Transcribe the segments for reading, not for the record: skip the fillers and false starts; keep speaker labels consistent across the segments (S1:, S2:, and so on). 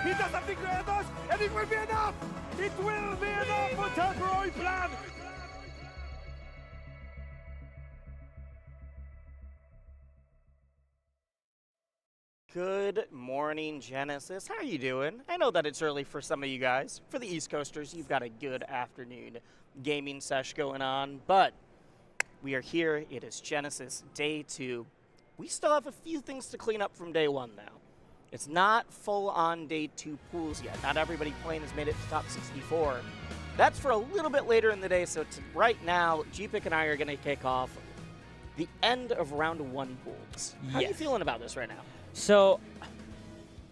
S1: He does something great, and it will be enough. It will be enough for temporary plan.
S2: Good morning, Genesis. How are you doing? I know that it's early for some of you guys. For the East Coasters, you've got a good afternoon gaming sesh going on, but we are here. It is Genesis Day 2. We still have a few things to clean up from Day 1 now. It's not full-on Day 2 pools yet. Not everybody playing has made it to top 64. That's for a little bit later in the day, so right now, GPIC and I are going to kick off the end of round 1 pools. How are you feeling about this right now?
S3: So,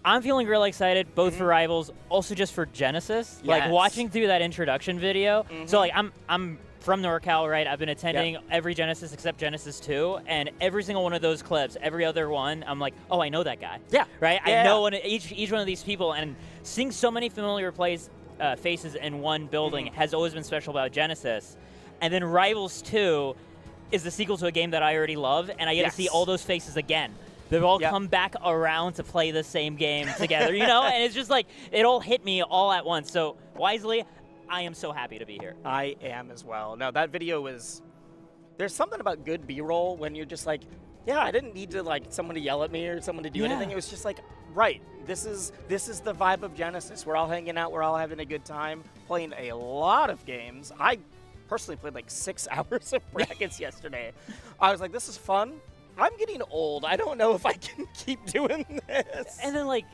S3: I'm feeling really excited, both for Rivals, also just for Genesis.
S2: Yes.
S3: Like, watching through that introduction video. So, like, I'm from NorCal, right? I've been attending every Genesis except Genesis 2, and every single one of those clips, every other one, I'm like, oh, I know that guy.
S2: Yeah.
S3: Right?
S2: Yeah.
S3: I know each one of these people, and seeing so many familiar faces in one building has always been special about Genesis. And then Rivals 2 is the sequel to a game that I already love, and I get to see all those faces again. They've all come back around to play the same game together, you know? And it's just like, it all hit me all at once. So, Wisely, I am so happy to be here.
S2: I am as well. No, that video was... There's something about good B-roll when you're just like, yeah, I didn't need to, like, someone to yell at me or someone to do anything. It was just like, right, this is the vibe of Genesis. We're all hanging out. We're all having a good time, playing a lot of games. I personally played like 6 hours of brackets yesterday. I was like, this is fun. I'm getting old. I don't know if I can keep doing this.
S3: And then, like...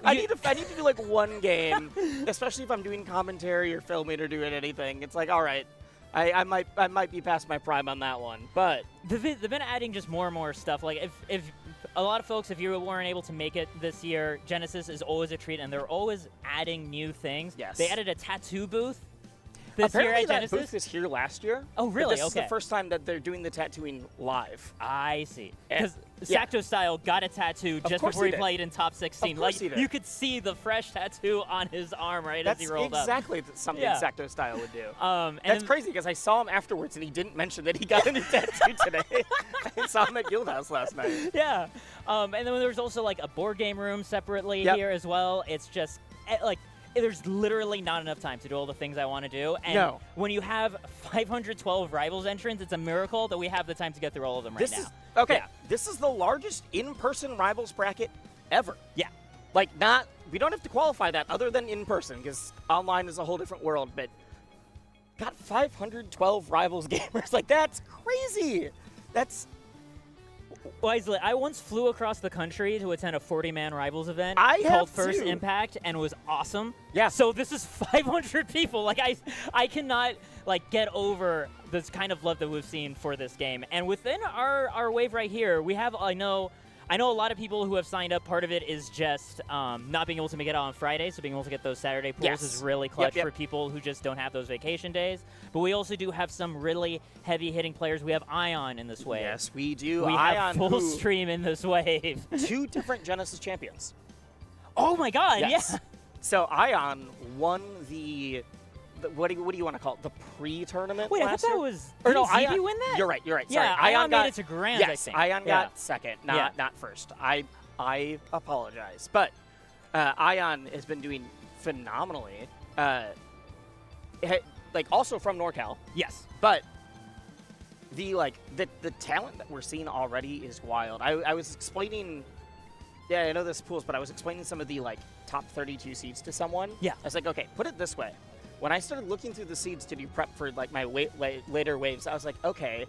S2: I need to do, like, one game, especially if I'm doing commentary or filming or doing anything. It's like, all right, I might be past my prime on that one, but...
S3: They've been adding just more and more stuff. Like, if a lot of folks, if you weren't able to make it this year, Genesis is always a treat, and they're always adding new things.
S2: Yes.
S3: They added a tattoo booth this year
S2: Apparently
S3: at
S2: that
S3: Genesis.
S2: booth was here last year.
S3: Oh, really?
S2: This is the first time that they're doing the tattooing live.
S3: I see. Because
S2: yeah.
S3: Sacto Style got a tattoo just
S2: course
S3: before
S2: he
S3: he
S2: did.
S3: played in top 16.
S2: Of course
S3: Like,
S2: he did.
S3: you could see the fresh tattoo on his arm right as he rolled
S2: That's
S3: up.
S2: exactly something Sacto Style would do.
S3: And
S2: That's
S3: then-
S2: crazy because I saw him afterwards and he didn't mention that he got a new tattoo today. I saw him at Guildhouse last night.
S3: Yeah. And then there's also, like, a board game room separately here as well. It's just, like... There's literally not enough time to do all the things I want to do. And when you have 512 Rivals entrants, it's a miracle that we have the time to get through all of them right now.
S2: Okay, this is the largest in-person Rivals bracket ever.
S3: Yeah.
S2: Like, we don't have to qualify that other than in person because online is a whole different world, but got 512 Rivals gamers. Like, that's crazy. That's...
S3: Wisely, I once flew across the country to attend a 40-man Rivals event
S2: I have
S3: called First
S2: too.
S3: Impact, and it was awesome.
S2: Yeah.
S3: So this is 500 people. Like, I cannot, like, get over this kind of love that we've seen for this game. And within our wave right here, we have, I know a lot of people who have signed up. Part of it is just not being able to make it out on Friday, so being able to get those Saturday pools is really clutch for people who just don't have those vacation days. But we also do have some really heavy-hitting players. We have Ion in this wave.
S2: Yes, we do.
S3: We
S2: Ion,
S3: have full stream in this wave.
S2: 2 different Genesis champions.
S3: Oh my God!
S2: Yes.
S3: Yeah.
S2: So Ion won the what do you want to call it? The pre-tournament.
S3: Wait, I thought
S2: last
S3: that
S2: year?
S3: was.
S2: Or no,
S3: did ZB
S2: Ion
S3: win that?
S2: You're right. Sorry.
S3: Yeah, Ion made it to grand.
S2: Yes,
S3: I think.
S2: Ion got second, not first. I apologize, but Ion has been doing phenomenally. Like also from NorCal.
S3: Yes.
S2: But the talent that we're seeing already is wild. I was explaining. Yeah, I know this pools, but I was explaining some of the top 32 seeds to someone.
S3: Yeah.
S2: I was like, okay, put it this way. When I started looking through the seeds to do prep for my later waves, I was like, okay,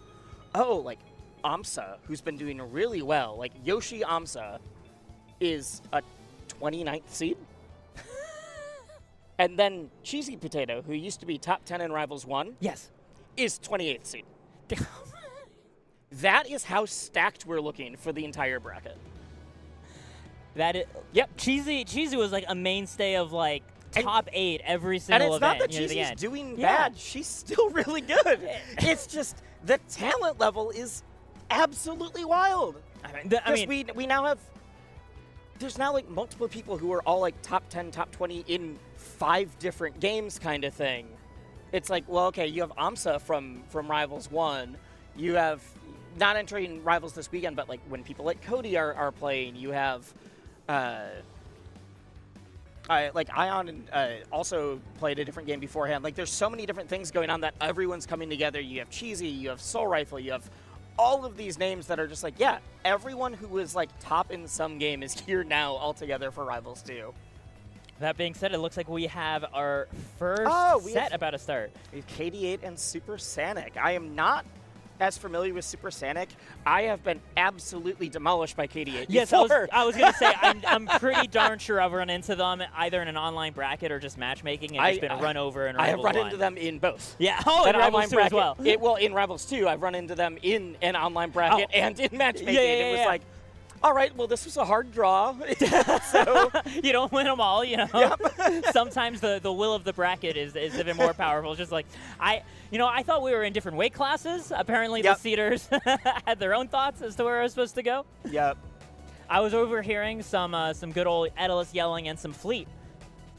S2: Amsa, who's been doing really well, like Yoshi Amsa, is a 29th seed. And then Cheesy Potato, who used to be top 10 in Rivals 1, is 28th seed. That is how stacked we're looking for the entire bracket.
S3: Cheesy was like a mainstay of top 8 every single event.
S2: And it's not that Cheesy's doing bad. She's still really good. It's just the talent level is absolutely wild. We now have... There's now multiple people who are all top 10, top 20 in 5 different games kind of thing. It's like, well, okay, you have Amsa from Rivals 1. You have, not entering Rivals this weekend, but when people like Cody are playing, you have like Ion also played a different game beforehand. Like there's so many different things going on that everyone's coming together. You have Cheesy, you have Soul Rifle, you have all of these names that are just like, yeah, everyone who was like top in some game is here now all together for Rivals 2.
S3: That being said, it looks like we have our first set about to start.
S2: We have KD8 and Super Sanic. I am not as familiar with Super Sanic. I have been absolutely demolished by KD8
S3: Yes,
S2: before.
S3: I was going to say, I'm pretty darn sure I've run into them either in an online bracket or just matchmaking and just been run over in
S2: I have
S3: Rivals
S2: run
S3: 1.
S2: into them in both.
S3: Yeah,
S2: in
S3: Rivals 2 as well.
S2: Well, in Rivals 2, I've run into them in an online bracket and in matchmaking.
S3: Yeah,
S2: it was like, all right, well, this was a hard draw. So
S3: you don't win them all, you know.
S2: Yep.
S3: Sometimes the will of the bracket is even more powerful. Just like I thought we were in different weight classes. Apparently, the seeders had their own thoughts as to where I was supposed to go.
S2: Yep.
S3: I was overhearing some good old Aether yelling and some Fleet.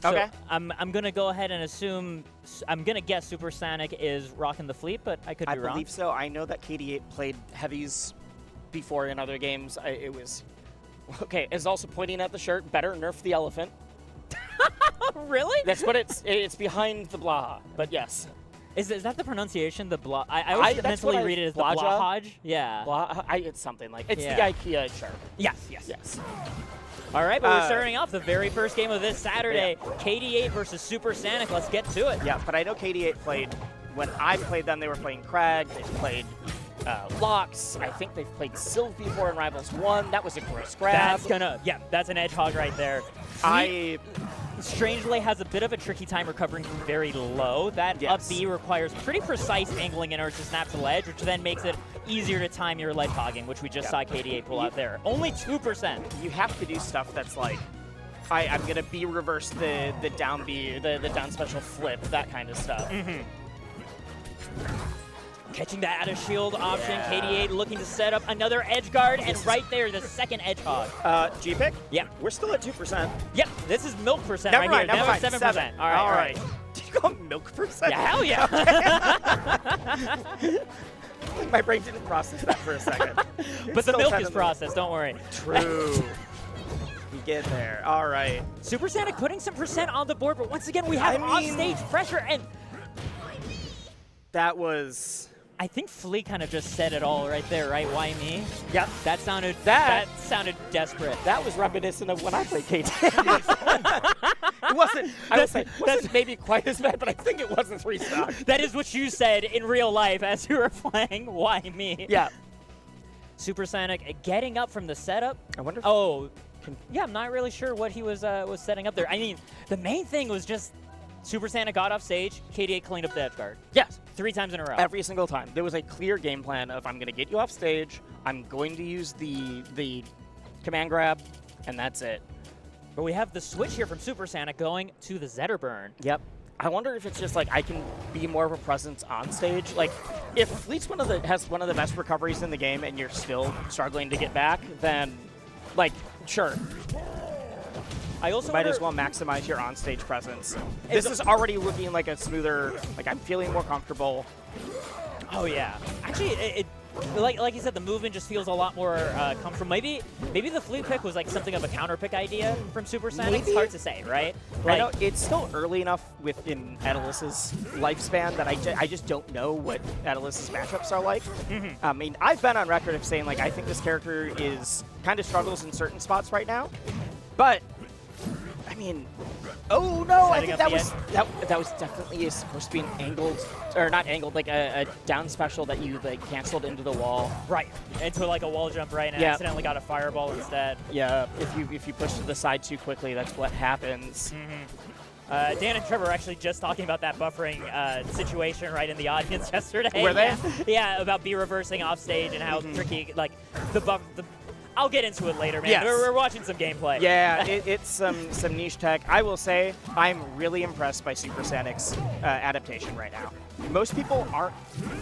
S3: So
S2: okay.
S3: I'm gonna go ahead and assume I'm gonna guess Super Sanic is rocking the Fleet, but I could be wrong.
S2: I believe so. I know that KD8 played heavies before in other games. It was okay. Is also pointing at the shirt. Better nerf the elephant.
S3: Really?
S2: That's what it's behind the blah. But yes.
S3: Is that the pronunciation? The blah. I always mentally read it as the blahaj. Yeah.
S2: Blah. It's something like it's the IKEA shirt.
S3: Yes. All right, but we're starting off the very first game of this Saturday. KD8 versus Super Sanic. Let's get to it.
S2: Yeah, but I know KD8 played when I played them. They were playing Crag. They played Locks. I think they've played Sylph before in Rivals 1. That was a gross grab.
S3: That's an Edgehog right there.
S2: I
S3: strangely has a bit of a tricky time recovering from very low. That up B requires pretty precise angling in order to snap to ledge, which then makes it easier to time your ledge hogging, which we just saw KD8 pull out there. Only 2%.
S2: You have to do stuff that's like, I'm going to B reverse the down B, the down special flip, that kind of stuff.
S3: Catching that out of shield option, KD8 looking to set up another edge guard, and right there, the second edge hog.
S2: G-pick?
S3: Yep.
S2: We're still at 2%.
S3: Yep, this is milk percent
S2: Never
S3: right
S2: mind,
S3: here.
S2: never
S3: Now
S2: mind.
S3: 7%. All right.
S2: Did you call milk percent?
S3: Yeah, hell yeah.
S2: My brain didn't process that for a second.
S3: But the milk is processed, don't worry.
S2: True. We get there. All right.
S3: Super Sanic putting some percent on the board, but once again, we have off-stage pressure, and
S2: that was...
S3: I think Flea kind of just said it all right there, right? Why me?
S2: Yep.
S3: That sounded desperate.
S2: That was reminiscent of when I played KT. It wasn't. I would say wasn't maybe quite as bad, but I think it was a 3-stock.
S3: That is what you said in real life as you were playing. Why me?
S2: Yeah.
S3: Super Sanic getting up from the setup.
S2: I wonder.
S3: Yeah, I'm not really sure what he was setting up there. I mean, the main thing was just Super Sanic got off stage, KD8 cleaned up the edge guard.
S2: Yes.
S3: 3 times in a row.
S2: Every single time. There was a clear game plan of I'm going to get you off stage, I'm going to use the command grab, and that's it.
S3: But we have the switch here from Super Sanic going to the Zetterburn.
S2: Yep. I wonder if it's just like I can be more of a presence on stage. Like, if Fleet's has one of the best recoveries in the game and you're still struggling to get back, then, like, sure.
S3: I also
S2: might as well maximize your on-stage presence. This is already looking like a smoother, like I'm feeling more comfortable.
S3: Oh yeah. Actually, like you said, the movement just feels a lot more comfortable. Maybe the Flea pick was like something of a counter pick idea from Super Sanic. It's hard to say, right?
S2: Like, I know it's still early enough within Aether's lifespan that I just don't know what Aether's matchups are like. I mean, I've been on record of saying like I think this character is kind of struggles in certain spots right now, but I mean, oh no! I think that was definitely supposed to be an angled, or not angled, like a down special that you like canceled into the wall.
S3: Right, into like a wall jump, right, and accidentally got a fireball instead.
S2: Yeah, if you push to the side too quickly, that's what happens.
S3: Dan and Trevor were actually just talking about that buffering situation right in the audience yesterday.
S2: Were they?
S3: Yeah, about B reversing off stage and how tricky, like the buff. I'll get into it later, man.
S2: Yes.
S3: We're watching some gameplay.
S2: Yeah, it's some niche tech. I will say I'm really impressed by Super Sanic's adaptation right now. Most people aren't,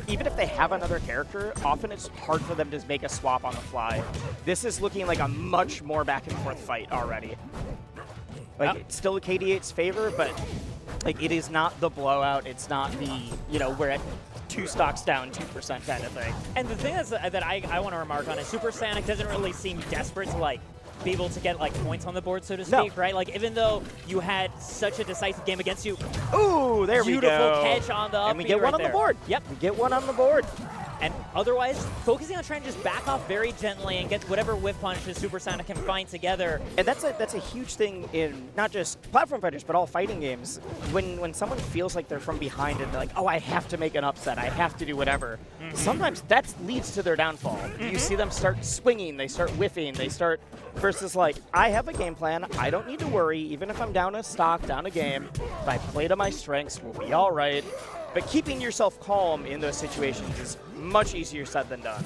S2: even if they have another character, often it's hard for them to make a swap on the fly. This is looking like a much more back and forth fight already. Like, it's still KD8's favor, but like it is not the blowout. It's not the, you know, we're at 2 stocks down, 2% kind of thing.
S3: And the thing that I want to remark on is Super Sanic doesn't really seem desperate to like be able to get like points on the board, so to
S2: No.
S3: speak, right? Like even though you had such a decisive game against you,
S2: Ooh, there we go.
S3: beautiful catch on the up
S2: And we
S3: B
S2: get one
S3: right
S2: on
S3: there.
S2: the board.
S3: Yep.
S2: We get one on the board.
S3: And otherwise, focusing on trying to just back off very gently and get whatever whiff punches Supersonic can find together.
S2: And that's a huge thing in not just platform fighters, but all fighting games. When someone feels like they're from behind and they're like, oh, I have to make an upset, I have to do whatever, sometimes that leads to their downfall. You see them start swinging, they start whiffing, they start versus like, I have a game plan, I don't need to worry, even if I'm down a stock, down a game, if I play to my strengths, we'll be all right. But keeping yourself calm in those situations is much easier said than done.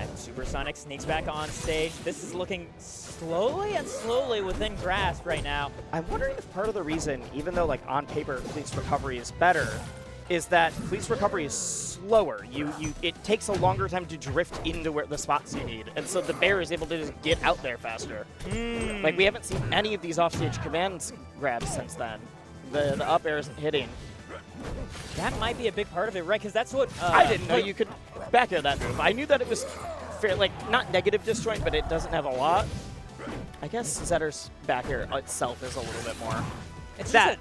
S3: And Supersonic sneaks back on stage. This is looking slowly and slowly within grasp right now.
S2: I'm wondering if part of the reason, even though like on paper Fleet's recovery is better, is that Fleet's recovery is slower. It takes a longer time to drift into where the spots you need, and so the bear is able to just get out there faster. Like we haven't seen any of these offstage commands grabs since then. The up air isn't hitting.
S3: That might be a big part of it, right? Because that's what
S2: I didn't know you could back out that move. I knew that it was fair, like not negative disjoint, but it doesn't have a lot. I guess Zetter's back air itself is a little bit more.
S3: It's
S2: That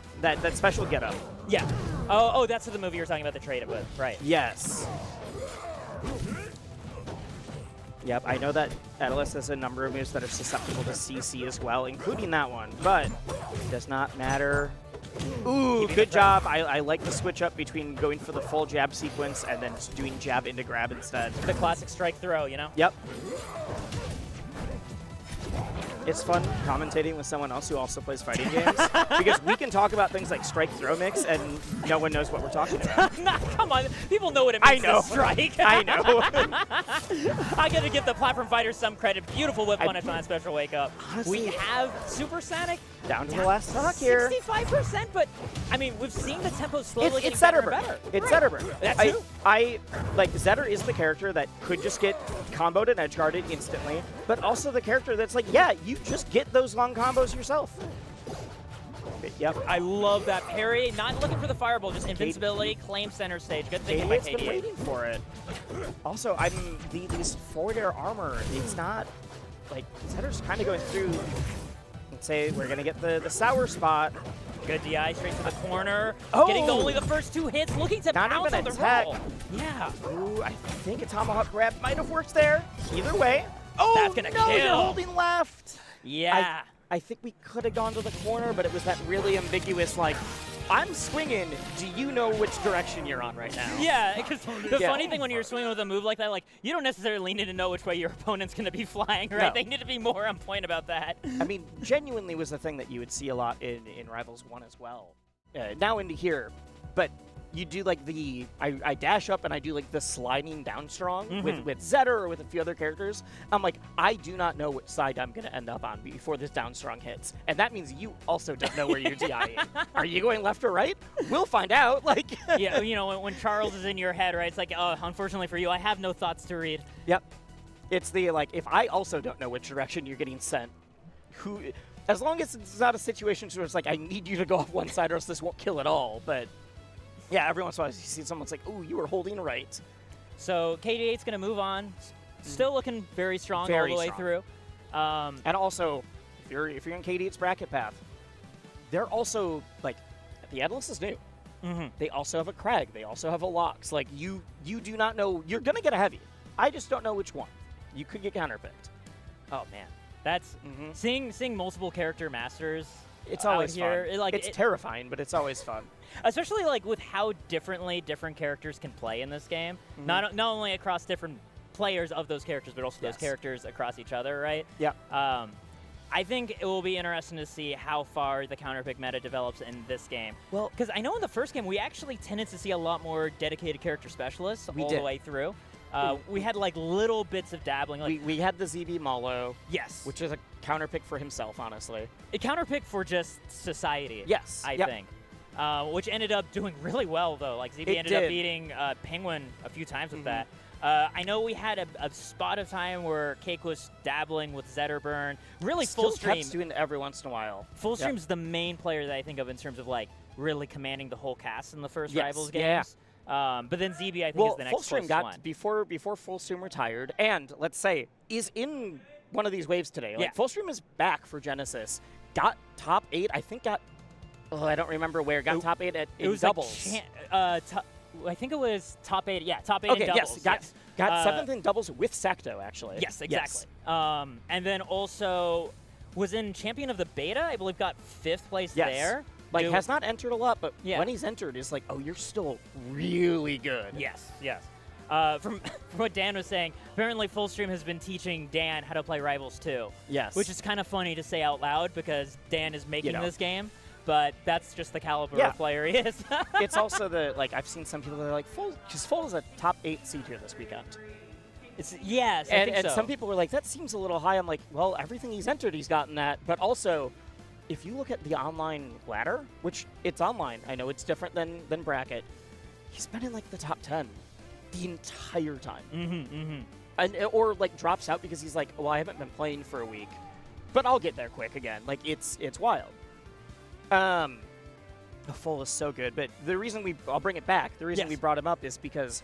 S2: special get up.
S3: yeah. Oh, that's the movie you were talking about the trade it with, right?
S2: Yes. Yep, I know that Atlas has a number of moves that are susceptible to CC as well, including that one, but it does not matter. Ooh, good job. I like the switch up between going for the full jab sequence and then just doing jab into grab instead.
S3: The classic strike throw, you know?
S2: Yep. It's fun commentating with someone else who also plays fighting games because we can talk about things like strike throw mix and no one knows what we're talking about.
S3: Nah, come on, people know what it means to strike.
S2: I know.
S3: I gotta give the platform fighters some credit. Beautiful whip punish on that special wake up.
S2: Honestly,
S3: We have Supersonic
S2: down to the last stock here.
S3: 65%, but I mean, we've seen the tempo slowly
S2: It's
S3: getting better and
S2: Zetterberg.
S3: better.
S2: It's
S3: Right.
S2: Zetterberg.
S3: That's who?
S2: I like Zetter is the character that could just get comboed and edge guarded instantly, but also the character that's like, yeah, you just get those long combos yourself. Yep.
S3: I love that parry. Not looking for the fireball, just invincibility, claim center stage. Good thinking by
S2: Idiot's been
S3: KDA.
S2: waiting for it. Also, these forward air armor, it's not like Zetter's kind of going through. Let's say we're gonna get the sour spot.
S3: Good DI straight to the corner.
S2: Oh!
S3: Getting only the first two hits, looking to
S2: Not
S3: bounce
S2: even
S3: on the
S2: a tech.
S3: roll. Yeah.
S2: Ooh, I think a tomahawk grab might have worked there. Either way. Oh,
S3: That's gonna
S2: no, you're
S3: kill.
S2: holding left.
S3: Yeah.
S2: I think we could have gone to the corner, but it was that really ambiguous, like, I'm swinging. Do you know which direction you're on right now?
S3: Yeah, because the
S2: Yeah.
S3: funny thing when you're swinging with a move like that, like, you don't necessarily need to know which way your opponent's going to be flying, right?
S2: No.
S3: They need to be more on point about that.
S2: I mean, genuinely was a thing that you would see a lot in Rivals 1 as well. Now into here, but you do like I dash up and I do like the sliding down strong with Zetter or with a few other characters. I'm like, I do not know which side I'm going to end up on before this down strong hits. And that means you also don't know where you're DIing. Are you going left or right? We'll find out. Like,
S3: Yeah, you know, when Charles is in your head, right, it's like, oh, unfortunately for you, I have no thoughts to read.
S2: Yep. It's the, like, if I also don't know which direction you're getting sent, as long as it's not a situation where it's like, I need you to go off one side or else this won't kill at all. But yeah, every once in a while you see someone's like, ooh, you were holding right.
S3: So KD8's going to move on. Still looking very strong
S2: Very
S3: all the way
S2: strong.
S3: through.
S2: And also, if you're in KD8's bracket path, they're also, like, the Atlas is new. They also have a Crag. They also have a Lox. Like, you do not know. You're going to get a heavy. I just don't know which one. You could get counterpicked.
S3: Oh, man. That's seeing multiple character masters.
S2: It's always
S3: here.
S2: fun. It's terrifying, but it's always fun.
S3: Especially like with how differently different characters can play in this game. Not only across different players of those characters, but also those characters across each other, right?
S2: Yeah.
S3: I think it will be interesting to see how far the counterpick meta develops in this game.
S2: Well,
S3: because I know in the first game we actually tended to see a lot more dedicated character specialists all the way through. We had like little bits of dabbling. Like,
S2: we had the ZB Malo.
S3: yes.
S2: Which is a counterpick for himself, honestly.
S3: A counterpick for just society.
S2: Yes.
S3: I think. Which ended up doing really well, though. Like, ZB ended up beating Penguin a few times with that. I know we had a spot of time where Cake was dabbling with Zetterburn. Really full stream.
S2: Kept doing it every once in a while.
S3: Full stream's the main player that I think of in terms of, like, really commanding the whole cast in the first
S2: Yes.
S3: Rivals
S2: Yeah.
S3: games. But then ZB, I think, is the next
S2: Fullstream
S3: closest
S2: got
S3: one.
S2: before Fullstream retired, and let's say is in one of these waves today. Like,
S3: Yeah.
S2: Full Stream is back for Genesis. Got top 8. I think I don't remember where. Got top 8 in doubles.
S3: Like I think it was top 8. Yeah, top 8
S2: Okay,
S3: in doubles.
S2: yes. Got 7th in doubles with Secto, actually.
S3: Yes, exactly. And then also was in Champion of the Beta. I believe got 5th place there.
S2: Like, has not entered a lot, but
S3: Yeah.
S2: when he's entered, it's like, oh, you're still really good.
S3: Yes. From what Dan was saying, apparently Fullstream has been teaching Dan how to play Rivals 2.
S2: Yes.
S3: Which is kind of funny to say out loud because Dan is making
S2: know.
S3: this game, but that's just the caliber
S2: Yeah.
S3: of player he is.
S2: It's also like, I've seen some people that are like, because Full is a top 8 seed here this weekend.
S3: Yes, I think
S2: And
S3: so.
S2: some people were like, that seems a little high. I'm like, well, everything he's entered, he's gotten that. But also, if you look at the online ladder, which it's online, I know it's different than bracket, he's been in like the top 10 the entire time. Or like drops out because he's like, well, I haven't been playing for a week, but I'll get there quick again. Like, it's wild. The Full is so good, but the reason I'll bring it back. The reason we brought him up is because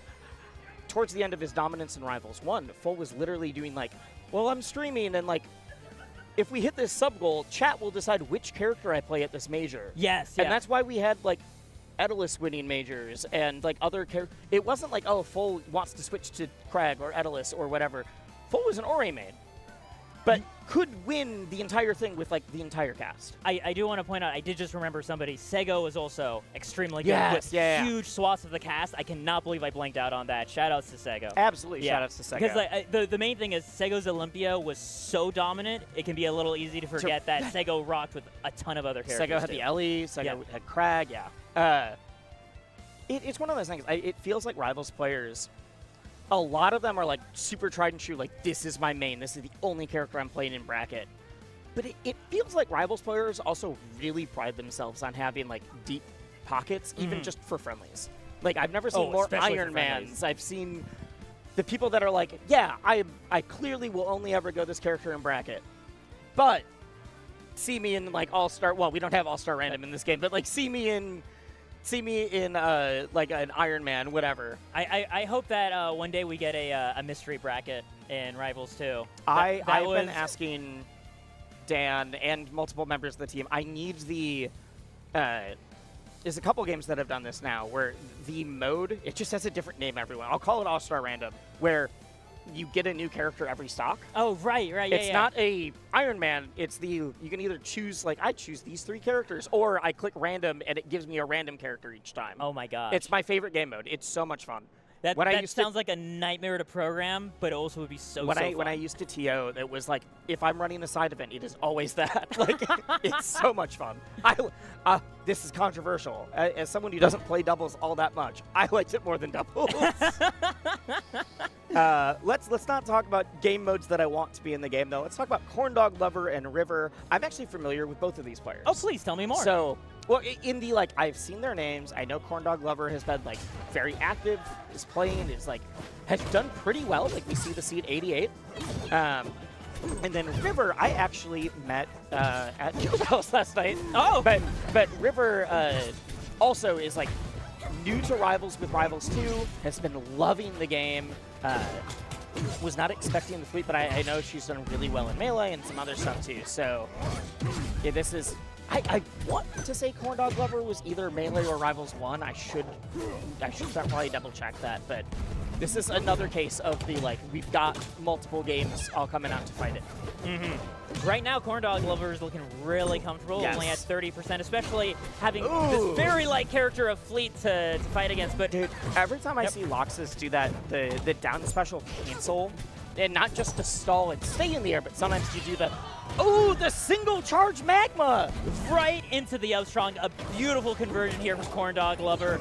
S2: towards the end of his dominance in Rivals 1, Full was literally doing like, well, I'm streaming, and like, if we hit this sub goal, chat will decide which character I play at this major.
S3: Yes,
S2: And that's why we had like Edalus winning majors and like other characters. It wasn't like, oh, Full wants to switch to Krag or Edalus or whatever. Full was an Ori main, but could win the entire thing with like the entire cast.
S3: I do want to point out, I did just remember somebody. Sego was also extremely good
S2: Yes,
S3: with
S2: yeah.
S3: huge swaths of the cast. I cannot believe I blanked out on that. Shout outs to Sego.
S2: Absolutely, shout outs to Sego.
S3: Because like, the main thing is Sego's Olympia was so dominant, it can be a little easy to forget that Sego rocked with a ton of other characters.
S2: Sego had the Ellie, Sego had Krag, It's one of those things. It feels like Rivals players, a lot of them are like super tried and true, like, this is my main, this is the only character I'm playing in bracket. But it feels like Rivals players also really pride themselves on having like deep pockets, even just for friendlies. Like, I've never seen more
S3: especially
S2: Iron
S3: for
S2: Mans.
S3: friendlies.
S2: I've seen the people that are like, yeah, I clearly will only ever go this character in bracket, but see me in like All-Star. Well, we don't have All-Star random in this game, but like see me in like an Iron Man, whatever.
S3: I hope that one day we get a mystery bracket in Rivals 2.
S2: I've been asking Dan and multiple members of the team. I need the. There's a couple games that have done this now where the mode, it just has a different name everywhere. I'll call it All-Star Random, where you get a new character every stock.
S3: Oh, right, yeah,
S2: It's not a Iron Man. It's you can either choose, like, I choose these 3 characters, or I click random and it gives me a random character each time.
S3: Oh my gosh.
S2: It's my favorite game mode. It's so much fun.
S3: That sounds like a nightmare to program, but it also would be so fun.
S2: When I used to TO, it was like, if I'm running a side event, it is always that. Like, it's so much fun. This is controversial. As someone who doesn't play doubles all that much, I liked it more than doubles. Let's not talk about game modes that I want to be in the game, though. Let's talk about Corndog Lover and River. I'm actually familiar with both of these players.
S3: Oh, please tell me more.
S2: So, well, in the, like, I've seen their names. I know Corndog Lover has been, like, very active, is playing, has done pretty well. Like, we see the seed 88. And then River, I actually met at Guild House last night.
S3: Oh!
S2: But River also is, like, new to Rivals with Rivals 2, has been loving the game. Was not expecting the fleet, but I know she's done really well in Melee and some other stuff, too. So, yeah, this is... I want to say Corndog Lover was either Melee or Rivals 1. I should probably double check that, but this is another case of the, like, we've got multiple games all coming out to fight it.
S3: Right now, Corndog Lover is looking really comfortable,
S2: Yes.
S3: only at 30%, especially having this very light character of Fleet to fight against. But
S2: Dude, every time I see Loxus do that, the down special cancel, and not just to stall and stay in the air, but sometimes you do the single charge magma!
S3: right into the Outstrong, a beautiful conversion here from Corndog Lover.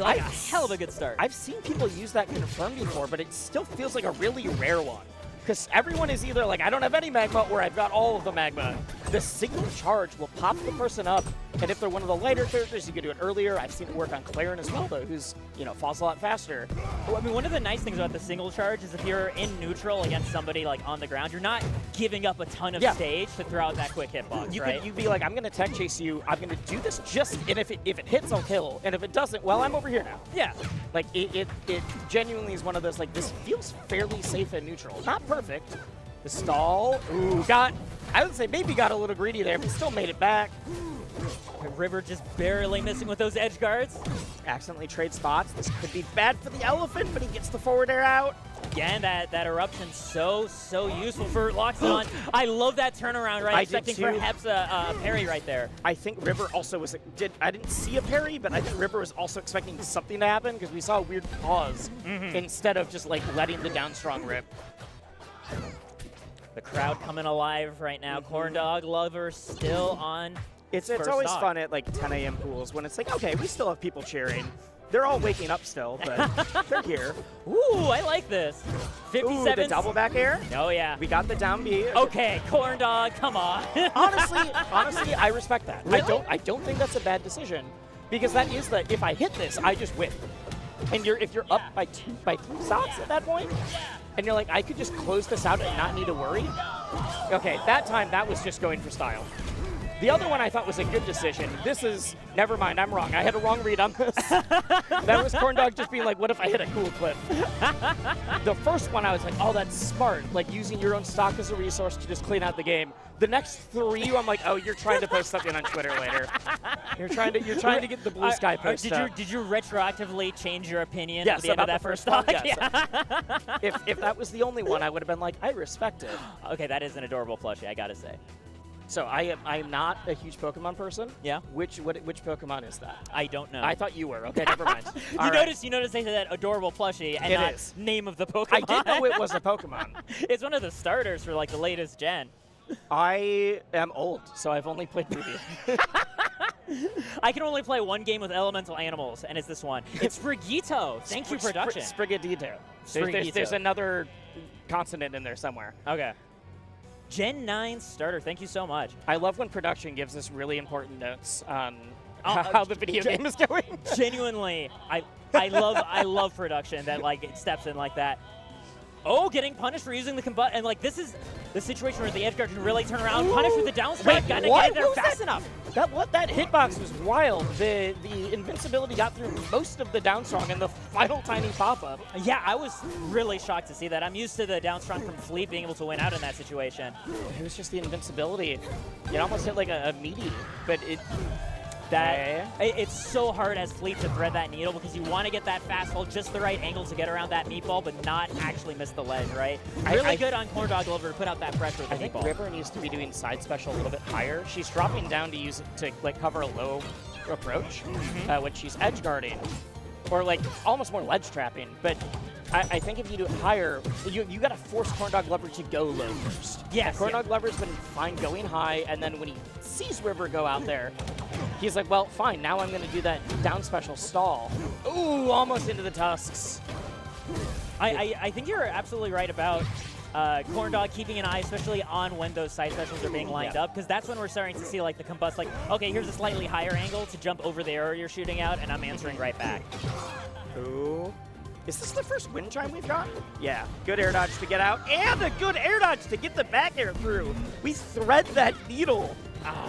S3: A hell of a good start.
S2: I've seen people use that confirm before, but it still feels like a really rare one. Because everyone is either like, I don't have any magma, or I've got all of the magma. The single charge will pop the person up, and if they're one of the lighter characters, you can do it earlier. I've seen it work on Claren as well, though, who's, falls a lot faster.
S3: Well, I mean, one of the nice things about the single charge is if you're in neutral against somebody like on the ground, you're not giving up a ton of stage to throw out that quick hitbox, right?
S2: You'd be like, I'm going to tech chase you. I'm going to do this and if it hits, I'll kill. And if it doesn't, well, I'm over here now.
S3: Yeah.
S2: Like, it genuinely is one of those, like, this feels fairly safe and neutral. Not perfect, The stall. Ooh, I would say maybe got a little greedy there, but still made it back.
S3: River just barely missing with those edge guards.
S2: Accidentally trade spots. This could be bad for the elephant, but he gets the forward air out.
S3: Again, that eruption so useful for Loxodon. I love that turnaround, right? Expecting perhaps a parry right there.
S2: I think River also was I didn't see a parry, but I think River was also expecting something to happen because we saw a weird pause instead of just like letting the down strong rip.
S3: The crowd coming alive right now. Corn Dog Lover still on.
S2: It's always fun at like 10 a.m. pools when it's like, okay, we still have people cheering. They're all waking up still, but they're here.
S3: Ooh, I like this. 57.
S2: Ooh, the double back air.
S3: Oh, yeah.
S2: We got the down B.
S3: Okay, Corn Dog, come on.
S2: honestly, I respect that.
S3: Really?
S2: I don't think that's a bad decision because that is the if I hit this, I just win. And if you're up by 3 stocks at that point, and you're like, I could just close this out and not need to worry. Okay, that time that was just going for style. The other one I thought was a good decision. This is, never mind, I'm wrong. I had a wrong read on this. That was Corn Dog just being like, what if I hit a cool clip? The first one I was like, oh, that's smart. Like using your own stock as a resource to just clean out the game. The next 3, I'm like, oh, you're trying to post something on Twitter later. You're trying to get the blue sky post up.
S3: Did you retroactively change your opinion
S2: Yes,
S3: at the end of that first stock?
S2: Yes. If that was the only one, I would have been like, I respect it.
S3: Okay, that is an adorable plushie, I gotta say.
S2: So I am not a huge Pokemon person.
S3: Yeah.
S2: Which Pokemon is that?
S3: I don't know.
S2: I thought you were. Okay, never mind.
S3: You noticed they said that adorable plushie and not name of the Pokemon.
S2: I did know it was a Pokemon.
S3: It's one of the starters for like the latest gen.
S2: I am old, so I've only played Ruby.
S3: I can only play one game with elemental animals, and it's this one. It's Sprigito. Thank you, production.
S2: Sprigatito. There's another consonant in there somewhere.
S3: Okay. Gen 9 starter, thank you so much.
S2: I love when production gives us really important notes on how the video game is going.
S3: Genuinely, I love production that like it steps in like that. Oh, getting punished for using the combust, and like this is the situation where the edge guard can really turn around, punish with the down strike, gotta get it there fast enough.
S2: That hitbox was wild. The invincibility got through most of the down strong and the final tiny pop-up.
S3: Yeah, I was really shocked to see that. I'm used to the down strong from Fleet being able to win out in that situation.
S2: It was just the invincibility. It almost hit like a meaty, but
S3: it's so hard as Fleet to thread that needle because you want to get that fast hold, just the right angle to get around that meatball, but not actually miss the ledge, right? Really good on Corn Dog Lover to put out that pressure with the meatball.
S2: I think River needs to be doing side special a little bit higher. She's dropping down to use it to like cover a low approach when she's edge guarding, or like almost more ledge trapping. But I think if you do it higher, you got to force Corn Dog Lover to go low first.
S3: Yes.
S2: Corn Dog Lover's been fine going high, and then when he sees River go out there, he's like, well, fine, now I'm going to do that down special stall. Ooh, almost into the tusks.
S3: I think you're absolutely right about Corn Dog keeping an eye, especially on when those side specials are being lined up, because that's when we're starting to see like the combust, like, okay, here's a slightly higher angle to jump over the arrow you're shooting out, and I'm answering right back.
S2: Ooh. Is this the first wind chime we've got? Yeah, good air dodge to get out, and a good air dodge to get the back air through. We thread that needle.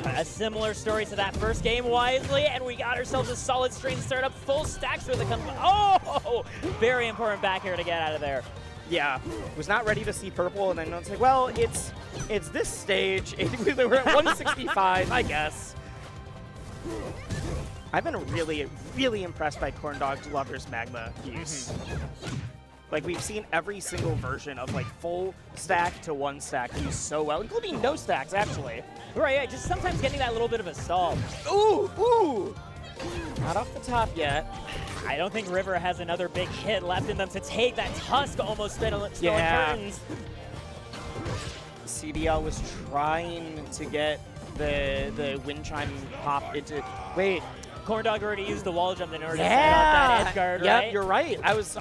S3: A similar story to that first game, wisely, and we got ourselves a solid string startup, full stacks for the Oh, very important back air to get out of there.
S2: Yeah, was not ready to see purple, and then it's like, well, it's this stage. We're at 165, I guess. I've been really, really impressed by Corn Dog Lover's Magma use. Like, we've seen every single version of, like, full stack to 1 stack used so well, including no stacks, actually.
S3: Right, yeah, just sometimes getting that little bit of a stall.
S2: Ooh! Not off the top yet.
S3: I don't think River has another big hit left in them to take that tusk almost spilling curtains.
S2: CDL was trying to get the wind chime pop into... Wait.
S3: Corn Dog already used the wall jump in order to set off that edge guard, right?
S2: Yeah, you're right. I was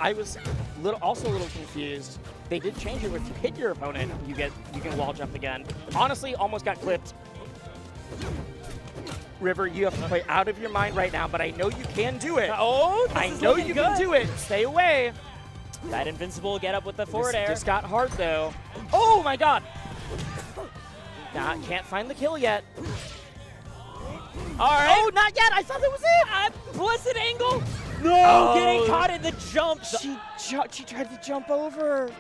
S2: also a little confused. They did change it. If you hit your opponent, you can wall jump again. Honestly, almost got clipped. River, you have to play out of your mind right now, but I know you can do it.
S3: Oh,
S2: I know you can do it. Stay away.
S3: That invincible get up with the forward air.
S2: Just got hard though. Oh my God. Can't find the kill yet.
S3: All right.
S2: Oh, not yet. I thought that was it.
S3: Blessed angle. No, getting caught in the jump.
S2: She tried to jump over.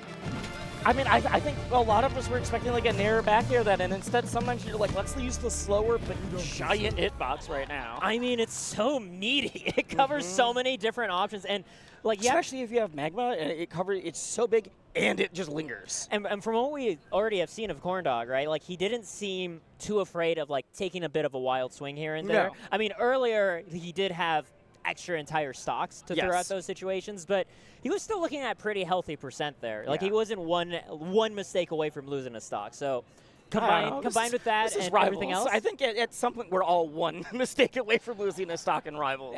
S2: I mean, I think a lot of us were expecting like a narrow back air that, and instead sometimes you're like, let's use the slower but giant hitbox right now.
S3: I mean, it's so meaty. It covers so many different options, and like
S2: especially if you have magma, and it's so big and it just lingers.
S3: And from what we already have seen of Corndog, right? Like he didn't seem too afraid of like taking a bit of a wild swing here and there.
S2: No.
S3: I mean, earlier he did have extra entire stocks to throw out those situations, but he was still looking at pretty healthy percent there. Like he wasn't one mistake away from losing a stock. So combined with that and everything else,
S2: I think at some point we're all one mistake away from losing a stock in Rivals.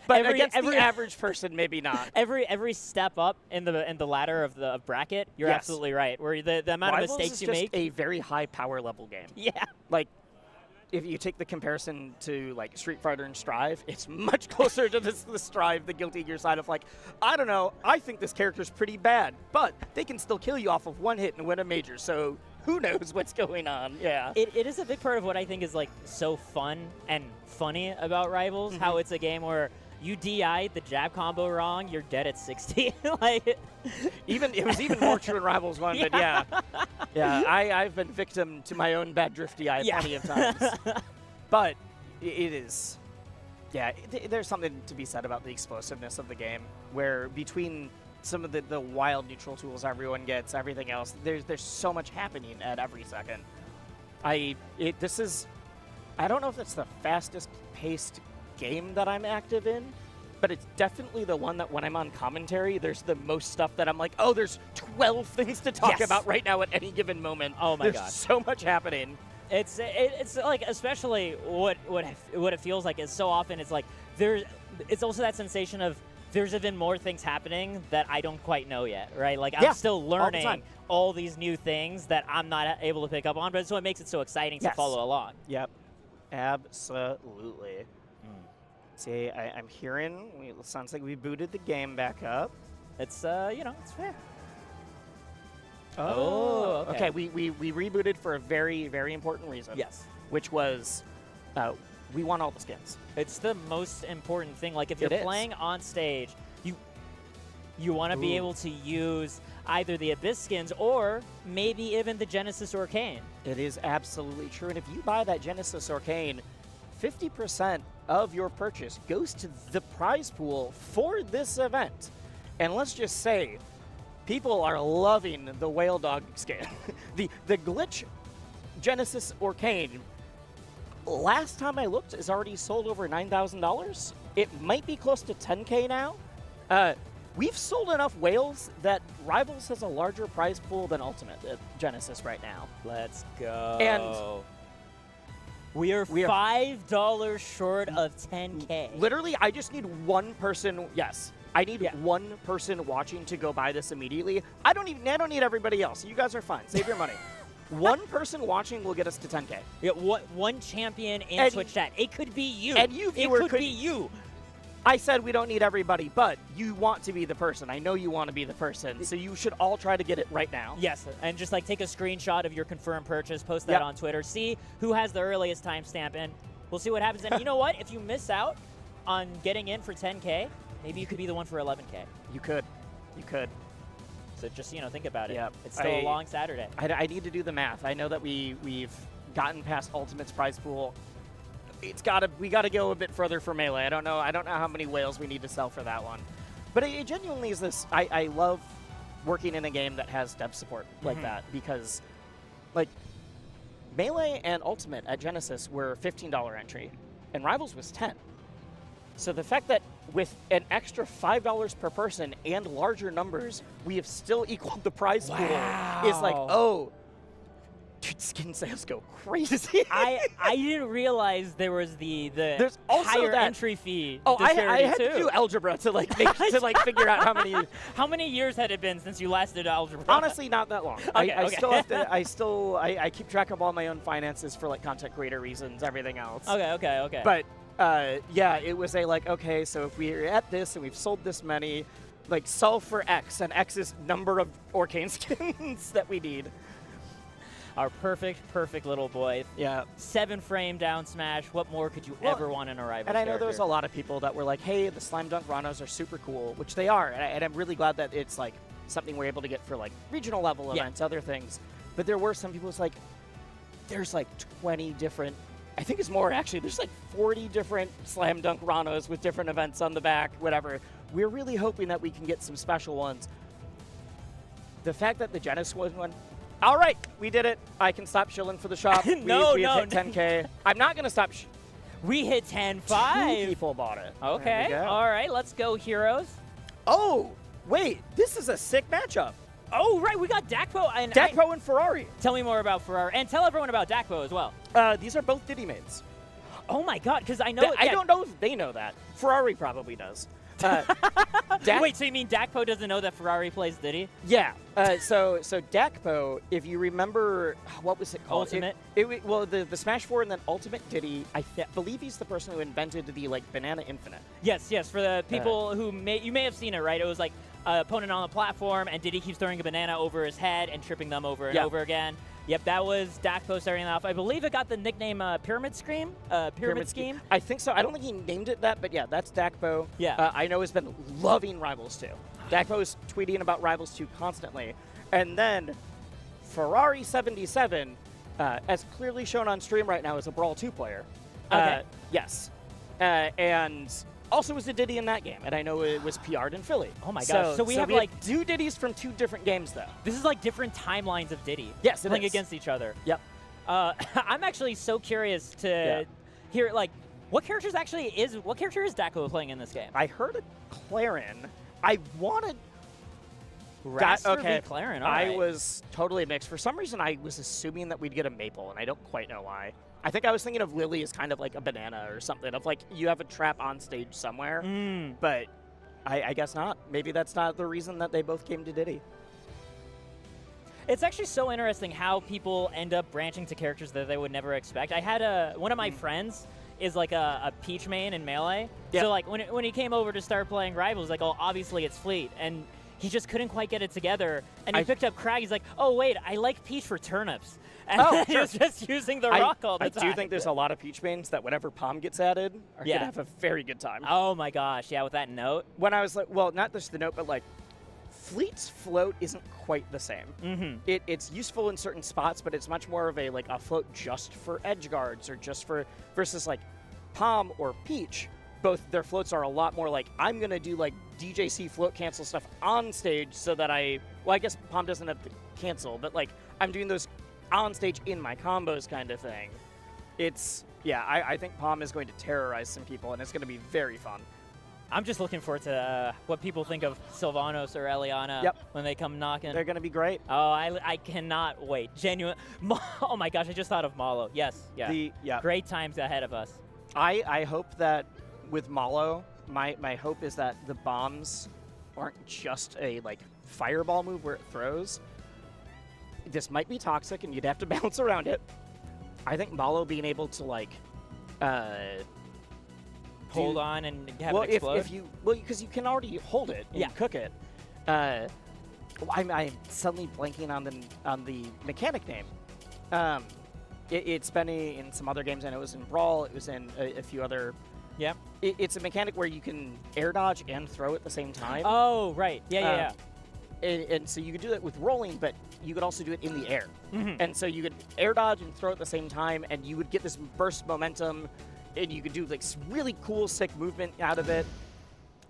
S2: But against the average person, maybe not.
S3: Every step up in the ladder of the bracket, you're absolutely right. Where the amount
S2: Rivals
S3: of mistakes
S2: is
S3: you
S2: just
S3: make,
S2: a very high power level game.
S3: Yeah.
S2: Like, if you take the comparison to like Street Fighter and Strive, it's much closer to the Strive, the Guilty Gear side of like, I don't know, I think this character's pretty bad, but they can still kill you off of one hit and win a major, so who knows what's going on? Yeah.
S3: It is a big part of what I think is like so fun and funny about Rivals, how it's a game where you DI the jab combo wrong, you're dead at 60. Like,
S2: it was even more true in Rivals 1, but yeah. I've been victim to my own bad drift DI plenty of times. But it is, there's something to be said about the explosiveness of the game, where between some of the wild neutral tools everyone gets, everything else, there's so much happening at every second. I don't know if it's the fastest paced game that I'm active in, but it's definitely the one that when I'm on commentary, there's the most stuff that I'm like, oh, there's 12 things to talk about right now at any given moment.
S3: Oh my god,
S2: there's so much happening.
S3: It's like, especially what it feels like is so often it's like it's also that sensation of there's even more things happening that I don't quite know yet, right? Like I'm still learning all these new things that I'm not able to pick up on, but so it makes it so exciting to follow along.
S2: Yep, absolutely. See, I'm hearing, it sounds like we booted the game back up.
S3: It's, it's fair.
S2: Oh, okay. We rebooted for a very, very important reason.
S3: Yes.
S2: Which was, we want all the skins.
S3: It's the most important thing. Like, if you're playing on stage, you want to be able to use either the Abyss skins or maybe even the Genesis Arcane.
S2: It is absolutely true. And if you buy that Genesis Arcane, 50% of your purchase goes to the prize pool for this event. And let's just say, people are loving the Whale Dog skin. the Glitch Genesis Arcane, last time I looked, is already sold over $9,000. It might be close to 10K now. We've sold enough whales that Rivals has a larger prize pool than Ultimate at Genesis right now.
S3: Let's go.
S2: And
S3: we are $5 short of 10K.
S2: Literally, I just need one person. Yes, I need one person watching to go buy this immediately. I don't need everybody else. You guys are fine. Save your money. One person watching will get us to 10K.
S3: Yeah, one champion in Twitch chat. It could be you.
S2: And you, viewer,
S3: it could be you.
S2: I said we don't need everybody, but you want to be the person. I know you want to be the person, so you should all try to get it right now.
S3: Yes, and just like take a screenshot of your confirmed purchase, post that on Twitter, see who has the earliest timestamp, and we'll see what happens. And you know what? If you miss out on getting in for 10K, maybe you could be the one for 11K.
S2: You could.
S3: So just, think about it.
S2: Yep.
S3: It's still a long Saturday.
S2: I need to do the math. I know that we've gotten past Ultimate's prize pool. We gotta go a bit further for Melee. I don't know how many whales we need to sell for that one. But it genuinely is this. I love working in a game that has dev support like that, because like Melee and Ultimate at Genesis were $15 entry, and Rivals was $10. So the fact that with an extra $5 per person and larger numbers, we have still equaled the prize pool is like, oh, dude, skin sales go crazy.
S3: I didn't realize there was
S2: There's also
S3: higher
S2: that
S3: entry fee.
S2: Oh, I had to do algebra to figure out how many.
S3: How many years had it been since you last did algebra?
S2: Honestly, not that long.
S3: Okay,
S2: I still have to. I keep track of all my own finances for like content creator reasons, everything else.
S3: Okay.
S2: But it was okay, so if we're at this and we've sold this many, like solve for X, and X is number of Arcane skins that we need.
S3: Our perfect little boy.
S2: Yeah.
S3: 7-frame down smash. What more could you ever want in a Rivals
S2: And I know
S3: character?
S2: there's a lot of people that were like, hey, the Slime Dunk Ranos are super cool, which they are. And I'm really glad that it's like something we're able to get for like regional level
S3: Yeah.
S2: events, other things. But there were some people who's like, there's like 20 different, I think it's more actually, there's like 40 different Slam Dunk Ranos with different events on the back, whatever. We're really hoping that we can get some special ones. The fact that the Genesis one, all right, we did it. I can stop shilling for the shop.
S3: No,
S2: we've
S3: no,
S2: hit 10K. I'm not going to stop.
S3: We hit 10-5.
S2: 2 people bought it.
S3: Okay,
S2: There we go.
S3: all right, let's go, heroes.
S2: Oh, wait, this is a sick matchup.
S3: Oh, right, we got Dakpo. And
S2: Dakpo and Ferrari.
S3: tell me more about Ferrari, and tell everyone about Dakpo as well.
S2: These are both Diddy mates.
S3: Oh my God, because I know.
S2: I don't know if they know that. Ferrari probably does.
S3: Wait, so you mean Dakpo doesn't know that Ferrari plays Diddy?
S2: Yeah. So Dakpo, if you remember, what was it called?
S3: Ultimate?
S2: Well, the Smash 4 and then Ultimate Diddy, I believe he's the person who invented the, like, Banana Infinite.
S3: Yes, yes. For the people who you may have seen it, right? It was like opponent on the platform, and Diddy keeps throwing a banana over his head and tripping them over and over again. Yep, that was Dakpo starting off. I believe it got the nickname Pyramid Scheme. Pyramid Scheme.
S2: I think so. I don't think he named it that, but yeah, that's Dakpo.
S3: Yeah.
S2: I know has been loving Rivals 2. Dakpo is tweeting about Rivals 2 constantly. And then Ferrari 77, as clearly shown on stream right now, is a Brawl 2 player.
S3: Okay.
S2: Yes. And also was a Diddy in that game, and I know it was PR'd in Philly.
S3: Oh my gosh. So we have like
S2: 2 Diddies from 2 different games, though.
S3: This is like different timelines of Diddy.
S2: Yes, it
S3: playing
S2: is.
S3: against each other.
S2: Yep.
S3: I'm actually so curious to hear like what character is Dakpo playing in this game?
S2: I heard a Clarin. I wanted.
S3: Raster v. Clarin. All
S2: I
S3: right.
S2: was totally mixed. For some reason, I was assuming that we'd get a Maple, and I don't quite know why. I think I was thinking of Lily as kind of like a banana or something, of like you have a trap on stage somewhere, but I guess not. Maybe that's not the reason that they both came to Diddy.
S3: It's actually so interesting how people end up branching to characters that they would never expect. I had one of my friends is like a Peach main in Melee.
S2: Yeah.
S3: So like when he came over to start playing Rivals, like, oh, obviously it's Fleet. And he just couldn't quite get it together. And he picked up Crag. He's like, oh, wait, I like Peach for turnips. And he was just using the rock all the time.
S2: I do think there's a lot of Peach mains that whenever Palm gets added are going to have a very good time.
S3: Oh, my gosh. Yeah, with that note.
S2: When I was like, well, not just the note, but like, Fleet's float isn't quite the same. It's useful in certain spots, but it's much more of a float just for edge guards or just for versus like Palm or Peach. Both their floats are a lot more like I'm gonna do like DJC float cancel stuff on stage so that I guess Palm doesn't have to cancel, but like I'm doing those on stage in my combos kind of thing. I think Palm is going to terrorize some people and it's going to be very fun.
S3: I'm just looking forward to what people think of Sylvanos or Eliana when they come knocking.
S2: They're going to be great.
S3: Oh, I cannot wait. Genuine. Oh my gosh, I just thought of Malo. Yes, yeah. Great times ahead of us.
S2: I hope that with Malo, my hope is that the bombs aren't just a fireball move where it throws. This might be toxic and you'd have to bounce around it. I think Malo being able to
S3: hold on and have it explode?
S2: Because you can already hold it and cook it. I'm suddenly blanking on the mechanic name. It's been in some other games. I know it was in Brawl. It was in a few other.
S3: Yeah.
S2: It's a mechanic where you can air dodge and throw at the same time.
S3: Oh, right. Yeah.
S2: And so you could do that with rolling, but you could also do it in the air. And so you could air dodge and throw at the same time, and you would get this burst momentum, and you could do really cool, sick movement out of it.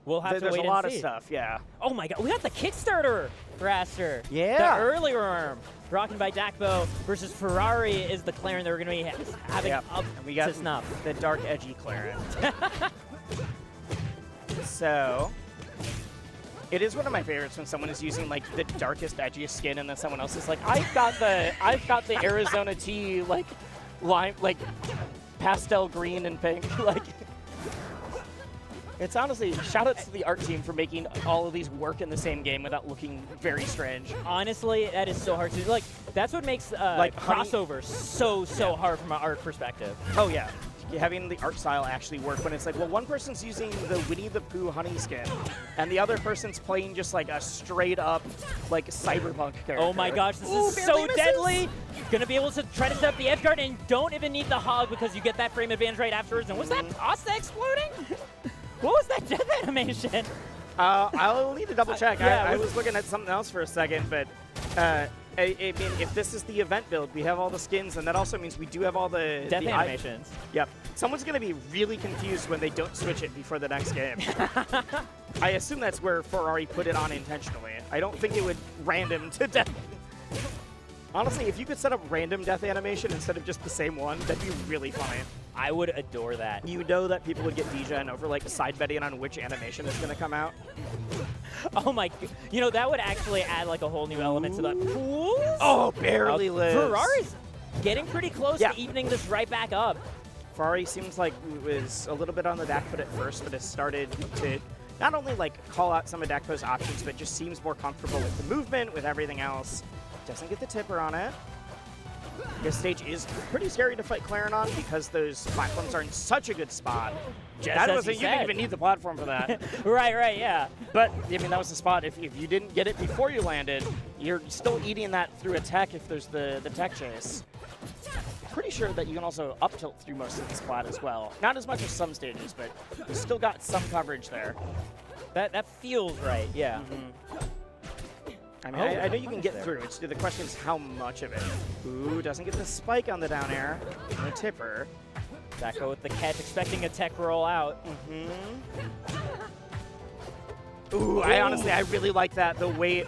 S3: We'll have to
S2: There's
S3: wait
S2: a lot
S3: and
S2: of
S3: see.
S2: stuff, yeah.
S3: Oh my god, we got the Kickstarter Raster.
S2: Yeah.
S3: The early worm. Rocking by Dakpo versus Ferrari is the Clarin that we're going to be having up
S2: and we got
S3: to snuff.
S2: The dark, edgy Clarin. So, it is one of my favorites when someone is using the darkest, edgiest skin, and then someone else is like, I've got the Arizona tea lime pastel green and pink It's honestly, shout-outs to the art team for making all of these work in the same game without looking very strange.
S3: Honestly, that is so hard to do. That's what makes crossovers so hard from an art perspective.
S2: Oh, yeah. Having the art style actually work when it's one person's using the Winnie the Pooh honey skin, and the other person's playing just a straight-up, cyberpunk character.
S3: Oh my gosh, this is so deadly! Gonna be able to try to set up the edge guard and don't even need the hog because you get that frame advantage right afterwards. And was that pasta exploding? What was that death animation?
S2: I'll need to double check.
S3: Yeah,
S2: I was looking at something else for a second, but I mean, if this is the event build, we have all the skins, and that also means we do have all the
S3: Death animations.
S2: Yep. Someone's going to be really confused when they don't switch it before the next game. I assume that's where Ferrari put it on intentionally. I don't think it would random to death. Honestly, if you could set up random death animation instead of just the same one, that'd be really funny.
S3: I would adore that.
S2: You know that people would get degen over like side betting on which animation is going to come out.
S3: Oh my, you know, that would actually add like a whole new element to the pools.
S2: Oh, barely lives.
S3: Ferrari's getting pretty close
S2: Yeah.
S3: to evening this right back up.
S2: Ferrari seems like was a little bit on the back foot at first, but has started to not only like call out some of Dakpo's options, but just seems more comfortable with the movement, with everything else. Doesn't get the tipper on it. This stage is pretty scary to fight Claren on because those platforms are in such a good spot.
S3: Just
S2: That
S3: as
S2: wasn't,
S3: he
S2: you didn't
S3: said.
S2: even need the platform for that.
S3: Right, yeah.
S2: But, I mean, that was the spot. If you didn't get it before you landed, you're still eating that through a tech if there's the tech chase. Pretty sure that you can also up tilt through most of the splat as well. Not as much as some stages, but you still got some coverage there.
S3: That feels right, yeah.
S2: I mean,
S3: Oh,
S2: I know you can
S3: punish
S2: get
S3: there.
S2: through. The question is how much of it. Ooh, doesn't get the spike on the down air. No tipper.
S3: Dakpo with the catch, expecting a tech roll out.
S2: Ooh, I really like that. The way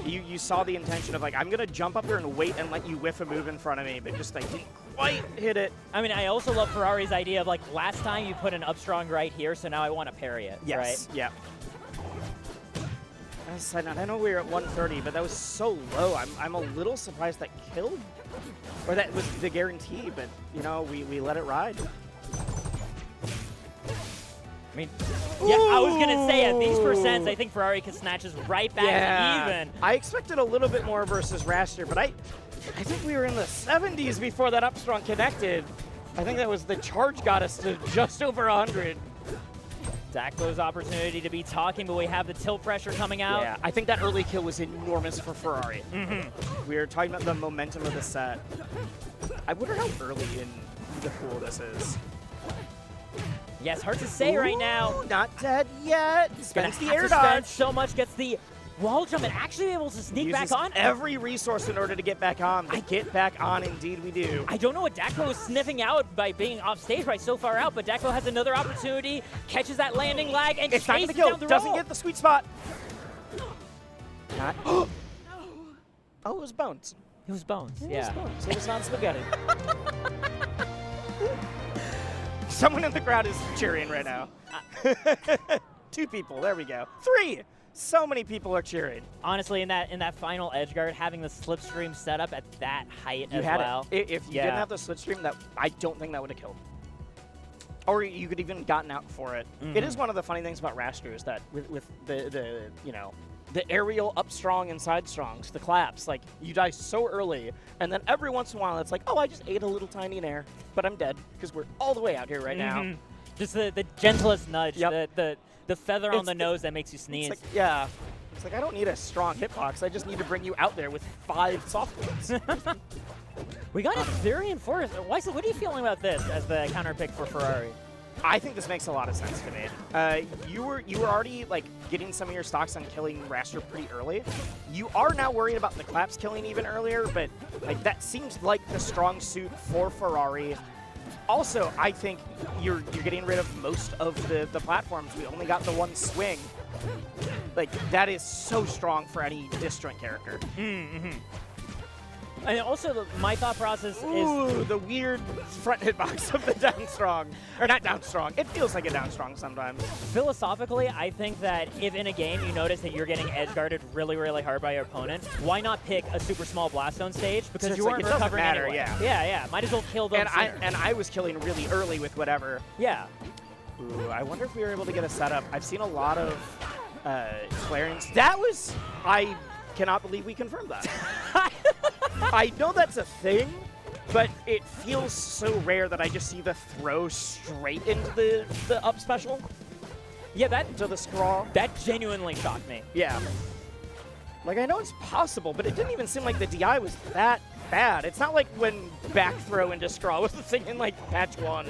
S2: you saw the intention of like, I'm going to jump up there and wait and let you whiff a move in front of me, but just like didn't quite hit it.
S3: I mean, I also love Ferrari's idea of like, last time you put an up strong right here, so now I want to parry it,
S2: Yes.
S3: right?
S2: Yeah. As a side note, I know we were at 130, but that was so low. I'm a little surprised that killed, or that was the guarantee, but, you know, we let it ride.
S3: I mean, yeah, I was going to say, at these percents, I think Ferrari can snatch us right back to even.
S2: I expected a little bit more versus Raster, but I think we were in the 70s before that up strong connected. I think that was the charge got us to just over 100.
S3: Dakpo's opportunity to be talking, but we have the tilt pressure coming out.
S2: Yeah, I think that early kill was enormous for Ferrari. We were talking about the momentum of the set. I wonder how early in the pool this is.
S3: Yes, hard to say right now.
S2: Not dead yet.
S3: Gonna
S2: Spends the
S3: have
S2: air
S3: to spend
S2: dodge.
S3: so much, gets the wall jump, and actually able to sneak
S2: Uses
S3: back on.
S2: every resource in order to get back on. They get back on, indeed we do.
S3: I don't know what Dakpo is sniffing out by being off stage by so far out, but Dakpo has another opportunity, catches that landing lag, and
S2: It's not
S3: chases
S2: the kill.
S3: down the
S2: Doesn't
S3: roll.
S2: get the sweet spot. Not. Oh, it was bones.
S3: It was bones,
S2: It
S3: yeah.
S2: was bones. It was not spaghetti. Someone in the crowd is cheering right now. 2 people. There we go. 3. So many people are cheering.
S3: Honestly, in that final edge guard, having the slipstream set up at that height
S2: You
S3: as
S2: had
S3: well.
S2: it. If you didn't have the slipstream, that I don't think that would have killed. Or you could even gotten out for it. It is one of the funny things about Raster is that with the you know, the aerial up strong and side strongs, the claps, like you die so early, and then every once in a while it's like, oh, I just ate a little tiny nair, but I'm dead because we're all the way out here right now.
S3: Just the gentlest nudge,
S2: Yep.
S3: the feather on
S2: It's
S3: the nose that makes you
S2: It's
S3: sneeze.
S2: like, yeah. It's like, I don't need a strong hitbox. I just need to bring you out there with 5 soft ones.
S3: We got it very enforced. Weissel, what are you feeling about this as the counter pick for Ferrari?
S2: I think this makes a lot of sense to me. You were already like getting some of your stocks on killing Raster pretty early. You are now worried about the claps killing even earlier, but like that seems like the strong suit for Ferrari. Also, I think you're getting rid of most of the platforms. We only got the one swing. Like that is so strong for any disjoint character.
S3: And also, my thought process is
S2: Ooh, the weird front hitbox of the down strong. Or not down strong. It feels like a down strong sometimes.
S3: philosophically, I think that if in a game you notice that you're getting edge guarded really, really hard by your opponent, why not pick a super small blast zone stage? Because
S2: It's
S3: you
S2: like,
S3: weren't
S2: it doesn't
S3: recovering
S2: matter,
S3: anyway.
S2: yeah.
S3: Yeah. Might as well kill them sooner.
S2: And I was killing really early with whatever.
S3: Yeah.
S2: Ooh, I wonder if we were able to get a setup. I've seen a lot of Clarence. That was... I cannot believe we confirmed that. I know that's a thing, but it feels so rare that I just see the throw straight into the up special.
S3: Yeah, that
S2: To the scrawl.
S3: genuinely shocked me.
S2: Yeah. Like, I know it's possible, but it didn't even seem like the DI was that bad. It's not like when back throw into scrawl was the thing in, like, patch 1.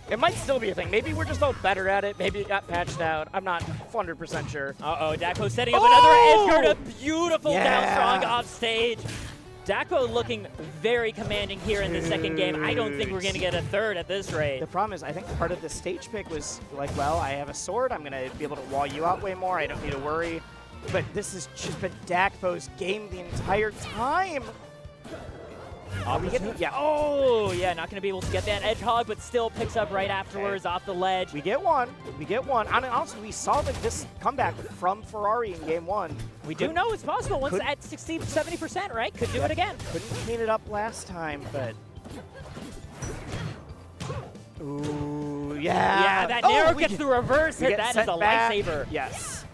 S2: It might still be a thing. Maybe we're just all better at it. Maybe it got patched out. I'm not 100% sure.
S3: Uh-oh, Dakpo setting up another edge guard. A beautiful
S2: Yeah.
S3: down strong off stage. Dakpo looking very commanding here in the second game. I don't think we're going to get a third at this rate.
S2: The problem is, I think part of the stage pick was like, well, I have a sword. I'm going to be able to wall you out way more. I don't need to worry. But this has just been Dakpo's game the entire time. Are we getting? Yeah.
S3: Oh, yeah, not going to be able to get that edge hog, but still picks up right afterwards off the ledge.
S2: We get one. We get one. And also, we saw that this comeback from Ferrari in game 1.
S3: We do know it's possible once at 60, 70%, right? Could do it again.
S2: Couldn't clean it up last time, but... Ooh, yeah.
S3: Yeah, that narrow
S2: we
S3: gets
S2: get-
S3: the reverse
S2: we
S3: hit.
S2: get
S3: That is
S2: sent
S3: a
S2: back.
S3: lifesaver.
S2: Yes.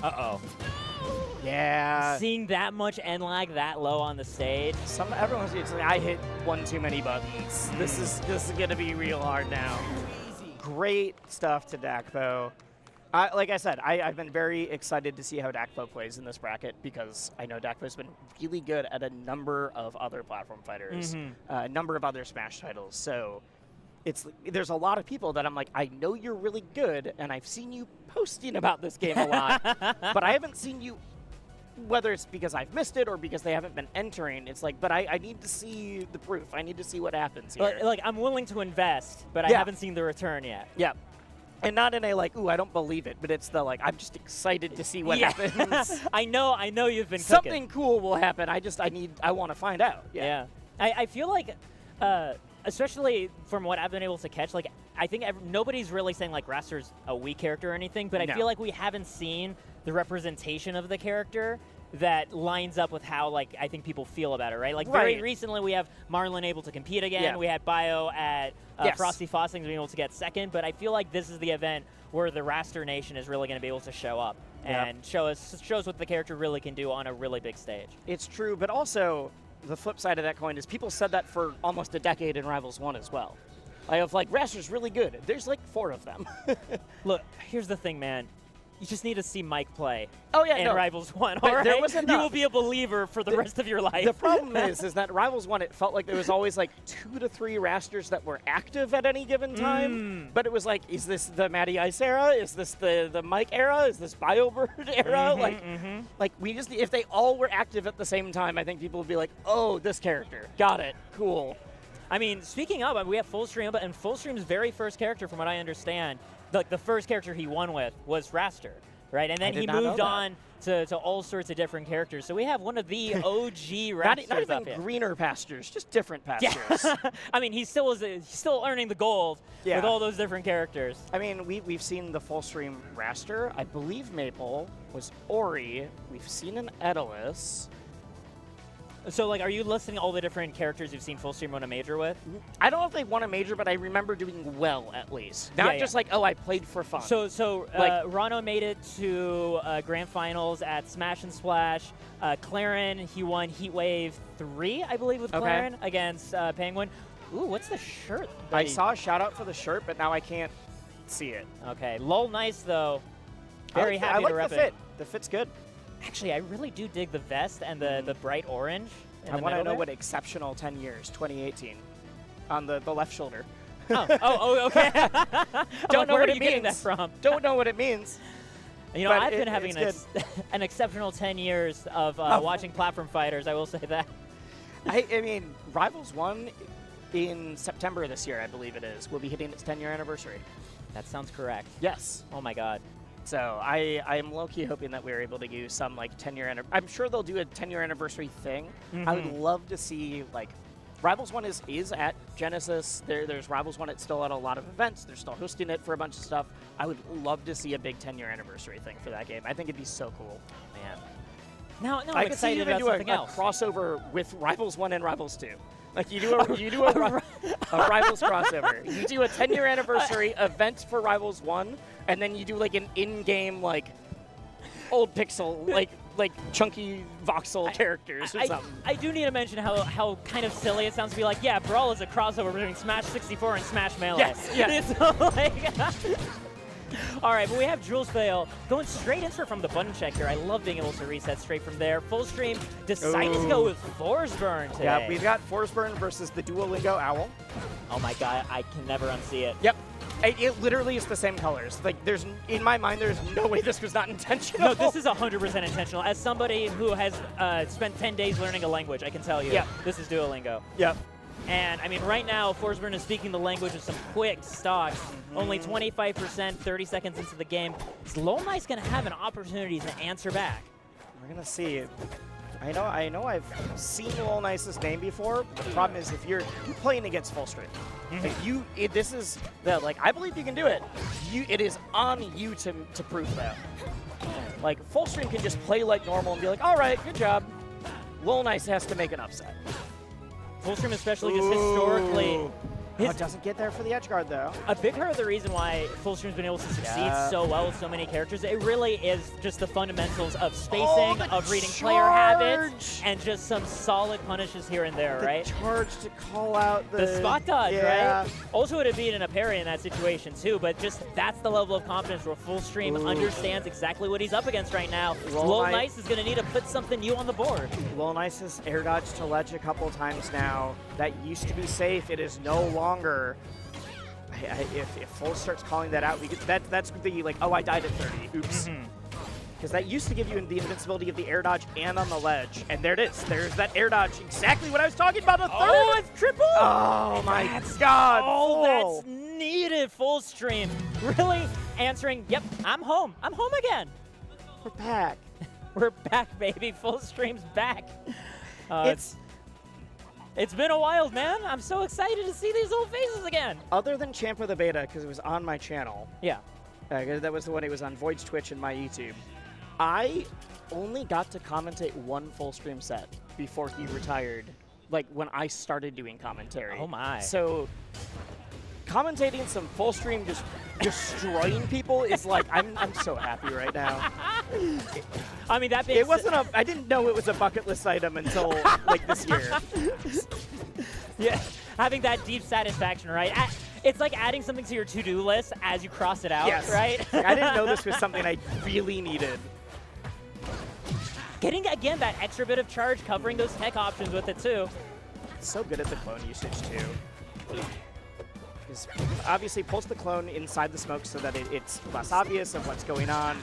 S3: Uh-oh.
S2: Yeah.
S3: Seeing that much end lag that low on the stage.
S2: Everyone's it's like, I hit one too many buttons. This is gonna be real hard now. Great stuff to Dakpo. Like I said, I've been very excited to see how Dakpo plays in this bracket because I know Dakpo's been really good at a number of other platform fighters, a number of other Smash titles. So there's a lot of people that I'm like, I know you're really good, and I've seen you posting about this game a lot, but I haven't seen you. Whether it's because I've missed it or because they haven't been entering, it's like, but I need to see the proof. I need to see what happens here.
S3: Like, I'm willing to invest, but I
S2: Yeah.
S3: haven't seen the return yet.
S2: Yeah. And not in a like, ooh, I don't believe it, but it's the like, I'm just excited to see what
S3: Yeah.
S2: happens.
S3: I know you've been
S2: Something
S3: cooking.
S2: cool will happen. I want to find out.
S3: Yeah. I feel like, especially from what I've been able to catch, like, I think nobody's really saying like Raster's a weak character or anything, but I
S2: No.
S3: feel like we haven't seen the representation of the character that lines up with how, like, I think people feel about it, right? Like, very
S2: Right.
S3: recently we have Marlon able to compete again.
S2: Yeah.
S3: We had Bio at
S2: Yes.
S3: Frosty Fossings being able to get second, but I feel like this is the event where the Raster Nation is really going to be able to show up
S2: Yeah.
S3: and shows what the character really can do on a really big stage.
S2: It's true, but also the flip side of that coin is people said that for almost a decade in Rivals 1 as well. Like Raster's really good. There's like 4 of them.
S3: Look, here's the thing, man. You just need to see Mike play
S2: Oh, yeah,
S3: in
S2: no.
S3: Rivals 1,
S2: But
S3: all right?
S2: there was
S3: You
S2: enough.
S3: will be a believer for the rest of your life.
S2: The problem is that Rivals 1, it felt like there was always like 2 to 3 Rasters that were active at any given time. But it was like, is this the Matty Ice era? Is this the Mike era? Is this BioBird era? Like we just, if they all were active at the same time, I think people would be like, oh, this character. Got it. Cool.
S3: I mean, speaking of, we have Fullstream, and Fullstream's very first character, from what I understand, like the first character he won with was Raster, right? And then
S2: did
S3: he
S2: not know
S3: moved
S2: that.
S3: on to all sorts of different characters. So we have one of the OG Rasters
S2: Not
S3: up
S2: even
S3: here.
S2: greener pastures, just different pastures.
S3: I mean, he's still earning the gold
S2: Yeah.
S3: with all those different characters.
S2: I mean, we've seen the full stream Raster. I believe Maple was Ori. We've seen an Edelus.
S3: So, like, are you listing all the different characters you've seen Fullstream win a major with?
S2: I don't know if they won a major, but I remember doing well at least. Not
S3: Yeah,
S2: just
S3: yeah.
S2: like, oh, I played for fun.
S3: So
S2: Like-
S3: Rano made it to grand finals at Smash and Splash. Claren, he won Heatwave 3, I believe, with
S2: Okay.
S3: Claren against Penguin. Ooh, what's the shirt? that
S2: I
S3: he-
S2: saw a shout out for the shirt, but now I can't see it.
S3: Okay, lol, nice though. Very happy
S2: I like
S3: to rep
S2: the fit.
S3: it.
S2: The fit's good.
S3: Actually, I really do dig the vest and the bright orange.
S2: I want to know what exceptional 10 years, 2018, on the left shoulder.
S3: Oh, okay.
S2: Don't know
S3: where
S2: what
S3: are
S2: it
S3: you getting that
S2: means.
S3: from?
S2: Don't know what it means.
S3: You know,
S2: But
S3: I've been having
S2: it's
S3: an exceptional 10 years of watching platform fighters. I will say that.
S2: I mean, Rivals 1 in September this year, I believe it is, will be hitting its 10-year anniversary.
S3: That sounds correct.
S2: Yes.
S3: Oh my God.
S2: So I am low-key hoping that we're able to do some like 10-year anniversary. I'm sure they'll do a 10-year anniversary thing. I would love to see like Rivals 1 is at Genesis. There's Rivals 1. It's still at a lot of events. They're still hosting it for a bunch of stuff. I would love to see a big 10-year anniversary thing for that game. I think it'd be so cool.
S3: Man. Now I'm
S2: I could see
S3: excited
S2: you even
S3: about
S2: do
S3: something
S2: a
S3: else.
S2: crossover with Rivals 1 and Rivals 2. Like you do a Rivals crossover. You do a 10-year anniversary event for Rivals 1, and then you do like an in-game like old pixel like chunky voxel characters or something.
S3: I do need to mention how kind of silly it sounds to be like, yeah, Brawl is a crossover between Smash 64 and Smash Melee.
S2: Yes, yes.
S3: It's like, All right, but we have Jules Vale going straight into from the button check here. I love being able to reset straight from there. Full stream decided to go with Force Burn today.
S2: Yeah, we've got Force Burn versus the Duolingo Owl.
S3: Oh my god, I can never unsee it.
S2: Yep. It literally is the same colors. Like, in my mind, there's no way this was not intentional.
S3: No, this is 100% intentional. As somebody who has spent 10 days learning a language, I can tell you, this is Duolingo.
S2: Yep.
S3: And, I mean, right now, Forsburn is speaking the language of some quick stocks. Only 25%, 30 seconds into the game. Is Lol Nice going to have an opportunity to answer back?
S2: We're going to see. I know I've seen Lol Nice's name before. The problem is if you're playing against full stream. This is I believe you can do it. It is on you to prove that. Like, full stream can just play like normal and be like, all right, good job. Lol Nice has to make an upset.
S3: Full stream especially just historically.
S2: It doesn't get there for the edge guard, though.
S3: A big part of the reason why Full Stream's been able to succeed so well with so many characters, it really is just the fundamentals of spacing, of reading player habits, and just some solid punishes here and there, right?
S2: Charge to call out
S3: the spot dodge, right? Also would have been a parry in that situation too, but just that's the level of confidence where Full Stream understands exactly what he's up against right now. Lol Nice is going to need to put something new on the board.
S2: Lol Nice has air dodged to ledge a couple times now. That used to be safe. It is no longer. If Full starts calling that out, that's the like, oh, I died at 30. Oops. Because that used to give you the invincibility of the air dodge and on the ledge. And there it is. There's that air dodge. Exactly what I was talking about. A third.
S3: Oh, it's triple.
S2: Oh, my God.
S3: Oh, that's needed. Full Stream. Really answering, yep, I'm home. I'm home again.
S2: We're back.
S3: We're back, baby. Full Stream's back. It's been a while, man. I'm so excited to see these old faces again.
S2: Other than Champ of the Beta, because it was on my channel.
S3: Yeah.
S2: That was the one. It was on Void's Twitch and my YouTube. I only got to commentate one full stream set before he retired, like when I started doing commentary.
S3: Oh, my.
S2: So commentating some full stream just destroying people is like, I'm so happy right now.
S3: I mean, that
S2: it wasn't I didn't know it was a bucket list item until like this year.
S3: Yeah, having that deep satisfaction, right? It's like adding something to your to-do list as you cross it out, right?
S2: I didn't know this was something I really needed.
S3: Getting, again, that extra bit of charge, covering those tech options with it, too.
S2: It's so good at the clone usage, too. Because obviously pulls the clone inside the smoke so that it's less obvious of what's going on.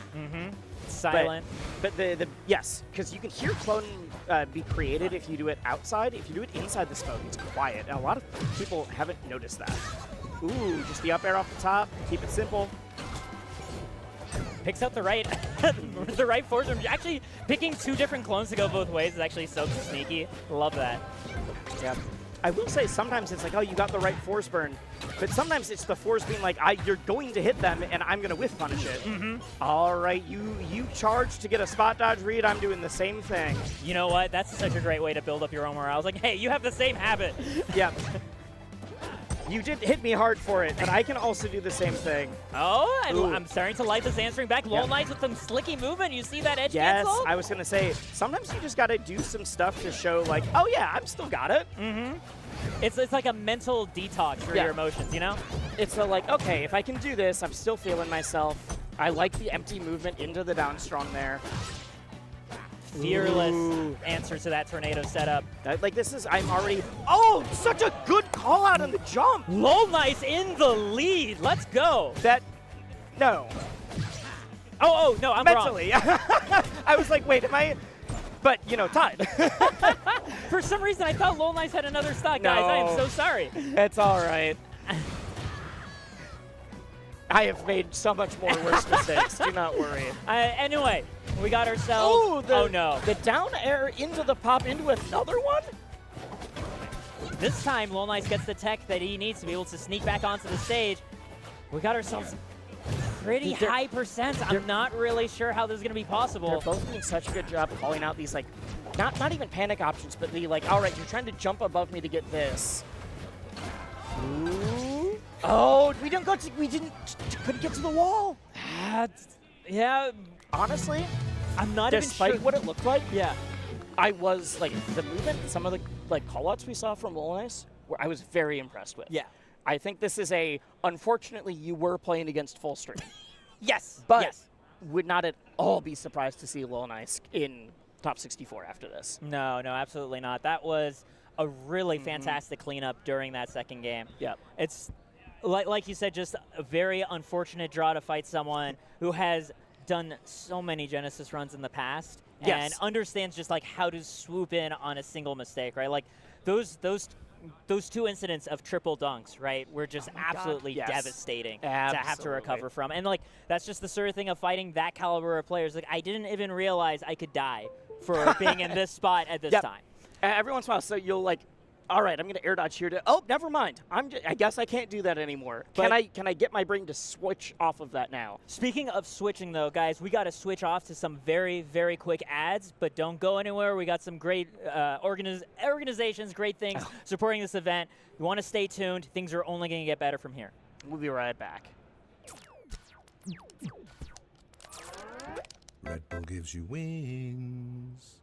S3: Silent.
S2: But yes, because you can hear clone be created if you do it outside. If you do it inside the smoke, it's quiet. And a lot of people haven't noticed that. Ooh, just the up air off the top. Keep it simple.
S3: Picks out the right force. Actually, picking two different clones to go both ways is actually so sneaky. Love that.
S2: Yeah. I will say sometimes it's like, oh, you got the right force burn. But sometimes it's the force being like, you're going to hit them, and I'm going to whiff punish it. All right, you charge to get a spot dodge read. I'm doing the same thing.
S3: You know what? That's such a great way to build up your own morale. I was like, hey, you have the same habit.
S2: Yeah. You did hit me hard for it, and I can also do the same thing.
S3: Oh, I'm starting to like this answering back. Lol Nice with some slicky movement. You see that edge cancel?
S2: Yes, I was going to say, sometimes you just got to do some stuff to show, like, oh, yeah, I've still got it.
S3: It's like a mental detox for your emotions, you know?
S2: It's like, okay, if I can do this, I'm still feeling myself. I like the empty movement into the down strong there.
S3: Fearless answer to that tornado setup.
S2: Like, this is, I'm already, oh, such a good call out on the jump.
S3: Lol Nice in the lead. Let's go.
S2: No.
S3: Oh, no, I'm
S2: mentally.
S3: wrong.
S2: I was like, wait, am I? But, you know, tied.
S3: For some reason, I thought Lol Nice had another stock, guys. I am so sorry.
S2: It's all right. I have made so much more worse mistakes. Do not worry.
S3: Anyway, we got ourselves. Oh, no.
S2: The down air into the pop into another one?
S3: This time, Lol Nice gets the tech that he needs to be able to sneak back onto the stage. We got ourselves pretty high percents. I'm not really sure how this is going to be possible.
S2: They're both doing such a good job calling out these, like, not even panic options, but the, like, all right, you're trying to jump above me to get this. Ooh. Oh, we couldn't get to the wall.
S3: Yeah.
S2: Honestly,
S3: I'm not even sure.
S2: Despite what it looked like,
S3: yeah.
S2: I was, like, the movement, some of the, like, callouts we saw from Lol Nice, I was very impressed with.
S3: Yeah.
S2: I think this is unfortunately, you were playing against full stream.
S3: Yes.
S2: But
S3: yes.
S2: would not at all be surprised to see Lil Nice in top 64 after this.
S3: No, absolutely not. That was a really fantastic cleanup during that second game.
S2: Yep.
S3: It's, like you said, just a very unfortunate draw to fight someone who has done so many Genesis runs in the past and understands just like how to swoop in on a single mistake, right? Like those 2 incidents of triple dunks, right, were just absolutely devastating to have to recover from. And like that's just the sort of thing of fighting that caliber of players. Like I didn't even realize I could die for being in this spot at this time.
S2: Every once in a while, so you'll like, all right, I'm going to air dodge here. Oh, never mind. I guess I can't do that anymore. Can I get my brain to switch off of that now?
S3: Speaking of switching, though, guys, we got to switch off to some very, very quick ads, but don't go anywhere. We got some great organizations, great things supporting this event. You want to stay tuned. Things are only going to get better from here.
S2: We'll be right back.
S4: Red Bull gives you wings.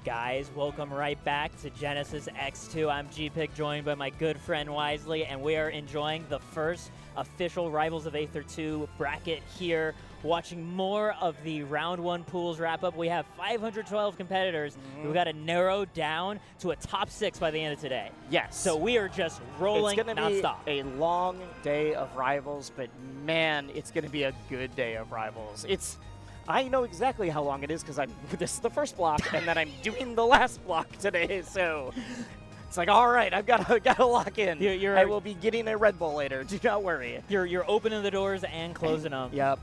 S3: Guys, welcome right back to Genesis X2. I'm GPick, joined by my good friend Wisely, and we are enjoying the first official Rivals of Aether 2 bracket here. Watching more of the round 1 pools wrap up. We have 512 competitors. We've got to narrow down to a top 6 by the end of today.
S2: Yes.
S3: So we are just rolling
S2: nonstop. It's going to be a long day of Rivals, but man, it's going to be a good day of Rivals. I know exactly how long it is because this is the first block, and then I'm doing the last block today. So it's like, all right, I've got to lock in. I will be getting a Red Bull later. Do not worry.
S3: You're opening the doors and closing them.
S2: Yep.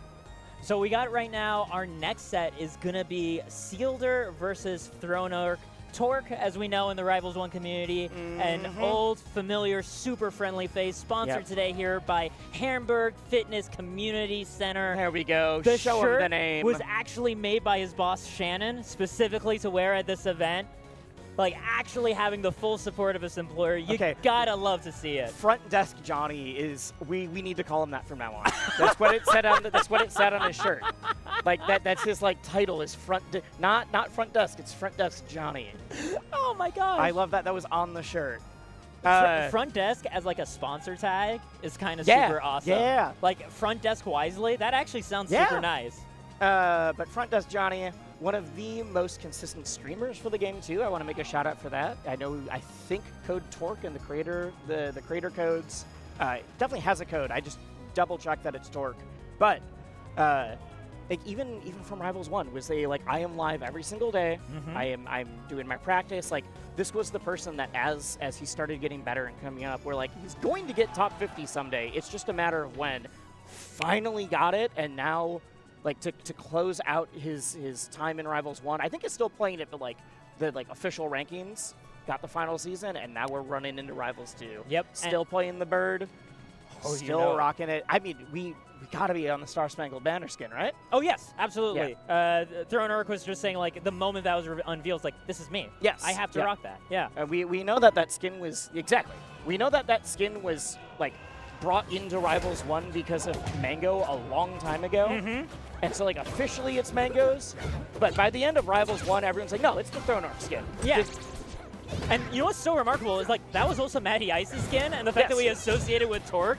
S3: So we got right now, our next set is going to be Sealder versus Thronork. Torque, as we know in the Rivals 1 community, an old, familiar, super friendly face, sponsored today here by Hamburg Fitness Community Center.
S2: There we go.
S3: The
S2: Show
S3: shirt
S2: him the name.
S3: Was actually made by his boss, Shannon, specifically to wear at this event. Like, actually having the full support of his employer. You gotta love to see it.
S2: Front Desk Johnny is, we need to call him that from now on. That's what it said on that's what it said on his shirt. Like that's his title is not Front Desk, it's Front Desk Johnny.
S3: Oh my gosh.
S2: I love that. That was on the shirt.
S3: Front Desk as a sponsor tag is kind of super awesome.
S2: Yeah.
S3: Like Front Desk Wisely, that actually sounds super nice.
S2: But Front Desk Johnny, one of the most consistent streamers for the game too. I want to make a shout out for that. I think Code Torque and the creator codes definitely has a code. I just double checked that it's Torque. But even from Rivals 1 was I am live every single day. I'm doing my practice. This was the person that as he started getting better and coming up, we're he's going to get top 50 someday. It's just a matter of when. Finally got it, and now to close out his time in Rivals 1, I think is still playing it, but the official rankings, got the final season, and now we're running into Rivals 2.
S3: Yep.
S2: Still playing the bird. Still rocking it. I mean, we got to be on the Star Spangled Banner skin, right?
S3: Oh, yes, absolutely. Thronork was just saying, the moment that was unveiled, this is me.
S2: Yes.
S3: I have to rock that. Yeah.
S2: We know that skin was, we know that skin was, brought into Rivals 1 because of Mango a long time ago. And so, officially it's Mango's. But by the end of Rivals 1, everyone's like, no, it's the Thronork skin.
S3: Yeah. And you know what's so remarkable is that was also Matty Ice's skin, and the fact that we associated with Torque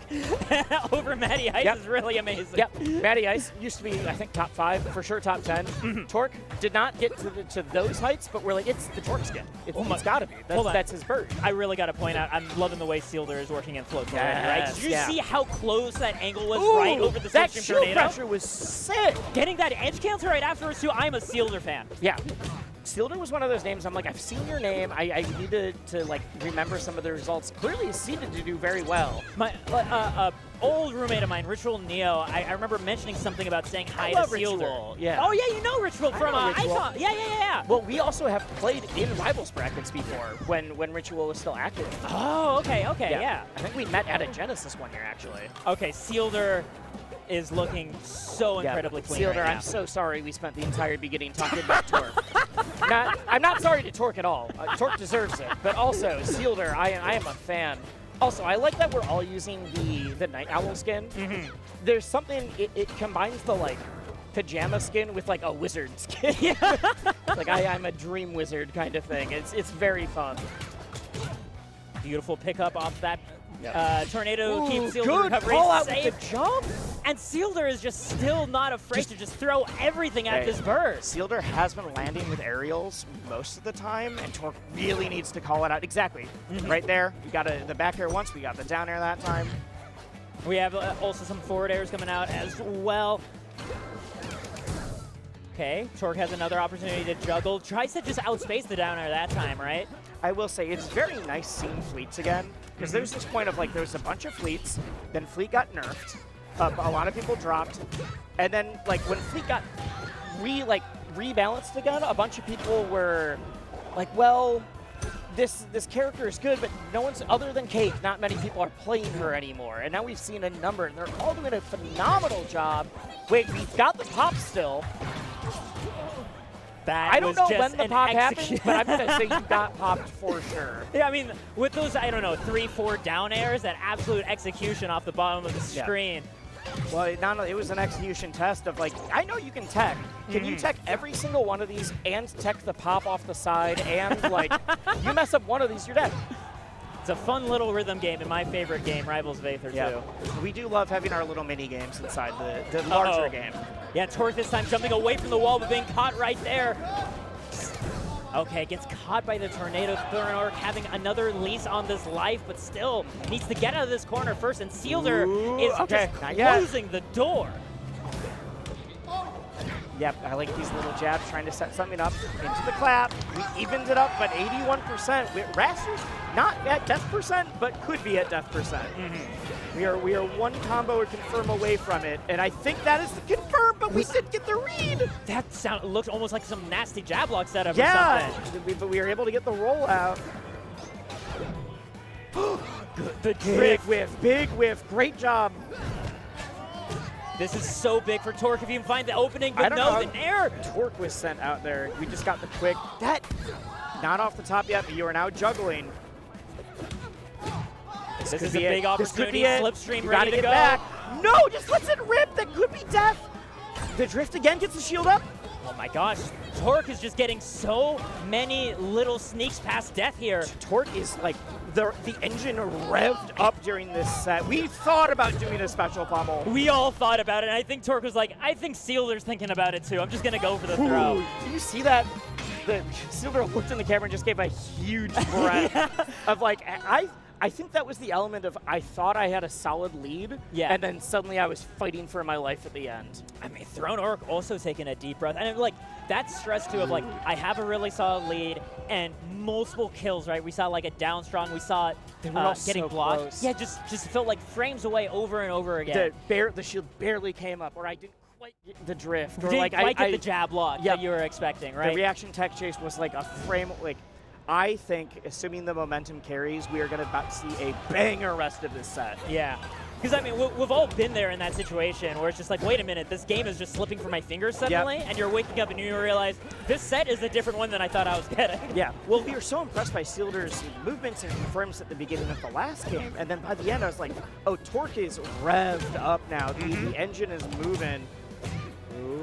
S3: over Matty Ice is really amazing.
S2: Yep, Matty Ice used to be, I think, top 5, for sure top 10. Torque did not get to those heights, but we're it's the Torque skin. It's got to be. That's his bird.
S3: I really got to point out, I'm loving the way Sealder is working in floats already, right? Did you see how close that angle was right over the
S2: that
S3: Slipstream
S2: shield
S3: Tornado?
S2: pressure was sick.
S3: Getting that edge cancel right afterwards, too. I'm a Sealder fan.
S2: Yeah. Sealder was one of those names I'm I've seen your name. I need to remember some of the results. Clearly, he seemed to do very well.
S3: My old roommate of mine, Ritual Neo, I remember mentioning something about saying hi to Sealder.
S2: Ritual. Yeah.
S3: Oh, yeah, you know Ritual from Icon. Yeah.
S2: Well, we also have played in Rivals brackets before when Ritual was still active.
S3: Oh, okay, yeah.
S2: I think we met at a Genesis one year, actually.
S3: Okay, Sealder is looking so incredibly clean
S2: Sealder,
S3: right now.
S2: I'm so sorry we spent the entire beginning talking about Torque. I'm not sorry to Torque at all. Torque deserves it. But also, Sealder, I am a fan. Also, I like that we're all using the Night Owl skin. There's something, it combines the pajama skin with a wizard skin. I'm a dream wizard kind of thing. It's very fun.
S3: Beautiful pickup off that tornado. Keeps Sealder
S2: good
S3: recovery
S2: call out
S3: safe.
S2: with the jump.
S3: And Sealder is just still not afraid to just throw everything at this bird.
S2: Sealder has been landing with aerials most of the time, and Torque really needs to call it out. Exactly. Right there. We got the back air once. We got the down air that time.
S3: We have also some forward airs coming out as well. Okay, Torque has another opportunity to juggle. Tries to just outspace the down air that time, right?
S2: I will say it's very nice seeing fleets again, because there's this point of there was a bunch of fleets, then fleet got nerfed, a lot of people dropped, and then when fleet got rebalanced again, a bunch of people were well, this character is good, but no one's other than Kate. Not many people are playing her anymore, and now we've seen a number, and they're all doing a phenomenal job. Wait, we've got the pop still. I don't know when the pop happened, but I'm going to say you got popped for sure.
S3: Yeah, I mean, with those, 3-4 down airs, that absolute execution off the bottom of the screen.
S2: Well, it was an execution test of like, I know you can tech. Can you tech every single one of these and tech the pop off the side and like, you mess up one of these, you're dead.
S3: It's a fun little rhythm game and my favorite game, Rivals of Aether too.
S2: We do love having our little mini games inside the larger game.
S3: Yeah, Torque this time jumping away from the wall but being caught right there. Okay, gets caught by the tornado. Thornark having another lease on this life, but still needs to get out of this corner first, and Sealder is just closing the door.
S2: Yep, I like these little jabs trying to set something up into the clap. We evened it up, but 81%. Raster's not at death percent, but could be at death percent. We are one combo or confirm away from it, and I think that is the confirm, but we didn't get the read.
S3: That looks almost like some nasty jab lock setup or something.
S2: But we were able to get the roll out.
S3: The
S2: Big whiff, great job.
S3: This is so big for Torque if you can find the opening, but no, the air.
S2: Torque was sent out there. We just got the quick. That, not off the top yet, but you are now juggling.
S3: This is a big opportunity. Slipstream ready to go.
S2: Back. No, just lets it rip. That could be death. The drift again gets the shield up.
S3: Oh my gosh. Torque is just getting so many little sneaks past death here.
S2: Torque is like the engine revved up during this set. We thought about doing a special pummel.
S3: We all thought about it, and I think Torque was like, I think Sealder's thinking about it too. I'm just gonna go for the throw.
S2: Do you see that? The Sealder looked in the camera and just gave a huge breath of like, I think that was the element of I thought I had a solid lead, and then suddenly I was fighting for my life at the end.
S3: I mean, Thornark also taking a deep breath, and like that stress too of like I have a really solid lead and multiple kills. Right, we saw like a down strong, we saw it getting
S2: so
S3: blocked.
S2: close.
S3: Yeah, just felt like frames away over and over again.
S2: The shield barely came up, or I didn't quite get the drift, or
S3: didn't
S2: like
S3: quite get the jab lock that you were expecting. Right,
S2: the reaction tech chase was like a frame like. I think, assuming the momentum carries, we are going to about to see a banger rest of this set.
S3: Yeah. Because, I mean, we've all been there in that situation where it's just like, wait a minute, this game is just slipping from my fingers suddenly, and you're waking up and you realize this set is a different one than I thought I was getting.
S2: Yeah. Well, we were so impressed by Sealder's movements and confirms at the beginning of the last game, and then by the end I was like, oh, Torque is revved up now. The engine is moving.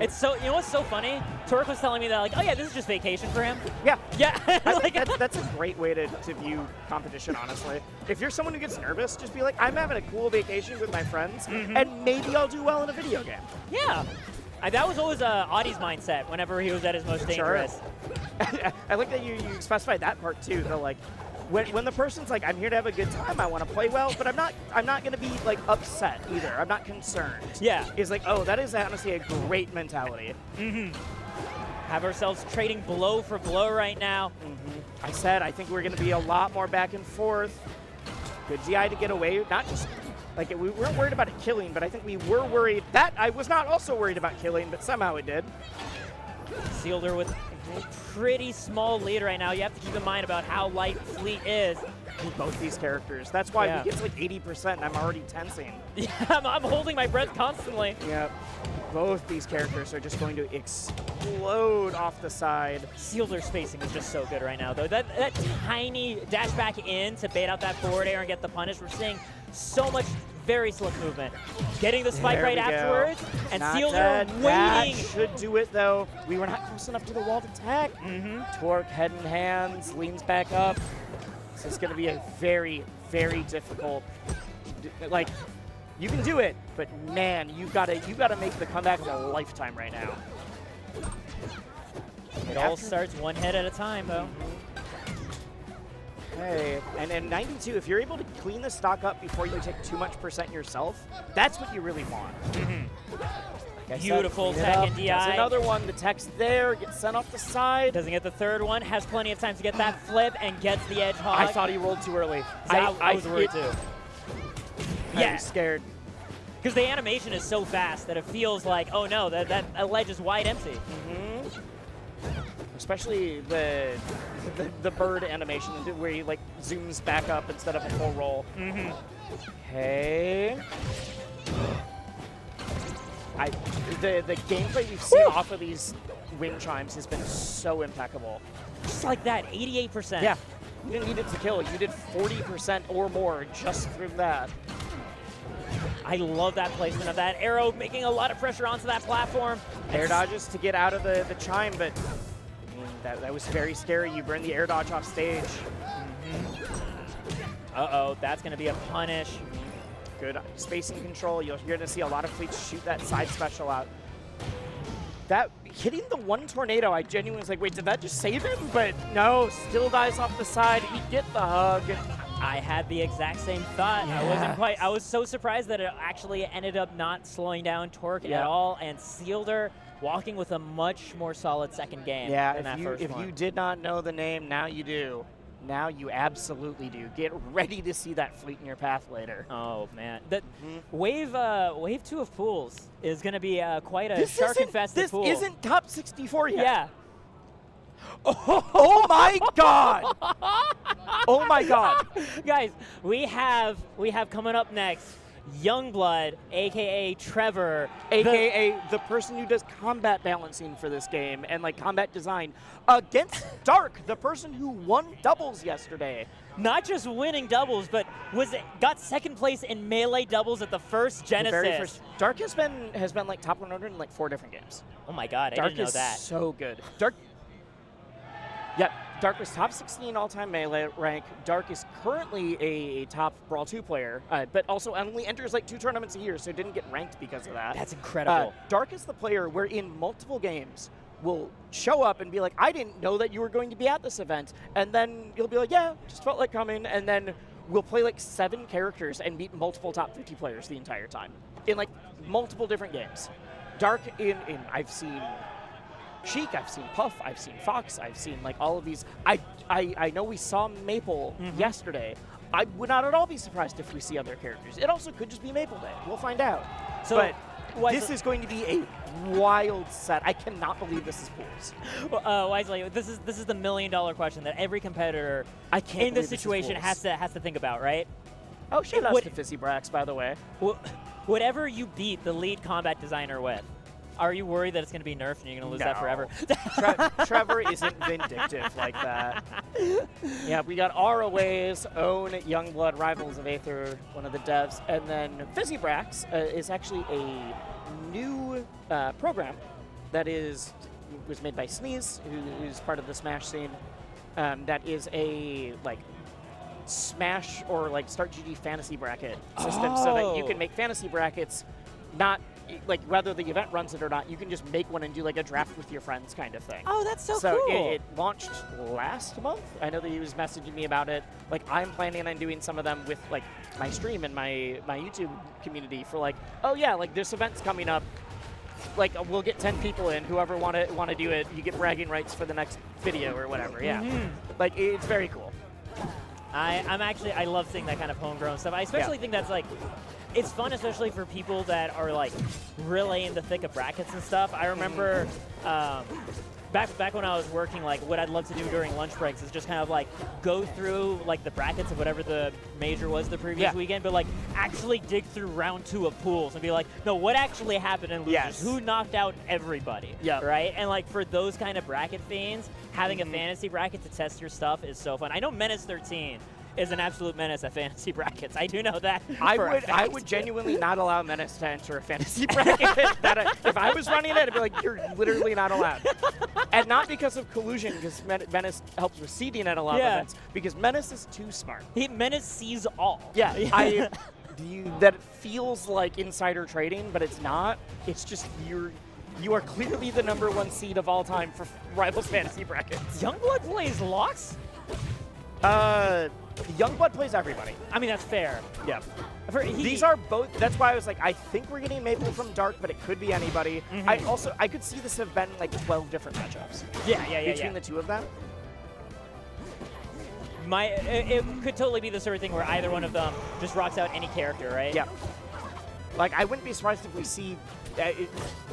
S3: It's so, you know what's so funny? Torque was telling me that, like, oh yeah, this is just vacation for him.
S2: Yeah.
S3: Yeah.
S2: I think that's a great way to view competition, honestly. If you're someone who gets nervous, just be like, I'm having a cool vacation with my friends, and maybe I'll do well in a video game.
S3: Yeah. That was always Audie's mindset whenever he was at his most dangerous.
S2: I like that you specified that part too, though, like, when the person's like, I'm here to have a good time, I want to play well, but I'm not going to be like upset either. I'm not concerned.
S3: Yeah.
S2: It's like, oh, that is honestly a great mentality.
S3: Have ourselves trading blow for blow right now.
S2: I said I think we're going to be a lot more back and forth. Good DI to get away. Not just like we weren't worried about it killing, but I think we were worried that I was not also worried about killing, but somehow it did.
S3: Sealder with a pretty small lead right now. You have to keep in mind about how light Fleet is.
S2: Both these characters. That's why we get to like 80% and I'm already tensing.
S3: Yeah, I'm holding my breath constantly.
S2: Yep. Both these characters are just going to explode off the side.
S3: Sealder's spacing is just so good right now, though. That tiny dash back in to bait out that forward air and get the punish. We're seeing so much very slick movement. Getting the spike right afterwards, and Sealder waiting.
S2: That should do it, though. We were not close enough to the wall to tech. Torque, head in hands, leans back up. This is going to be a very, very difficult. Like, you can do it, but man, you gotta make the comeback of a lifetime right now.
S3: It all starts one hit at a time, though.
S2: Okay, and in 92, if you're able to clean the stock up before you take too much percent yourself, that's what you really want.
S3: Beautiful tech and DI.
S2: There's another one. The tech's there, gets sent off the side.
S3: Doesn't get the third one, has plenty of time to get that flip, and gets the edge hog.
S2: I thought he rolled too early.
S3: I was worried too.
S2: I was scared.
S3: Because the animation is so fast that it feels like, oh no, that ledge is wide empty.
S2: Especially the bird animation where he like zooms back up instead of a full roll. Okay. The gameplay we've seen off of these wind chimes has been so impeccable.
S3: Just like that, 88%.
S2: Yeah. You didn't need it to kill. You did 40% or more just through that.
S3: I love that placement of that arrow, making a lot of pressure onto that platform.
S2: Air dodges to get out of the chime, but I mean, that was very scary. You burn the air dodge off stage.
S3: Uh-oh, that's going to be a punish.
S2: Good spacing control. You're going to see a lot of fleets shoot that side special out. That hitting the one tornado, I genuinely was like, wait, did that just save him? But no, still dies off the side. He get the hug.
S3: I had the exact same thought.
S2: Yeah.
S3: I was so surprised that it actually ended up not slowing down Torque at all, and Sealder walking with a much more solid second game than that first one.
S2: If you did not know the name, now you do. Now you absolutely do. Get ready to see that fleet in your path later.
S3: Oh man, wave 2 of pools is going to be quite a shark-infested pool.
S2: This isn't top 64 yet.
S3: Yeah.
S2: Oh my God! Oh my God!
S3: Guys, we have coming up next Youngblood, aka Trevor,
S2: aka the person who does combat balancing for this game and like combat design, against Dark, the person who won doubles yesterday.
S3: not just winning doubles, but got second place in melee doubles at the first Genesis.
S2: The very first. Dark has been like top 100 in like 4 different games.
S3: Oh my God, I didn't know that.
S2: Dark is so good. Dark was top 16 all-time melee rank. Dark is currently a top Brawl 2 player, but also only enters like 2 tournaments a year, so didn't get ranked because of that.
S3: That's incredible.
S2: Dark is the player where in multiple games will show up and be like, I didn't know that you were going to be at this event. And then you'll be like, yeah, just felt like coming. And then we'll play like 7 characters and beat multiple top 50 players the entire time in like multiple different games. Dark I've seen Sheik, I've seen Puff, I've seen Fox, I've seen like all of these. I know we saw Maple yesterday. I would not at all be surprised if we see other characters. It also could just be Maple Day. We'll find out.
S3: So
S2: but this is going to be a wild set. I cannot believe this is pools.
S3: Wisely, this is the $1 million question that every competitor in this situation has to think about, right?
S2: Oh, shout out to Fizzy Brax, by the way.
S3: Whatever you beat the lead combat designer with, are you worried that it's going to be nerfed and you're going to lose that forever?
S2: Trevor isn't vindictive like that. Yeah, we got ROA's own Youngblood, Rivals of Aether, one of the devs, and then Fizzy Brax is actually a new program that was made by Sneeze, who's part of the Smash scene. That is a like Smash or like Start GG fantasy bracket system, so that you can make fantasy brackets, not like whether the event runs it or not. You can just make one and do like a draft with your friends kind of thing.
S3: Oh, that's so cool.
S2: So it launched last month. I know that he was messaging me about it. Like I'm planning on doing some of them with like my stream and my YouTube community for like, oh yeah, like this event's coming up. Like we'll get 10 people in. Whoever want to do it, you get bragging rights for the next video or whatever. Yeah, like it's very cool.
S3: I love seeing that kind of homegrown stuff. I especially think that's like, it's fun, especially for people that are like really in the thick of brackets and stuff. I remember back when I was working, like what I'd love to do during lunch breaks is just kind of like go through like the brackets of whatever the major was the previous weekend, but like actually dig through round 2 of pools and be like, no, what actually happened in losers? Who knocked out everybody? Right? And like for those kind of bracket fiends, having a fantasy bracket to test your stuff is so fun. I know Menace 13 is an absolute menace at fantasy brackets. I do know that.
S2: I would genuinely not allow Menace to enter a fantasy bracket. If I was running it, I'd be like, you're literally not allowed. And not because of collusion, because Menace helps with seeding at a lot of events, because Menace is too smart.
S3: Menace sees all.
S2: Yeah, that feels like insider trading, but it's not. It's just you are clearly the #1 seed of all time for Rivals fantasy brackets.
S3: Youngblood plays Lux?
S2: Youngblood plays everybody.
S3: I mean, that's fair.
S2: Yeah. These are both. That's why I was like, I think we're getting Maple from Dark, but it could be anybody. I could see this have been like 12 different matchups. Between the two of them.
S3: It could totally be the sort of thing where either one of them just rocks out any character, right?
S2: Yeah. Like, I wouldn't be surprised if we see.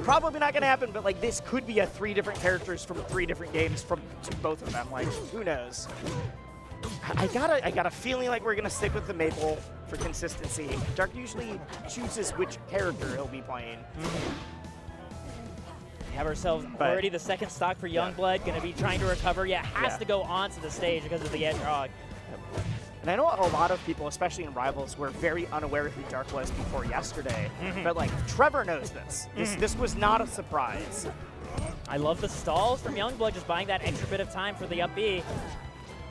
S2: Probably not going to happen, but like this could be 3 different characters from 3 different games from both of them. Like, who knows? I got a feeling like we're gonna stick with the Maple for consistency. Dark usually chooses which character he'll be playing.
S3: We have ourselves already the second stock for Youngblood, gonna be trying to recover. Has to go onto the stage because of the edge.
S2: And I know a lot of people, especially in Rivals, were very unaware who Dark was before yesterday. But like, Trevor knows this. This was not a surprise.
S3: I love the stalls from Youngblood, just buying that extra bit of time for the up B.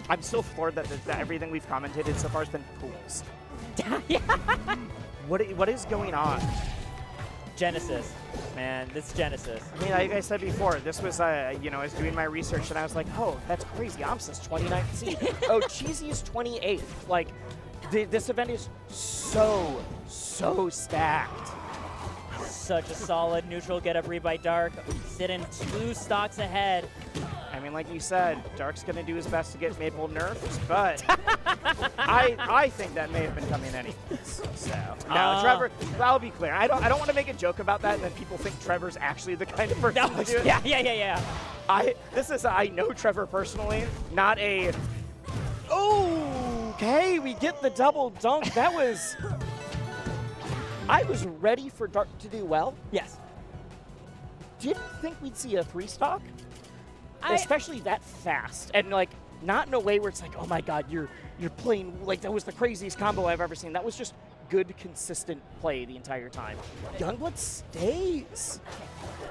S2: I'm still floored that, everything we've commentated so far has been pools. What is going on?
S3: Genesis. Man, this Genesis.
S2: I mean, like I said before, this was, you know, I was doing my research and I was like, oh, that's crazy. AMSA's 29th seed. Oh, Cheesy's 28th. Like, this event is so stacked.
S3: Such a solid neutral get-up read by Dark. Sitting 2 stocks ahead.
S2: I mean, like you said, Dark's going to do his best to get Maple nerfed, but I think that may have been coming anyways. So, no, Trevor, I'll be clear. I don't want to make a joke about that and then people think Trevor's actually the kind of person to do it.
S3: Yeah.
S2: I know Trevor personally, not a, okay, we get the double dunk. That was, I was ready for Dark to do well.
S3: Yes.
S2: Didn't think we'd see a 3-stock. Especially that fast, and like not in a way where it's like, oh my god, you're playing like that was the craziest combo I've ever seen. That was just good, consistent play the entire time. Youngblood stays.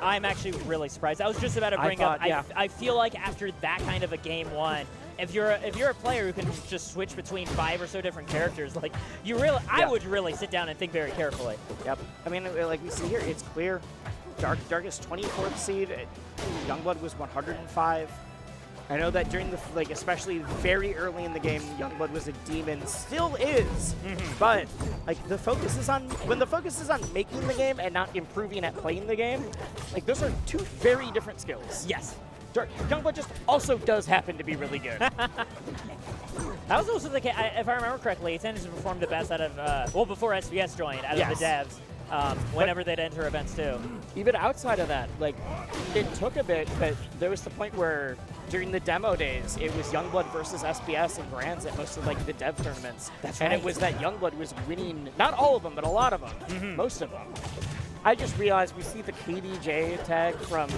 S3: I'm actually really surprised. I was just about to bring up.
S2: Yeah.
S3: I feel like after that kind of a game one, if you're a player who can just switch between 5 or so different characters, like I would really sit down and think very carefully.
S2: Yep. I mean, like we see here, it's clear. Dark is 24th seed. Youngblood was 105. I know that during the, like, especially very early in the game, Youngblood was a demon, still is. But like the focus is on, when the focus is on making the game and not improving at playing the game, like those are 2 very different skills.
S3: Yes.
S2: Youngblood just also does happen to be really good.
S3: That was also the case, if I remember correctly, it tended to perform the best out of, well, before SBS joined, out of the devs. Whenever they'd enter events too. Even
S2: outside of that, like, it took a bit, but there was the point where during the demo days, it was Youngblood versus SBS and Grands at most of like the dev tournaments.
S3: That's
S2: and
S3: right.
S2: It was that Youngblood was winning, not all of them, but a lot of them, most of them. I just realized we see the KDJ tag from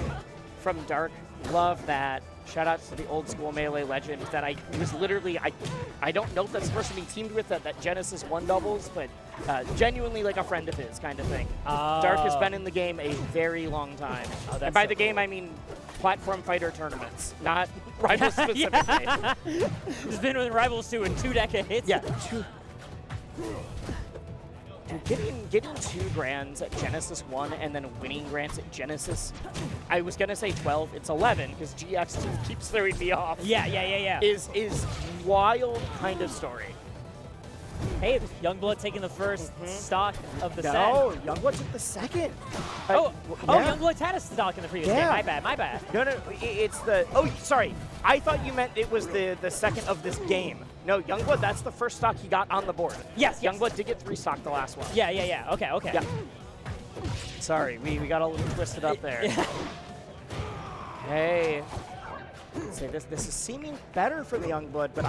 S2: Dark. Love that. Shout out to the old school Melee legend that I was literally, I don't know if that's the person he teamed with that Genesis won doubles, but genuinely like a friend of his kind of thing. Dark has been in the game a very long time. And by the game, I mean platform fighter tournaments, not Rivals specifically.
S3: He's been with Rivals 2 in 2 decades.
S2: Yeah. Dude, getting 2 Grands at Genesis 1 and then winning Grands at Genesis, I was going to say 12, it's 11 because GX2 keeps throwing me off.
S3: Yeah.
S2: Is wild kind of story.
S3: Hey, Youngblood taking the first stock of the set.
S2: No, Youngblood took the second.
S3: Youngblood had a stock in the previous game. My bad.
S2: No, it's the, sorry. I thought you meant it was the second of this game. No, Youngblood, that's the first stock he got on the board.
S3: Yes.
S2: Youngblood did get 3 stock the last one.
S3: Yeah. Okay.
S2: Yeah. Sorry, we got a little twisted up there. Hey. Say this is seeming better for the Youngblood, but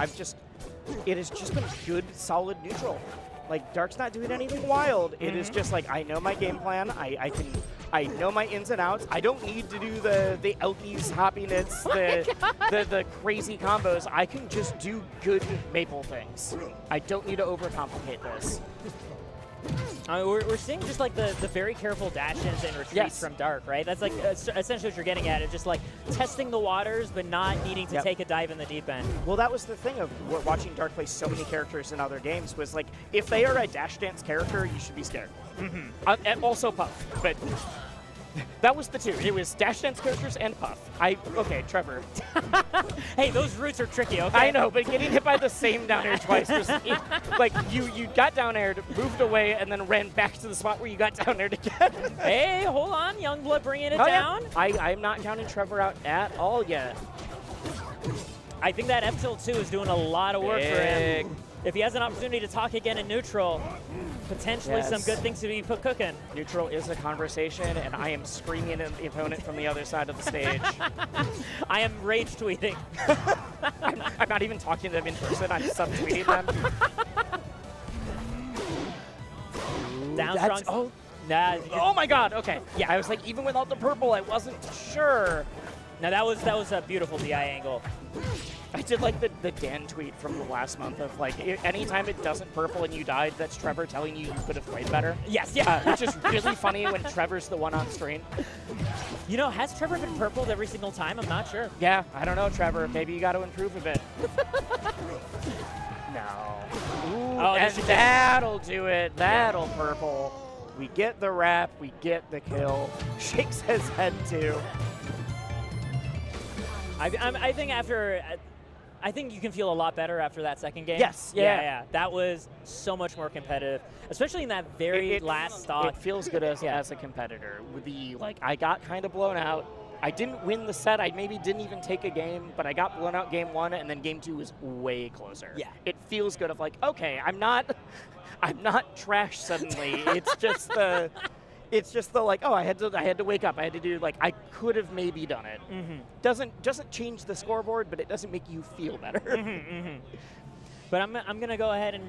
S2: it has just been good, solid neutral. Like, Dark's not doing anything wild. It is just like, I know my game plan. I know my ins and outs. I don't need to do the Elkies, hoppiness, the crazy combos. I can just do good Maple things. I don't need to overcomplicate this.
S3: I mean, we're seeing just like the very careful dash-ins and retreats from Dark, right? That's like essentially what you're getting at. It's just like testing the waters, but not needing to take a dive in the deep end.
S2: Well, that was the thing of watching Dark play so many characters in other games was like, if they are a dash dance character, you should be scared. And also Puff, but that was the 2. It was dash dance characters and Puff. Okay, Trevor.
S3: Hey, those roots are tricky, okay?
S2: I know, but getting hit by the same down air twice was like you got down aired, moved away, and then ran back to the spot where you got down aired again.
S3: Hey, hold on, Youngblood bringing it down.
S2: Yeah. I'm not counting Trevor out at all yet.
S3: I think that F-Tilt 2 is doing a lot of work for him. If he has an opportunity to talk again in neutral, potentially some good things to be cooking.
S2: Neutral is a conversation, and I am screaming at the opponent from the other side of the stage.
S3: I am rage tweeting.
S2: I'm not even talking to them in person. I'm subtweeting them.
S3: Down strong.
S2: Oh my God. Okay. Yeah, I was like, even without the purple, I wasn't sure.
S3: Now that was a beautiful DI angle.
S2: I did like the Dan tweet from the last month of like, anytime it doesn't purple and you died, that's Trevor telling you could have played better.
S3: Yes, yeah.
S2: Which is really funny when Trevor's the one on screen.
S3: You know, has Trevor been purpled every single time? I'm not sure.
S2: Yeah, I don't know, Trevor. Maybe you got to improve a bit. No. Ooh,
S3: Oh,
S2: and
S3: this is-
S2: that'll do it. That'll purple. We get the wrap. We get the kill. Shakes his head too.
S3: I think after, I think you can feel a lot better after that second game.
S2: Yes, yeah.
S3: Yeah. That was so much more competitive, especially in that very last stock.
S2: It feels good as a competitor. With the I got kind of blown out. I didn't win the set. I maybe didn't even take a game, but I got blown out game 1, and then game 2 was way closer.
S3: Yeah.
S2: It feels good of like, okay, I'm not trash suddenly. It's just the like, oh, I had to wake up. I had to do I could have maybe done it.
S3: Mm-hmm.
S2: Doesn't change the scoreboard, but it doesn't make you feel better.
S3: Mm-hmm. But I'm gonna go ahead and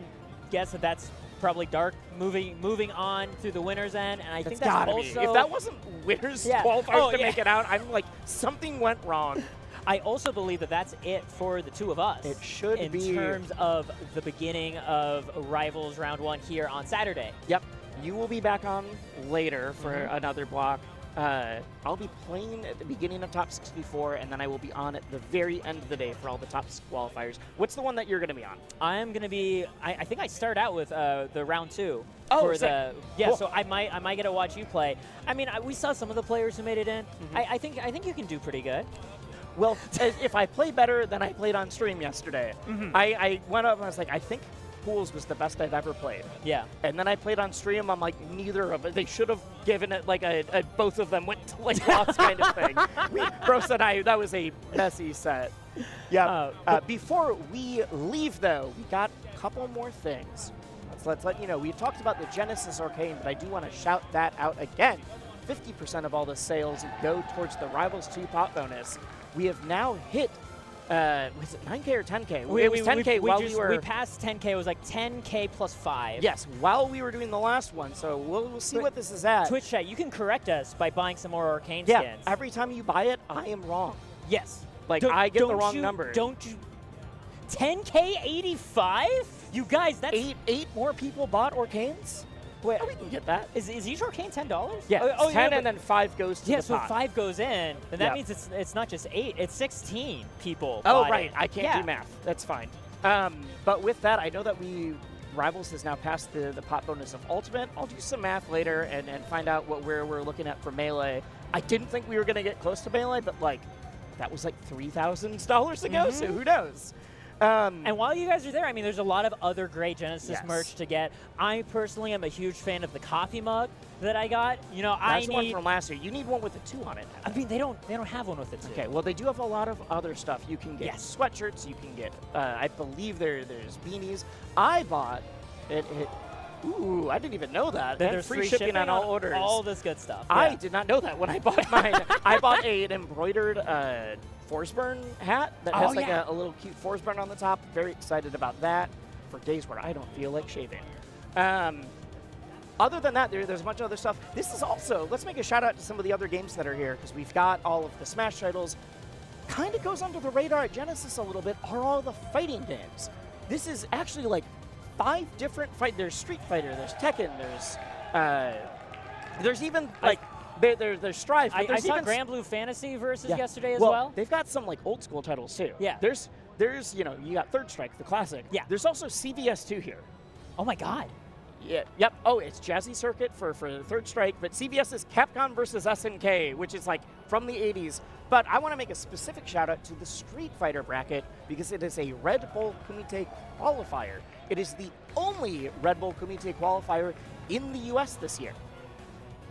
S3: guess that that's probably Dark moving on through the winner's end, and I think that's
S2: gotta
S3: also
S2: be. If that wasn't winners
S3: Yeah.
S2: qualifiers to
S3: yeah.
S2: make it out, I'm like, something went wrong.
S3: I also believe that that's it for the two of us.
S2: It should be.
S3: in terms of the beginning of Rivals Round 1 here on Saturday.
S2: Yep. You will be back on later for another block. I'll be playing at the beginning of Top 64, and then I will be on at the very end of the day for all the top qualifiers. What's the one that you're going to be on?
S3: I'm going to be, I think I start out with the round 2.
S2: Oh,
S3: for
S2: sick. Cool.
S3: So I might get to watch you play. I mean, we saw some of the players who made it in. I think you can do pretty good.
S2: Well, if I play better than I played on stream yesterday, I went up and I was like, I think Pools was the best I've ever played.
S3: Yeah.
S2: And then I played on stream. I'm like, neither of it. They should have given it both of them went to loss kind of thing. Bros and I, that was a messy set. Yeah. Before we leave though, we got a couple more things. Let's let you know. We've talked about the Genesis Arcane, but I do want to shout that out again. 50% of all the sales go towards the Rivals 2 pop bonus. We have now hit. Was it 9K or 10K? It was 10K while we were.
S3: We passed 10K. It was like 10K plus 5.
S2: Yes, while we were doing the last one. So we'll see what this is at.
S3: Twitch chat, you can correct us by buying some more Arcane
S2: Yeah,
S3: skins.
S2: every time you buy it, I am wrong.
S3: Yes.
S2: I get the wrong number.
S3: Don't you? 10K 85? You guys, that's
S2: Eight more people bought Arcanes?
S3: Wait,
S2: we can get that.
S3: Is each Arcane $10?
S2: Yeah, 10 and then 5 goes to the
S3: so
S2: pot.
S3: 5 goes in, and that
S2: Yeah.
S3: means it's not just 8, it's 16 people.
S2: Oh,
S3: bought
S2: right.
S3: it.
S2: I can't do math. That's fine. But with that, I know that Rivals has now passed the pot bonus of Ultimate. I'll do some math later and find out where we're looking at for Melee. I didn't think we were going to get close to Melee, but that was $3,000 ago, so who knows?
S3: And while you guys are there, I mean, there's a lot of other great Genesis
S2: Yes.
S3: merch to get. I personally am a huge fan of the coffee mug that I got. You know,
S2: That's one from last year. You need one with a 2 on it.
S3: I mean, they don't have one with a 2.
S2: Okay, well, they do have a lot of other stuff. You can get
S3: Yes.
S2: sweatshirts. You can get, I believe there's beanies. I bought it. Ooh, I didn't even know that. And
S3: There's
S2: free shipping on all orders.
S3: All this good stuff.
S2: I
S3: Yeah.
S2: did not know that when I bought mine. I bought an embroidered Forsburn hat that has a little cute Forsburn on the top. Very excited about that for days where I don't feel like shaving. Other than that, there's a bunch of other stuff. This is also, let's make a shout out to some of the other games that are here because we've got all of the Smash titles. Kind of goes under the radar at Genesis a little bit are all the fighting games. This is actually 5 different There's Street Fighter, there's Tekken, there's even there's Strive.
S3: I
S2: There's
S3: saw
S2: even
S3: Grand Blue Fantasy versus
S2: Yeah.
S3: yesterday as well.
S2: They've got some old school titles too.
S3: Yeah.
S2: There's you got Third Strike, the classic.
S3: Yeah.
S2: There's also CVS2 here.
S3: Oh my God.
S2: Yeah. Yep. Oh, it's Jazzy Circuit for Third Strike, but CVS is Capcom versus SNK, which is from the 80s. But I want to make a specific shout out to the Street Fighter bracket because it is a Red Bull Kumite qualifier. It is the only Red Bull Kumite qualifier in the US this year.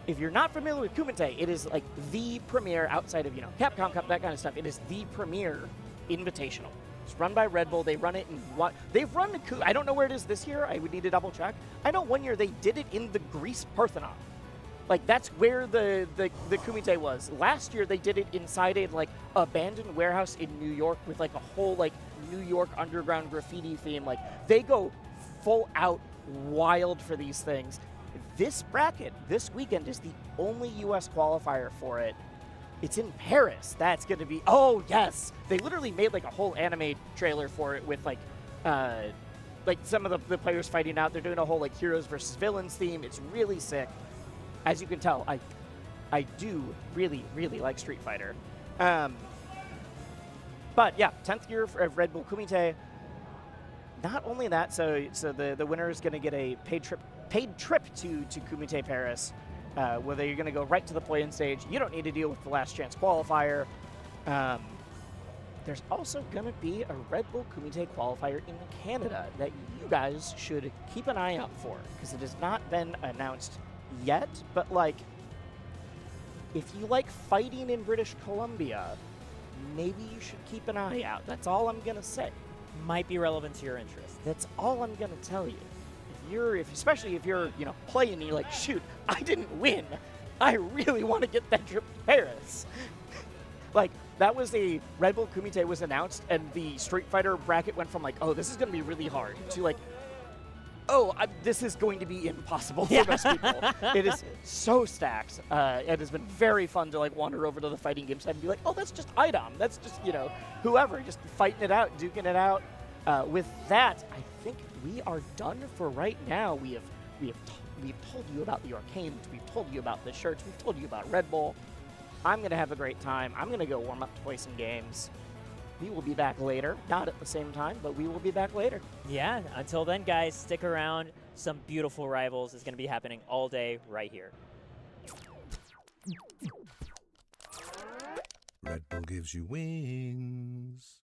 S2: If you're not familiar with Kumite, it is the premier outside of Capcom Cup, that kind of stuff. It is the premier invitational. It's run by Red Bull. They run it in they've run the I don't know where it is this year. I would need to double check. I know one year they did it in the Greece Parthenon. That's where the Kumite was. Last year they did it inside a abandoned warehouse in New York with a whole New York underground graffiti theme. They go full out wild for these things. This bracket this weekend is the only US qualifier for it. It's in Paris. That's going to be... Oh, yes! They literally made, like, a whole anime trailer for it with, like some of the players fighting out. They're doing a whole, like, heroes versus villains theme. It's really sick. As you can tell, I do really, really like Street Fighter. But, yeah, 10th year of Red Bull Kumite. Not only that, so the winner is going to get a paid trip to Kumite Paris, whether you're going to go right to the play-in stage. You don't need to deal with the last chance qualifier. There's also going to be a Red Bull Kumite qualifier in Canada that you guys should keep an eye out for, because it has not been announced yet. But, like, if you like fighting in British Columbia, maybe you should keep an eye out. That's all I'm going to say.
S3: Might be relevant to your interest.
S2: That's all I'm going to tell you. Especially if you're, playing and you're like, shoot, I didn't win. I really want to get that trip to Paris. Like, that was Red Bull Kumite was announced, and the Street Fighter bracket went from like, oh, this is going to be really hard, to like, oh, this is going to be impossible for most people. It is so stacked. It has been very fun to like wander over to the fighting game side and be like, oh, that's just Idom. That's just, whoever, just fighting it out, duking it out. With that, I think we are done for right now. We've told you about the arcades. We've told you about the shirts. We've told you about Red Bull. I'm going to have a great time. I'm going to go warm up to play some games. We will be back later. Not at the same time, but we will be back later.
S3: Yeah, until then, guys, stick around. Some beautiful Rivals is going to be happening all day right here.
S4: Red Bull gives you wings.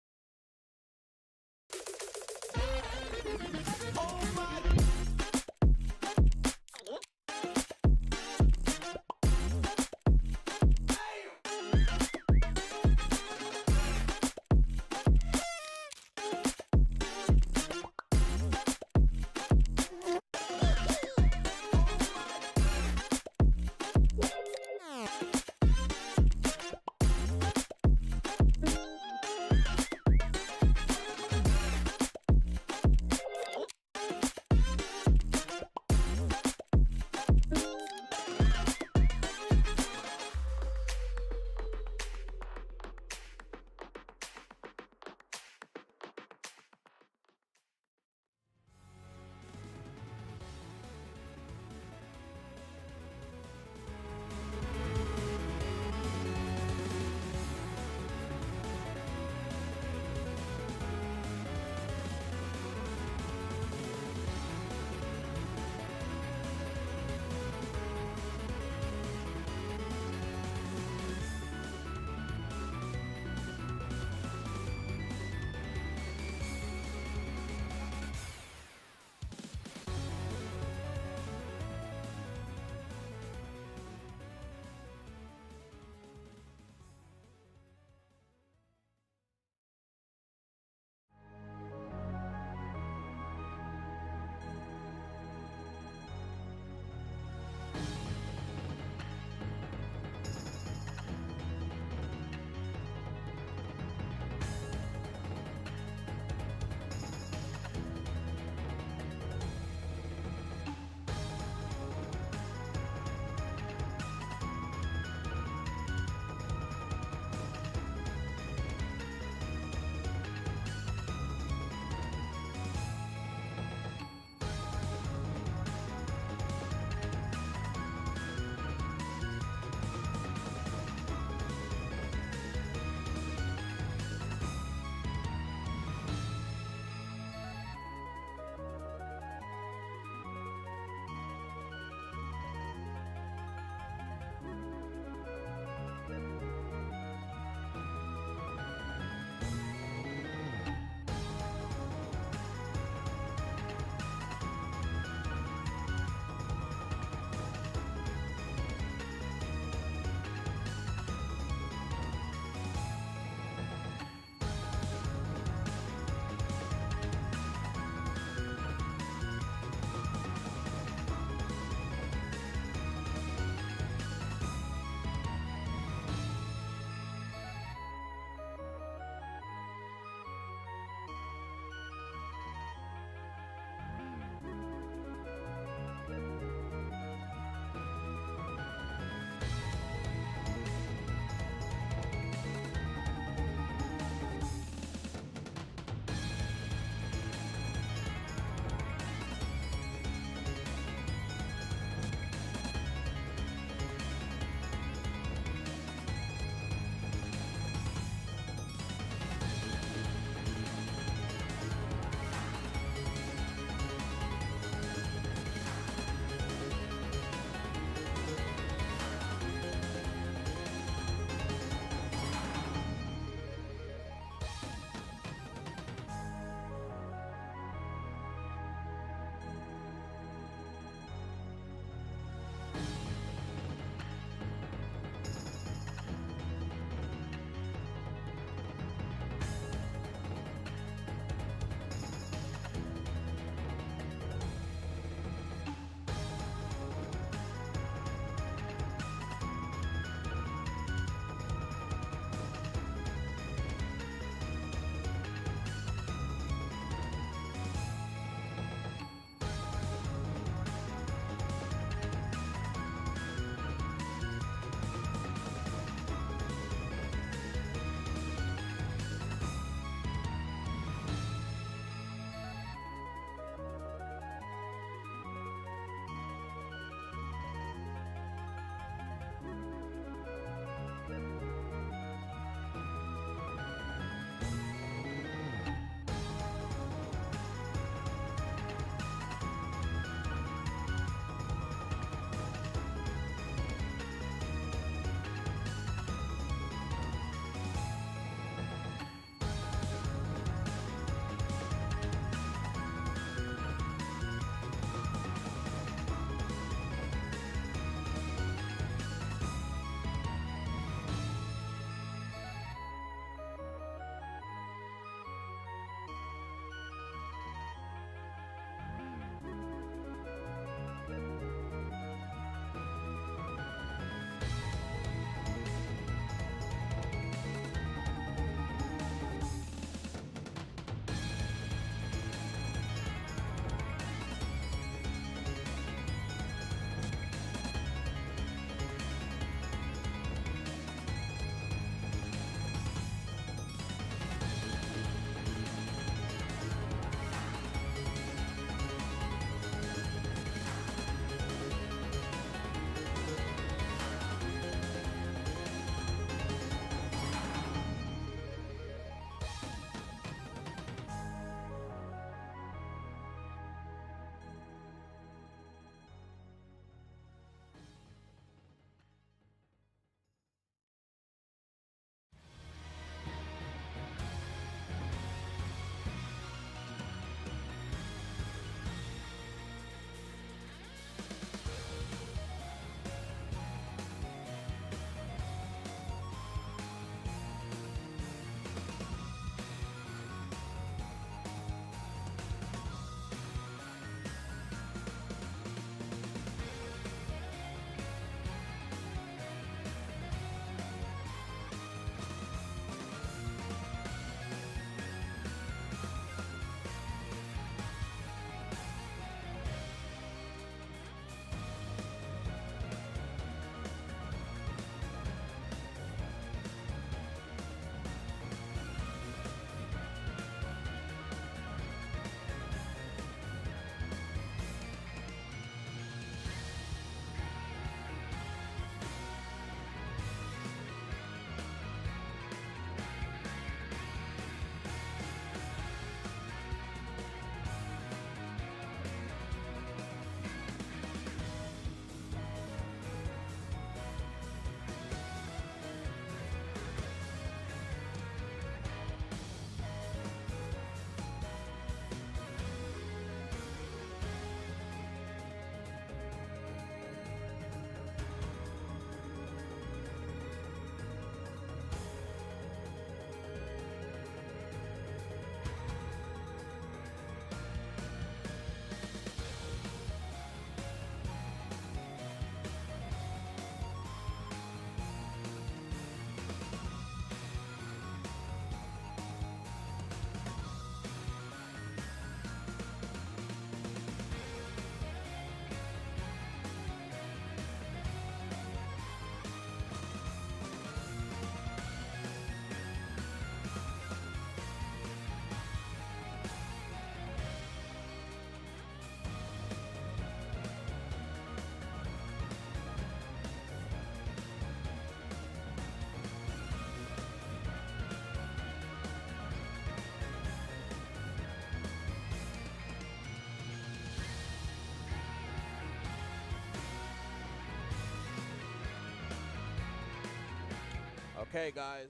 S5: Okay, guys.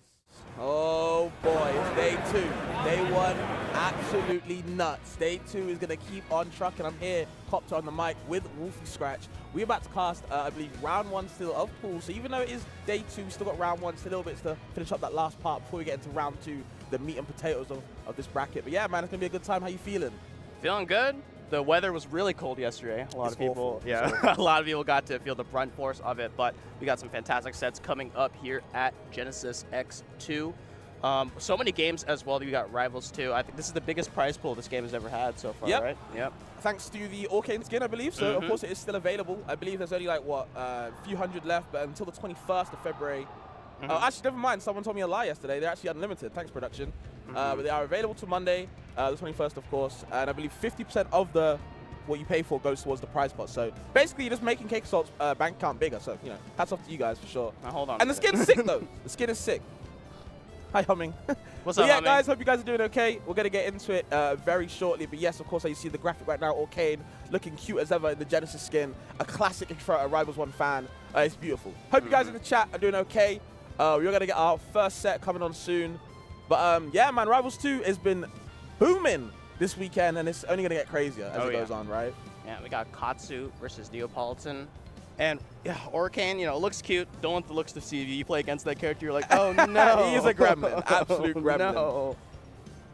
S5: Oh boy, it's day 2. Day 1, absolutely nuts. Day 2 is going to keep on trucking. I'm here, Copter on the mic with Wolfie Scratch. We're about to cast, I believe, round 1 still of pool. So even though it is day 2, we still got round 1, still a little bit to finish up that last part before we get into round 2, the meat and potatoes of this bracket. But yeah, man, it's going to be a good time. How you feeling?
S6: Feeling good. The weather was really cold yesterday. A lot of people, a lot of people got to feel the brunt force of it. But we got some fantastic sets coming up here at Genesis X2. So many games as well. You got Rivals 2. I think this is the biggest prize pool this game has ever had so far, right? Yep.
S5: Thanks to the Arcane skin, I believe. So, of course, it is still available. I believe there's only, like, what, a few hundred left, but until the 21st of February. Actually, never mind. Someone told me a lie yesterday. They're actually unlimited. Thanks, production. But they are available till Monday, the 21st, of course. And I believe 50% of what you pay for goes towards the prize pot. So basically, you're just making Cake Assault's bank account bigger. So, you know, hats off to you guys for sure.
S6: Now, hold on.
S5: And the skin's sick, though. The skin is sick. Hi, Humming.
S6: What's up,
S5: yeah,
S6: Humming?
S5: guys, hope you guys are doing okay. We're going to get into it very shortly. But yes, of course, you see the graphic right now, Arcane, looking cute as ever in the Genesis skin. A classic if you're a Rivals 1 fan. It's beautiful. Hope you guys in the chat are doing okay. We're going to get our first set coming on soon. But yeah, man, Rivals 2 has been booming this weekend, and it's only going to get crazier as it goes on, right?
S6: Yeah, we got Katsu versus Neapolitan. And yeah, Arcane, you know, looks cute. Don't want the looks to deceive you. You play against that character, you're like, oh no.
S5: He is a gremlin, absolute gremlin.
S6: No.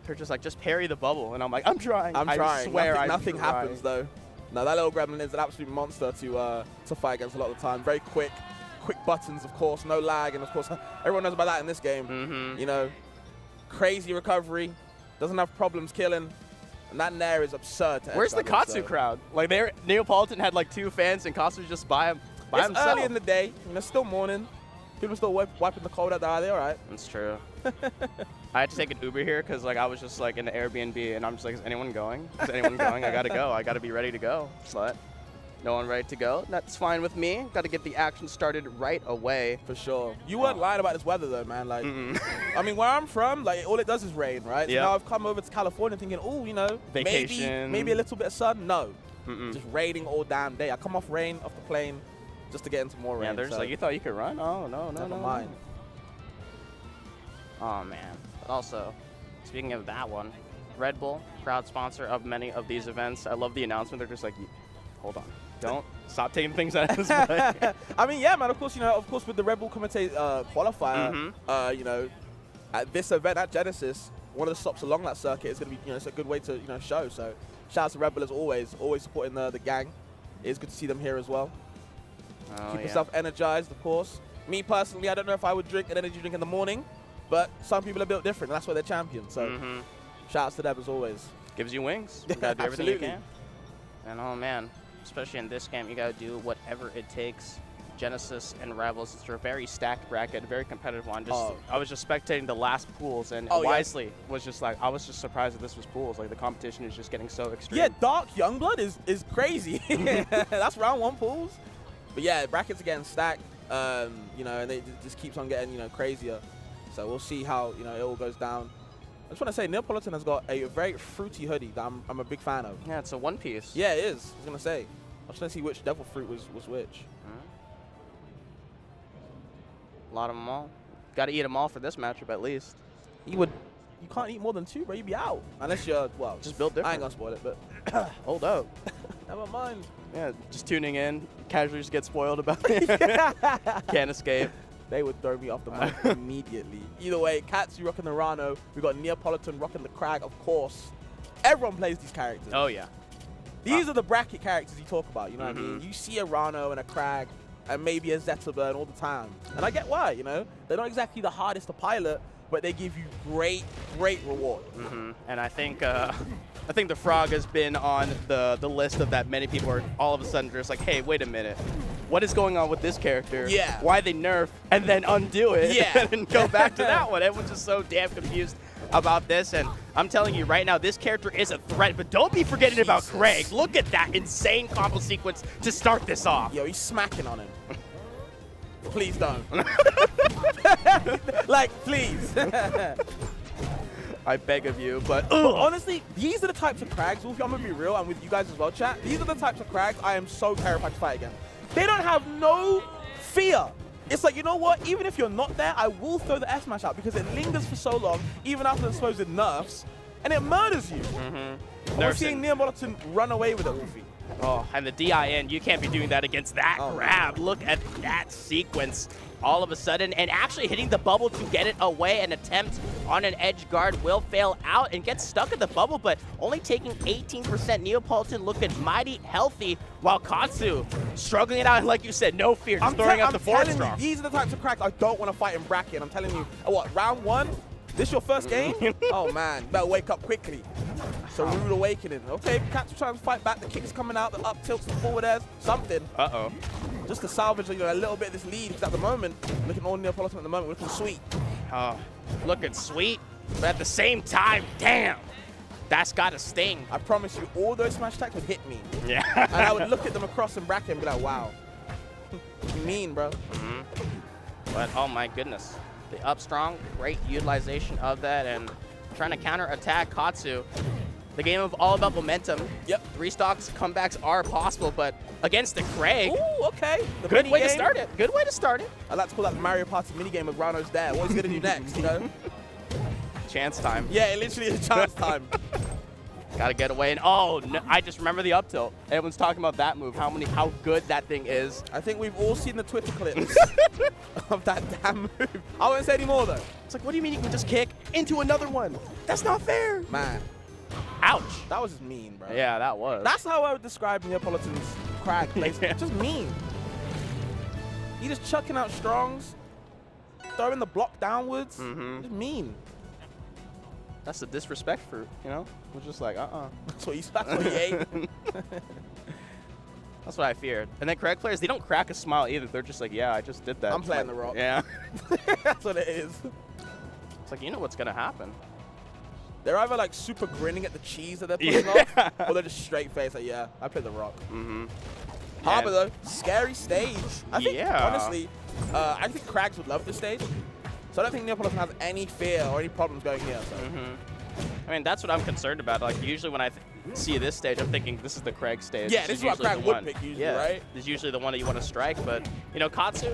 S6: They're just like, just parry the bubble. And I'm like, I'm trying.
S5: I'm trying.
S6: I swear
S5: nothing happens, though. No, that little gremlin is an absolute monster to fight against a lot of the time. Very quick buttons, of course, no lag. And of course, everyone knows about that in this game. You know, crazy recovery, doesn't have problems killing. And that Nair is absurd.
S6: Where's the Katsu crowd? Like, Neapolitan had like 2 fans, and Katsu's just by himself.
S5: It's early in the day. You know, still morning. People still wiping the cold out there. Are they all right?
S6: That's true. I had to take an Uber here because like I was just like in the Airbnb, and I'm just like, is anyone going? Is anyone going? I gotta go. I gotta be ready to go. But no one ready to go. That's fine with me. Got to get the action started right away.
S5: For sure. You weren't lying about this weather, though, man. Like, I mean, where I'm from, like, all it does is rain, right? So now I've come over to California thinking, oh, you know,
S6: vacation,
S5: maybe a little bit of sun. No, just raining all damn day. I come off rain, off the plane, just to get into more rain.
S6: Yeah, they're just like, you thought you could run? Oh, no.
S5: Never mind.
S6: Oh, man. But also, speaking of that one, Red Bull, proud sponsor of many of these events. I love the announcement. They're just like, hold on. Don't stop taking things out of this way.
S5: I mean, yeah, man. Of course, you know, with the Red Bull Commentate qualifier, you know, at this event at Genesis, one of the stops along that circuit is going to be, you know, it's a good way to, you know, show. So, shout out to Red Bull as always supporting the gang. It is good to see them here as well. Keep yourself energized, of course. Me personally, I don't know if I would drink an energy drink in the morning, but some people are built different, and that's why they're champions. So, shout outs to them as always.
S6: Gives you wings. You gotta do everything you can. And oh man. Especially in this game, you got to do whatever it takes. Genesis and Rivals, it's a very stacked bracket, a very competitive one. I was just spectating the last pools, and Wisely was just like, I was just surprised that this was pools. Like, the competition is just getting so extreme.
S5: Yeah, Dark Youngblood is crazy. That's round 1 pools. But yeah, brackets are getting stacked, you know, and it just keeps on getting, you know, crazier. So we'll see how, you know, it all goes down. I just want to say, Neapolitan has got a very fruity hoodie that I'm a big fan of.
S6: Yeah, it's a one piece.
S5: Yeah, it is. I was going to say. I was trying to see which devil fruit was which.
S6: A lot of them all. Got to eat them all for this matchup at least.
S5: You can't eat more than 2, bro. You'd be out. Unless you're, well,
S6: just built different.
S5: I ain't going to spoil it, but hold up. Never mind.
S6: Yeah, just tuning in. Casually just get spoiled about it. Can't escape.
S5: They would throw me off the mic immediately. Either way, Katsu rocking the Rano. We got Neapolitan rocking the Crag, of course. Everyone plays these characters.
S6: Oh, yeah.
S5: These are the bracket characters you talk about, you know what I mean? You see a Rano and a Crag and maybe a Zetaburn all the time. And I get why, you know? They're not exactly the hardest to pilot, but they give you great reward.
S6: And I think the Frog has been on the list of that many people are all of a sudden just like, hey, wait a minute. What is going on with this character?
S5: Yeah.
S6: Why they nerf and then undo it?
S5: Yeah.
S6: And go back to that one. Everyone's just so damn confused about this. And I'm telling you right now, this character is a threat. But don't be forgetting about Craig. Look at that insane combo sequence to start this off.
S5: Yo, he's smacking on him. Please don't. Like, please.
S6: I beg of you, but
S5: honestly, these are the types of Crags, Wolfie, I'm going to be real, and with you guys as well, chat. These are the types of Crags I am so terrified to fight against. They don't have no fear it's like, you know what? Even if you're not there, I will throw the F smash out because it lingers for so long, even after the supposed nerfs, and it murders you. We're seeing Neapolitan run away with it, Wolfie.
S6: Oh, and the DIN, you can't be doing that against that grab. Look at that sequence. All of a sudden, and actually hitting the bubble to get it away. An attempt on an edge guard will fail out and get stuck at the bubble, but only taking 18%. Neapolitan looking mighty healthy, while Katsu struggling it out. And like you said, no fear, just throwing out the forward strong.
S5: These are the types of cracks I don't want to fight in bracket. I'm telling you, what, round 1? This your first game? Oh man, you better wake up quickly. It's a rude awakening. Okay, Katsu trying to fight back. The kick's coming out, the up tilts, the forward airs, something.
S6: Uh-oh.
S5: Just to salvage a little bit of this lead, because at the moment, looking all Neapolitan at the moment, looking sweet.
S6: Oh, looking sweet, but at the same time, damn, that's got to sting.
S5: I promise you, all those smash attacks would hit me.
S6: Yeah.
S5: And I would look at them across in bracket and be like, wow. Mean, bro.
S6: But oh my goodness. The up strong, great utilization of that, and trying to counter attack Katsu. The game of all about momentum.
S5: Yep.
S6: Restocks, comebacks are possible, but against the Craig.
S5: Ooh, okay. The
S6: Good way to
S5: mini-game.
S6: start it. Good way to start it.
S5: I like to call that the Mario Party minigame with Rano's there. What he's going to do next, you know?
S6: Chance time.
S5: Yeah, it literally is chance time.
S6: Got to get away. And oh, no, I just remember the up tilt. Everyone's talking about that move, how good that thing is.
S5: I think we've all seen the Twitter clips of that damn move. I won't say any more, though.
S6: It's like, what do you mean you can just kick into another one? That's not fair.
S5: Man.
S6: Ouch.
S5: That was just mean, bro.
S6: Yeah, that was.
S5: That's how I would describe Neapolitan's crag plays. Just mean. He just chucking out strongs, throwing the block downwards. Just mean.
S6: That's the disrespect for, you know? We're just like,
S5: That's what he ate.
S6: That's what I feared. And then Craig players, they don't crack a smile either. They're just like, yeah, I just did that.
S5: I'm playing
S6: like,
S5: the rock.
S6: Yeah.
S5: That's what it is.
S6: It's like, you know what's going to happen.
S5: They're either like super grinning at the cheese that they're putting off, or they're just straight face like, yeah, I played the rock. Harbor though, scary stage. I think, honestly, I think Crags would love this stage. So I don't think Neapolitan has any fear or any problems going here. So.
S6: I mean, that's what I'm concerned about. Like, usually when I see this stage, I'm thinking this is the Craig stage.
S5: Yeah, this is what Craig would pick usually, right?
S6: This is usually the one that you want to strike. But, you know, Katsu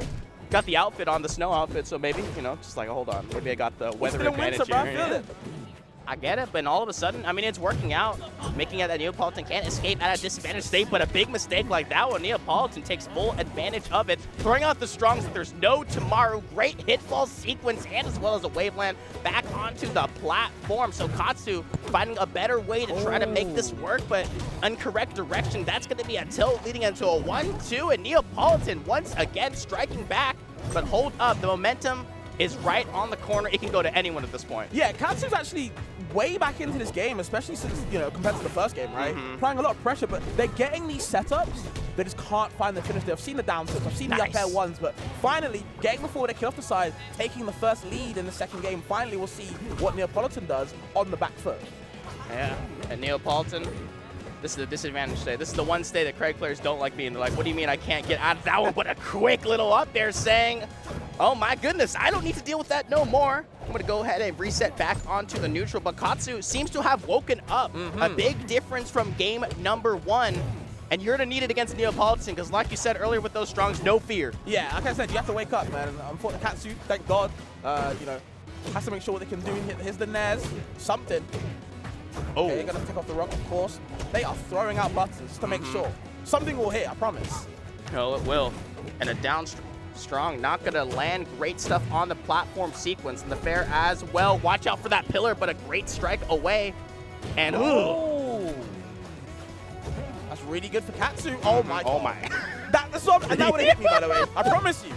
S6: got the outfit on, the snow outfit, so maybe, you know, just like, hold on. Maybe I got the weather advantage here.
S5: I feel it.
S6: I get it, but all of a sudden, I mean, it's working out, making it that Neapolitan can't escape at a disadvantaged state, but a big mistake like that one, Neapolitan takes full advantage of it, throwing out the strongs that there's no tomorrow, great hitfall sequence, and as well as a waveland back onto the platform. So Katsu finding a better way to try to make this work, but incorrect direction. That's going to be a tilt leading into a 1-2, and Neapolitan once again striking back, but hold up, the momentum is right on the corner. It can go to anyone at this point.
S5: Yeah, Katsu's actually way back into this game, especially since, you know, compared to the first game, right? Applying a lot of pressure, but they're getting these setups. They just can't find the finish there. I've seen the down tips, I've seen the up air ones, but finally, getting the forward air kill off the side, taking the first lead in the second game, finally we'll see what Neapolitan does on the back foot.
S6: Yeah, and Neapolitan, this is the disadvantage state. This is the one state that Craig players don't like being. They're like, what do you mean I can't get out of that one? But a quick little up there saying, oh my goodness, I don't need to deal with that no more. I'm going to go ahead and reset back onto the neutral. But Katsu seems to have woken up. A big difference from game number 1. And you're going to need it against Neapolitan because like you said earlier with those strongs, no fear.
S5: Yeah, like I said, you have to wake up, man. Unfortunately, Katsu, thank God, you know, has to make sure what they can do. Here's the Nez, something.
S6: Oh.
S5: Okay, they're going to take off the rock, of course. They are throwing out buttons just to make sure. Something will hit, I promise.
S6: No, it will. And a down strong, not going to land. Great stuff on the platform sequence and the fair as well. Watch out for that pillar, but a great strike away. And
S5: oh, that's really good for Katsu. Oh my God.
S6: Oh my.
S5: That would have hit me, by the way. I promise you.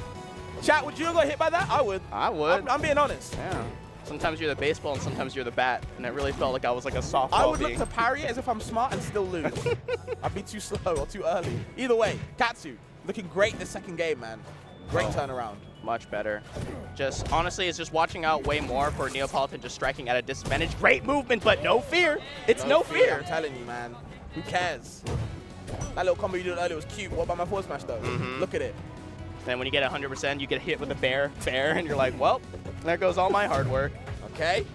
S5: Chat, would you have got hit by that? I would.
S6: I would.
S5: I'm being honest.
S6: Yeah. Sometimes you're the baseball and sometimes you're the bat, and it really felt like I was like a softball.
S5: I would look to parry it as if I'm smart and still lose. I'd be too slow or too early. Either way, Katsu looking great this second game, man. Great turnaround.
S6: Much better. Just honestly, it's just watching out way more for Neapolitan just striking at a disadvantage. Great movement, but no fear. It's no fear.
S5: I'm telling you, man. Who cares? That little combo you did earlier was cute. What about my forward smash, though? Look at it.
S6: Then when you get 100%, you get hit with a fair, and you're like, well, there goes all my hard work.
S5: Okay.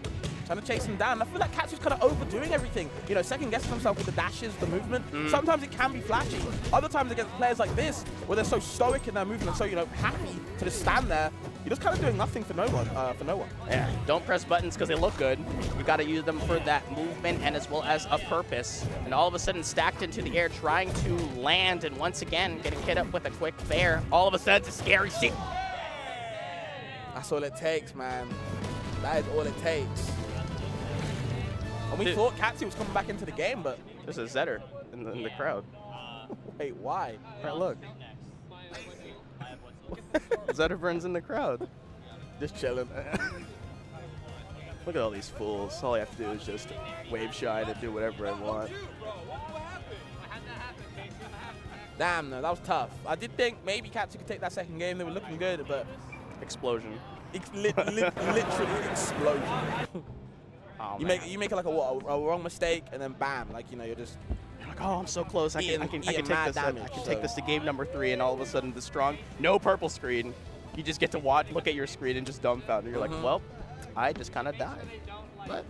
S5: trying to chase him down. I feel like Katsu's kind of overdoing everything. You know, second guessing himself with the dashes, the movement. Sometimes it can be flashy. Other times against players like this, where they're so stoic in their movement and so, you know, happy to just stand there, you're just kind of doing nothing for no one.
S6: Yeah, don't press buttons because they look good. You got to use them for that movement and as well as a purpose. And all of a sudden stacked into the air, trying to land, and once again getting hit up with a quick fair. All of a sudden it's a scary scene.
S5: That's all it takes, man. That is all it takes. And we thought Katsu was coming back into the game, but
S6: There's a Zetter in the crowd.
S5: wait, why?
S6: Right, look. Zetterburns in the crowd.
S5: Just chilling.
S6: Look at all these fools. All I have to do is just wave shine and do whatever I want.
S5: Damn, no, that was tough. I did think maybe Katsu could take that second game. They were looking good, but
S6: Explosion.
S5: literally explosion.
S6: Oh,
S5: You make like a wrong mistake, and then bam, like, you know, you're just
S6: like, oh, I'm so close. I can
S5: Eating
S6: take
S5: mad
S6: this.
S5: damage,
S6: I can
S5: so.
S6: take this to game number 3, and all of a sudden the strong, no purple screen. You just get to look at your screen and just dumbfounded. You're like, well, I just kind of died. But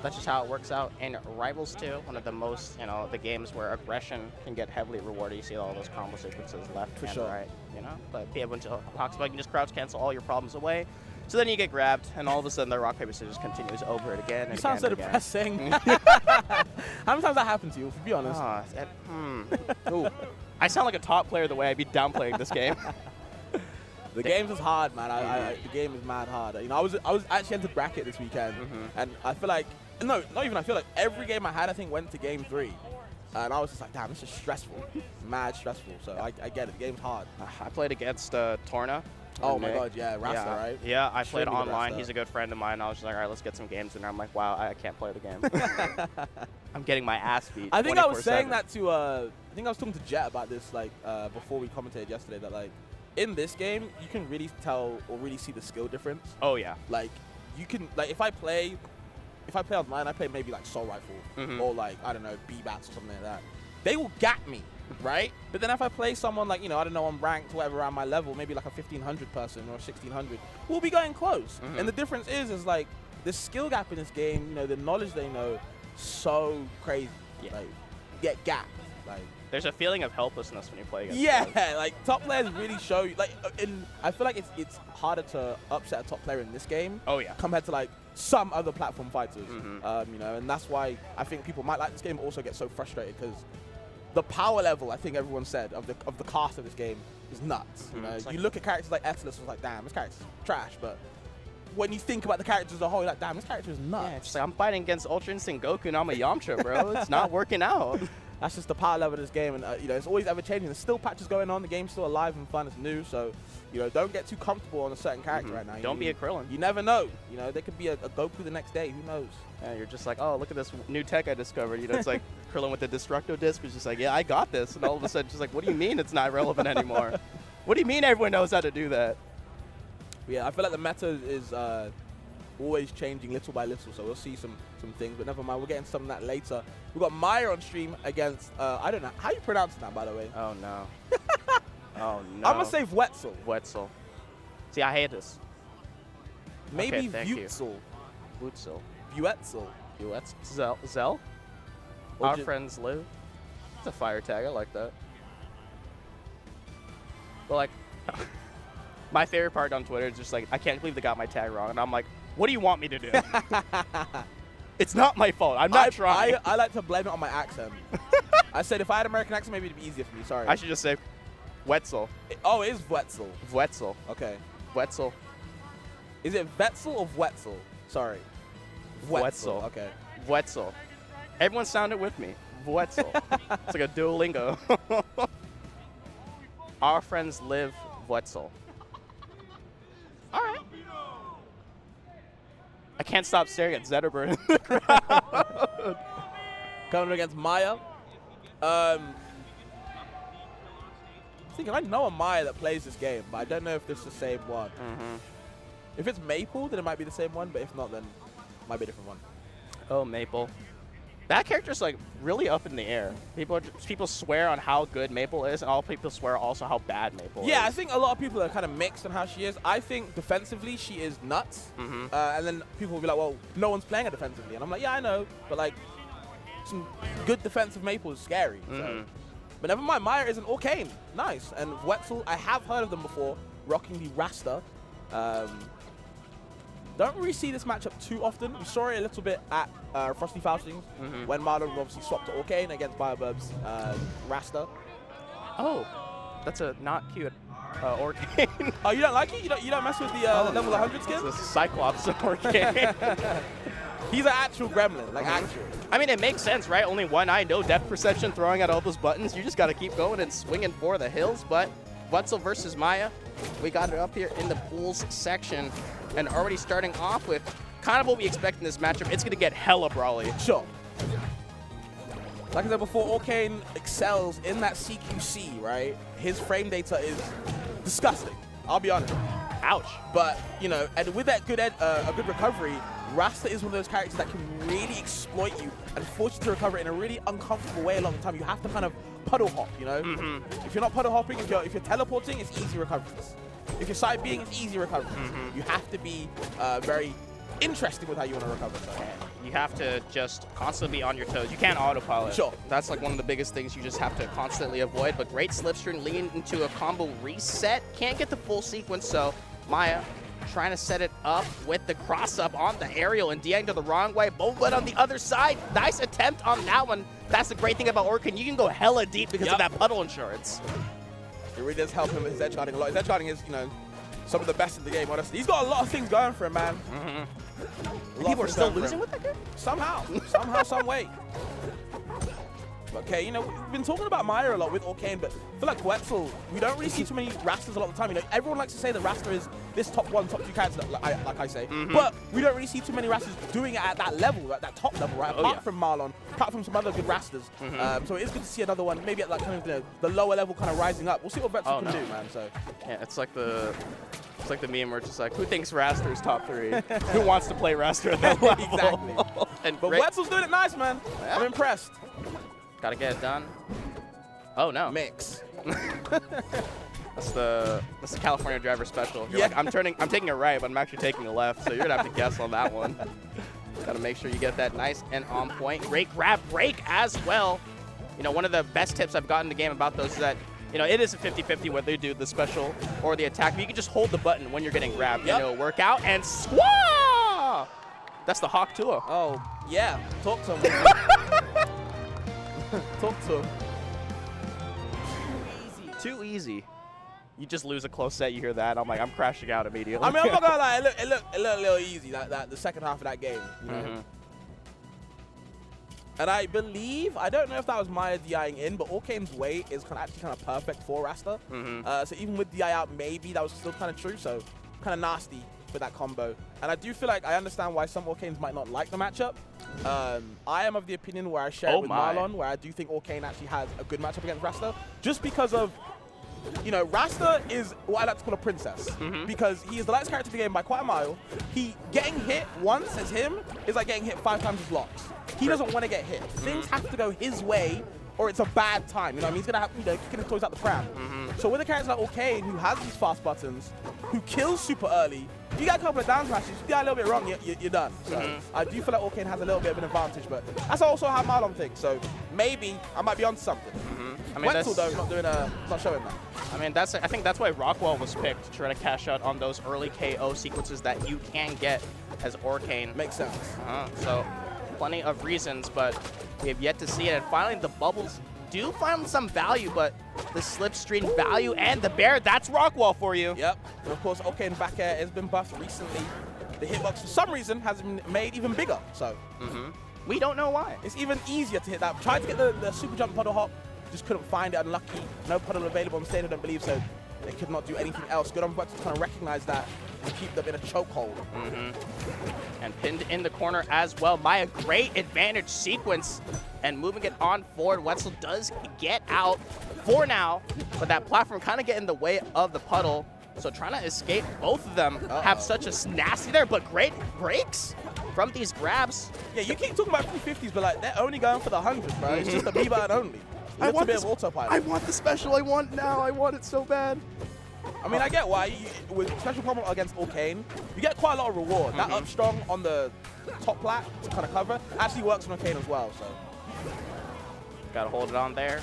S6: that's just how it works out in Rivals 2, one of the most, you know, the games where aggression can get heavily rewarded. You see all those combo sequences left and right, you know. But be able to talk about, you can just crouch cancel all your problems away. So then you get grabbed, and all of a sudden the rock paper scissors continues over it again.
S5: You sound so depressing. How many times that happened to you, to be honest?
S6: Ooh. I sound like a top player the way I be downplaying this game.
S5: The game's is hard, man. The game is mad hard. You know, I was actually entered bracket this weekend, and I feel like, no, not even I feel like every game I had, I think, went to game 3. And I was just like, damn, this is stressful. Mad stressful. So I get it. The game's hard.
S6: I played against Torna.
S5: Oh my god, yeah, Rasta, right?
S6: Yeah, I played
S5: Extremely good
S6: online.
S5: Rasta.
S6: He's a good friend of mine. I was just like, all right, let's get some games in there. I'm like, wow, I can't play the game. I'm getting my ass beat.
S5: I think I was
S6: 24/7.
S5: saying that to, I think I was talking to Jet about this, like, before we commentated yesterday, that, like, in this game, you can really tell or really see the skill difference.
S6: Oh, yeah.
S5: Like, you can, like, if I play online, I play maybe, like, Soul Rifle or, like, I don't know, B-Bats or something like that. They will gap me, right? But then if I play someone like, you know, I don't know, I'm ranked, whatever, around my level, maybe like a 1500 person or a 1600, we'll be going close. And the difference is like, the skill gap in this game, you know, the knowledge they know, so crazy.
S6: Yeah.
S5: Like, get gapped. Like,
S6: There's a feeling of helplessness when you play against
S5: yeah,
S6: them.
S5: like, top players really show you, like, I feel like it's harder to upset a top player in this game.
S6: Oh, yeah.
S5: Compared to, like, some other platform fighters. You know, and that's why I think people might like this game, but also get so frustrated, because the power level, I think everyone said, of the cast of this game is nuts. You know,
S6: It's like,
S5: you look at characters like Aether, it's like, damn, this character's trash. But when you think about the characters as a whole, you're like, damn, this character is nuts.
S6: yeah, it's like I'm fighting against Ultra Instinct Goku and I'm a Yamcha, bro. It's not working out.
S5: That's just the power level of this game, and you know, it's always ever changing. There's still patches going on. The game's still alive and fun. It's new, so you know, don't get too comfortable on a certain character right now.
S6: Don't be a Krillin.
S5: You never know. You know, there could be a Goku the next day. Who knows?
S6: Yeah, you're just like, oh, look at this new tech I discovered. You know, it's like Krillin with the Destructo disc was just like, yeah, I got this. And all of a sudden, just like, what do you mean it's not relevant anymore? What do you mean everyone knows how to do that?
S5: Yeah, I feel like the meta is always changing little by little, so we'll see some things, but never mind. We'll get into some of that later. We've got Maya on stream against, I don't know, how you pronounce that, by the way?
S6: Oh, no. Oh, no.
S5: I'm going to say Wetzel.
S6: Wetzel. See, I hate this.
S5: Maybe
S6: Okay, thank you.
S5: Wutzel.
S6: Wutzel.
S5: Wetzel.
S6: Zell?
S5: Or
S6: Our
S5: ju-
S6: friends live. It's a fire tag. I like that. But, like, my favorite part on Twitter is just like, I can't believe they got my tag wrong. And I'm like, what do you want me to do? It's not my fault. I'm not trying.
S5: I like to blame it on my accent. I said if I had American accent, maybe it'd be easier for me. Sorry.
S6: I should just say Wetzel.
S5: Oh, it is Wetzel.
S6: Wetzel.
S5: Okay.
S6: Wetzel.
S5: Is it Wetzel or Wetzel? Sorry.
S6: Wetzel.
S5: Okay.
S6: Wetzel. Everyone sound it with me. Wetzel. It's like a Duolingo. Our friends live Wetzel. All right. I can't stop staring at Zetterburn in the crowd.
S5: Coming against Maya. Thinking, I know a Maya that plays this game, but I don't know if this is the same one. If it's Maple, then it might be the same one, but if not, then it might be a different one.
S6: Oh, Maple. That character's like really up in the air. People swear on how good Maple is, and all people swear also how bad Maple is.
S5: Yeah, I think a lot of people are kind of mixed on how she is. I think defensively she is nuts, and then people will be like, well, no one's playing her defensively, and I'm like, yeah, I know, but like some good defensive Maple is scary. So. But never mind, Maya is an Arcane, nice, and Wetzel, I have heard of them before, rocking the Rasta. Don't really see this matchup too often. We saw it a little bit at Frosty Faustings when Marlon obviously swapped to Arcane against BioBurb's Rasta.
S6: Oh, that's a not cute Arcane.
S5: Oh, you don't like it? You don't mess with the level 100 skin?
S6: It's a Cyclops Arcane.
S5: He's an actual gremlin, like actual.
S6: I mean, it makes sense, right? Only one eye, no depth perception, throwing out all those buttons. You just got to keep going and swinging for the hills. But Wetzel versus Maya, we got it up here in the pools section. And already starting off with kind of what we expect in this matchup. It's going to get hella brawly.
S5: Sure. Like I said before, Arcane excels in that CQC, right? His frame data is disgusting. I'll be honest.
S6: Ouch.
S5: But, you know, and with that good a good recovery, Rasta is one of those characters that can really exploit you and force you to recover in a really uncomfortable way a lot of the time. You have to kind of puddle hop, you know? If you're not puddle hopping, if you're teleporting, it's easy recoveries. If you're side being, it's easy recoveries. You have to be very interesting with how you want to recover. So.
S6: You have to just constantly be on your toes. You can't autopilot.
S5: Sure.
S6: That's like one of the biggest things you just have to constantly avoid. But great slipstream leading into a combo reset. Can't get the full sequence, so Maya trying to set it up with the cross-up on the aerial and DIing to the wrong way. Boba on the other side. Nice attempt on that one. That's the great thing about Orkin. You can go hella deep because of that puddle insurance.
S5: It really does help him with his edge guarding a lot. His edge guarding is, you know, some of the best in the game, honestly. He's got a lot of things going for him, man.
S6: People are still losing with that guy?
S5: Somehow. Somehow, some way. Okay, you know, we've been talking about Maya a lot with Arcane, but I feel like Wetzel, we don't really see too many Rastas a lot of the time. You know, everyone likes to say that Rasta is this top 1, top 2 character, like I say. But we don't really see too many Rastas doing it at that level, at that top level, right? Apart from Marlon, apart from some other good Rastas. So it is good to see another one, maybe at like kind of the lower level kind of rising up. We'll see what Wetzel can do, man. So
S6: yeah, it's like the meme where it's just like, who thinks Raster is top 3? Who wants to play Raster at that level?
S5: Exactly. But Wetzel's doing it nice, man. Yeah. I'm impressed.
S6: Gotta get it done. Oh no.
S5: Mix.
S6: That's the California driver special. You're like, I'm taking a right, but I'm actually taking a left, so you're gonna have to guess on that one. Gotta make sure you get that nice and on point. Great grab break as well. You know, one of the best tips I've gotten in the game about those is that, you know, it is a 50-50 whether you do the special or the attack, but you can just hold the button when you're getting grabbed and it'll work out. And swah! That's the Hawk Tua.
S5: Oh, yeah. Talk to him. Talk to him.
S6: Too easy. You just lose a close set, you hear that, I'm like, I'm crashing out immediately.
S5: I mean, I'm not gonna lie, it looked a little easy, the second half of that game. You know? And I believe, I don't know if that was Maya DIing in, but Arcane's way is actually kind of perfect for Rasta. So even with DI out, maybe that was still kind of true, so kind of nasty for that combo. And I do feel like I understand why some Arcanes might not like the matchup. I am of the opinion where I share it with Marlon, where I do think Arcane actually has a good matchup against Rasta, just because of, you know, Rasta is what I like to call a princess, because he is the lightest character in the game by quite a mile. He getting hit once as him is like getting hit 5 times his blocks. He doesn't want to get hit. Things have to go his way, or it's a bad time. You know what I mean? He's gonna have, you know, kicking his toys out the pram. So with a character like Arcane, who has these fast buttons, who kills super early, you got a couple of down smashes, you get a little bit wrong, you're done. So I do feel like Arcane has a little bit of an advantage, but that's also how Marlon thinks. So maybe I might be onto something. I mean, Wetzel though, not showing that.
S6: I mean, I think that's why Rockwell was picked, to try to cash out on those early KO sequences that you can get as Arcane.
S5: Makes sense.
S6: So plenty of reasons, but we have yet to see it. And finally, the bubbles do find some value, but the slipstream value and the bear, that's Rockwell for you.
S5: Yep. And of course, Arcane back air has been buffed recently. The hitbox, for some reason, has been made even bigger. So
S6: we don't know why.
S5: It's even easier to hit that. Tried to get the super jump puddle hop, just couldn't find it. Unlucky. No puddle available on stage, I don't believe, so they could not do anything else. Good on Wetzel to kind of recognize that and keep them in a chokehold.
S6: And pinned in the corner as well. Maya, great advantage sequence and moving it on forward. Wetzel does get out for now, but that platform kind of get in the way of the puddle. So trying to escape, both of them have such a nasty there, but great breaks from these grabs.
S5: Yeah, you keep talking about 350s, but like they're only going for the 100s, bro. It's just a B button only.
S1: I want
S5: a bit
S1: this,
S5: of autopilot.
S1: I want the special. I want now. I want it so bad.
S5: I mean, I get why. With special problem against Arcane, you get quite a lot of reward. That up strong on the top plat to kind of cover actually works on Arcane as well. So
S6: Gotta hold it on there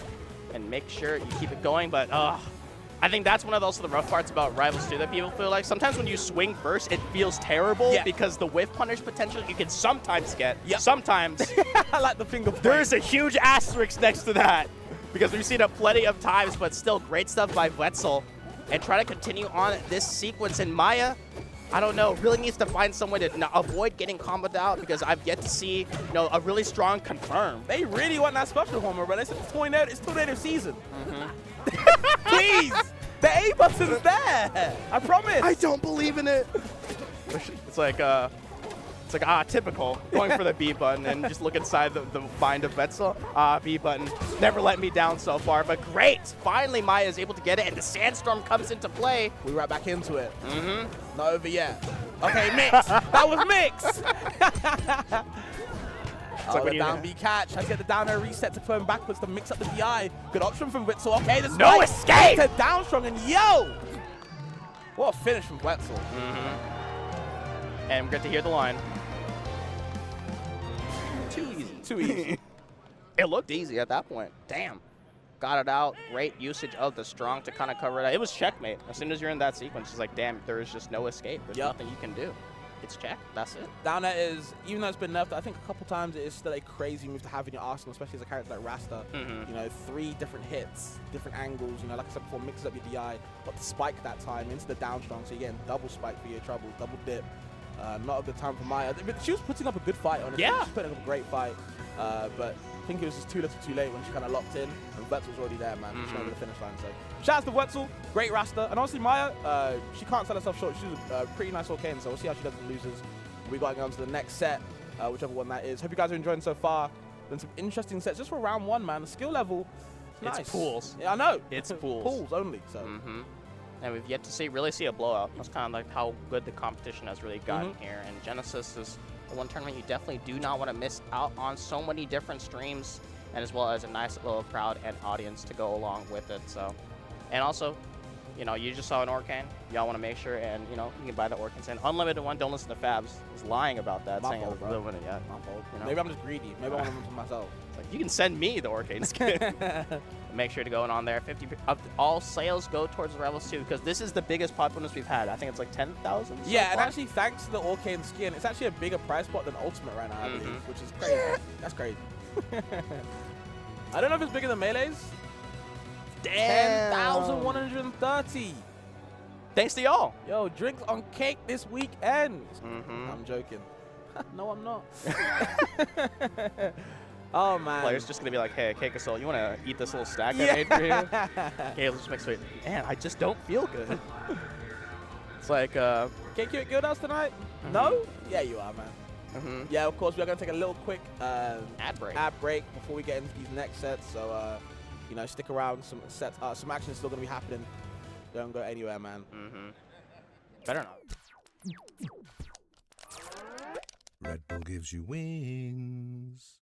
S6: and make sure you keep it going. But I think that's one of also the rough parts about Rivals too, that people feel like sometimes when you swing first, it feels terrible because the whiff punish potential you can sometimes get. Sometimes.
S5: I like the finger point.
S6: There is a huge asterisk next to that because we've seen it plenty of times, but still great stuff by Wetzel. And try to continue on this sequence. And Maya, I don't know, really needs to find some way to avoid getting comboed out because I've yet to see a really strong confirm.
S5: They really want that special homer, but it's tornado season. Please, the A button's there. I promise.
S1: I don't believe in it.
S6: It's like typical, going for the B button and just look inside the mind of Wetzel. B button, never let me down so far, but great. Finally, Maya is able to get it, and the Sandstorm comes into play.
S5: We right back into it. Not over yet. Okay, mix. That was mix. The down B catch. Has to get the down air reset to throw him backwards to mix up the DI. Good option from Wetzel. Okay, there's
S6: no escape.
S5: To down strong, and yo! What a finish from Wetzel.
S6: And we get to hear the line.
S5: Too easy.
S6: It looked easy at that point. Damn. Got it out. Great usage of the strong to kind of cover it. It was checkmate. As soon as you're in that sequence, it's like, damn, there is just no escape. There's nothing you can do. It's check. That's it.
S5: Down air is, even though it's been nerfed, I think a couple times it is still a crazy move to have in your arsenal, especially as a character like Rasta. 3 different hits, different angles. Like I said before, mixes up your DI. Got the spike that time into the down strong, so you're getting double spike for your trouble, double dip. Not a good time for Maya. But she was putting up a good fight, honestly.
S6: Yeah.
S5: She was putting up a great fight. But I think it was just too little too late when she kind of locked in. And Wetzel was already there, man. She's over the finish line. So shout out to Wetzel. Great Rasta. And honestly, Maya, she can't sell herself short. She's a pretty nice Arcane, so we'll see how she does in losers. We're going on to the next set, whichever one that is. Hope you guys are enjoying so far. Been some interesting sets just for round 1, man. The skill level,
S6: it's
S5: nice.
S6: pools.
S5: Yeah, I know.
S6: It's pools.
S5: Pools only. So.
S6: And we've yet to really see a blowout. That's kind of like how good the competition has really gotten here. And Genesis is the one tournament you definitely do not want to miss out on. So many different streams, and as well as a nice little crowd and audience to go along with it. So, and also, you just saw an Arcane. Y'all want to make sure, and you can buy the Orcans. And Unlimited one, don't listen to Fabs. He's lying about that, saying it was limited. Yeah,
S5: my fault. Maybe I'm just greedy. Maybe I want them for myself.
S6: Like, you can send me the Arcane skin. Make sure to go in on there. 50 of all sales go towards the Rebels too, because this is the biggest pot bonus we've had. I think it's like 10,000.
S5: Yeah, and actually, thanks to the Arcane skin, it's actually a bigger price pot than Ultimate right now, I believe, which is crazy. That's crazy. I don't know if it's bigger than Melee's.
S6: Damn.
S5: 10,130.
S6: Thanks to y'all.
S5: Yo, drinks on cake this weekend. I'm joking. No, I'm not. Oh, man.
S6: Players just going to be like, hey, Cake of Soul, you want to eat this little stack I made for you? Okay, let's just make sure. Man, I just don't feel good. It's like,
S5: Cake, you at Guildhouse tonight? No? Yeah, you are, man. Yeah, of course, we are going to take a little quick ad break before we get into these next sets. So, stick around. Some action is still going to be happening. Don't go anywhere, man.
S6: Better not.
S4: Red Bull gives you wings.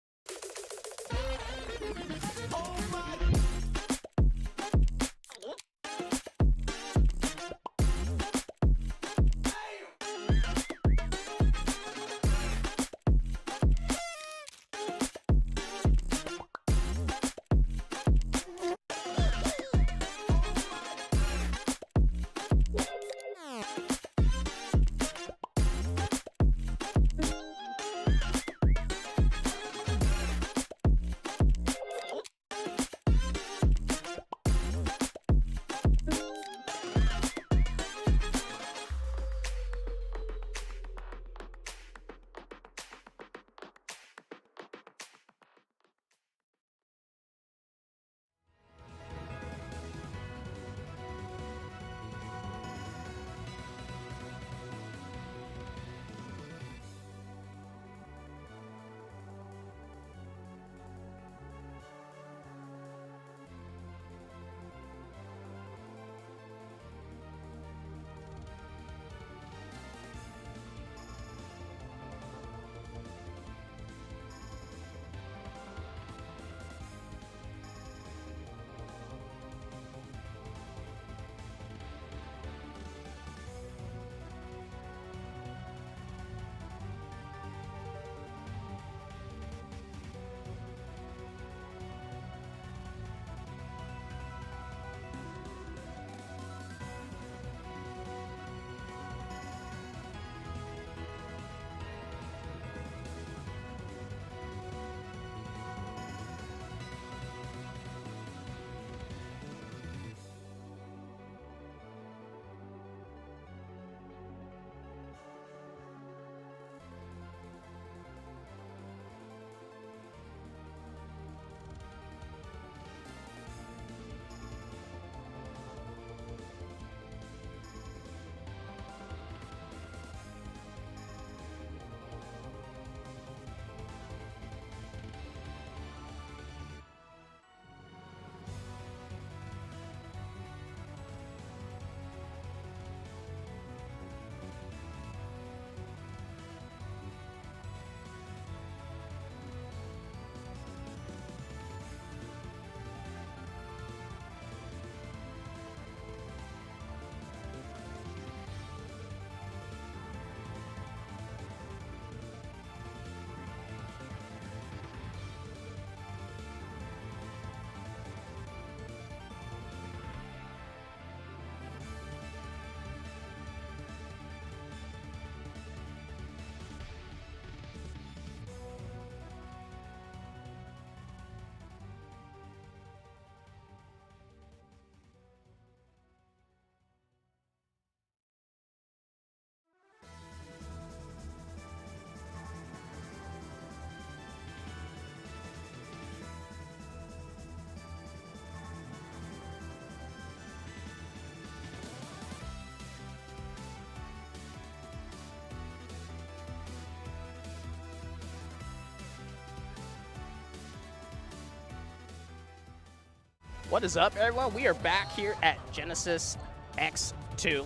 S6: What is up, everyone? We are back here at Genesis X2.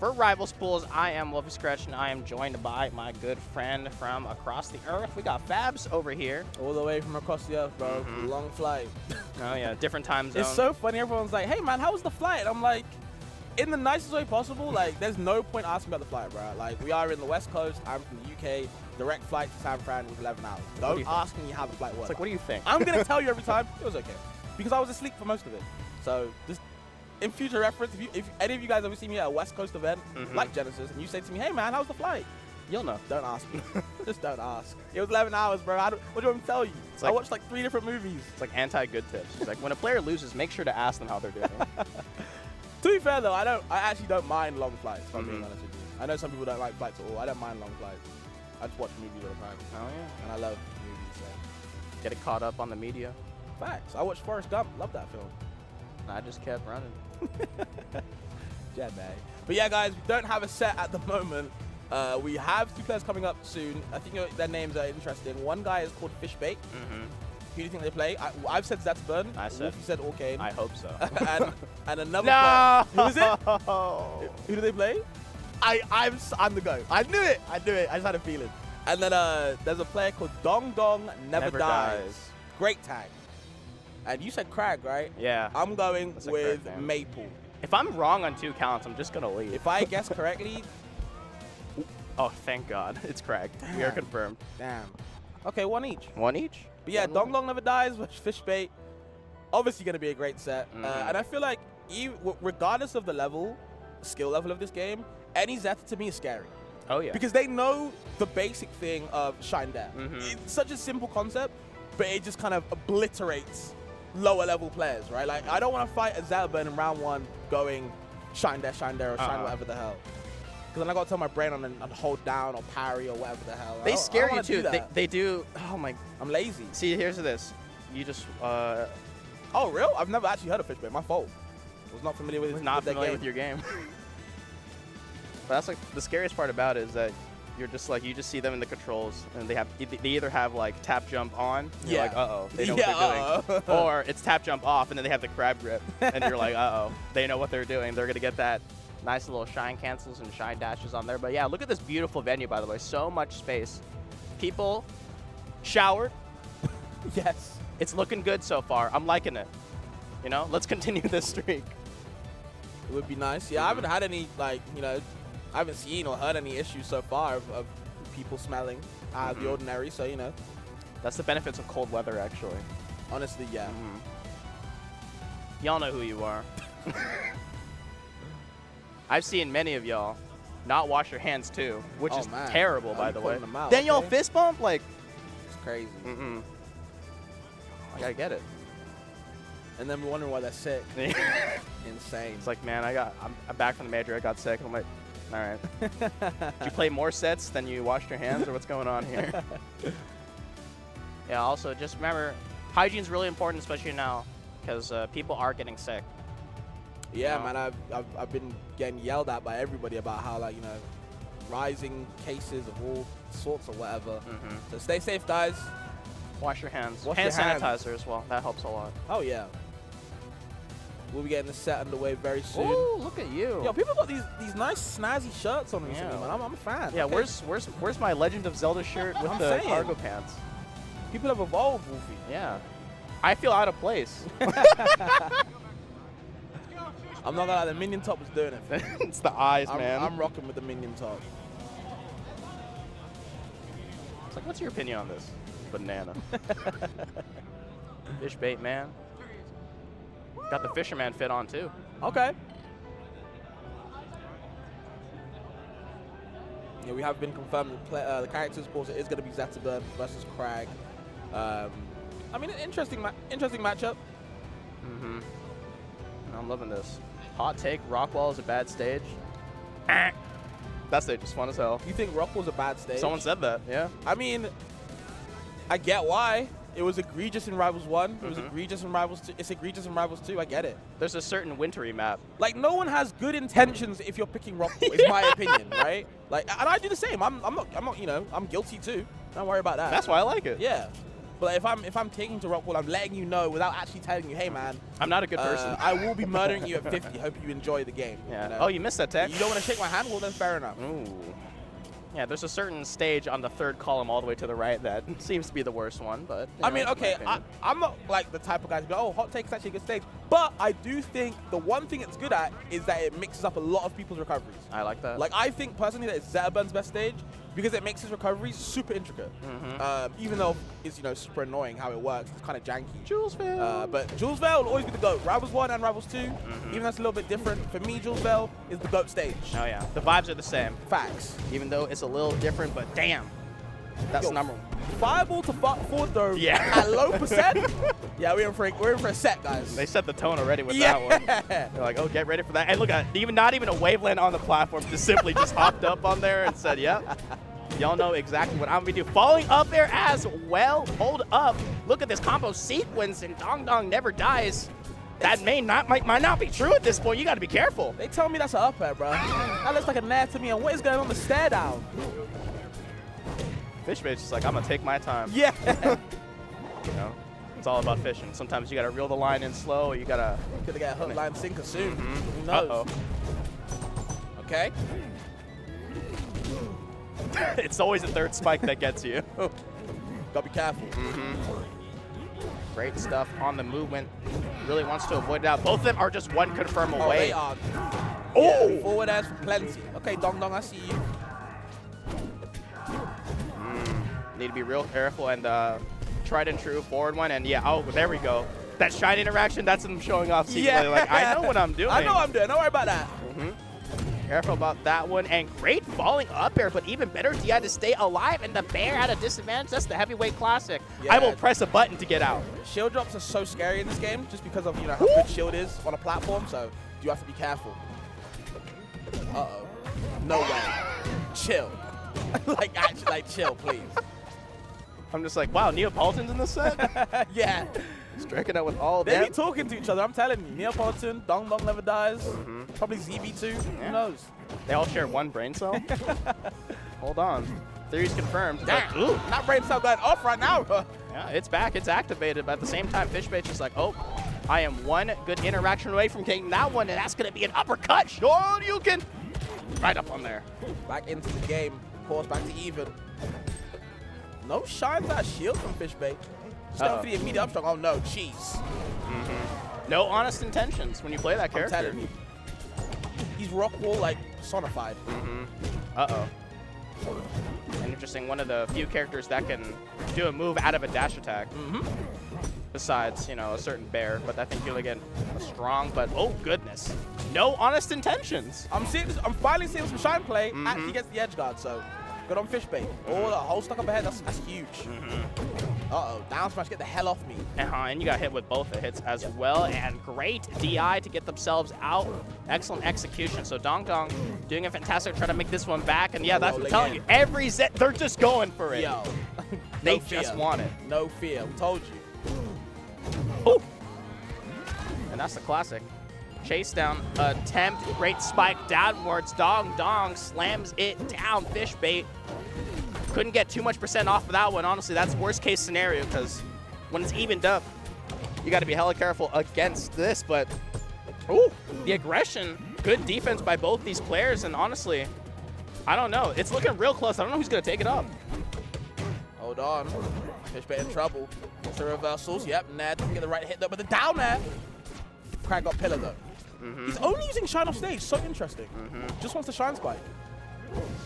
S6: For Rivals Pools, I am Wolfie Scratch, and I am joined by my good friend from across the earth. We got Fabs over here.
S5: All the way from across the earth, bro. Long flight.
S6: Oh, yeah, different time zone.
S5: It's so funny. Everyone's like, hey, man, how was the flight? And I'm like, in the nicest way possible, like, there's no point asking about the flight, bro. Like, we are in the West Coast. I'm from the UK. Direct flight to San Fran was 11 hours. Don't ask me how the flight was.
S6: It's like, what do you think?
S5: I'm going to tell you every time. It was okay. Because I was asleep for most of it. So, just in future reference, if any of you guys ever see me at a West Coast event, like Genesis, and you say to me, hey, man, how's the flight?
S6: You'll know.
S5: Don't ask me. Just don't ask. It was 11 hours, bro. What do you want me to tell you? I watched like 3 different movies.
S6: It's like anti-good tips. It's like when a player loses, make sure to ask them how they're doing.
S5: To be fair, though, I actually don't mind long flights, if I'm being honest with you. I know some people don't like flights at all. I don't mind long flights. I just watch movies all the time.
S6: Oh, yeah.
S5: And I love movies, so.
S6: Get it caught up on the media.
S5: Facts. I watched Forrest Gump. Love that film.
S6: I just kept running.
S5: Yeah, man. But yeah, guys, we don't have a set at the moment. We have 2 players coming up soon. I think their names are interesting. One guy is called Fishbait. Who do you think they play? I've said Zetterburn.
S6: I said.
S5: Wolfie said Orcane.
S6: I hope so.
S5: and another
S6: No!
S5: player. Who is it? Who do they play? I'm the go. I knew it. I just had a feeling. And then there's a player called Dong Dong Never Dies. Great tag. And you said Crag, right?
S6: Yeah.
S5: I'm going
S6: That's a
S5: with
S6: correct name.
S5: Maple.
S6: If I'm wrong on 2 counts, I'm just going to leave.
S5: If I guess correctly,
S6: Oh, thank God. It's Crag. We are confirmed.
S5: damn. Okay, 1 each.
S6: 1 each?
S5: But yeah, Dong Dong Never Dies with Fishbait. Obviously going to be a great set. And I feel like regardless of the skill level of this game, any Zeta to me is scary.
S6: Oh, yeah.
S5: Because they know the basic thing of Shine Dare. It's such a simple concept, but it just kind of obliterates lower level players, right? Like, I don't want to fight a Zetterburn in round 1 going Shine Dare, or Shine whatever the hell. Because then I got to tell my brain on hold down or parry or whatever the hell.
S6: They scare you too.
S5: Do
S6: they do. Oh my.
S5: I'm lazy.
S6: See, here's this. You just.
S5: Oh, real? I've never actually heard of Fishbait. My fault. Was not familiar with.
S6: Not familiar with your game. But that's like the scariest part about it is that you're just like you just see them in the controls and they either have like tap jump on. You're like, uh-oh, they know what they're doing. Or it's tap jump off and then they have the crab grip and you're like, uh-oh, they know what they're doing. They're gonna get that nice little shine cancels and shine dashes on there. But yeah, look at this beautiful venue, by the way. So much space. People showered.
S5: Yes.
S6: It's looking good so far. I'm liking it. You know, let's continue this streak.
S5: It would be nice. Yeah, I haven't had any, like, you know, I haven't seen or heard any issues so far of people smelling out of the ordinary. So, you know.
S6: That's the benefits of cold weather, actually.
S5: Honestly, yeah.
S6: Y'all know who you are. I've seen many of y'all not wash your hands too, which is terrible, by the way. Then y'all fist bump? Like,
S5: it's crazy.
S6: I gotta get it.
S5: And then we're wondering why they're sick. Insane.
S6: It's like, man, I'm back from the major. I got sick. I'm like, all right. Did you play more sets than you washed your hands, or what's going on here? Yeah. Also, just remember, hygiene's really important, especially now, because people are getting sick.
S5: Yeah, man. I've been getting yelled at by everybody about how, like, you know, rising cases of all sorts or whatever. So stay safe, guys.
S6: Wash your hands.
S5: Wash
S6: Hand
S5: your hands.
S6: sanitizer as well. That helps a lot.
S5: Oh yeah. We'll be getting the set underway very soon.
S6: Ooh, look at you.
S5: Yo, people got these nice snazzy shirts on recently, man. I'm a fan.
S6: Yeah,
S5: okay.
S6: where's my Legend of Zelda shirt with the cargo pants?
S5: People have evolved, Wolfie.
S6: Yeah. I feel out of place.
S5: I'm not gonna lie, the minion top was doing it.
S6: It's the eyes, man.
S5: I'm rocking with the minion top.
S6: It's like, what's your opinion on this? Banana. Fish bait, man. Got the fisherman fit on too.
S5: Okay. Yeah, we have been confirmed the characters course it is going to be Zetterburn versus Crag. I mean, an interesting matchup.
S6: I'm loving this. Hot take: Rockwall is a bad stage. That stage is fun as hell.
S5: You think Rockwall's a bad stage?
S6: Someone said that. Yeah.
S5: I mean, I get why. It was egregious in Rivals 1. It was egregious in Rivals 2. It's egregious in Rivals 2. I get it.
S6: There's a certain wintry map.
S5: Like, no one has good intentions if you're picking Rockwall, is my opinion, right? Like, and I do the same. I'm not, you know, I'm guilty too. Don't worry about that.
S6: That's why I like it.
S5: Yeah. But if I'm taking to Rockwall, I'm letting you know without actually telling you, hey man,
S6: I'm not a good person.
S5: I will be murdering you at 50. Hope you enjoy the game.
S6: Yeah.
S5: You know?
S6: Oh, you missed that tech.
S5: You don't want to shake my hand? Well, then fair enough.
S6: Ooh. Yeah, there's a certain stage on the third column all the way to the right that seems to be the worst one, but...
S5: I mean, okay, I'm not like the type of guy to be like, oh, Hot Take is actually a good stage. But I do think the one thing it's good at is that it mixes up a lot of people's recoveries.
S6: I like that.
S5: Like, I think personally that it's Zetterburn's best stage because it makes his recoveries super intricate. Even though it's, you know, super annoying how it works, it's kind of janky.
S6: Julesville.
S5: But Julesville will always be the GOAT. Rivals 1 and Rivals 2, even that's a little bit different. For me, Julesville is the GOAT stage.
S6: Oh, yeah. The vibes are the same.
S5: Facts.
S6: Even though it's a little different, but damn. That's number one.
S5: Fireball to forward throw at low percent. Yeah, we're in for a set, guys.
S6: They set the tone already with that one. They're like, oh, get ready for that. And look at not even a waveland on the platform, just simply just hopped up on there and said, yep. Y'all know exactly what I'm going to do. Falling up there as well. Hold up. Look at this combo sequence, and Dong Dong never dies. That might not be true at this point. You got to be careful.
S5: They tell me that's an up air, bro. That looks like a nair to me. And what is going on the stare down?
S6: Fishbait's just like, I'm going to take my time.
S5: Yeah.
S6: You know, it's all about fishing. Sometimes you got to reel the line in slow. You got to...
S5: Gonna get a hook, line, sinker soon. Who knows?
S6: Uh-oh.
S5: Okay.
S6: It's always the third spike that gets you.
S5: Gotta be careful.
S6: Great stuff on the movement. Really wants to avoid it out. Both of them are just one confirm
S5: Oh,
S6: away.
S5: they are.
S6: Oh!
S5: Yeah, forward airs for plenty. Okay, Dong Dong, I see you.
S6: Need to be real careful and tried and true forward one. And yeah, oh, there we go. That shine interaction, that's them showing off secretly. Like, I know what I'm doing.
S5: I know what I'm doing. Don't worry about that.
S6: Careful about that one. And great falling up air, but even better DI to stay alive. And the bear at a disadvantage. That's the heavyweight classic.
S5: Yeah.
S6: I will press a button to get out.
S5: Shield drops are so scary in this game just because of, you know, how good shield is on a platform. So you have to be careful. Uh-oh. No way. Chill. Like, actually, like, chill, please.
S6: I'm just like, wow, Neapolitan's in this set?
S5: Yeah.
S6: Striking out with all
S5: They
S6: them.
S5: be talking to each other, I'm telling you. Neapolitan, Dong Dong never dies. Probably ZB2. Who knows?
S6: They all share one brain cell? Hold on. Theory's confirmed.
S5: Damn.
S6: Ooh.
S5: That brain cell going off right now.
S6: Yeah, it's back. It's activated. But at the same time, Fishbait's just like, oh, I am one good interaction away from getting that one, and that's going to be an uppercut. Sure, you can. Right up on there.
S5: Back into the game. Pause back to even. No shines out shield from Fishbait. Just going for the immediate upstrong. Oh no, cheese.
S6: No honest intentions when you play that
S5: I'm
S6: character.
S5: telling you. He's Rockwall, like, personified.
S6: Uh-oh. And interesting, one of the few characters that can do a move out of a dash attack. Besides, you know, a certain bear. But I think you'll get a strong, but oh goodness. No honest intentions.
S5: I'm finally seeing some shine play. Actually gets the edge guard, so good on Fishbait. Oh, the hole stuck up ahead, that's huge. Uh-oh, down smash, get the hell off me.
S6: And you got hit with both the hits as well. And great DI to get themselves out. Excellent execution. So Dong Dong doing a fantastic try to make this one back. And yeah, that's what I'm telling you. Every set, they're just going for it.
S5: Yo.
S6: They just want it.
S5: No fear, we told you.
S6: Oh! And that's the classic. Chase down attempt. Great spike downwards. Dong Dong slams it down. Fishbait. Couldn't get too much % off of that one. Honestly, that's worst case scenario because when it's evened up, you got to be hella careful against this. But, ooh, the aggression. Good defense by both these players. And honestly, I don't know. It's looking real close. I don't know who's going to take it up.
S5: Hold on. Fishbait in trouble. It's the reversals. Yep, Ned doesn't get the right hit though, but the down there. Craig got pillar though. He's only using shine off stage. So interesting. Just wants to shine spike.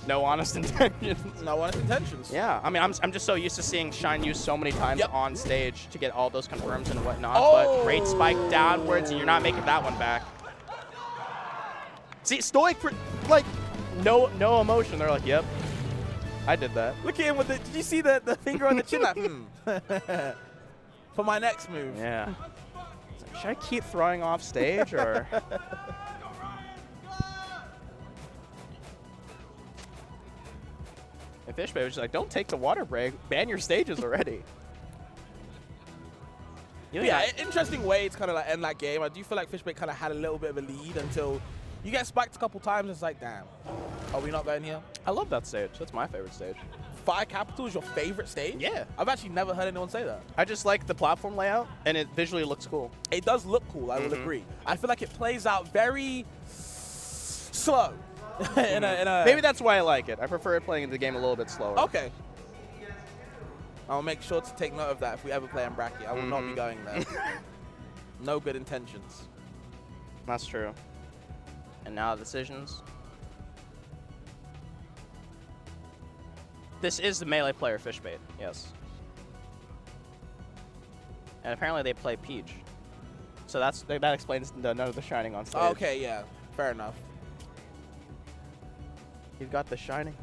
S6: No honest intentions.
S5: No honest intentions.
S6: Yeah, I mean, I'm just so used to seeing Shine used so many times on stage to get all those confirms and whatnot. But great spike downwards, and you're not making that one back. See, Stoic, like, no emotion. They're like, yep, I did that.
S5: Look at him with the. Did you see the finger on the chin? Like, for my next move.
S6: Yeah. Should I keep throwing off stage or? And Fishbait was just like, don't take the water break. Ban your stages already.
S5: Yeah, interesting way to kind of like end that game. I do feel like Fishbait kind of had a little bit of a lead until you get spiked a couple times. It's like, damn, are we not going here?
S6: I love that stage. That's my favorite stage.
S5: Fire Capital is your favorite stage?
S6: Yeah.
S5: I've actually never heard anyone say that.
S6: I just like the platform layout, and it visually looks cool.
S5: It does look cool, I will agree. I feel like it plays out very slow. in a
S6: Maybe that's why I like it. I prefer it playing the game a little bit slower.
S5: Okay. I'll make sure to take note of that if we ever play in bracket. I will not be going there. No good intentions.
S6: That's true. And now decisions. This is the melee player Fishbait, yes. And apparently they play Peach. So that explains none of the shining on stage.
S5: Okay, yeah. Fair enough.
S6: You've got the shining.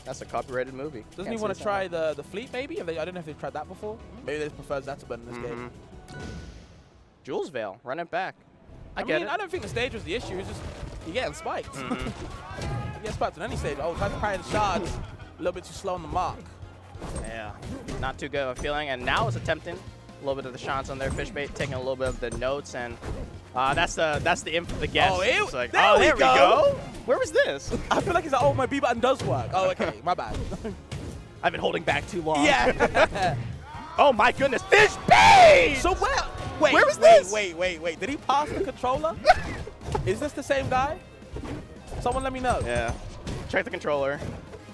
S6: That's a copyrighted movie.
S5: Doesn't he want to try the fleet, maybe? I don't know if they've tried that before. Maybe they prefer Zetterburn in this game.
S6: Jules Veil, run it back. I
S5: mean, I don't think the stage was the issue. It's just you're getting spiked. You get spiked on any stage. Oh, trying to carry the shards. A little bit too slow on the mark.
S6: Yeah, not too good of a feeling. And now is attempting a little bit of the shots on their Fishbait, taking a little bit of the notes, and that's the guess.
S5: Oh,
S6: it's like,
S5: there we go.
S6: Where was this?
S5: I feel like he's like, oh, my B button does work. Oh, okay, my bad.
S6: I've been holding back too long.
S5: Yeah.
S6: Oh my goodness, Fishbait!
S5: So wait,
S6: where was this?
S5: Wait. Did he pass the controller? Is this the same guy? Someone let me know.
S6: Yeah. Check the controller.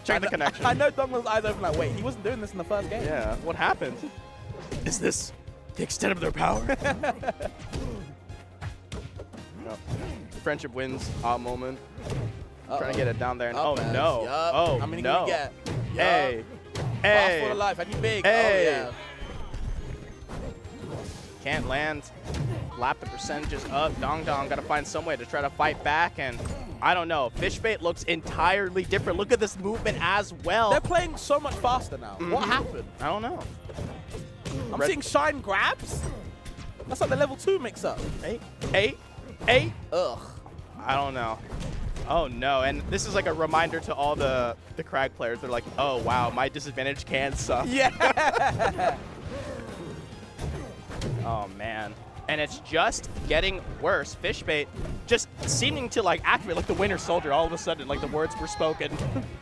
S6: Check the connection.
S5: I know Dongman's eyes open like, wait, he wasn't doing this in the first game.
S6: Yeah. What happened? Is this the extent of their power? No. Friendship wins. Moment. Trying to get it down there. And, oh no.
S5: Yup.
S6: Oh
S5: How many
S6: no.
S5: can we get?
S6: Hey.
S5: Fast for the life. I need big.
S6: Hey.
S5: Oh, yeah.
S6: Can't land. Lap the percentages up. Dong got to find some way to try to fight back, and I don't know. Fishbait looks entirely different. Look at this movement as well.
S5: They're playing so much faster now. What happened?
S6: I don't know.
S5: I'm seeing shine grabs. That's like the level 2 mix-up.
S6: Eight.
S5: Ugh.
S6: I don't know. Oh no, and this is like a reminder to all the Crag players. They're like, oh wow, my disadvantage can suck.
S5: Yeah.
S6: Oh man. And it's just getting worse. Fishbait just seeming to like activate like the Winter Soldier all of a sudden, like the words were spoken,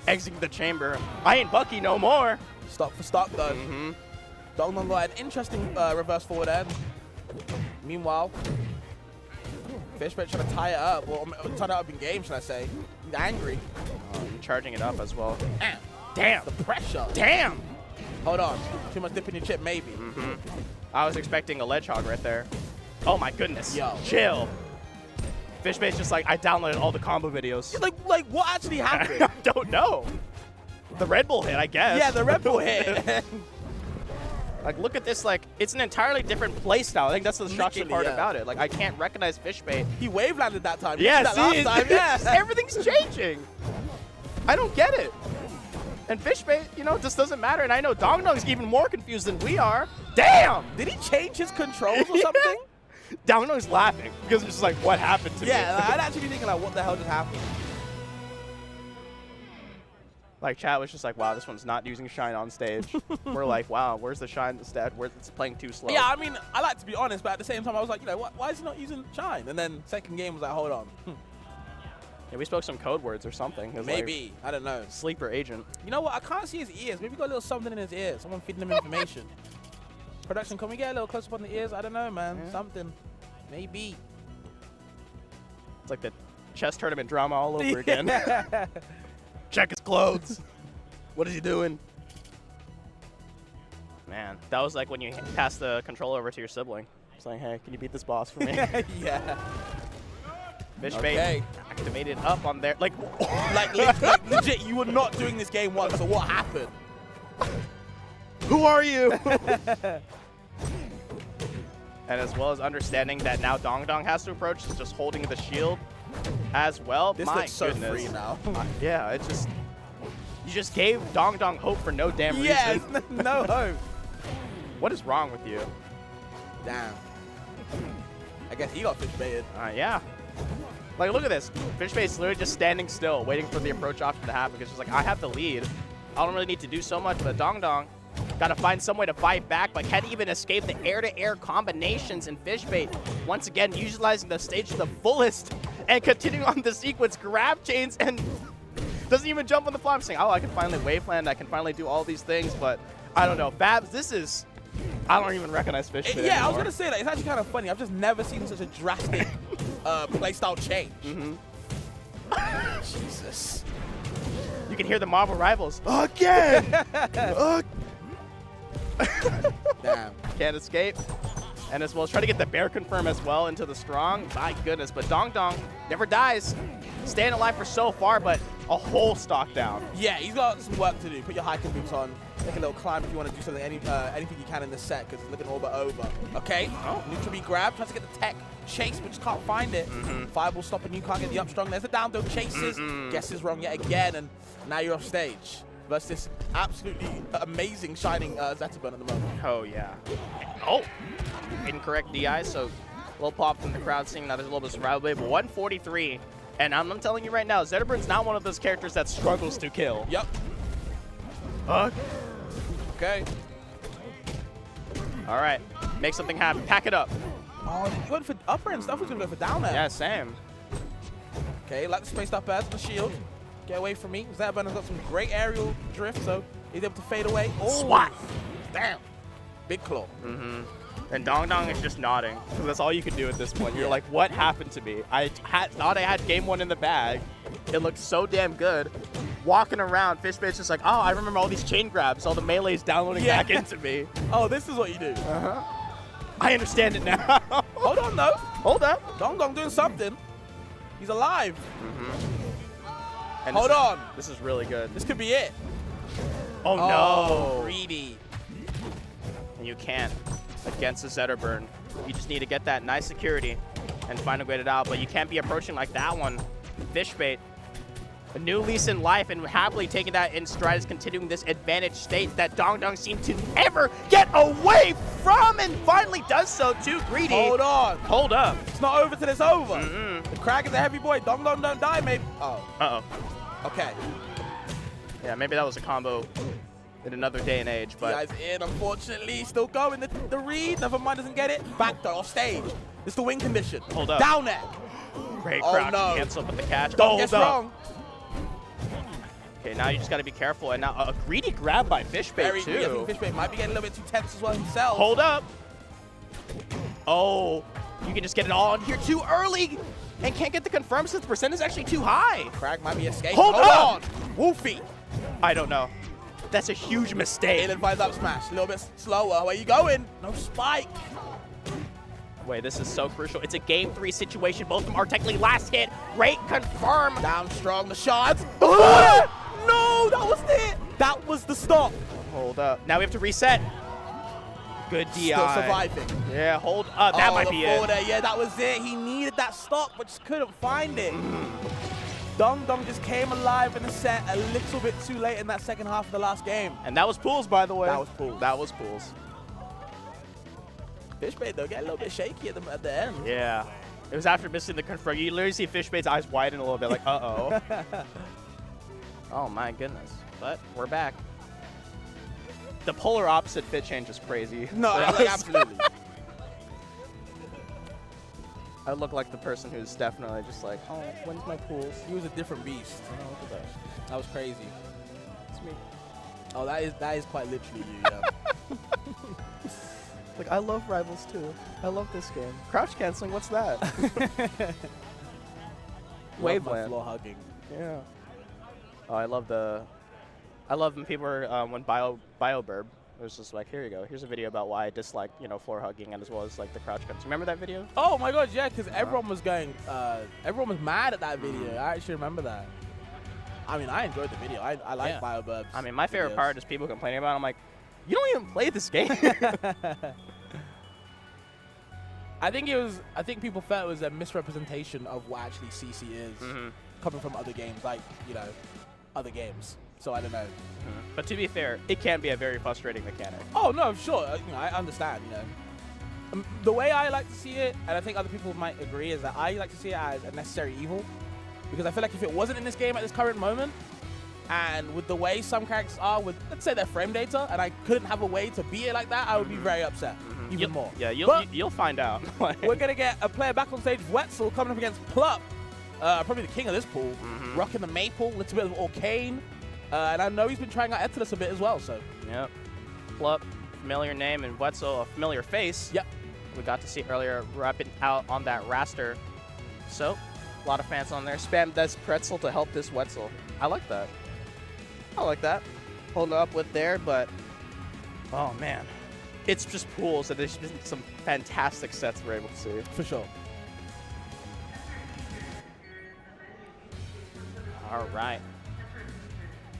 S6: exiting the chamber. I ain't Bucky no more.
S5: Stop for stock though. Dongman got an interesting reverse forward end. Meanwhile, Fishbait trying to tie it up, or tie it up in game, should I say. He's angry.
S6: Charging it up as well.
S5: Damn. The pressure.
S6: Damn.
S5: Hold on. Too much dip in your chip, maybe.
S6: I was expecting a ledge hog right there. Oh my goodness.
S5: Yo.
S6: Chill. Fishbait's just like, I downloaded all the combo videos.
S5: Like what actually happened?
S6: I don't know. The Red Bull hit, I guess.
S5: Yeah, the Red Bull hit.
S6: Like, look at this, like, it's an entirely different play style. I think that's the shocking
S5: Literally,
S6: part about it. Like, I can't recognize Fishbait.
S5: He wave landed that time.
S6: Yeah,
S5: that
S6: see,
S5: last time. Yeah.
S6: everything's changing. I don't get it. And Fishbait, you know, just doesn't matter. And I know Dongdong's even more confused than we are. Damn!
S5: Did he change his controls or something?
S6: Dongdong's laughing because it's just like, what happened to me?
S5: Yeah, like, I'd actually be thinking, like, what the hell just happened?
S6: Like, chat was just like, wow, this one's not using shine on stage. We're like, wow, where's the shine instead? Where's it's playing too slow?
S5: Yeah, I mean, I like to be honest, but at the same time, I was like, you know, why is he not using shine? And then second game was like, hold on.
S6: Yeah, we spoke some code words or something.
S5: Maybe.
S6: Like,
S5: I don't know.
S6: sleeper agent.
S5: You know what? I can't see his ears. Maybe he got a little something in his ears. Someone feeding him information. Production, can we get a little close up on the ears? I don't know, man.
S6: Yeah.
S5: Something. Maybe.
S6: It's like the chess tournament drama all over again. Check his clothes. What is he doing? Man, that was like when you pass the controller over to your sibling. Saying, hey, can you beat this boss for me?
S5: Yeah.
S6: Fishbait activated up on there. Like,
S5: like legit, you were not doing this game once, so what happened?
S6: who are you? And as well as understanding that now Dongdong has to approach, just holding the shield as well.
S5: This
S6: My
S5: looks so
S6: goodness.
S5: free now.
S6: Yeah, it just... You just gave Dongdong hope for no damn reason.
S5: Yeah, no hope.
S6: What is wrong with you?
S5: Damn. I guess he got fishbaited.
S6: Yeah. Like, look at this. Fishbait's literally just standing still, waiting for the approach option to happen, because she's like, I have the lead. I don't really need to do so much, but Dongdong got to find some way to fight back, but can't even escape the air-to-air combinations. And Fishbait, once again, utilizing the stage to the fullest and continuing on the sequence, grab chains, and Doesn't even jump on the fly. I'm saying, oh, I can finally waveland. I can finally do all these things. But I don't know. Fabs, this is... I don't even recognize Fish Pit
S5: Yeah, I was
S6: anymore.
S5: going to say that. It's actually kind of funny. I've just never seen such a drastic playstyle change. Jesus.
S6: You can hear the Marvel Rivals.
S5: Again! Damn.
S6: Can't escape. And as well as try to get the bear confirm as well into the strong. My goodness, but Dong Dong never dies. Staying alive for so far, but a whole stock down.
S5: Yeah, he's got some work to do. Put your hiking boots on. Take a little climb if you want to do something, anything you can in this set, because it's looking all but over. Okay, neutral B grab. Tries to get the tech. Chase, but just can't find it. Fireball stopping you, can't get the up strong. There's the down, don't chases. Guesses wrong yet again, and now you're off stage. Versus this absolutely amazing shining Zetterburn at the moment.
S6: Oh, yeah. Oh, incorrect DI, so a little pop from the crowd seeing that there's a little bit of survival blade, but 143. And I'm telling you right now, Zetterburn's not one of those characters that struggles to kill.
S5: Yep. Okay.
S6: All right, make something happen. Pack it up.
S5: Oh, he went for upper and stuff was going to go for down there.
S6: Yeah, same.
S5: Okay, like the spaced up airs, the shield. Get away from me. Zetterburn has got some great aerial drift, so he's able to fade away. Oh,
S6: Swat.
S5: Damn. Big claw.
S6: And Dong Dong is just nodding, because that's all you can do at this point. You're like, what happened to me? I thought I had game one in the bag. It looked so damn good. Walking around, Fishbait's just like, oh, I remember all these chain grabs, all the melees downloading back into me.
S5: Oh, this is what you do.
S6: I understand it now.
S5: Hold on, though.
S6: Hold up.
S5: Dong Dong doing something. He's alive.
S6: And
S5: Hold on.
S6: This is really good.
S5: This could be it.
S6: Oh, no.
S5: Greedy.
S6: And you can't against the Zetterburn. You just need to get that nice security and find a way to out, but you can't be approaching like that one. Fishbait, a new lease in life, and happily taking that in stride is continuing this advantage state that Dong Dong seemed to never get away from, and finally does so too. Greedy.
S5: Hold on.
S6: Hold up.
S5: It's not over till it's over. The Crag is a heavy boy. Dong Dong don't die, maybe. Oh.
S6: Uh-oh.
S5: Okay.
S6: Yeah, maybe that was a combo in another day and age, but...
S5: Guy's in, unfortunately. Still going. The read. Never mind, doesn't get it. Back though, off stage. It's the win condition.
S6: Hold up.
S5: Down there.
S6: Great
S5: Oh,
S6: crouch.
S5: no.
S6: Cancel up with the catch.
S5: Don't
S6: Hold
S5: get
S6: up.
S5: wrong.
S6: Okay, now you just got to be careful. And now a greedy grab by Fishbait,
S5: Very
S6: too.
S5: greedy. I think Fishbait might be getting a little bit too tense as well himself.
S6: Hold up. Oh, you can just get it all in here too early and can't get the confirm since the percent is actually too high.
S5: Crag might be escaping.
S6: Hold
S5: on. Wolfie.
S6: I don't know. That's a huge mistake.
S5: Alien finds up smash. A little bit slower. Where you going? No spike.
S6: Wait, this is so crucial. It's a game 3 situation. Both of them are technically last hit. Rate confirm.
S5: Down strong. The shards. No, that was it. That was the stop.
S6: Hold up. Now we have to reset. Good DI.
S5: Still surviving.
S6: Yeah, hold up. That might be it.
S5: There. Yeah, that was it. He needed that stop, but just couldn't find it. Dong Dong just came alive in the set a little bit too late in that second half of the last game.
S6: And that was Pools, by the way.
S5: That was Pools.
S6: That was Pools.
S5: Fishbait, though, get a little bit shaky at the end.
S6: Yeah. It was after missing the confirm. You literally see Fishbait's eyes widen a little bit, like, uh-oh. Oh, my goodness. But we're back. The polar opposite fit change is crazy.
S5: No, like, absolutely.
S6: I look like the person who's definitely just like, oh, when's my Pools?
S5: He was a different beast.
S6: Oh, look at that.
S5: That was crazy.
S6: It's me.
S5: Oh, that is quite literally you, yeah.
S6: Like, I love Rivals too. I love this game. Crouch canceling, what's that?
S5: Waveland. Floor hugging.
S6: Yeah. Oh, I love when people are, when BioBurb, it was just like, here you go. Here's a video about why I dislike, floor hugging and as well as like the crouch canceling. Remember that video?
S5: Oh my god, yeah, because everyone was everyone was mad at that video. I actually remember that. I mean, I enjoyed the video. I like BioBurbs.
S6: I mean, my favorite part is people complaining about it. I'm like, you don't even play this game.
S5: I think people felt it was a misrepresentation of what actually CC is, coming from other games, like, other games. So I don't know.
S6: But to be fair, it can be a very frustrating mechanic.
S5: Oh no, sure. I understand. The way I like to see it, and I think other people might agree, is that I like to see it as a necessary evil, because I feel like if it wasn't in this game at this current moment, and with the way some characters are with, let's say, their frame data, and I couldn't have a way to beat it like that, I would be very upset, even more.
S6: Yeah, you'll find out.
S5: We're gonna get a player back on stage, Wetzel, coming up against Plup. probably the king of this pool. Rocking the maple, a little bit of arcane. And I know he's been trying out Aether a bit as well, so.
S6: Yep. Plup, familiar name, and Wetzel, a familiar face.
S5: Yep.
S6: We got to see earlier rapping out on that raster. So, a lot of fans on there. Spam this pretzel to help this Wetzel. I like that. I like that. Holding up with there, but oh man. It's just pools, and there's been some fantastic sets we're able to see.
S5: For sure.
S6: All right.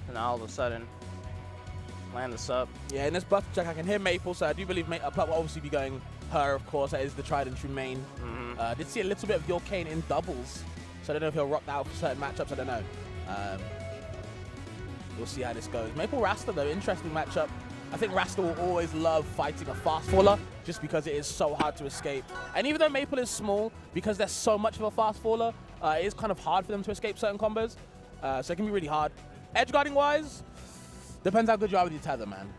S6: And all of a sudden, land this up.
S5: Yeah, in this button check, I can hear Maple, so I do believe Plup will obviously be going her, of course. That is the tried and true main. Did see a little bit of your Kane in doubles, so I don't know if he'll rock that out for certain matchups. I don't know. We'll see how this goes. Maple Rasta, though, interesting matchup. I think Rasta will always love fighting a fast faller just because it is so hard to escape. And even though Maple is small, because they're so much of a fast faller, it is kind of hard for them to escape certain combos. So it can be really hard. Edge guarding wise, depends how good you are with your tether, man.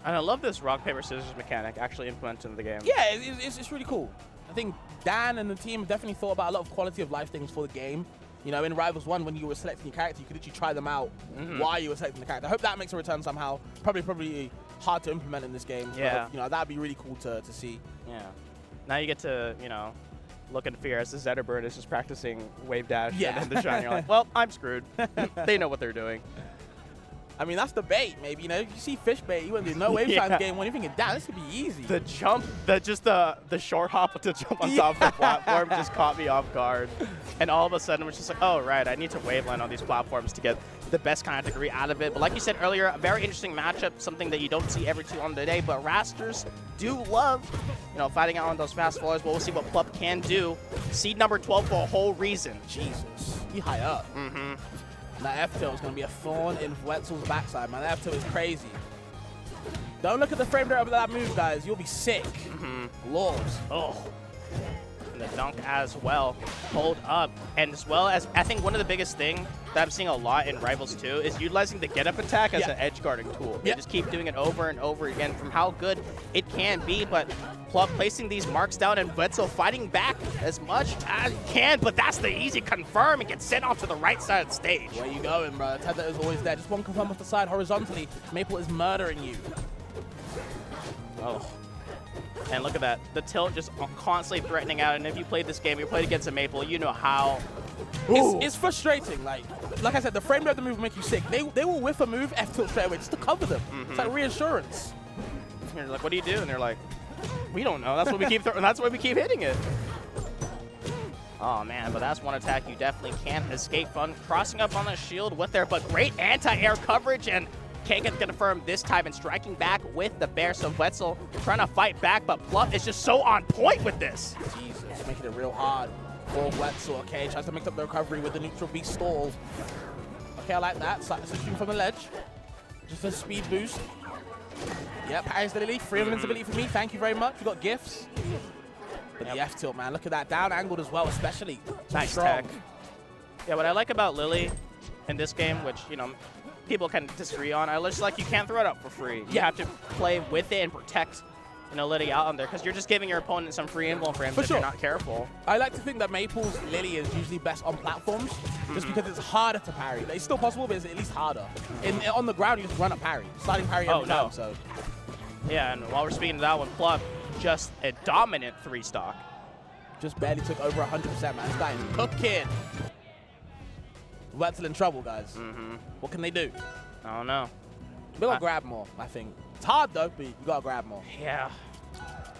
S6: And I love this rock, paper, scissors mechanic actually implemented in the game.
S5: Yeah, it's really cool. I think Dan and the team have definitely thought about a lot of quality of life things for the game. You know, in Rivals 1, when you were selecting your character, you could literally try them out while you were selecting the character. I hope that makes a return somehow. Probably hard to implement in this game.
S6: Yeah.
S5: But, you know, that'd be really cool to see.
S6: Yeah. Now you get to, you know, look in fear as the Zetterbird is just practicing wave dash
S5: Yeah.
S6: and then the shine. You're like, well, I'm screwed. They know what they're doing.
S5: I mean, that's the bait, maybe. You know, if you see fish bait, you wouldn't do no wave times game one. You're thinking, damn, this could be easy.
S6: The jump, the short hop to jump on top of the platform just caught me off guard. And all of a sudden, it was just like, oh, right, I need to wave land on these platforms to get the best kind of degree out of it. But like you said earlier, a very interesting matchup, something that you don't see every two on the day. But Rasters do love, you know, fighting out on those fast floors. But we'll see what Plup can do. Seed number 12 for a whole reason.
S5: Jesus. He high up. That F-tilt is going to be a thorn in Wetzel's backside, man. That F-tilt is crazy. Don't look at the frame rate of that move, guys. You'll be sick. Lords.
S6: Oh. And the dunk as well. Hold up. And as well as, I think one of the biggest thing that I'm seeing a lot in Rivals 2 is utilizing the get-up attack as an edge guarding tool. They just keep doing it over and over again from how good it can be, but Plup placing these marks down and Wetzel fighting back as much as he can, but that's the easy confirm and gets sent off to the right side of the stage.
S5: Where you going, bro? Tether is always there. Just one confirm off the side horizontally. Maple is murdering you.
S6: Oh. And look at that. The tilt just constantly threatening out. And if you played this game, you played against a Maple, you know how.
S5: It's frustrating. Like I said, the frame rate of the move will make you sick. They will whiff a move F tilt straight away just to cover them. It's like reassurance.
S6: And you're like, what do you do? And they're like, we don't know. That's what we keep. That's why we keep hitting it. Oh man, but that's one attack you definitely can't escape from. Crossing up on the shield with there, but great anti-air coverage and can't get confirmed this time and striking back with the bear. So Wetzel trying to fight back, but Plup is just so on point with this.
S5: Jesus, making it real hard for Wetzel. Okay, tries to make up the recovery with the neutral beast stall. Okay, I like that. Switching from the ledge. Just a speed boost. Yep, parries the Lily. Free invincibility for me. Thank you very much. We got gifts. But the F-tilt, man. Look at that. Down angled as well, especially.
S6: Nice tech. Yeah, what I like about Lily in this game, which, you know, people can disagree on, I just like you can't throw it up for free. You have to play with it and protect, you know, Lily out on there, because you're just giving your opponent some free invuln frames if you're not careful.
S5: I like to think that Maple's Lily is usually best on platforms, just because it's harder to parry. It's still possible, but it's at least harder. On the ground, you just run a parry. Sliding parry every time, so.
S6: Yeah, and while we're speaking of that one, Plup, just a dominant 3-stock.
S5: Just barely took over 100%, man. This guy is cooking. Wetzel in trouble, guys. What can they do?
S6: I don't know.
S5: We gotta grab more, I think. It's hard, though, but you gotta grab more.
S6: Yeah.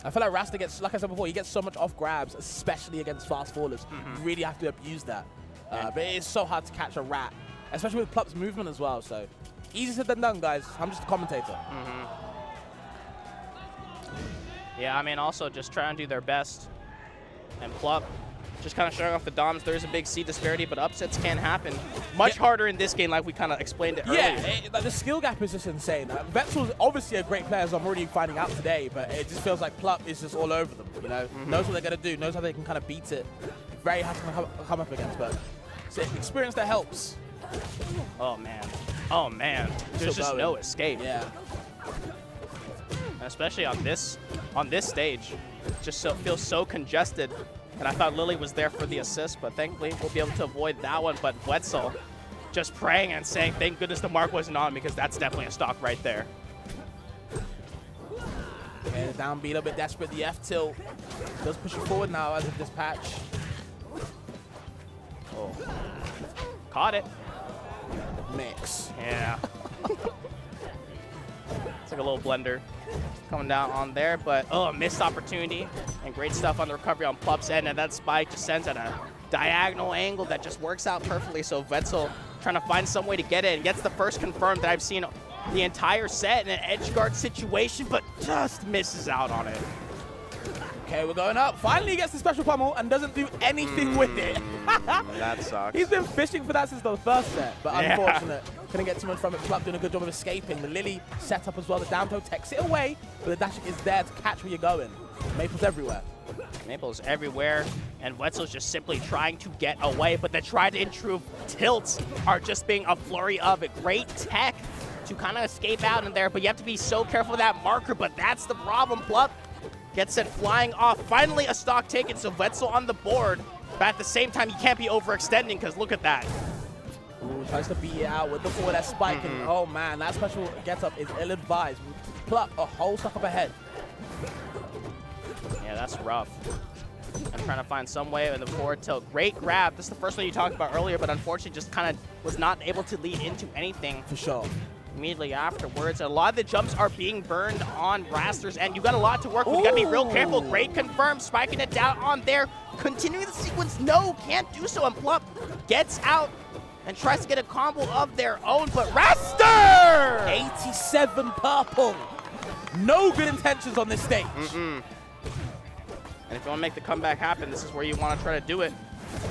S5: I feel like Rasta gets, like I said before, he gets so much off grabs, especially against fast fallers. You really have to abuse that. But it is so hard to catch a rat, especially with Plup's movement as well. So easier said than done, guys. I'm just a commentator.
S6: Yeah, I mean, also just trying to do their best. And Plup just kind of showing off the doms. There's a big seed disparity, but upsets can happen. Much harder in this game, like we kind of explained it earlier.
S5: Yeah, like the skill gap is just insane. Wetzel's obviously a great player, as I'm already finding out today, but it just feels like Plup is just all over them, you know? Knows what they're going to do, knows how they can kind of beat it. Very hard to come up against, but it's an experience that helps.
S6: Oh, man. Oh, man. There's just no escape.
S5: Yeah.
S6: Especially on this stage. Just feels so congested. And I thought Lily was there for the assist, but thankfully we'll be able to avoid that one. But Wetzel just praying and saying, thank goodness the mark wasn't on, because that's definitely a stock right there.
S5: And the down B a little bit desperate. The F tilt does push it forward now as of this patch.
S6: Oh. Caught it.
S5: Mix.
S6: Yeah. It's like a little blender coming down on there, but a missed opportunity, and great stuff on the recovery on Plup's end, and that spike just sends at a diagonal angle that just works out perfectly. So Wetzel trying to find some way to get it, and gets the first confirmed that I've seen the entire set in an edge guard situation, but just misses out on it.
S5: Okay, we're going up. Finally he gets the special pummel and doesn't do anything with it.
S6: That sucks.
S5: He's been fishing for that since the first set, but unfortunate. Couldn't get too much from it. Plup doing a good job of escaping. The Lily set up as well. The down throw takes it away, but the dash is there to catch where you're going. Maple's everywhere.
S6: Maple's everywhere, and Wetzel's just simply trying to get away, but the try to intrude tilts are just being a flurry of it. Great tech to kind of escape out in there, but you have to be so careful with that marker, but that's the problem. Plup gets it flying off. Finally a stock taken, so Wetzel on the board, but at the same time you can't be overextending, because look at that.
S5: Ooh, tries to beat it out with the forward air spike, and oh man, that special get-up is ill-advised. Plup, a whole stock up ahead.
S6: Yeah, that's rough. I'm trying to find some way in the forward tilt. Great grab. This is the first one you talked about earlier, but unfortunately just kind of was not able to lead into anything.
S5: For sure.
S6: Immediately afterwards, a lot of the jumps are being burned on Rasters, and you got a lot to work with. You got to be real careful. Great confirm, spiking it down on there. Continuing the sequence, no, can't do so, and Plup gets out and tries to get a combo of their own, but Raster!
S5: 87 purple. No good intentions on this stage.
S6: And if you want to make the comeback happen, this is where you want to try to do it.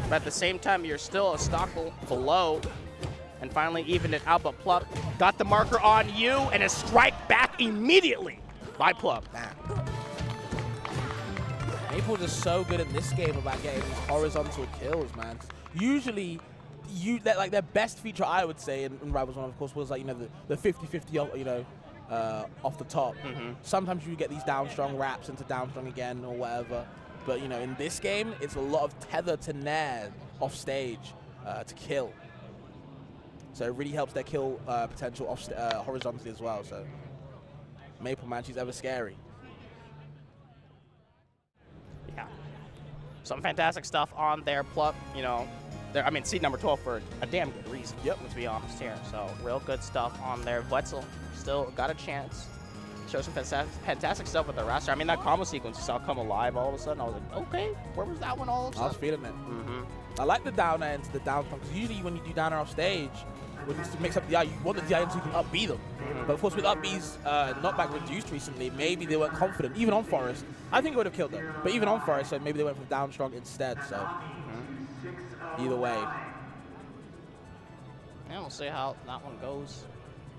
S6: But at the same time, you're still a stockle below. And finally even it out, but Plup got the marker on you, and a strike back immediately by Plup.
S5: Maple just so good in this game about getting these horizontal kills, man. Usually, like their best feature, I would say, in Rivals 1, of course, was like, you know, the 50-50, you know, off the top. Sometimes you get these down strong wraps into down strong again or whatever. But, you know, in this game, it's a lot of tether to nair off stage to kill. So it really helps their kill potential off horizontally as well. So Maple, man, she's ever scary.
S6: Yeah. Some fantastic stuff on their Plup, you know. I mean, seed number 12 for a damn good reason.
S5: Yep.
S6: Let's be honest here. So real good stuff on there. Wetzel still got a chance. Show some fantastic stuff with the Raster. I mean, that combo sequence you saw come alive all of a sudden. I was like, okay, where was that one all of a sudden?
S5: I was feeling it. I like the down air into the down because usually when you do down air off stage, when you mix up the DI, you want the DI so you can up B them. But of course, with up B's knockback reduced recently, maybe they weren't confident. Even on Forest, I think it would have killed them. But even on Forest, so maybe they went for down strong instead. So either way.
S6: And we'll see how that one goes.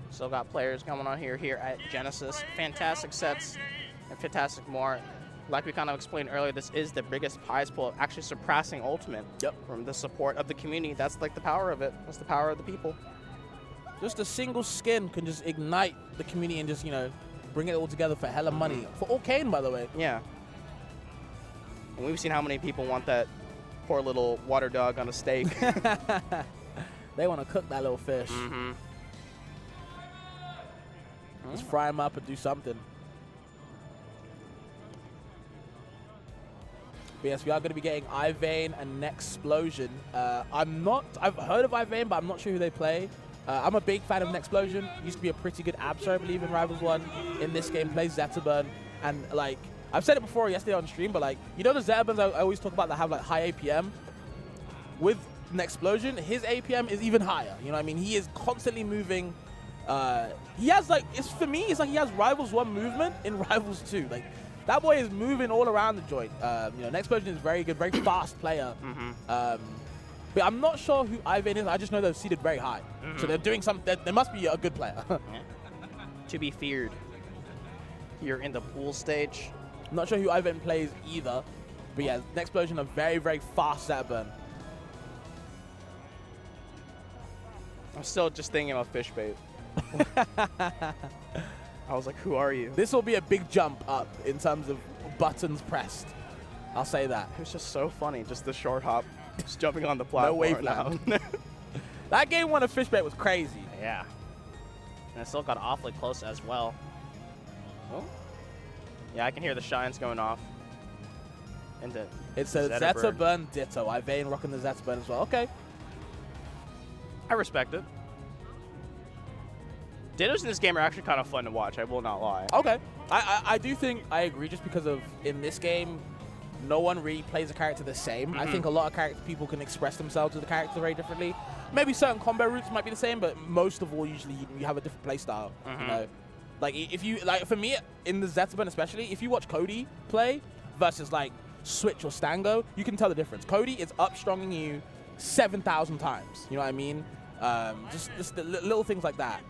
S6: Still got players coming on here at Genesis. Fantastic sets and fantastic more. Like we kind of explained earlier, this is the biggest prize pool, actually surpassing Ultimate. From the support of the community. That's like the power of it. That's the power of the people.
S5: Just a single skin can just ignite the community and just, you know, bring it all together for hella money. For Arcane, by the way.
S6: Yeah. And we've seen how many people want that poor little water dog on a steak.
S5: They want to cook that little fish. Just fry them up and do something. But yes, we are going to be getting Ivane and Nexplosion. I've heard of Ivane, but I'm not sure who they play. I'm a big fan of Nexplosion. Used to be a pretty good Absol, I believe, in Rivals 1. In this game, plays Zetterburn. And, like, I've said it before yesterday on stream, but, like, you know the Zetterburns I always talk about that have, like, high APM? With Nexplosion, his APM is even higher. You know what I mean? He is constantly moving. He has, like, for me, it's like he has Rivals 1 movement in Rivals 2. Like, that boy is moving all around the joint. You know, Nexplosion is very good, very fast player. But I'm not sure who Ivane is. I just know they're seated very high. So they're doing something. They must be a good player.
S6: To be feared. You're in the pool stage.
S5: I'm not sure who Ivane plays either. But yeah, Nexplosion, a very, very fast Zetterburn.
S6: I'm still just thinking about fish bait. I was like, who are you?
S5: This will be a big jump up in terms of buttons pressed. I'll say that.
S6: It was just so funny, just the short hop, just jumping on the platform.
S5: waveland. That game one of Fishbait was crazy.
S6: Yeah. And it still got awfully close as well. Oh. Yeah, I can hear the shines going off. Into
S5: It's a Zeta Burn Ditto. Ivane rocking the Zeta Burn as well. Okay.
S6: I respect it. Dittos in this game are actually kind of fun to watch, I will not lie.
S5: Okay. I do think I agree just because of in this game, no one really plays a character the same. I think a lot of people can express themselves with the character very differently. Maybe certain combo routes might be the same, but most of all, usually you have a different play style. You know, like if you for me in the Zeta Burn especially, if you watch Cody play versus like Switch or Stango, you can tell the difference. Cody is upstronging you 7,000 times. You know what I mean? Just the little things like that.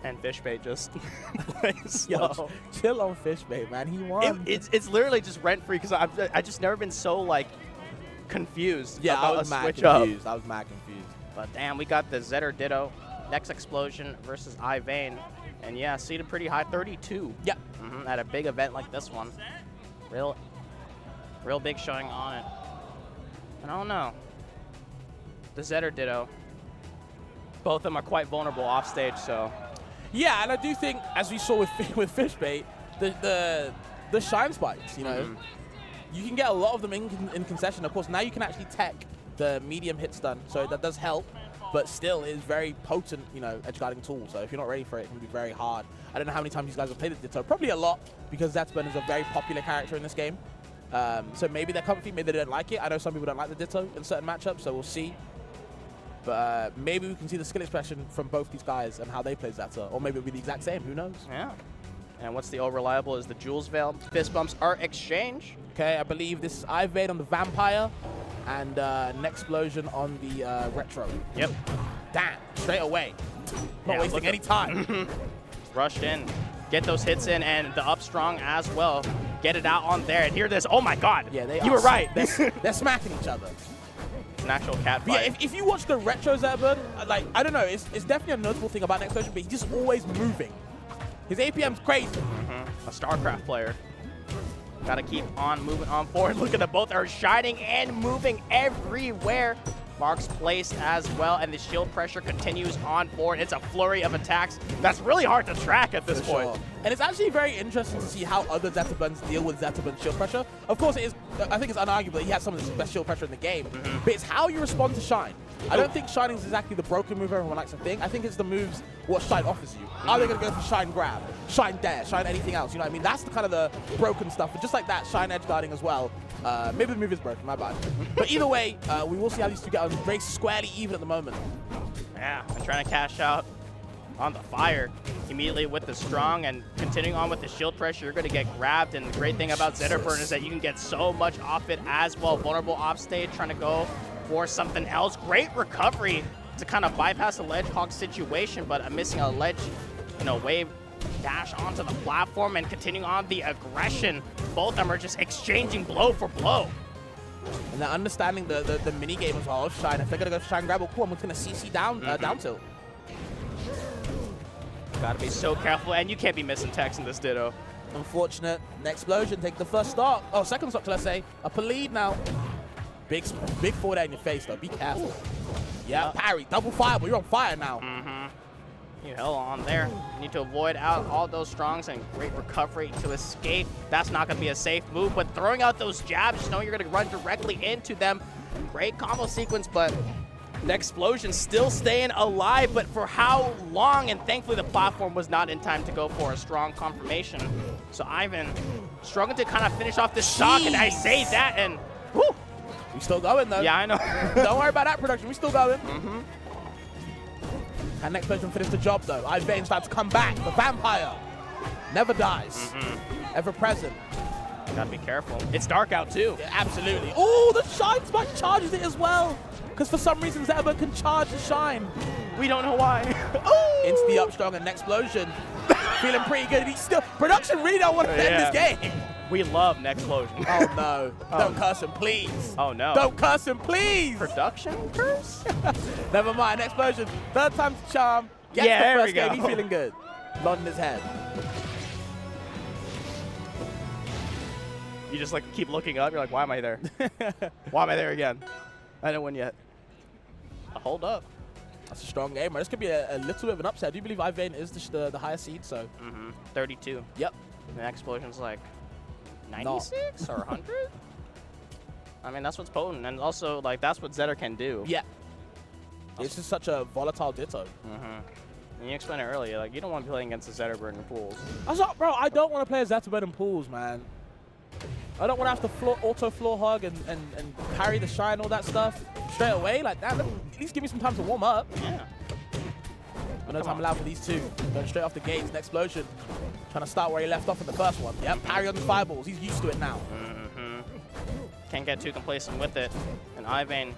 S6: And Fishbait just plays
S5: Yo,
S6: slow.
S5: chill on Fishbait, man. He won.
S6: It's literally just rent-free because I just never been so, like, confused
S5: Yeah,
S6: about
S5: I was
S6: a
S5: mad
S6: switch
S5: confused.
S6: up.
S5: I was mad confused.
S6: But damn, we got the Zetter Ditto. Next Explosion versus Ivane. And yeah, seated pretty high, 32.
S5: Yep.
S6: At a big event like this one. Real big showing on it. And I don't know. The Zetter Ditto. Both of them are quite vulnerable off stage, so.
S5: Yeah, and I do think, as we saw with Fishbait, the shine spikes, you know, you can get a lot of them in concession. Of course, now you can actually tech the medium hit stun, so that does help, but still is very potent, you know, edge guarding tool. So if you're not ready for it, it can be very hard. I don't know how many times you guys have played the Ditto. Probably a lot, because Zeta is a very popular character in this game. So maybe they're comfy, maybe they don't like it. I know some people don't like the Ditto in certain matchups, so we'll see. But maybe we can see the skill expression from both these guys and how they play Zeta. Or maybe it'll be the exact same. Who knows?
S6: Yeah. And what's the all reliable is the Jules Veil. Fist bumps are exchange.
S5: Okay, I believe this is Ivane on the Vampire and Nexplosion on the Retro.
S6: Yep.
S5: Damn, straight away. Not
S6: Yeah,
S5: wasting any time.
S6: Rushed in. Get those hits in, and the up strong as well. Get it out on there. And hear this. Oh my god.
S5: Yeah, they
S6: You were right.
S5: They're smacking each other.
S6: An actual cat
S5: But
S6: fight.
S5: yeah, if you watch the Retro Zeta, like, I don't know, it's definitely a notable thing about Nexplosion, but he's just always moving. His APM's crazy.
S6: A StarCraft player. Gotta keep on moving on forward. Look at them both are shining and moving everywhere. Marks placed as well, and the shield pressure continues on forward. It's a flurry of attacks that's really hard to track at this point.
S5: Sure. And it's actually very interesting to see how other Zeta Burns deal with Zeta Burns shield pressure. Of course, it is. I think it's unarguable that he has some of the best shield pressure in the game, but it's how you respond to Shine. I don't think Shining is exactly the broken move everyone likes to think. I think it's the moves what Shine offers you. Are they going to go for Shine Grab, Shine Dare, Shine anything else? You know what I mean? That's the kind of the broken stuff. But just like that, Shine Edge guarding as well. Maybe the move is broken, my bad. But either way, we will see how these two get on. Very squarely even at the moment.
S6: Yeah, and trying to cash out on the fire immediately with the strong and continuing on with the shield pressure. You're going to get grabbed, and the great thing about Zetterburn is that you can get so much off it as well. Vulnerable off stage, trying to go for something else. Great recovery to kind of bypass the ledge hog situation, but I'm missing a ledge, you know, wave dash onto the platform and continuing on the aggression. Both of them are just exchanging blow for blow.
S5: And they're understanding the mini game as well of Shine. If they're going to go for Shine Grab, well, cool, I'm just going to CC down, down tilt.
S6: Gotta be so careful, and you can't be missing techs in this Ditto.
S5: Unfortunate. Nexplosion take the first stock. Oh, second stock, let's say. Up a lead now. Big forward in your face, though. Be careful. Yeah, parry. Double fire, but you're on fire now.
S6: You hell on there. You need to avoid out all those strongs, and great recovery to escape. That's not going to be a safe move, but throwing out those jabs, just knowing you're going to run directly into them. Great combo sequence, but Nexplosion still staying alive, but for how long? And thankfully the platform was not in time to go for a strong confirmation. So Ivan struggling to kind of finish off this stock, and I say that, and whew.
S5: We still going, though.
S6: Yeah, I know.
S5: Don't worry about that production. We still going. And Nexplosion finished the job, though. Ivane's about to come back. The Vampire never dies. Ever present.
S6: Gotta be careful. It's dark out, too.
S5: Yeah, absolutely. Oh, the Shine Spike charges it as well. Because for some reason, Zeta can charge the Shine.
S6: We don't know why.
S5: Into the upstrong and Nexplosion. Feeling pretty good. He's still. Production really don't want to end this game.
S6: We love Nexplosion.
S5: Oh, no. Don't curse him, please.
S6: Oh, no.
S5: Don't curse him, please.
S6: Production curse?
S5: Never mind. Nexplosion. Third time's the charm. Gets
S6: Yeah,
S5: the
S6: there
S5: first
S6: we go.
S5: game. He's feeling good. Nodding his head.
S6: You just like keep looking up. You're like, why am I there? Why am I there again? I didn't win yet. Hold up.
S5: That's a strong game. This could be a little bit of an upset. I do believe Ivane is the higher seed, so.
S6: 32.
S5: Yep.
S6: The explosion's like 96 or 100. I mean, that's what's potent, and also like that's what Zetter can do.
S5: Yeah. It's just such a volatile Ditto.
S6: And you explained it earlier, like you don't want to be playing against the Zetterberg in pools.
S5: Bro, I don't want to play as Zetterberg in pools, man. I don't want to have to auto floor hug and parry the shine, all that stuff straight away. Like that, at least give me some time to warm up.
S6: Yeah.
S5: No time allowed for these two. Going straight off the gates, an explosion. Trying to start where he left off in the first one. Yep, parry on the fireballs. He's used to it now.
S6: Can't get too complacent with it. And Ivane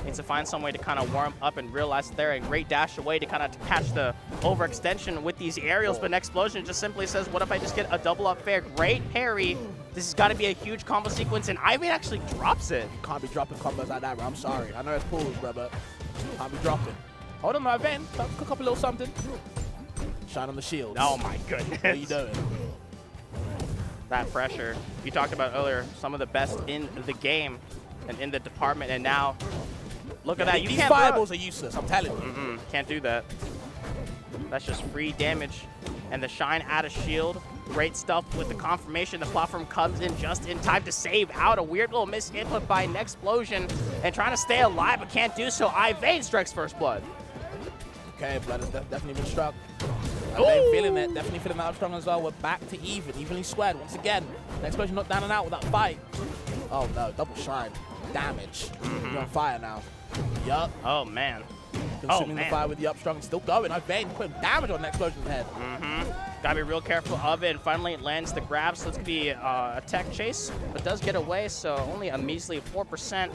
S6: needs to find some way to kind of warm up and realize that they're a great dash away to kind of catch the overextension with these aerials. But an explosion just simply says, what if I just get a double up fair? Great parry. This has got to be a huge combo sequence, and Ivane actually drops it.
S5: Can't be dropping combos like that, bro. I'm sorry. I know it's pools, bro, but can't be dropping. Hold on, Ivane. Cook up a little something. Shine on the shields.
S6: Oh my goodness.
S5: What are you doing?
S6: That pressure. You talked about earlier, some of the best in the game and in the department, and now look at that. You
S5: These
S6: can't
S5: fireballs are useless, I'm telling you.
S6: Can't do that. That's just free damage. And the shine out of shield. Great stuff with the confirmation. The platform comes in just in time to save out a weird little misinput by Nexplosion and trying to stay alive, but can't do so. Ivane strikes first blood.
S5: Okay, blood has definitely been struck. Ivane feeling it, definitely feeling that strong as well. We're back to evenly squared once again. Nexplosion not down and out with that fight. Oh no, double shine. Damage. You're on fire now. Yup.
S6: Oh man.
S5: Consuming the fire with the up strong. Still going. Ivane putting damage on Nexplosion's head.
S6: Gotta be real careful of it, and finally it lands the grab, so it's gonna be a tech chase, but does get away, so only a measly 4%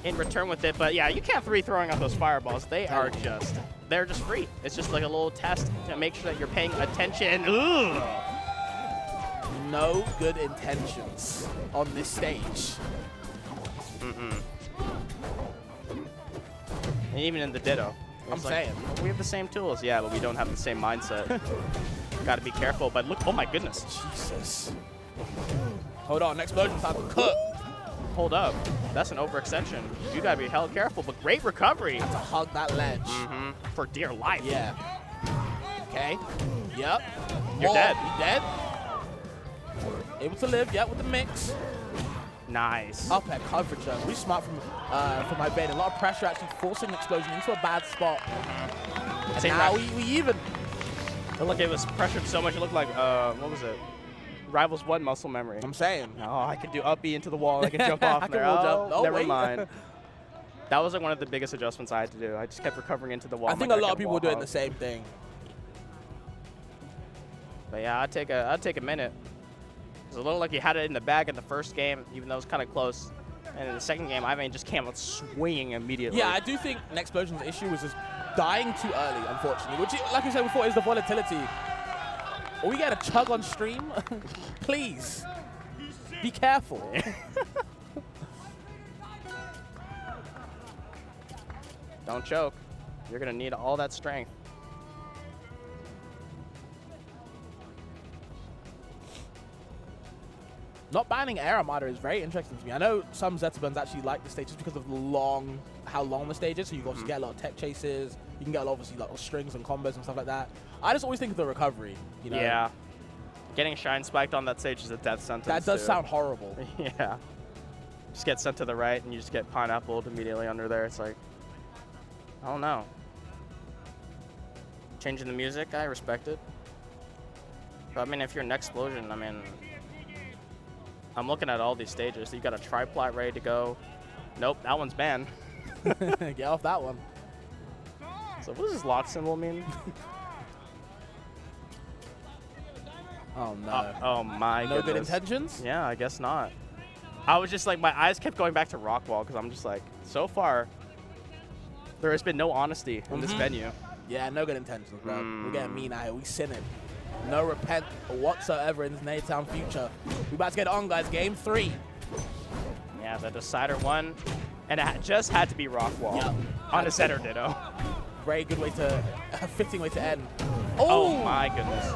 S6: in return with it. But yeah, you can't throwing out those fireballs. They're just free. It's just like a little test to make sure that you're paying attention. Ugh.
S5: No good intentions on this stage.
S6: And even in the Ditto.
S5: I'm saying.
S6: We have the same tools, yeah, but we don't have the same mindset. Gotta be careful, but look, oh my goodness.
S5: Jesus. Hold on, Nexplosion's time to cook.
S6: Hold up. That's an overextension. You gotta be held careful, but great recovery.
S5: To hug that ledge.
S6: For dear life.
S5: Yeah. Okay. Yep.
S6: You're dead.
S5: You dead? Able to live, yep, with the mix.
S6: Nice.
S5: Up air coverage, though. Really smart from Ivane. A lot of pressure actually forcing Nexplosion into a bad spot. And now we even.
S6: Look, it was pressured so much, it looked like, what was it? Rivals 1 muscle memory.
S5: I'm saying.
S6: Oh, I could do up B into the wall. I could jump off
S5: I can
S6: there.
S5: roll
S6: Oh,
S5: jump. Oh,
S6: never
S5: wait.
S6: mind. That was like one of the biggest adjustments I had to do. I just kept recovering into the wall.
S5: I think a lot of people were doing the same thing.
S6: But yeah, I'd take a minute. It looked like he had it in the bag in the first game, even though it was kind of close. And in the second game, Ivane just came out swinging immediately.
S5: Yeah, I do think Nexplosion's issue was just dying too early, unfortunately. Which, like I said before, is the volatility. Or we get a chug on stream. Please. Be careful.
S6: Don't choke. You're going to need all that strength.
S5: Not banning Air Armada is very interesting to me. I know some Zetterburns actually like the stage just because of how long the stage is. So you obviously get a lot of tech chases. You can get obviously like strings and combos and stuff like that. I just always think of the recovery. You know?
S6: Yeah. Getting shine spiked on that stage is a death sentence.
S5: That does sound horrible.
S6: Yeah. Just get sent to the right and you just get pineappled immediately under there. It's like, I don't know. Changing the music, I respect it. But I mean, if you're Nexplosion, I mean, I'm looking at all these stages. You got a triplat ready to go. Nope, that one's banned.
S5: Get off that one.
S6: So what does this lock symbol mean?
S5: Oh no.
S6: Oh my goodness.
S5: No good intentions?
S6: Yeah, I guess not. I was just like, my eyes kept going back to Rockwall because I'm just like, so far, there has been no honesty in this venue.
S5: Yeah, no good intentions, bro. We're getting mean out here. We sinning. No repent whatsoever in this Naytown future. We about to get on, guys. Game 3.
S6: Yeah, the decider won, and it just had to be Rockwall on a Zetter Ditto.
S5: Very good way to, a fitting way to end.
S6: Oh my goodness.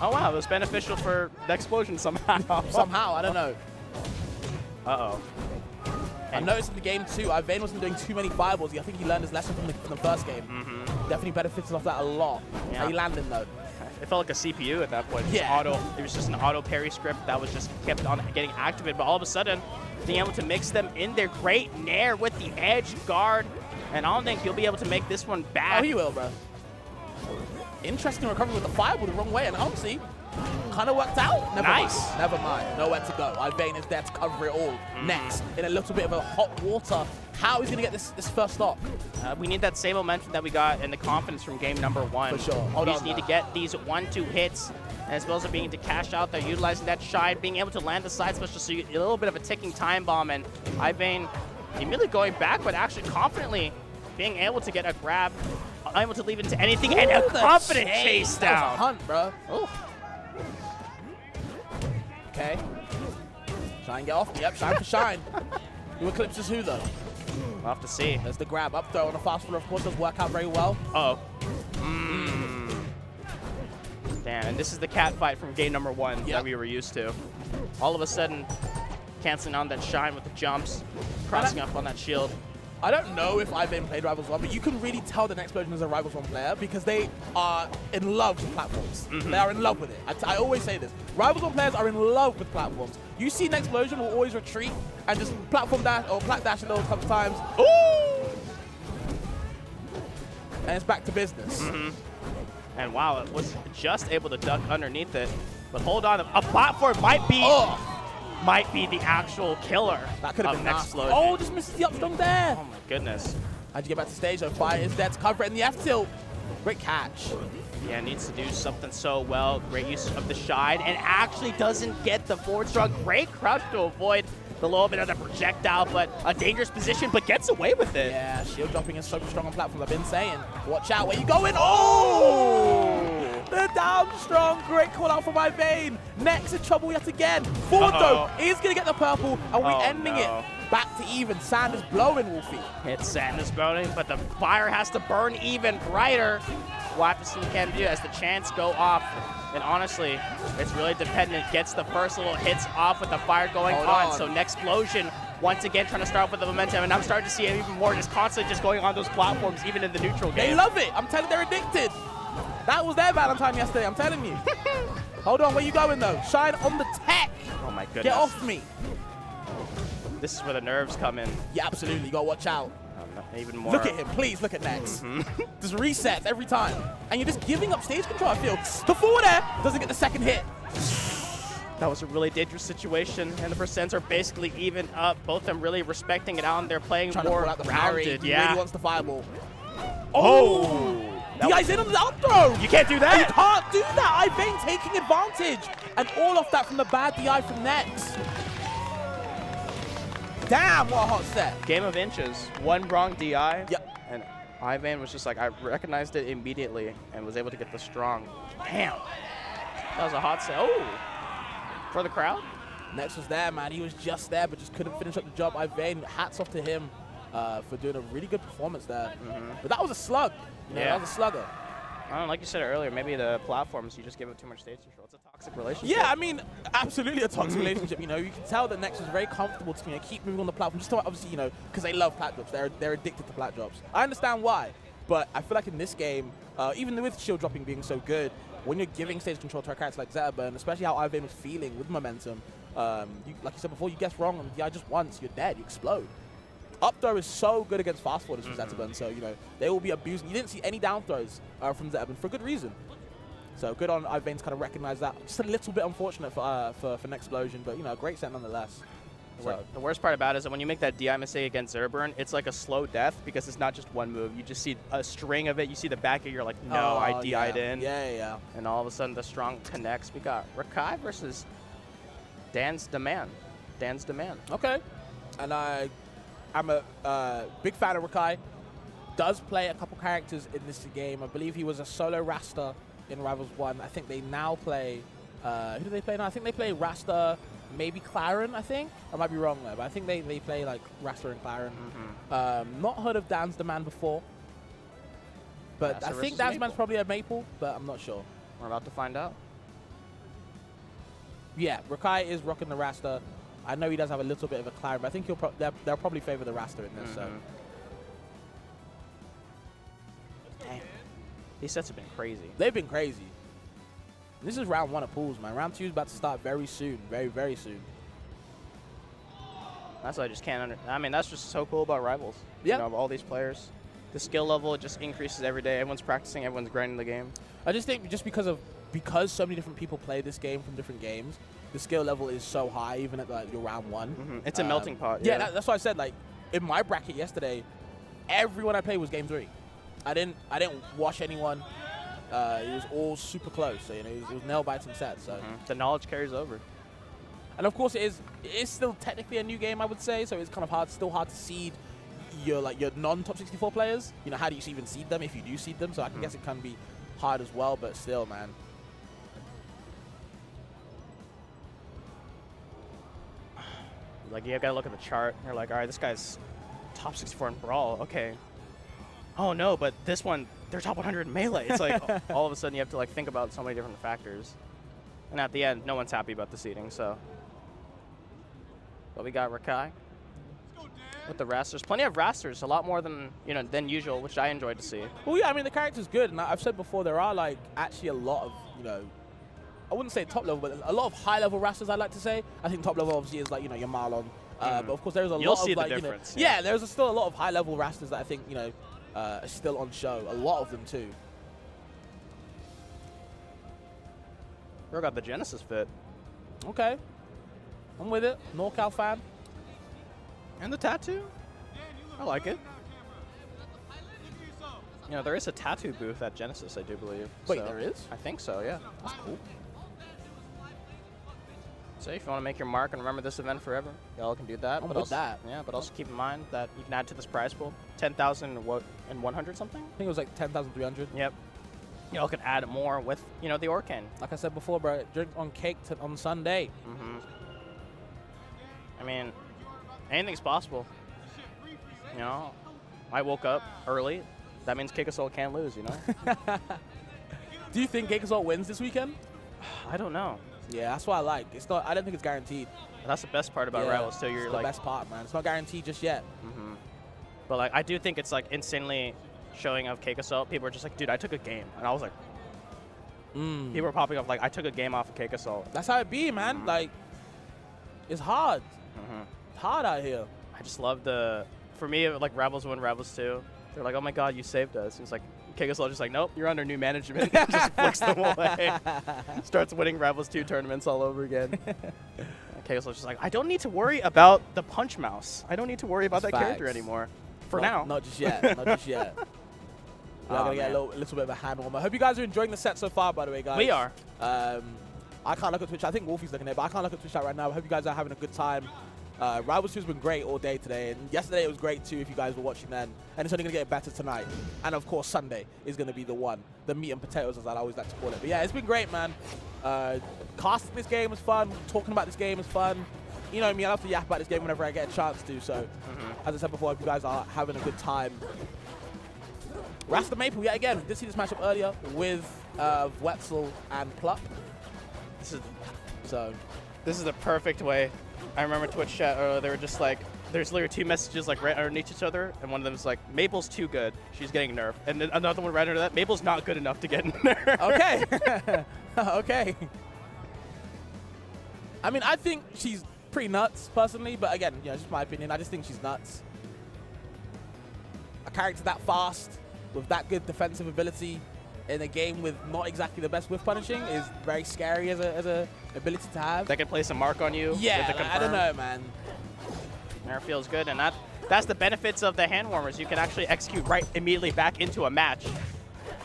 S6: Oh wow, it was beneficial for the explosion somehow.
S5: Somehow, I don't know.
S6: Uh-oh.
S5: I noticed in the game too, Vayne wasn't doing too many fireballs. I think he learned his lesson from the first game. Definitely benefited off that a lot.
S6: Yeah.
S5: How he landing though?
S6: It felt like a CPU at that point. Just
S5: Yeah.
S6: It was just an auto parry script that was just kept on getting activated. But all of a sudden, being able to mix them in there, great nair with the edge guard. And I don't think he'll be able to make this one back.
S5: Oh, he will, bro. Interesting recovery with the fireball the wrong way, and honestly, kind of worked out.
S6: Nice.
S5: Never mind. Nowhere to go. Vayne is there to cover it all. Next, in a little bit of a hot water. How is he going to get this first stock?
S6: We need that same momentum that we got in the confidence from game number 1.
S5: For sure.
S6: We just need to get these 1-2 hits, as well as being able to cash out there, utilizing that shine, being able to land the side special, so a little bit of a ticking time bomb, and Vayne immediately going back, but actually confidently being able to get a grab, able to leave into anything, and a confident chase down.
S5: That was a hunt, bro. Oh. Okay. Shine, get off. Yep, shine for shine. Who eclipses who, though?
S6: We'll have to see.
S5: There's the grab. Up throw on a fast forward, of course, does work out very well.
S6: Uh-oh. Damn, and this is the cat fight from game number 1 that we were used to. All of a sudden, canceling on that shine with the jumps, crossing up on that shield.
S5: I don't know if Vayne played Rivals 1, but you can really tell the Nexplosion is a Rivals 1 player because they are in love with platforms. They are in love with it. I always say this. Rivals 1 players are in love with platforms. You see Nexplosion will always retreat and just platform dash or plat dash a little couple times. Ooh! And it's back to business.
S6: And wow, it was just able to duck underneath it. But hold on, a platform might be the actual killer.
S5: That could have been
S6: next
S5: nasty. Oh, just misses the up strong there.
S6: Oh my goodness.
S5: How'd you get back to stage though? Fire is there to cover it in the F tilt. Great catch.
S6: Yeah, needs to do something so well. Great use of the shine, and actually doesn't get the forward strong. Great crouch to avoid the little bit of the projectile, but a dangerous position, but gets away with it.
S5: Yeah, shield dropping is so strong on platforms. I've been saying, watch out where you going. Oh! The down strong. Great call out from Vayne. Next in trouble yet again. Forward though is going to get the purple, and we're ending it. Back to even. Sand is blowing, Wolfie.
S6: It's sand is blowing, but the fire has to burn even brighter. We'll have to see what he can do as the chants go off. And honestly, it's really dependent. Gets the first little hits off with the fire going on. So Nexplosion, once again, trying to start off with the momentum. And I'm starting to see it even more, just constantly just going on those platforms, even in the neutral game.
S5: They love it. I'm telling you, they're addicted. That was their Valentine yesterday, I'm telling you. Hold on, where you going, though? Shine on the tech.
S6: Oh, my goodness.
S5: Get off me.
S6: This is where the nerves come in.
S5: Yeah, absolutely. You got to watch out.
S6: Even more.
S5: Look at him, please look at Nex. Just resets every time. And you're just giving up stage control, I feel. The forward air doesn't get the second hit.
S6: That was a really dangerous situation, and the percents are basically even up. Both of them really respecting it out, and they're playing more rounded.
S5: He really wants the fireball.
S6: Oh!
S5: The guy's in on the up throw!
S6: You can't do that!
S5: You can't do that! Vayne taking advantage! And all of that from the bad DI from Nex. Damn, what a hot set.
S6: Game of inches. One wrong DI.
S5: Yep.
S6: And Vayne was just like, I recognized it immediately and was able to get the strong. Damn. That was a hot set. Oh! For the crowd?
S5: Nex was there, man. He was just there, but just couldn't finish up the job. Vayne, hats off to him for doing a really good performance there. But that was a slug. You know, that was a slugger.
S6: I don't know, like you said earlier, maybe the platforms, you just give it too much stage control. It's a toxic relationship.
S5: Yeah, I mean, absolutely a toxic relationship. You know, you can tell that Nex was very comfortable to keep moving on the platform. Just to, obviously, you know, because they love plat drops. They're addicted to plat drops. I understand why, but I feel like in this game, even with shield dropping being so good, when you're giving stage control to a character like Zetterburn, especially how Vayne was feeling with momentum, like you said before, you guess wrong and DI just once, you're dead, you explode. Up throw is so good against fast forwarders from Zetterburn, so, you know, they will be abusing. You didn't see any down throws from Zetterburn for good reason. So good on Vayne to kind of recognize that. Just a little bit unfortunate for Nexplosion, but, you know, great set nonetheless.
S6: The worst part about it is that when you make that DI mistake against Zetterburn, it's like a slow death because it's not just one move. You just see a string of it. You see the back of it, you're like, no, I DI'd in.
S5: Yeah.
S6: And all of a sudden, the strong connects. We got Rakai versus Dan's Demand. Dan's Demand.
S5: Okay. And I'm a big fan of Rakai. Does play a couple characters in this game. I believe he was a solo Rasta in Rivals 1. I think they now play... who do they play now? I think they play Rasta, maybe Claren, I think. I might be wrong there, but I think they play like Rasta and Claren. Not heard of Dan's Demand before. But I think Dan's Demand's probably a Maple, but I'm not sure.
S6: We're about to find out.
S5: Yeah, Rakai is rocking the Rasta. I know he does have a little bit of a climb, but I think they'll probably favor the Rasta in this. So
S6: Dang. These sets have been crazy.
S5: they've been crazy. This is round 1 of pools, man. Round 2 is about to start very soon, very, very soon.
S6: That's what I just can't I mean, that's just so cool about Rivals.
S5: Yeah.
S6: You know, of all these players. The skill level just increases every day. Everyone's practicing, everyone's grinding the game.
S5: I just think just because so many different people play this game from different games, the skill level is so high, even at your round 1.
S6: It's a melting pot.
S5: Yeah, that's why I said, like, in my bracket yesterday, everyone I played was game 3. I didn't wash anyone. It was all super close. So, you know, it was nail-biting sets. So
S6: The knowledge carries over.
S5: And of course, it is still technically a new game, I would say. So it's kind of still hard to seed your non-top 64 players. You know, how do you even seed them if you do seed them? So I can guess it can be hard as well, but still, man.
S6: Like, you gotta look at the chart. And you're like, all right, this guy's top 64 in Brawl. Okay. Oh, no, but this one, they're top 100 in Melee. It's like, all of a sudden, you have to, like, think about so many different factors. And at the end, no one's happy about the seeding, so. But we got Rakai with the Rasters. Plenty of Rasters, a lot more than, you know, than usual, which I enjoyed to see.
S5: Well, yeah, I mean, the character's good. And I've said before, there are, like, actually a lot of, you know, I wouldn't say top level, but a lot of high-level Rasters, I'd like to say. I think top level, obviously, is, like, you know, your Marlon. But, of course, there's a lot of, like,
S6: the
S5: you know,
S6: difference,
S5: yeah, there's still a lot of high-level Rasters that I think, you know, are still on show. A lot of them, too.
S6: Bro got the Genesis fit.
S5: Okay. I'm with it. NorCal fan.
S6: And the tattoo? I like it. You know, there is a tattoo booth at Genesis, I do believe.
S5: Wait,
S6: so
S5: there is?
S6: I think so, yeah.
S5: That's cool.
S6: So if you want to make your mark and remember this event forever, y'all can do that.
S5: I'm
S6: but
S5: with
S6: also,
S5: that.
S6: Yeah, but also keep in mind that you can add to this prize pool 10,100 something.
S5: I think it was like 10,300.
S6: Yep. Y'all can add more with, you know, the Orcan.
S5: Like I said before, bro, drink on cake on Sunday.
S6: I mean, anything's possible. You know, I woke up early. That means Kikasol can't lose, you know?
S5: Do you think Gakazol wins this weekend?
S6: I don't know.
S5: Yeah, that's what I like. It's not. I don't think it's guaranteed.
S6: That's the best part about Rivals, too. You're
S5: it's
S6: like
S5: the best part, man. It's not guaranteed just yet.
S6: But like, I do think it's like insanely showing of Kikasol. People are just like, dude, I took a game, and I was like, people were popping up like, I took a game off of Kikasol.
S5: That's how it be, man. Like, it's hard. It's hard out here.
S6: I just love the. For me, like Rivals 1, Rivals 2. They're like, oh my god, you saved us. It's like Kikasol just like, nope, you're under new management. Just flicks them away. Starts winning Rivals 2 tournaments all over again. Kikasol's just like, I don't need to worry about the punch mouse. I don't need to worry about that character anymore. For now.
S5: Not just yet. Not just yet. We're going to get a little bit of a hand warmer. I hope you guys are enjoying the set so far, by the way, guys.
S6: We are.
S5: I can't look at Twitch. I think Wolfie's looking at it, but I can't look at Twitch right now. I hope you guys are having a good time. Rivals 2 has been great all day today, and yesterday it was great too if you guys were watching then. And it's only going to get better tonight. And of course, Sunday is going to be the one. The meat and potatoes, as I always like to call it. But yeah, it's been great, man. Casting this game was fun. Talking about this game was fun. You know me, I love to yap about this game whenever I get a chance to. So, as I said before, if you guys are having a good time. Rasta Maple, yet again. Did see this matchup earlier with Wetzel and Pluck.
S6: This is the perfect way. I remember Twitch chat earlier, they were just like, there's literally 2 messages like right underneath each other, and one of them is like, Maple's too good, she's getting nerfed. And then another one right under that, Maple's not good enough to get nerfed.
S5: Okay. Okay. I mean, I think she's pretty nuts, personally, but again, you know, just my opinion. I just think she's nuts. A character that fast, with that good defensive ability, in a game with not exactly the best whiff punishing is very scary as a ability to have.
S6: That can place a mark on you.
S5: Yeah,
S6: with the
S5: I don't know, man.
S6: Nerf feels good, and that's the benefits of the hand warmers. You can actually execute right immediately back into a match.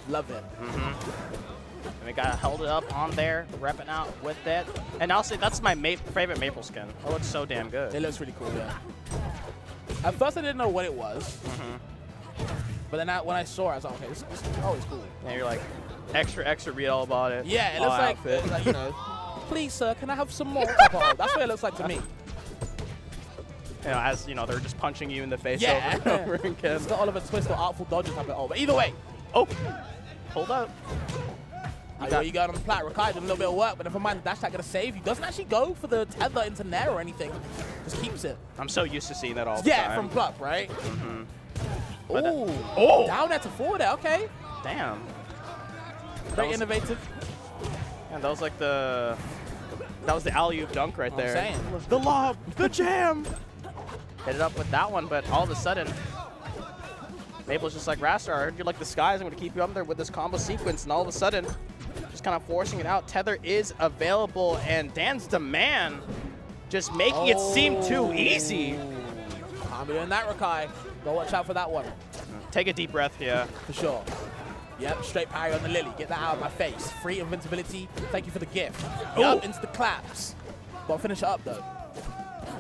S5: Love it.
S6: And we got held it up on there, repping out with it. And I'll say that's my favorite Maple skin. It looks so damn good.
S5: It looks really cool, yeah. At first, I didn't know what it was. But then when I saw it, I was like, okay, this is always cool.
S6: And you're like, extra read all about it.
S5: Yeah, it looks like, you know, please, sir, can I have some more? That's what it looks like to me.
S6: You know, as, you know, they're just punching you in the face over and over again.
S5: It's got Oliver Twist or Artful Dodges happen. Oh, but either way.
S6: Oh, hold up.
S5: Where you going on the plat? Rakai doing a little bit of work, but never mind. The dash attack gonna save. He doesn't actually go for the tether into Nair or anything. Just keeps it.
S6: I'm so used to seeing that all the time.
S5: Yeah, from Pluck, right? Ooh.
S6: Oh!
S5: Down there to forward there. Okay.
S6: Damn.
S5: Very innovative.
S6: And that was like the alley-oop dunk right there.
S5: saying.
S6: The lob, the jam. Hit it up with that one, but all of a sudden, Maple's just like, Raster, I heard you like the skies. I'm going to keep you up there with this combo sequence. And all of a sudden, just kind of forcing it out. Tether is available, and Dan's Demand just making it seem too easy.
S5: I'm doing that, Rakai. Go watch out for that one.
S6: Take a deep breath, yeah.
S5: For sure. Yep, straight parry on the Lily. Get that out of my face. Free invincibility. Thank you for the gift. Yup, into the claps. Gotta finish it up, though.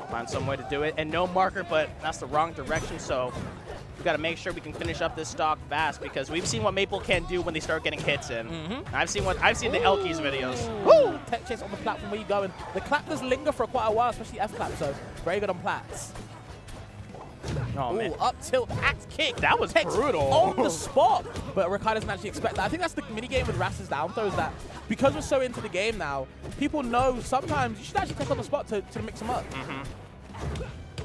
S6: Find some way to do it. And no marker, but that's the wrong direction, so we got to make sure we can finish up this stock fast because we've seen what Maple can do when they start getting hits in. I've seen the Elkies videos.
S5: Woo! Tech chase on the platform. Where you going? The clap does linger for quite a while, especially F clap, so very good on plats.
S6: Oh, man.
S5: Up tilt, axe kick.
S6: That was
S5: Text
S6: brutal.
S5: On the spot. But Rakai doesn't actually expect that. I think that's the mini game with Raster's down throw is that because we're so into the game now, people know sometimes you should actually take on the spot to mix them up.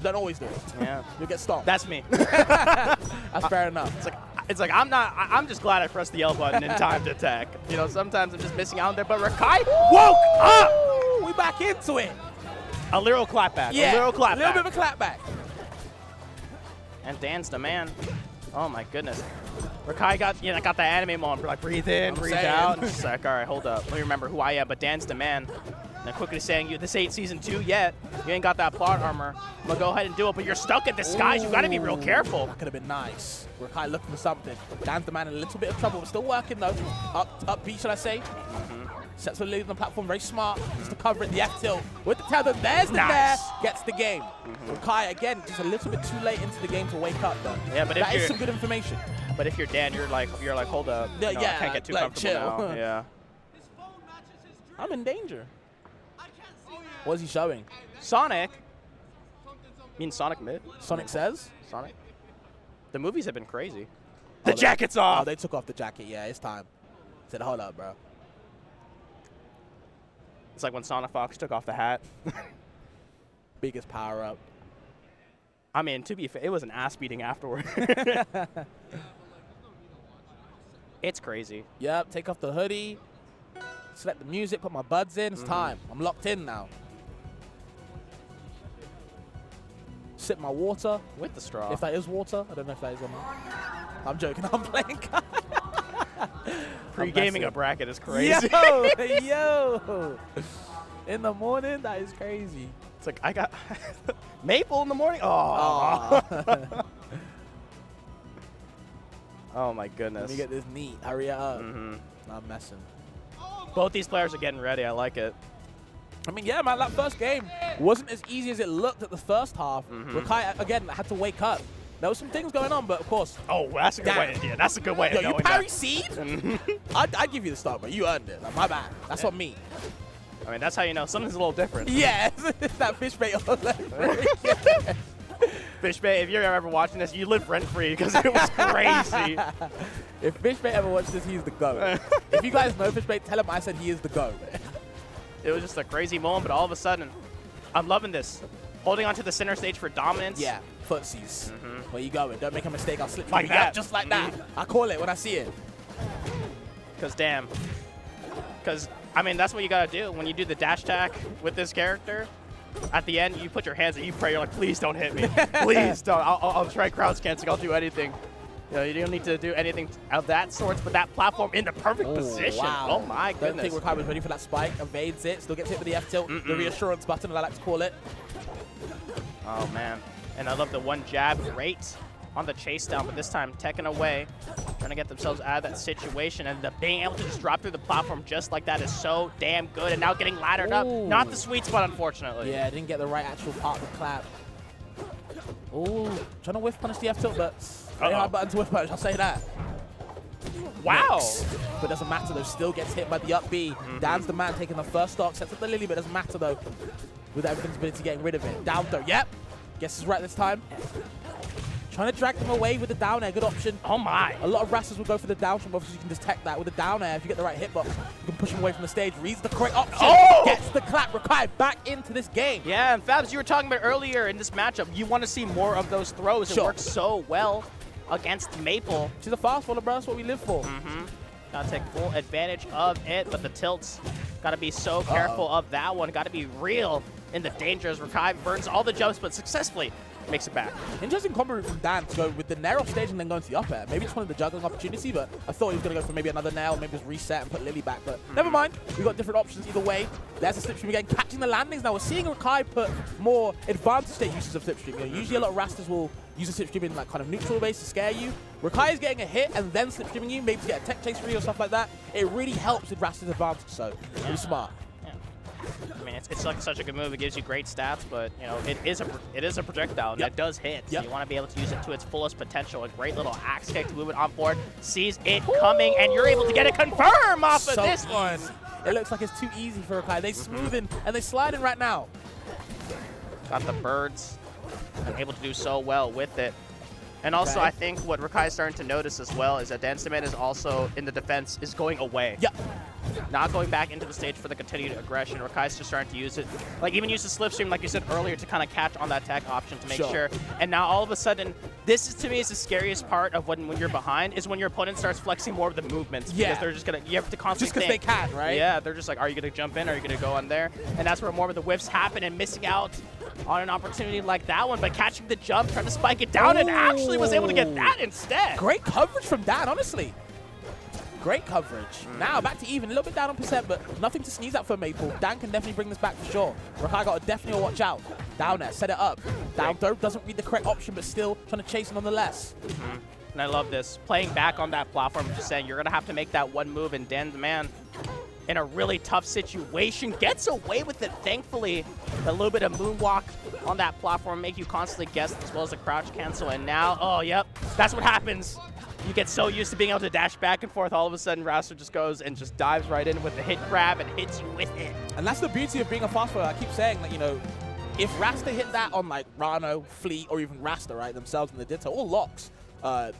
S5: Don't always do it.
S6: Yeah.
S5: You'll get stomped.
S6: That's me.
S5: That's fair enough.
S6: It's like I'm just glad I pressed the L button in time to attack. You know, sometimes I'm just missing out there, but Rakai woke up!
S5: We back into it.
S6: A little clapback.
S5: Yeah,
S6: a little clapback.
S5: A little bit of a clapback.
S6: And Dan's Demand. Oh my goodness. Rakai got that anime moment. Like breathe in, breathe out. And it's just like, all right, hold up. Let me remember who I am. But Dan's Demand. And I'm quickly saying, this ain't season 2 yet. You ain't got that plot armor. I'm gonna go ahead and do it. But you're stuck in the skies. You gotta be real careful.
S5: That could have been nice. Rakai looking for something. Dan's Demand in a little bit of trouble, but still working though. Up B, should I say? Sets the lead on the platform, very smart, just to cover it, the F tilt. With the tether, there's the Nair, gets the game. Rakai, again, just a little bit too late into the game to wake up, though.
S6: Yeah, but
S5: that is some good information.
S6: But if you're Dan, you're like, hold up.
S5: Yeah,
S6: I can't get too comfortable now. Yeah.
S5: I'm in danger. What is he showing?
S6: Sonic. You mean Sonic mid?
S5: Sonic says?
S6: Sonic. The movies have been crazy. The jacket's off!
S5: Oh, they took off the jacket. Yeah, it's time. Said, hold up, bro.
S6: It's like when Sonic Fox took off the hat.
S5: Biggest power up.
S6: I mean, to be fair, it was an ass beating afterward. It's crazy.
S5: Yep, take off the hoodie. Select the music, put my buds in. It's time. I'm locked in now. Sip my water.
S6: With the straw.
S5: If that is water. I don't know if that is or not. I'm joking. I'm playing.
S6: Pre-gaming a bracket is crazy.
S5: Yo. In the morning, that is crazy.
S6: It's like, I got Maple in the morning? Oh. Oh, my goodness.
S5: Let me get this neat. Hurry up. I'm messing.
S6: Both these players are getting ready. I like it.
S5: I mean, yeah, man, that first game wasn't as easy as it looked at the first half. Rakai, again, had to wake up. There were some things going on, but of course.
S6: Oh, that's a good way. Yeah, that's a good way.
S5: Yo, you parry seed? I'd give you the start, but you earned it. Like, my bad. That's on me.
S6: I mean, that's how you know something's a little different.
S5: Yeah, that fish bait on that.
S6: Fish bait, if you're ever watching this, you live rent-free because it was crazy.
S5: If Fish bait ever watches this, he's the GOAT. If you guys know Fish bait, tell him I said he is the GOAT.
S6: It was just a crazy moment, but all of a sudden, I'm loving this. Holding onto the center stage for dominance.
S5: Yeah, footsies. Where you going? Don't make a mistake. I'll slip
S6: like
S5: you
S6: that.
S5: Out just like that. I call it when I see it.
S6: Because damn. Because, I mean, that's what you got to do. When you do the dash attack with this character, at the end, you put your hands and you pray. You're like, please don't hit me. Please don't. I'll try crowd canceling. I'll do anything. You know, you don't need to do anything of that sort, but that platform in the perfect position.
S5: Wow.
S6: Oh, my goodness.
S5: Don't think Rakai was ready for that spike. Evades it. Still gets hit with the F tilt. The reassurance button, as I like to call it.
S6: Oh, man. And I love the one jab. Great on the chase down, but this time Tekken away. Trying to get themselves out of that situation. And being able to just drop through the platform just like that is so damn good. And now getting laddered up. Not the sweet spot, unfortunately.
S5: Yeah, didn't get the right actual part of the clap. Ooh, trying to whiff punish the F tilt, but very hard button to whiff punish, I'll say that.
S6: Wow.
S5: But doesn't matter though, still gets hit by the up B. Dan's the man taking the first stock, sets up the Lily, but doesn't matter though. With everything's ability getting rid of it. Down though, yep. Guess it's right this time. Trying to drag them away with the down air. Good option.
S6: Oh my.
S5: A lot of Rastas will go for the down jump. Obviously, you can detect that with the down air. If you get the right hitbox, you can push him away from the stage. Reads the correct option.
S6: Oh!
S5: Gets the clap. Rakai back into this game.
S6: Yeah, and Fabs, you were talking about earlier in this matchup, you want to see more of those throws. It works so well against Maple.
S5: She's a fast follower, bro. That's what we live for.
S6: Gotta take full advantage of it, but the tilts, gotta be so careful of that one. Gotta be real in the dangers. Rakai burns all the jumps, but successfully makes it back.
S5: Interesting combo route from Dan to go with the nair off stage and then go into the up air. Maybe just wanted the juggling opportunity, but I thought he was going to go for maybe another nail, maybe just reset and put Lily back. But never mind. We've got different options either way. There's a slipstream again, catching the landings. Now we're seeing Rakai put more advantage state uses of slipstream. You know, usually a lot of Rastas will use a slipstream in like kind of neutral base to scare you. Rakai is getting a hit and then slipstreaming you, maybe to get a tech chase free or stuff like that. It really helps with Rasta's advantage, so really smart.
S6: I mean, it's like such a good move. It gives you great stats, but you know, it is a projectile and it does hit. So you want to be able to use it to its fullest potential. A great little axe kick to move it on board. Sees it coming, and you're able to get it confirm off of this one.
S5: It looks like it's too easy for Rakai. They smooth in and they slide in right now.
S6: Got the birds and able to do so well with it. And also, I think what Rakai is starting to notice as well is that Dance Demand is also, in the defense, is going away.
S5: Yeah.
S6: Not going back into the stage for the continued aggression. Rakai's just starting to use it. Like, even use the slipstream, like you said earlier, to kind of catch on that tech option to make sure. And now, all of a sudden, this is, to me, is the scariest part of when you're behind, is when your opponent starts flexing more of the movements. Because they're just going to, you have to constantly
S5: Just because they can, right?
S6: Yeah, they're just like, are you going to jump in? Are you going to go on there? And that's where more of the whiffs happen, and missing out on an opportunity like that one, but catching the jump, trying to spike it down, and actually was able to get that instead.
S5: Great coverage from Dan, honestly. Great coverage. Now back to even, a little bit down on percent, but nothing to sneeze at for Maple. Dan can definitely bring this back for sure. Rakai got to definitely watch out. Down there, set it up. Down throw doesn't read the correct option, but still trying to chase nonetheless.
S6: And I love this. Playing back on that platform, just saying you're going to have to make that one move, and Dan the man, in a really tough situation, gets away with it, thankfully. A little bit of moonwalk on that platform, make you constantly guess, as well as a crouch cancel. And now, oh, yep, that's what happens. You get so used to being able to dash back and forth, all of a sudden Rasta just goes and just dives right in with the hit grab and hits you with it.
S5: And that's the beauty of being a fast follower. I keep saying that, you know, if Rasta hit that on like Rano, Fleet, or even Rasta, right, themselves in the Ditto, or Locks,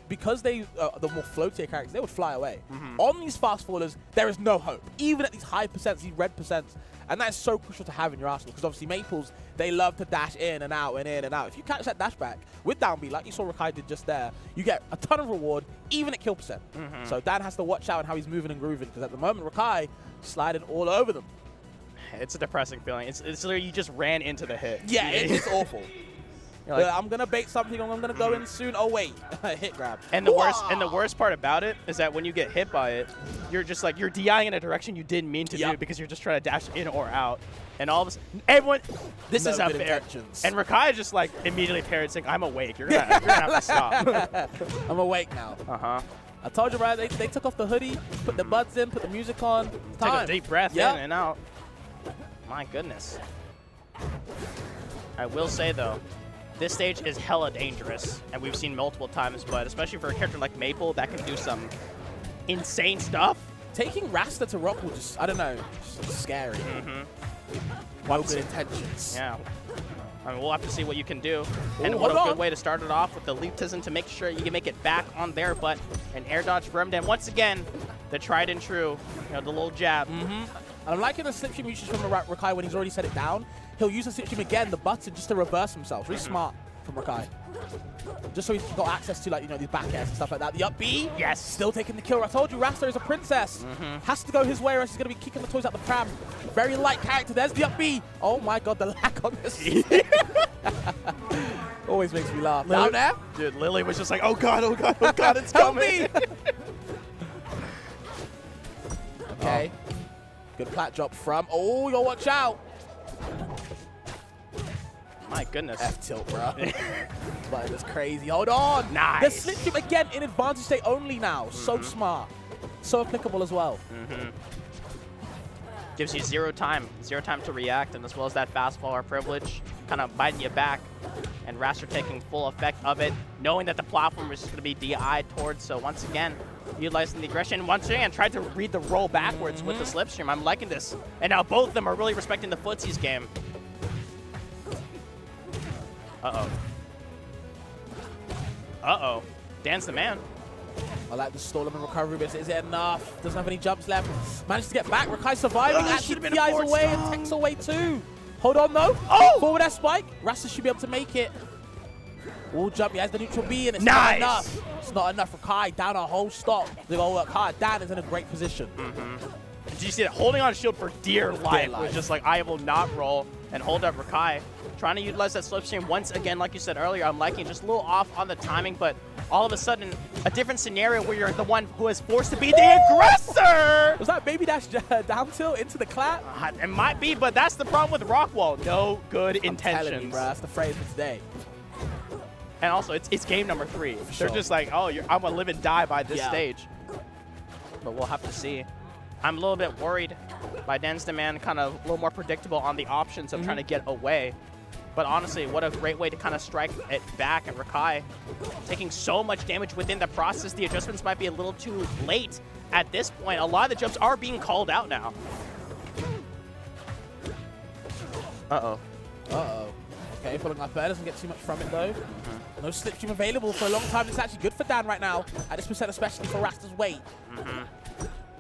S5: because they the more floatier characters, they would fly away. On these fast fallers, there is no hope, even at these high percents, these red percents. And that is so crucial to have in your arsenal, because obviously Maples, they love to dash in and out and in and out. If you catch that dash back with down B, like you saw Rakai did just there, you get a ton of reward, even at kill percent. So Dan has to watch out on how he's moving and grooving, because at the moment, Rakai sliding all over them.
S6: It's a depressing feeling. It's literally you just ran into the hit.
S5: Yeah, it's awful.
S6: You're like,
S5: I'm gonna bait something. I'm gonna go in soon. Oh wait, hit grab.
S6: And the worst part about it is that when you get hit by it, you're just like you're DIing in a direction you didn't mean to do, because you're just trying to dash in or out. And all of a sudden, everyone, this is unfair. And Rakai is just like immediately parried, saying, "I'm awake. You're gonna have to stop."
S5: I'm awake now. I told you, right? They took off the hoodie, put the buds in, put the music on.
S6: Take a deep breath in and out. My goodness. I will say though, this stage is hella dangerous, and we've seen multiple times, but especially for a character like Maple that can do some insane stuff.
S5: Taking Rasta to Rock will just, I don't know, just scary. No good intentions.
S6: Yeah. I mean, we'll have to see what you can do. And what a good way to start it off with the leap tism to make sure you can make it back on there, but an air dodge from them. Once again, the tried and true, you know, the little jab.
S5: And I'm liking the slipstream usage from Rakai when he's already set it down. He'll use the slipstream again, the button, just to reverse himself. Really smart from Rakai. Just so he's got access to, like, you know, these back airs and stuff like that. The up B, still taking the kill. I told you, Rasta is a princess. Has to go his way or else he's going to be kicking the toys out the pram. Very light character. There's the up B. Oh my god, the lack on this. Always makes me laugh. Down there?
S6: Dude, Lily was just like, oh god, oh god, oh god, it's coming.
S5: Okay. Good plat drop from. Oh, yo, watch out.
S6: My goodness.
S5: F-tilt, bro. But it's crazy. Hold on.
S6: Nice.
S5: The slipstream again in advantage state only now. So smart. So applicable as well.
S6: Gives you zero time to react, and as well as that fast follower privilege, kind of biting you back. And Raster taking full effect of it, knowing that the platform is just going to be DI'd towards. So once again, utilizing the aggression. Once again, tried to read the roll backwards with the slipstream. I'm liking this. And now both of them are really respecting the footsies game. Uh-oh. Dan's the man.
S5: I like the stall and recovery, but is it enough? Doesn't have any jumps left. Managed to get back. Rakai surviving. Actually, PI's away and Tech's away too. Hold on, though. Oh! Forward that spike. Rasta should be able to make it. Wall jump. He has the neutral B, and it's not enough. It's not enough. Rakai down a whole stop. They go work hard. Dan is in a great position.
S6: Did you see that? Holding on shield for dear life was just like, I will not roll and hold up Rakai. Trying to utilize that slipstream once again, like you said earlier. I'm liking just a little off on the timing, but all of a sudden, a different scenario where you're the one who is forced to be the aggressor.
S5: Was that baby dash down tilt into the clap?
S6: It might be, but that's the problem with Rockwall. No good intentions.
S5: Telling you, bro, that's the phrase for today.
S6: And also, it's game number 3.
S5: For
S6: They're
S5: sure.
S6: just like, oh, I'm going to live and die by this stage. But we'll have to see. I'm a little bit worried by Dan's demand, kind of a little more predictable on the options of trying to get away. But honestly, what a great way to kind of strike it back. And Rakai taking so much damage within the process. The adjustments might be a little too late at this point. A lot of the jumps are being called out now. Uh-oh.
S5: Uh-oh. Okay, pulling up there. Doesn't get too much from it, though. No slipstream available for a long time. It's actually good for Dan right now. At this percent, especially for Rasta's weight.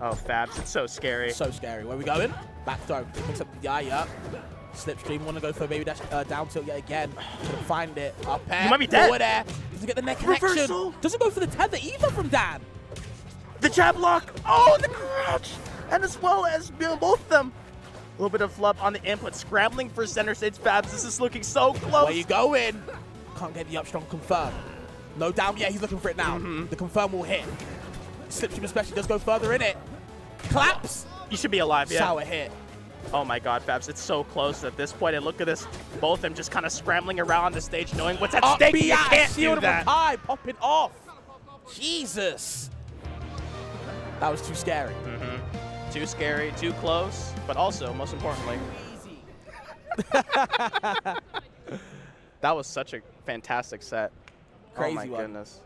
S6: Oh, Fabs. It's so scary.
S5: So scary. Where are we going? Back throw. Picks up the eye. Slipstream. Want to go for a baby dash down tilt yet again. Couldn't find it. Up air.
S6: You might be dead.
S5: Forward air. Doesn't get the neck connection.
S6: Reversal.
S5: Doesn't go for the tether either from Dan.
S6: The jab lock. Oh, the crouch. And as well as both of them. A little bit of flub on the input. Scrambling for center stage Fabs. This is looking so close.
S5: Where you going? Can't get the up strong confirm. No down. Yeah, he's looking for it now. The confirm will hit. Slipstream especially does go further in it. Claps.
S6: You should be alive, yeah.
S5: Sour hit.
S6: Oh my god, Fabs, it's so close at this point. And look at this. Both of them just kind of scrambling around the stage, knowing what's at stake. You can't do that.
S5: High, popping off. Jesus. That was too scary.
S6: Too scary, too close, but also, most importantly, that was such a fantastic set.
S5: Crazy
S6: oh my
S5: one.
S6: goodness.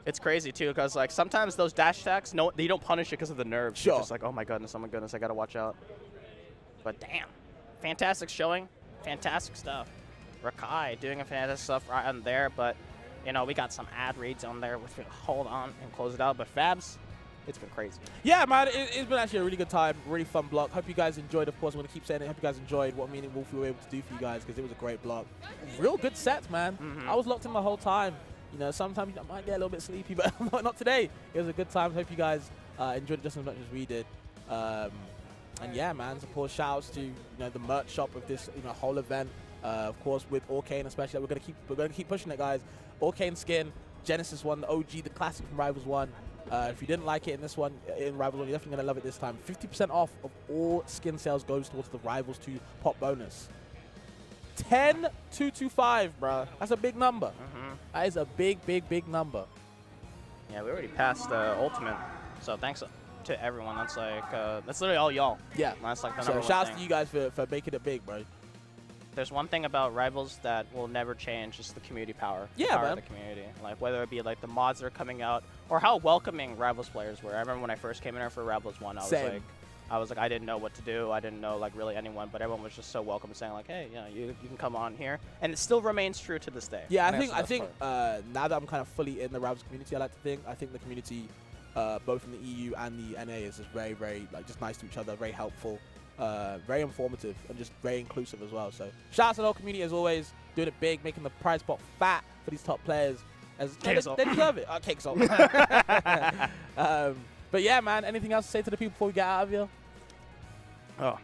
S6: It's crazy too, because like sometimes those dash attacks, no, they don't punish it because of the nerves.
S5: Sure.
S6: It's just like, oh my goodness, I gotta watch out. But damn, fantastic showing, fantastic stuff. Rakai doing a fantastic stuff right on there, but you know, we got some ad reads on there, which we hold on and close it out. But Fabs, it's been crazy.
S5: Yeah, man, it's been actually a really good time, really fun block. Hope you guys enjoyed. Of course, I'm going to keep saying it. Hope you guys enjoyed what me and Wolfie were able to do for you guys, because it was a great block. Real good sets, man. I was locked in the whole time. You know, sometimes I might get a little bit sleepy, but not today. It was a good time. Hope you guys enjoyed it just as much as we did. And yeah, man, of course, shout outs to the merch shop of this whole event. Of course, with Orcane especially, we're gonna keep pushing it, guys. Orcane skin, Genesis 1, the OG, the classic from Rivals 1. If you didn't like it in this one, in Rivals 1, you're definitely going to love it this time. 50% off of all skin sales goes towards the Rivals 2 pop bonus. 10,225, bro. That's a big number. That is a big, big, big number.
S6: Yeah, we already passed Ultimate, so thanks to everyone. That's like, that's literally all y'all.
S5: Yeah.
S6: That's like the
S5: So
S6: number one
S5: shout out
S6: thing.
S5: to you guys for making it big, bro.
S6: There's one thing about Rivals that will never change, is the community power.
S5: Yeah,
S6: the power
S5: man.
S6: of the community. Like, whether it be like the mods that are coming out, or how welcoming Rivals players were. I remember when I first came in here for Rivals 1, I was like, I didn't know what to do. I didn't know like really anyone, but everyone was just so welcome, saying like, hey, you can come on here, and it still remains true to this day.
S5: Yeah,
S6: And
S5: I
S6: that's
S5: think
S6: the best
S5: now that I'm kind of fully in the Rivals community, I think the community, both in the EU and the NA, is just very, very just nice to each other, very helpful. Very informative and just very inclusive as well. So shout out to the whole community as always, doing it big, making the prize pot fat for these top players. As they deserve it. Cake salt. But yeah, man, anything else to say to the people before we get out of here?
S6: Oh,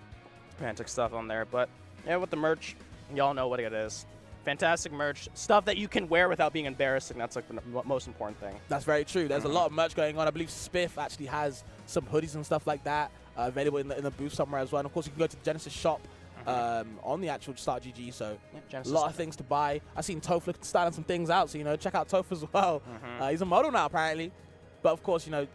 S6: fantastic stuff on there. But yeah, with the merch, y'all know what it is. Fantastic merch, stuff that you can wear without being embarrassing. That's like the most important thing.
S5: That's very true. There's a lot of merch going on. I believe Spiff actually has some hoodies and stuff like that available in the booth somewhere as well. And of course, you can go to the Genesis shop on the actual Start GG. So a lot of things to buy. I've seen Toph starting some things out. So check out Toph as well. He's a model now apparently. But of course, the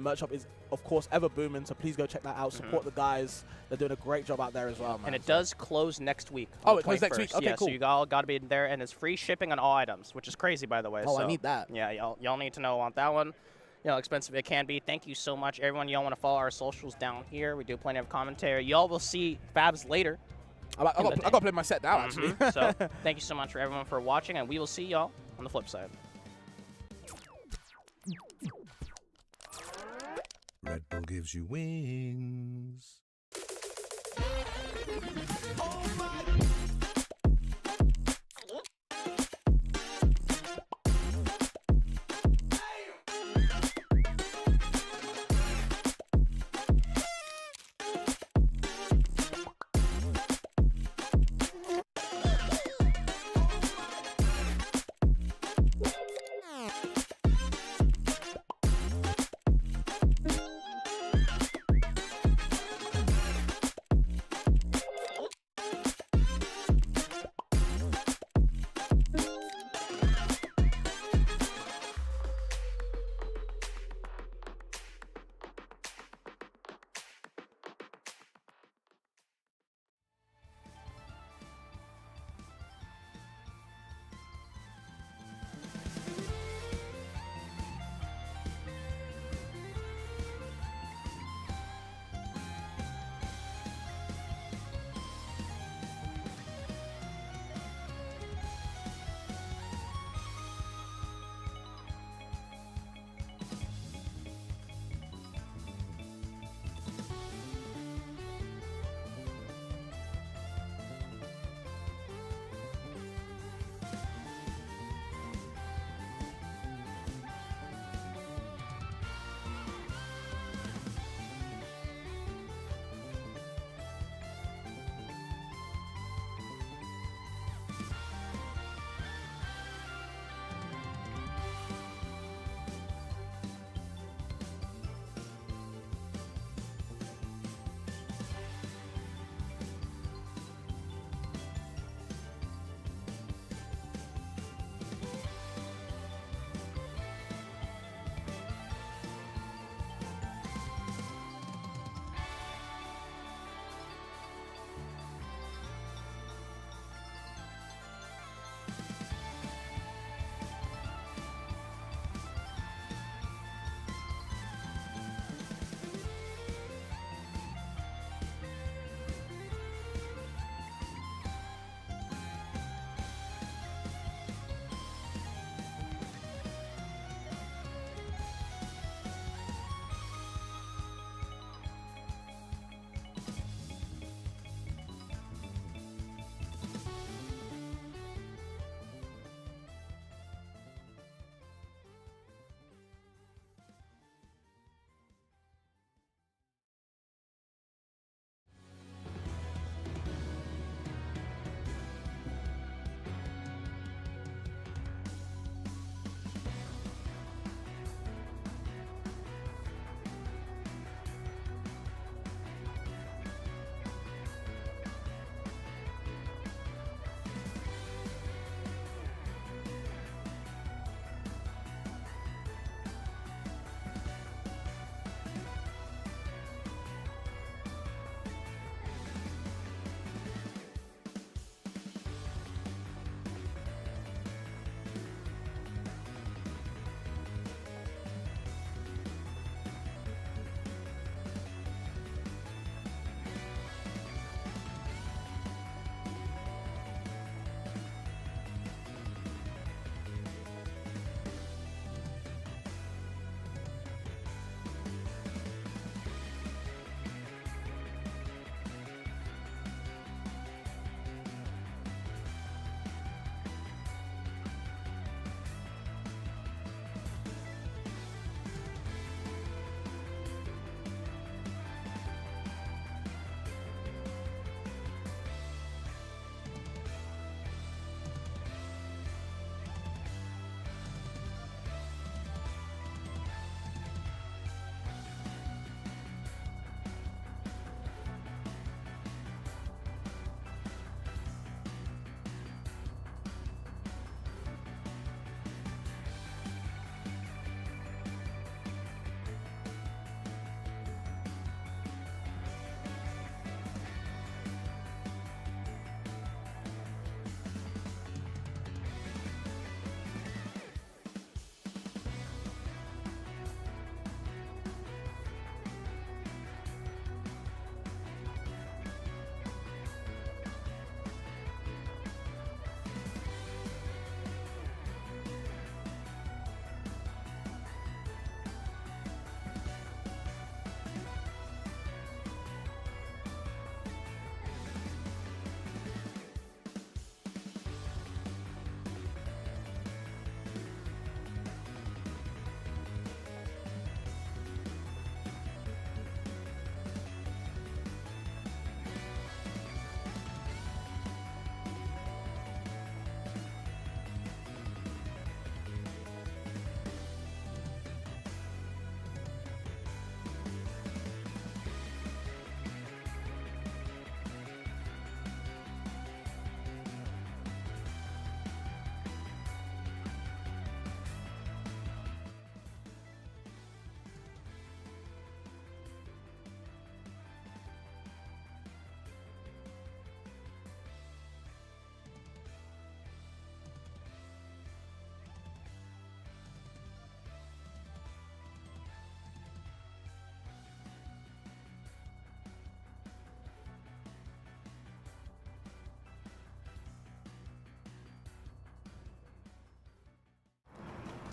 S5: merch shop is of course ever booming. So please go check that out. Support the guys. They're doing a great job out there as well, man.
S6: And it does close next week.
S5: Oh, it closes next week. Okay,
S6: yeah,
S5: cool.
S6: So you all got to be there, and it's free shipping on all items, which is crazy, by the way.
S5: Oh,
S6: so,
S5: I need that.
S6: Yeah, y'all need to know on that one. Expensive it can be. Thank you so much, everyone. Y'all want to follow our socials down here. We do plenty of commentary. Y'all will see Fabs later.
S5: I got to play my set now, actually.
S6: So thank you so much for everyone for watching, and we will see y'all on the flip side.
S4: gives you wings.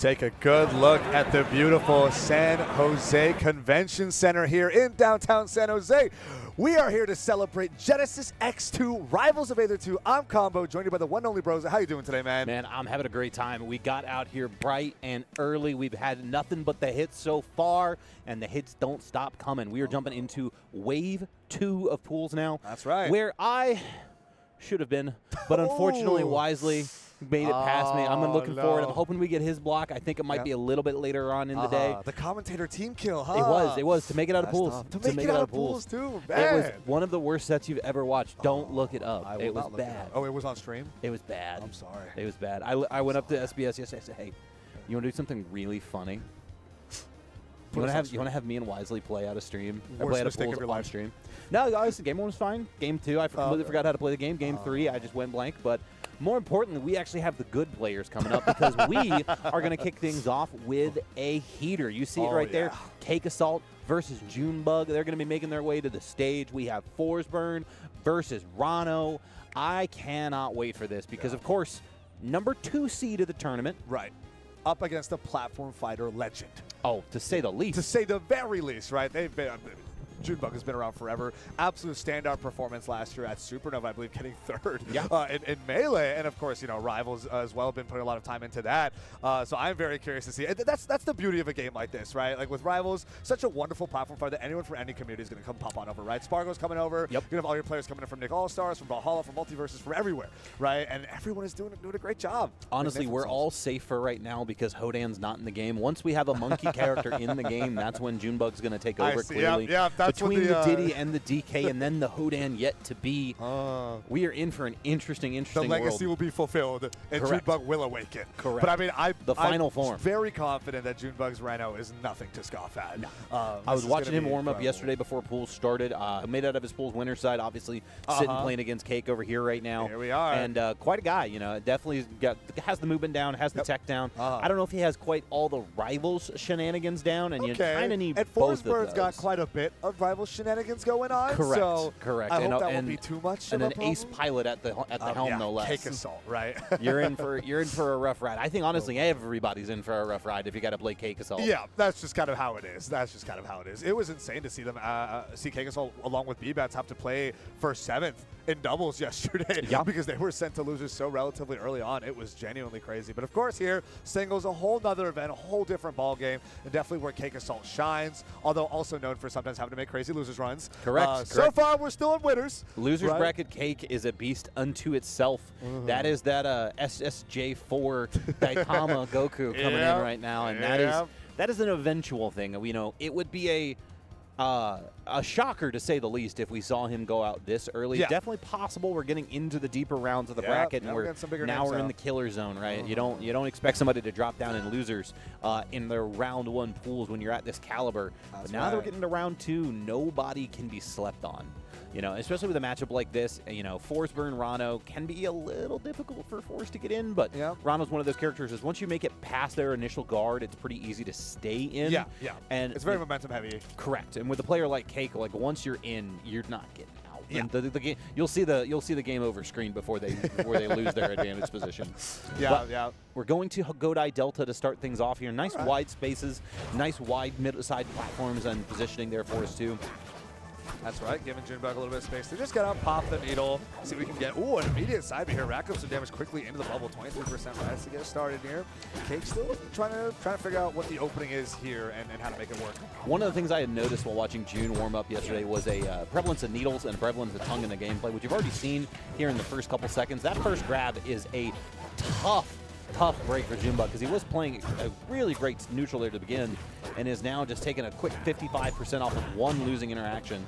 S7: Take a good look at the beautiful San Jose Convention Center here in downtown San Jose. We are here to celebrate Genesis X2, Rivals of Aether 2. I'm Combo, joined you by the one and only Bros. How you doing today, man?
S8: Man, I'm having a great time. We got out here bright and early. We've had nothing but the hits so far, and the hits don't stop coming. We are jumping into Wave 2 of pools now.
S7: That's right.
S8: Where I should have been, but unfortunately, wisely made it past me. I'm looking forward. I'm hoping we get his block. I think it might be a little bit later on in the day.
S7: The commentator team kill, huh?
S8: It was to make it out of pools.
S7: To make it out of pools, too, man.
S8: It was one of the worst sets you've ever watched. Don't look it up. It was bad.
S7: Oh, it was on stream?
S8: It was bad.
S7: I'm sorry.
S8: It was bad. I went up to SBS yesterday. I said, hey, you want to do something really funny? You want to have me and Wisely play out of stream? Play out of pools on stream? No, honestly, game 1 was fine. Game 2, I completely forgot how to play the game. Game 3, I just went blank. But more importantly, we actually have the good players coming up because we are going to kick things off with a heater. You see it right there. Cake Assault versus Junebug. They're going to be making their way to the stage. We have Forsburn versus Rano. I cannot wait for this because, of course, number 2 seed of the tournament.
S7: Right. Up against a platform fighter legend.
S8: Oh, to say the least.
S7: To say the very least, right? They've been... Junebug has been around forever. Absolute standout performance last year at Supernova, I believe, getting third in Melee. And, of course, you know, Rivals as well have been putting a lot of time into that. So I'm very curious to see. That's the beauty of a game like this, right? Like, with Rivals, such a wonderful platform fight that anyone from any community is going to come pop on over, right? Spargo's coming over. Yep. You're going to have all your players coming in from Nick All-Stars, from Valhalla, from Multiverses, from everywhere, right? And everyone is doing a great job.
S8: Honestly, we're all safer right now because Hodan's not in the game. Once we have a monkey character in the game, that's when Junebug's going to take over, clearly.
S7: Yeah, that's
S8: between the Diddy and the DK and then the Hodan yet to be, we are in for an interesting
S7: The legacy
S8: world.
S7: will be fulfilled, and Junebug will awaken.
S8: Correct.
S7: But I mean,
S8: the final form.
S7: I'm very confident that Junebug's Rhino is nothing to scoff at.
S8: No. I was watching him warm up yesterday before pools started. Made out of his pools winner side, obviously sitting playing against Cake over here right now.
S7: Here we are.
S8: And quite a guy, you know, definitely has the movement down, has the tech down. I don't know if he has quite all the Rivals shenanigans down, and you kind of need both of those.
S7: Forsburn's got quite a bit of Rivals shenanigans going on.
S8: Correct.
S7: So
S8: correct.
S7: I hope that won't be too much.
S8: And
S7: of
S8: an
S7: a problem.
S8: ace pilot at the helm, no less.
S7: Cake Assault, right?
S8: you're in for a rough ride. I think honestly, everybody's in for a rough ride if you got to play Cake Assault.
S7: Yeah, that's just kind of how it is. It was insane to see them see Cake Assault along with B-Bats have to play for 7th in doubles yesterday because they were sent to losers so relatively early on. It was genuinely crazy. But of course here, singles, a whole nother event, a whole different ball game, and definitely where Cake Assault shines, although also known for sometimes having to make crazy losers runs.
S8: Correct.
S7: So far, we're still in winners.
S8: Losers bracket Cake is a beast unto itself. That is that SSJ4 Daikama Goku coming in right now, and that is an eventual thing. You know, it would be a shocker to say the least if we saw him go out this early. Definitely possible. We're getting into the deeper rounds of the bracket, and we're in the killer zone, right? You don't expect somebody to drop down in losers in their round 1 pools when you're at this caliber. But now that we're getting to round 2, nobody can be slept on. You know, especially with a matchup like this, you know, Forsburn Rano can be a little difficult for Force to get in, but Rano's one of those characters is once you make it past their initial guard, it's pretty easy to stay in. And
S7: it's very momentum heavy.
S8: Correct. And with a player like Cake, like once you're in, you're not getting out. And the game, you'll see the game over screen before they lose their advantage position. We're going to Godai Delta to start things off here. Nice wide spaces, nice wide mid-side platforms and positioning there for us too.
S7: That's right, giving Junebug a little bit of space to just get out, pop the needle, see if we can get, an immediate side beat here. Rack up some damage quickly into the bubble, 23% res to get started here. Cake still trying to figure out what the opening is here and how to make it work.
S8: One of the things I had noticed while watching June warm up yesterday was a prevalence of needles and prevalence of tongue in the gameplay, which you've already seen here in the first couple seconds. That first grab is a tough break for Junebug because he was playing a really great neutral there to begin and is now just taking a quick 55% off of one losing interaction.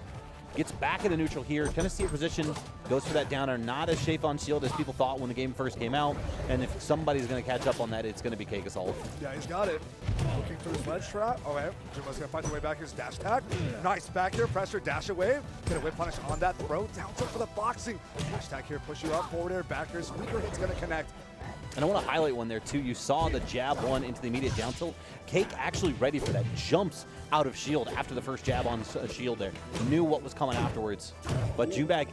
S8: Gets back into neutral here. Tennessee position goes for that downer. Not as safe on shield as people thought when the game first came out. And if somebody's going to catch up on that, it's going to be Cake Assault.
S7: Yeah, he's got it. Looking through his ledge trap. Okay, Junebug's going to find the way back. His dash attack. Nice back here. Pressure, dash away. Get a whip punish on that throw. Down tilt for the boxing. Dash attack here. Push you up forward air. Backers. Weaker hit's going to connect.
S8: And I want to highlight one there, too. You saw the jab one into the immediate down tilt. Cake actually ready for that. Jumps out of shield after the first jab on shield there. Knew what was coming afterwards. But Junebug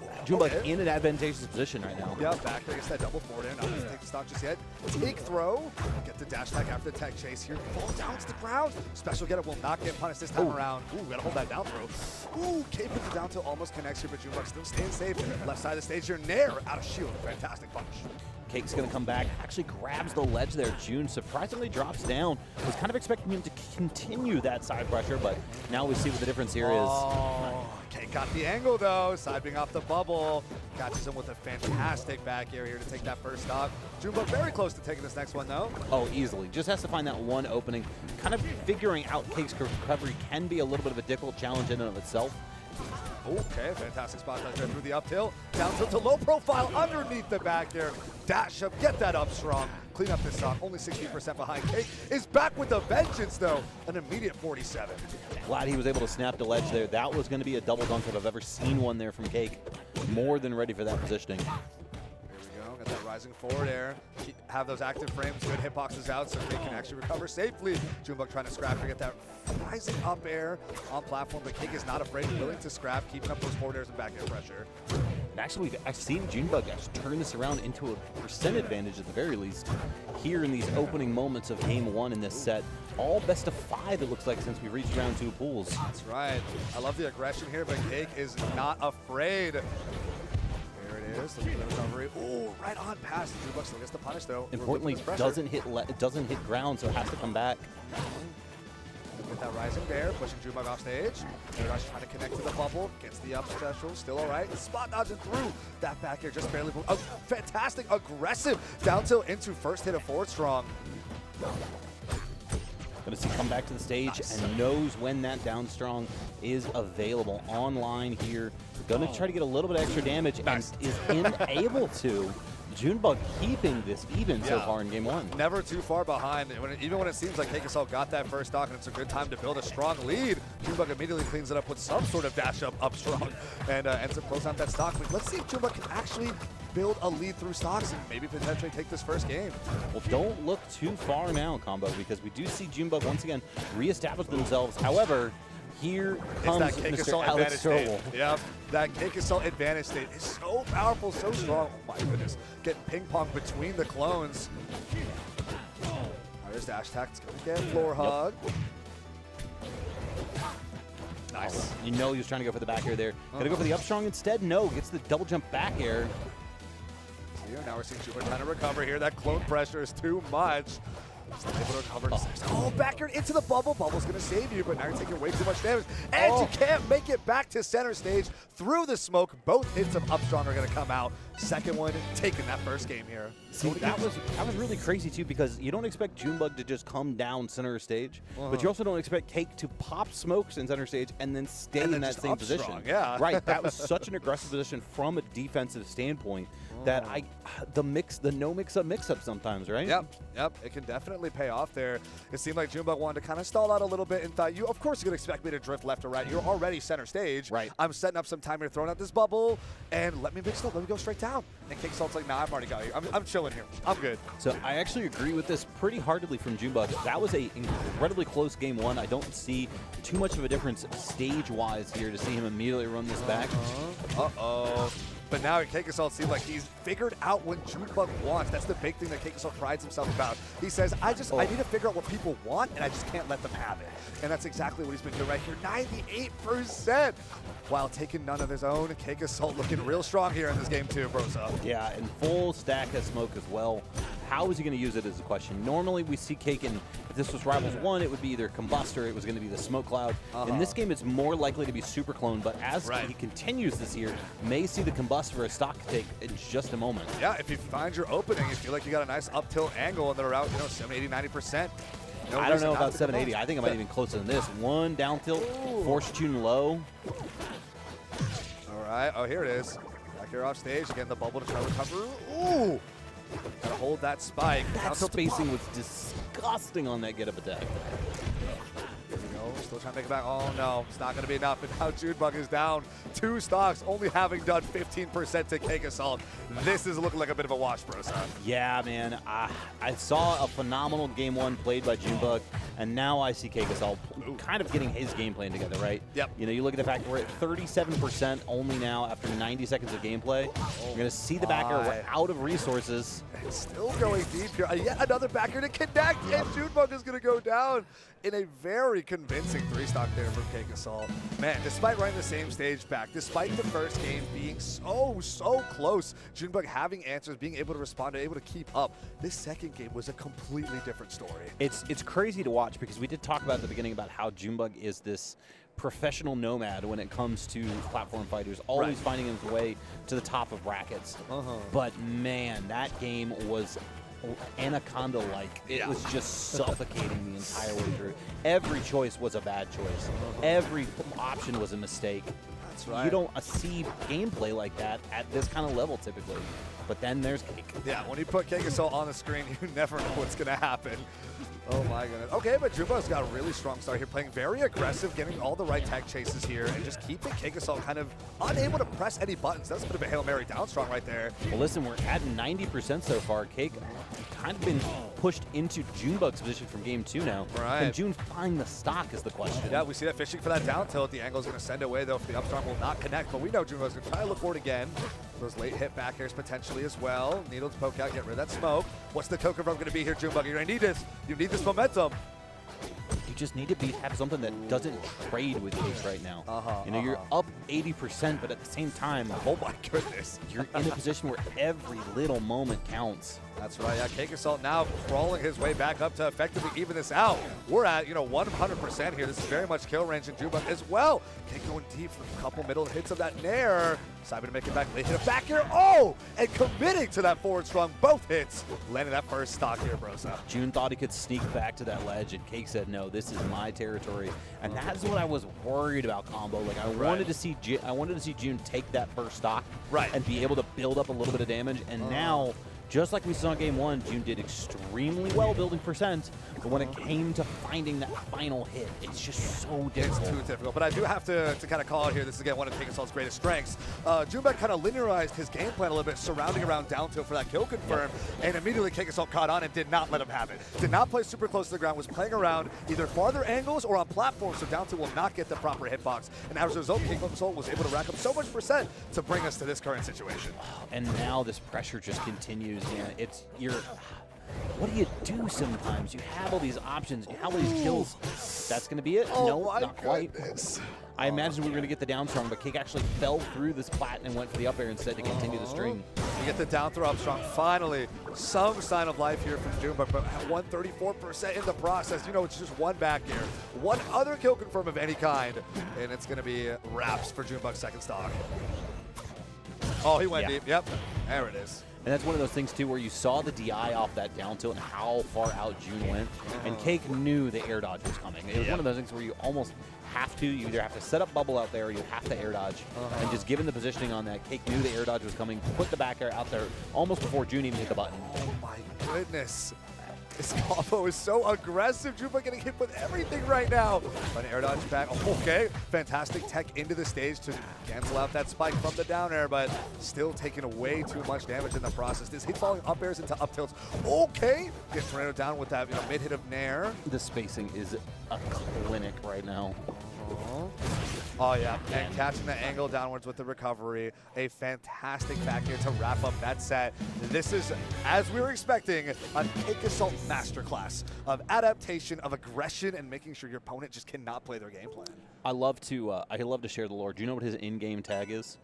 S8: in an advantageous position right now.
S7: Yeah, back there gets that double forward in. Not going to take the stock just yet. Take throw. Get the dash back after the tech chase here. Fall down to the ground. Special getup will not get punished this time around. Ooh, got to hold that down throw. Ooh, Cake with the down tilt almost connects here, but Junebug still staying safe. Left side of the stage here. Nair out of shield. Fantastic punch.
S8: Cake's going to come back, actually grabs the ledge there. June surprisingly drops down. Was kind of expecting him to continue that side pressure, but now we see what the difference here is.
S7: Oh, Cake got the angle though, side being off the bubble. Catches him with a fantastic back air here to take that first stock. Junebug very close to taking this next one though.
S8: Oh, easily. Just has to find that one opening. Kind of figuring out Cake's recovery can be a little bit of a difficult challenge in and of itself.
S7: Okay, fantastic spot there through the up tilt. Down tilt to low profile underneath the back air. Dash up, get that up strong. Clean up this stock, only 60% behind. Cake is back with a vengeance though. An immediate 47.
S8: Glad he was able to snap the ledge there. That was going to be a double dunk if I've ever seen one there from Cake. More than ready for that positioning.
S7: Got that rising forward air. Have those active frames, good hitboxes out so Cake can actually recover safely. Junebug trying to scrap to get that rising up air on platform, but Cake is not afraid, willing to scrap, keeping up those forward airs and back air pressure.
S8: And actually, I've seen Junebug turn this around into a percent advantage at the very least here in these opening moments of game one in this set. All best of 5 it looks like since we reached round 2 pools.
S7: That's right. I love the aggression here, but Cake is not afraid. Looking for the recovery. Oh, right on past. Junebug still gets the punish though.
S8: Importantly, doesn't hit ground, so it has to come back.
S7: With that rising bear, pushing Junebug off stage. Rush trying to connect to the bubble. Gets the up special. Still all right. Spot dodging through that back air. Just barely. Oh, fantastic, aggressive down tilt into first hit of forward strong.
S8: Going to see come back to the stage and knows when that down strong is available. Online here. Going to try to get a little bit of extra damage and is unable to. Junebug keeping this even so far in game one.
S7: Never too far behind. Even when it seems like KSL got that first stock and it's a good time to build a strong lead, Junebug immediately cleans it up with some sort of dash up strong and ends up closing out that stock. But let's see if Junebug can actually build a lead through stocks and maybe potentially take this first game.
S8: Well, don't look too far now, Combo, because we do see Junebug once again reestablish themselves. However, here comes
S7: that Cake
S8: Mr.
S7: Assault
S8: Alex
S7: advantage
S8: Strobel.
S7: state. Yep, that Cake Assault advantage state is so powerful, so strong. Oh my goodness, getting ping pong between the clones. There's dash attack. It's gonna get floor hug. Nice.
S8: You know he was trying to go for the back air there. Gonna go for the up strong instead. No, gets the double jump back air.
S7: Now we're seeing Junebug trying to recover here. That clone pressure is too much. Still able to recover. Oh, back air into the bubble. Bubble's going to save you, but now you're taking way too much damage. And you can't make it back to center stage through the smoke. Both hits of up strong are going to come out. Second one, taking that first game here.
S8: See, that was really crazy, too, because you don't expect Junebug to just come down center stage, but you also don't expect Cake to pop smokes in center stage and then stay in that same position.
S7: Strong, yeah.
S8: Right, that was such an aggressive position from a defensive standpoint that the no mix-up sometimes, right?
S7: Yep, it can definitely pay off there. It seemed like Junebug wanted to kind of stall out a little bit and thought, of course you're going to expect me to drift left or right. You're already center stage.
S8: Right.
S7: I'm setting up some time here, throwing out this bubble, and let me mix it up. Let me go straight down. And Cake Salt's like, nah, I've already got you. I'm chilling here. I'm good.
S8: So I actually agree with this pretty heartedly from Junebug. That was a incredibly close game one. I don't see too much of a difference stage-wise here to see him immediately run this back.
S7: Uh-oh. But now Cake Assault seems like he's figured out what Junebug wants. That's the big thing that Cake Assault prides himself about. He says, I need to figure out what people want, and I just can't let them have it. And that's exactly what he's been doing right here. 98%! While taking none of his own. Cake Assault looking real strong here in this game too, Brosa.
S8: Yeah, and full stack of smoke as well. How is he going to use it is the question. Normally we see Cake in, if this was Rivals 1, it would be either Combust or it was going to be the Smoke Cloud. In this game, it's more likely to be Super Clone, but as he continues this year, may see the Combust for a stock take in just a moment.
S7: Yeah, if you find your opening, you feel like you got a nice up tilt angle and they're around 70, 80, 90%.
S8: I don't know about 780. I think it might even closer than this. One down tilt, force tune low.
S7: All right. Oh, here it is. Back here off stage. Again, the bubble to try to recover. Ooh. Gotta hold that spike.
S8: That spacing was disgusting on that get-up attack.
S7: Here we go. Still trying to make it back. Oh, no. It's not going to be enough. And now Junebug is down 2 stocks, only having done 15% to Cake Assault. This is looking like a bit of a wash, Brosa.
S8: Yeah, man. I saw a phenomenal game 1 played by Junebug, and now I see Cake Assault kind of getting his game plan together, right?
S7: Yep.
S8: You know, you look at the fact that we're at 37% only now after 90 seconds of gameplay. We're going to see the back air. We're out of resources.
S7: It's still going deep here. Yet another back air to connect, and Junebug is going to go down in a very convincing 3-stock there from Cake Assault. Man, despite running the same stage back, despite the first game being so close, Junebug having answers, being able to respond, and able to keep up, this second game was a completely different story.
S8: It's crazy to watch because we did talk about at the beginning about how Junebug is this professional nomad when it comes to platform fighters, always finding his way to the top of brackets. But man, that game was Anaconda-like. It was just suffocating the entire way through. Every choice was a bad choice. Every option was a mistake.
S7: That's right.
S8: You don't see gameplay like that at this kind of level typically. But then there's Cake.
S7: Yeah, when you put Cake Assault on the screen, you never know what's going to happen. Oh my goodness. Okay, but Junebug's got a really strong start here, playing very aggressive, getting all the right tag chases here, and just keeping Cake Assault kind of unable to press any buttons. That's a bit of a Hail Mary down strong right there.
S8: Well, listen, we're at 90% so far. Cake kind of been pushed into Junebug's position from game 2 now.
S7: Right.
S8: Can June find the stock is the question.
S7: Yeah, we see that fishing for that down tilt. The angle is going to send away, though, if the upstrong will not connect. But we know Junebug's going to try to look for it again. Those late hit back airs potentially as well. Needle to poke out, get rid of that smoke. What's the Coco from going to be here, Junebug? You're going to need this. You need this momentum.
S8: You just need to have something that doesn't trade with Cake right now. You know, you're up 80%, but at the same time,
S7: Oh my goodness.
S8: you're in a position where every little moment counts.
S7: That's right. Yeah, Cake Assault now crawling his way back up to effectively even this out. We're at, 100% here. This is very much kill range in Junebug as well. Cake going deep for a couple middle hits of that Nair. Cyber to make it back. They hit a back here. Oh! And committing to that forward strong. Both hits. Landing that first stock here, Brosa.
S8: June thought he could sneak back to that ledge, and Cake said, no, this is my territory. And that's what I was worried about, Combo. Like, I wanted to see June take that first stock and be able to build up a little bit of damage. And now, just like we saw in game 1, June did extremely well building percent, but when it came to finding that final hit, it's just so difficult.
S7: It's too difficult, but I do have to kind of call it here. This is, again, one of Cake Assault's greatest strengths. Junebug kind of linearized his game plan a little bit, surrounding around down tilt for that kill confirm, and immediately Cake Assault caught on and did not let him have it. Did not play super close to the ground, was playing around either farther angles or on platforms, so down tilt will not get the proper hitbox. And as a result, Cake Assault was able to rack up so much percent to bring us to this current situation.
S8: And now this pressure just continues. Yeah, what do you do sometimes? You have all these options. You have all these kills. That's going to be it? No, not quite. I imagined we were going to get the down strong, but Cake actually fell through this plat and went for the up air instead to continue the string.
S7: You get the down throw up strong. Finally, some sign of life here from Junebug, but 134% in the process. It's just one back here. One other kill confirm of any kind, and it's going to be wraps for Junebug's second stock. Oh, he went deep. Yep, there it is.
S8: And that's one of those things, too, where you saw the DI off that down tilt and how far out June went. And Cake knew the air dodge was coming. It was one of those things where you almost have to. You either have to set up bubble out there or you have to air dodge. And just given the positioning on that, Cake knew the air dodge was coming, put the back air out there almost before June even hit the button.
S7: Oh, my goodness. This combo is so aggressive. Junebug getting hit with everything right now. An air dodge back. Oh, okay. Fantastic tech into the stage to cancel out that spike from the down air, but still taking way too much damage in the process. This hit falling up airs into up tilts. Okay. Gets Tornado down with that mid hit of Nair.
S8: The spacing is a clinic right now.
S7: Oh, yeah, and catching the angle downwards with the recovery. A fantastic back here to wrap up that set. This is, as we were expecting, a Cake Assault masterclass of adaptation, of aggression, and making sure your opponent just cannot play their game plan.
S8: I love to share the lore. Do you know what his in-game tag is?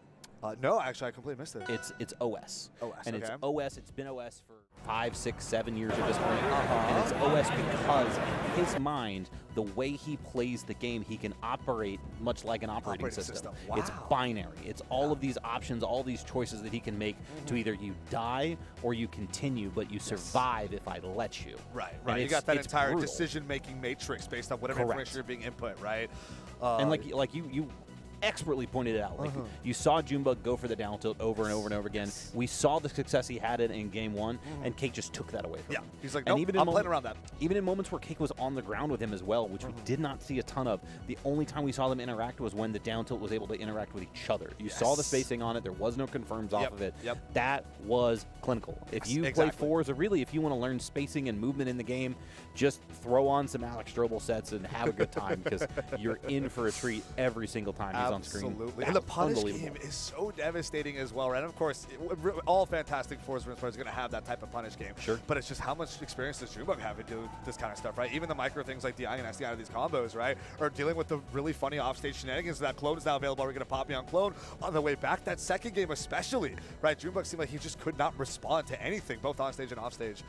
S7: No, actually, I completely missed it.
S8: It's OS.
S7: OS,
S8: and
S7: okay.
S8: it's OS. It's been OS for 5, 6, 7 years at this point. And it's OS because his mind, the way he plays the game, he can operate much like an operating system.
S7: Wow.
S8: It's binary. It's all of these options, all these choices that he can make to either you die or you continue, but you survive if I let you.
S7: Right.
S8: And
S7: You got that entire
S8: brutal.
S7: decision-making matrix based on whatever information you're being input, right?
S8: And like you expertly pointed it out. Like you saw Junebug go for the down tilt over and over and over again. We saw the success he had in game one, and Cake just took that away from him.
S7: He's like,
S8: And
S7: nope, I'm playing around that.
S8: Even in moments where Cake was on the ground with him as well, which we did not see a ton of, the only time we saw them interact was when the down tilt was able to interact with each other. You saw the spacing on it. There was no confirms off of it. That was clinical. If you play fours, or really if you want to learn spacing and movement in the game, just throw on some Alex Strobel sets and have a good time, because you're in for a treat every single time he's on screen.
S7: Absolutely. And the punish game is so devastating as well, right? And of course, all Fantastic Fours are going to have that type of punish game.
S8: Sure.
S7: But it's just how much experience does Junebug have in doing this kind of stuff, right? Even the micro things like DIing and SDI out of these combos, right? Or dealing with the really funny offstage shenanigans. That clone is now available. We're going to pop me on clone on the way back. That second game especially, right? Junebug seemed like he just could not respond to anything, both on stage and off stage.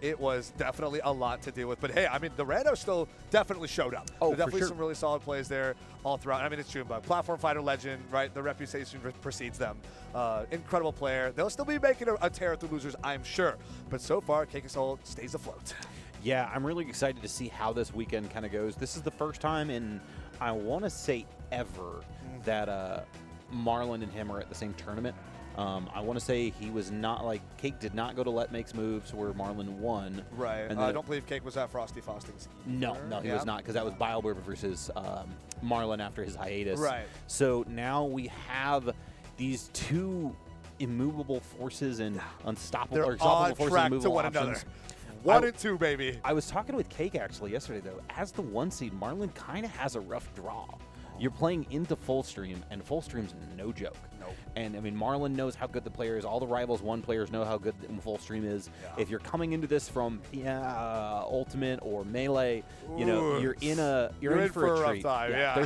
S7: It was definitely a lot to deal with. But hey, I mean, the randos still definitely showed up.
S8: Oh,
S7: There definitely
S8: for sure.
S7: some really solid plays there all throughout. I mean, it's Junebug, platform fighter legend, right? The reputation precedes them. Incredible player. They'll still be making a tear through losers, I'm sure. But so far, Cake and Soul stays afloat.
S8: Yeah, I'm really excited to see how this weekend kind of goes. This is the first time in, I want to say, ever that Marlon and him are at the same tournament. I want to say he was not, like, Cake did not go to Let Makes Moves where Marlon won.
S7: Right.
S8: And
S7: I don't believe Cake was at Frosty Faustings.
S8: No, he was not, because that was BioWare versus Marlon after his hiatus.
S7: Right.
S8: So now we have these two immovable forces and unstoppable
S7: They're
S8: or unstoppable
S7: on
S8: forces
S7: track
S8: and
S7: to
S8: immovable
S7: one
S8: options.
S7: another. 1 and 2, baby.
S8: I was talking with Cake actually yesterday, though. As the 1 seed, Marlon kind of has a rough draw. You're playing into full stream, and full stream's no joke.
S7: Nope.
S8: And I mean, Marlon knows how good the player is. All the Rivals 1 players know how good full stream is.
S7: Yeah.
S8: If you're coming into this from Ultimate or Melee, you know, you're in for a
S7: rough
S8: treat.
S7: time, yeah.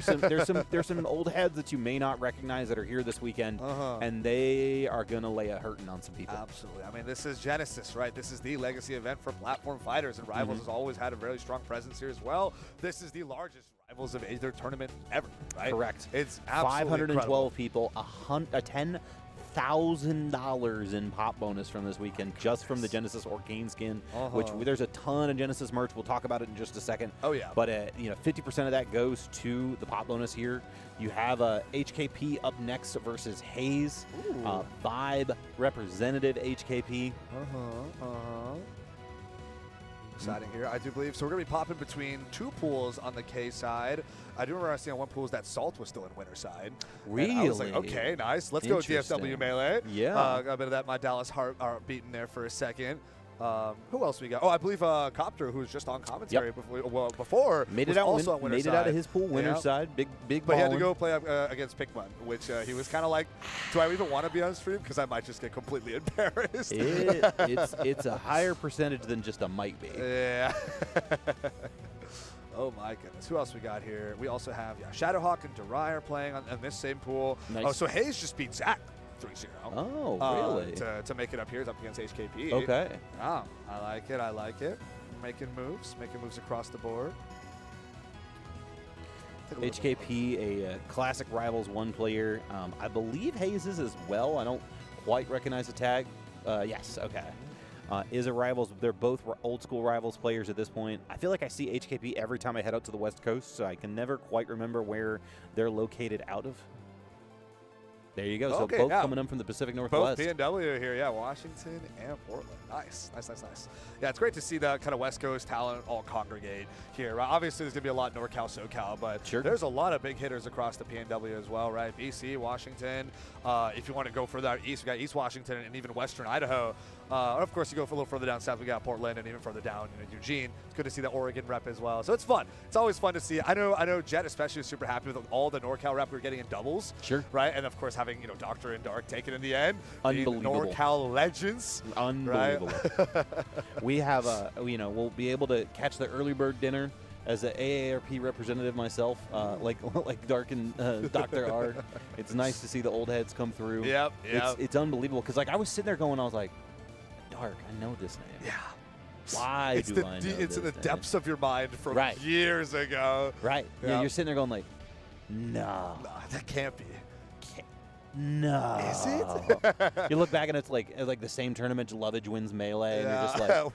S8: There's some old heads that you may not recognize that are here this weekend, and they are gonna lay a hurting on some people.
S7: Absolutely. I mean, this is Genesis, right? This is the legacy event for platform fighters, and Rivals has always had a very strong presence here as well. This is the largest Rivals of Aether tournament ever, right?
S8: Correct.
S7: It's absolutely
S8: 512 people, $10,000 in pop bonus from this weekend, just from the Genesis Orcane skin, which there's a ton of Genesis merch. We'll talk about it in just a second.
S7: Oh, yeah.
S8: But 50% of that goes to the pop bonus here. You have HKP up next versus Hayes, Vibe representative HKP.
S7: Exciting here, I do believe. So we're going to be popping between 2 pools on the K side. I do remember I seeing on one pool that Salt was still in winner side.
S8: Really?
S7: And I was like, okay, nice. Let's go with DFW Melee.
S8: Yeah.
S7: Got a bit of that My Dallas Heart beating there for a second. Who else we got? Oh, I believe Copter, who was just on commentary before,
S8: made
S7: was
S8: it out.
S7: also on winner
S8: made
S7: side.
S8: it out of his pool, winner
S7: Yeah.
S8: side, big.
S7: But he had to
S8: ballin'.
S7: go play against Pikmin, which he was kind of like, do I even want to be on stream? Because I might just get completely embarrassed.
S8: It's a higher percentage than just a might be.
S7: Yeah. Oh my goodness. Who else we got here? We also have Shadowhawk and Durai are playing on this same pool.
S8: Nice.
S7: Oh, so Hayes just beat Zach 3-0.
S8: Oh, really?
S7: To make it up here. It's up against HKP.
S8: Okay.
S7: Oh, I like it. I like it. Making moves across the board.
S8: HKP, a classic Rivals 1 player. I believe Hayes is as well. I don't quite recognize the tag. Yes, okay. Is a Rivals. They're both old school Rivals players at this point. I feel like I see HKP every time I head out to the West Coast, so I can never quite remember where they're located out of. There you go. So both coming in from the Pacific Northwest.
S7: Both PNW here, yeah, Washington and Portland. Nice. Yeah, it's great to see the kind of West Coast talent all congregate here. Right? Obviously, there's going to be a lot NorCal, SoCal, but there's a lot of big hitters across the PNW as well, right? BC, Washington. If you want to go further out east, we got East Washington and even Western Idaho. Of course, you go for a little further down south, we got Portland, and even further down, Eugene. It's good to see the Oregon rep as well. So it's fun. It's always fun to see. I know Jet especially was super happy with all the NorCal rep we were getting in doubles.
S8: Sure.
S7: Right? And of course, having Doctor and Dark take it in the end.
S8: Unbelievable.
S7: The NorCal legends.
S8: Unbelievable.
S7: Right?
S8: We have we'll be able to catch the early bird dinner as an AARP representative myself, like Dark and Dr. R. It's nice to see the old heads come through.
S7: Yep.
S8: It's unbelievable because I was sitting there going, I was like, Dark, I know this name.
S7: Yeah.
S8: Why
S7: it's
S8: do I know
S7: It's in the
S8: this
S7: depths of your mind from years ago.
S8: Right. Yeah, you're sitting there going like, no.
S7: That can't be.
S8: No.
S7: Is it?
S8: You look back and it's like the same tournament Lovage wins Melee, and you're just like,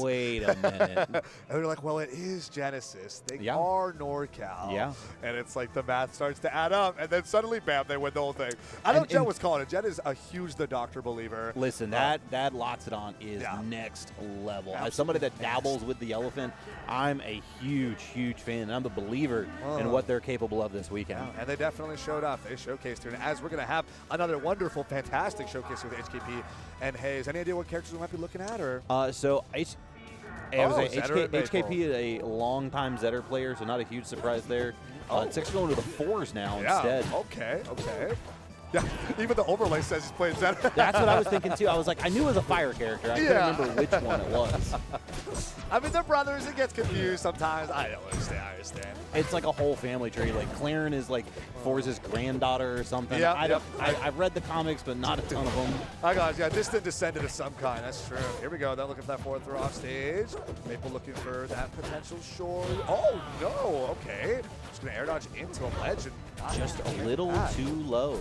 S8: wait a minute.
S7: And they're like, well, it is Genesis. They
S8: Yeah.
S7: are NorCal.
S8: Yeah.
S7: And it's like the math starts to add up, and then suddenly, bam, they win the whole thing. I know
S8: And-
S7: Jen
S8: and-
S7: was calling it. Jen is a huge The Doctor believer.
S8: Listen, that Loxodon is
S7: Yeah.
S8: next level. As
S7: Absolutely
S8: somebody that
S7: next.
S8: dabbles with the elephant, I'm a huge fan, and I'm a believer in what they're capable of this weekend.
S7: And they definitely showed up. They showcased here. And as we're going to have another wonderful, fantastic showcase with HKP and Hayes. Any idea what characters we might be looking at? Or
S8: I was saying,
S7: Zetter and
S8: HKP is a long-time Zetter player, so not a huge surprise there. It's actually going to the 4s now instead.
S7: Okay. Yeah, even the overlay says he's playing Zetter.
S8: That's what I was thinking too. I was like, I knew it was a fire character. I couldn't remember which one it was.
S7: I mean, they're brothers. It gets confused sometimes. I don't understand.
S8: It's like a whole family tree. Like Claren is like Forza's granddaughter or something.
S7: Yeah,
S8: I've read the comics, but not a ton of them.
S7: Hi guys, yeah, distant descendant of some kind. That's true. Here we go. They're looking for that forward throw off stage. Maple looking for that potential short. Oh no. Okay. Just gonna air dodge into a ledge and not
S8: Just a
S7: get
S8: little
S7: that.
S8: too low.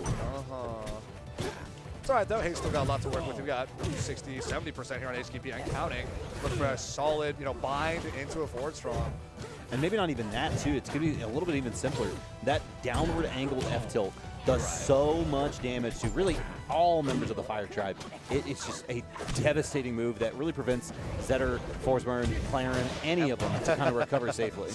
S7: It's all right though. Hayes still got a lot to work with. We've got 60, 70% here on HKP and counting. Looking for a solid, bind into a forward strong.
S8: And maybe not even that too. It's going to be a little bit even simpler. That downward angled F tilt does so much damage to really all members of the Fire Tribe. It's just a devastating move that really prevents Zetter, Forsburn, Claren, any of them to kind of recover safely.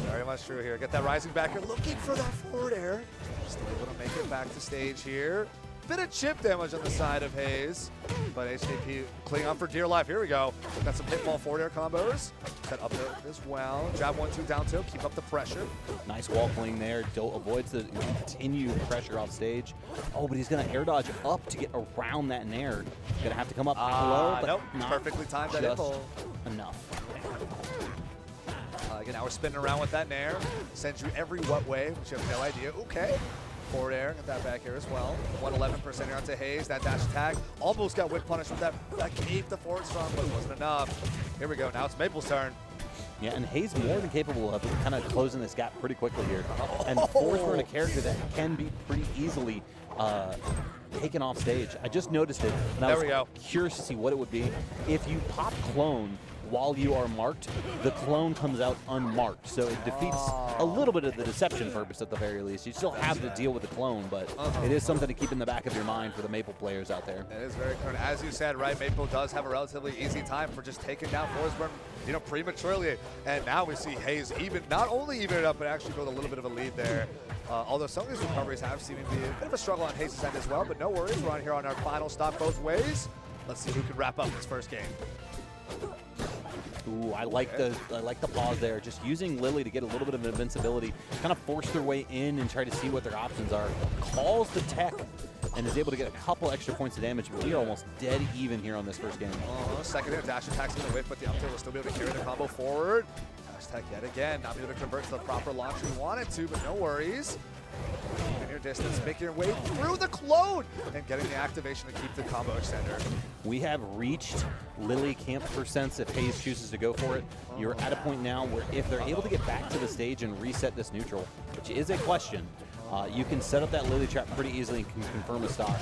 S7: Very much true here. Get that rising back here, looking for that forward air. Still able to make it back to stage here. Bit of chip damage on the side of Hayes, but HKP clinging on for dear life. Here we go. Got some hitball forward air combos. Set up there as well. Jab 1-2 down tilt. Keep up the pressure.
S8: Nice wall cling there. Avoids the continued pressure off stage. Oh, but he's going to air dodge up to get around that nair. He's going to have to come up low, but
S7: nope.
S8: not
S7: Perfectly timed that
S8: just
S7: hitball.
S8: enough.
S7: Again, now we're spinning around with that nair. Sends you every what way, which you have no idea. Okay. Forward air, get that back here as well. 111% here onto Hayes. That dash attack almost got whip punished with that cape the forward strong, but it wasn't enough. Here we go. Now it's Maple's turn.
S8: Yeah, and Hayes more than capable of kind of closing this gap pretty quickly here. And Forsburn, a character that can be pretty easily taken off stage. I just noticed it, and I was curious to see what it would be. If you pop clone while you are marked, the clone comes out unmarked. So it defeats a little bit of the deception purpose at the very least. You still have to deal with the clone, but it is something to keep in the back of your mind for the Maple players out there.
S7: It is very good. As you said, right, Maple does have a relatively easy time for just taking down Forsburn, prematurely. And now we see Hayes not only even it up, but actually go with a little bit of a lead there. Although some of these recoveries have seemed to be a bit of a struggle on Hayes' end as well, but no worries. We're on here on our final stop both ways. Let's see who can wrap up this first game.
S8: Ooh, I like the pause there. Just using Lily to get a little bit of invincibility, kind of force their way in and try to see what their options are. Calls the tech and is able to get a couple extra points of damage, but we are almost dead even here on this first game.
S7: Second air dash attack's going to whip, but the up tilt will still be able to carry the combo forward. Dash attack yet again, not be able to convert to the proper launch we wanted to, but no worries. In your distance, making your way through the clone and getting the activation to keep the combo extender.
S8: We have reached Lily camp % if Hayes chooses to go for it. You're at a point now where if they're able to get back to the stage and reset this neutral, which is a question, you can set up that Lily trap pretty easily and can confirm a stock.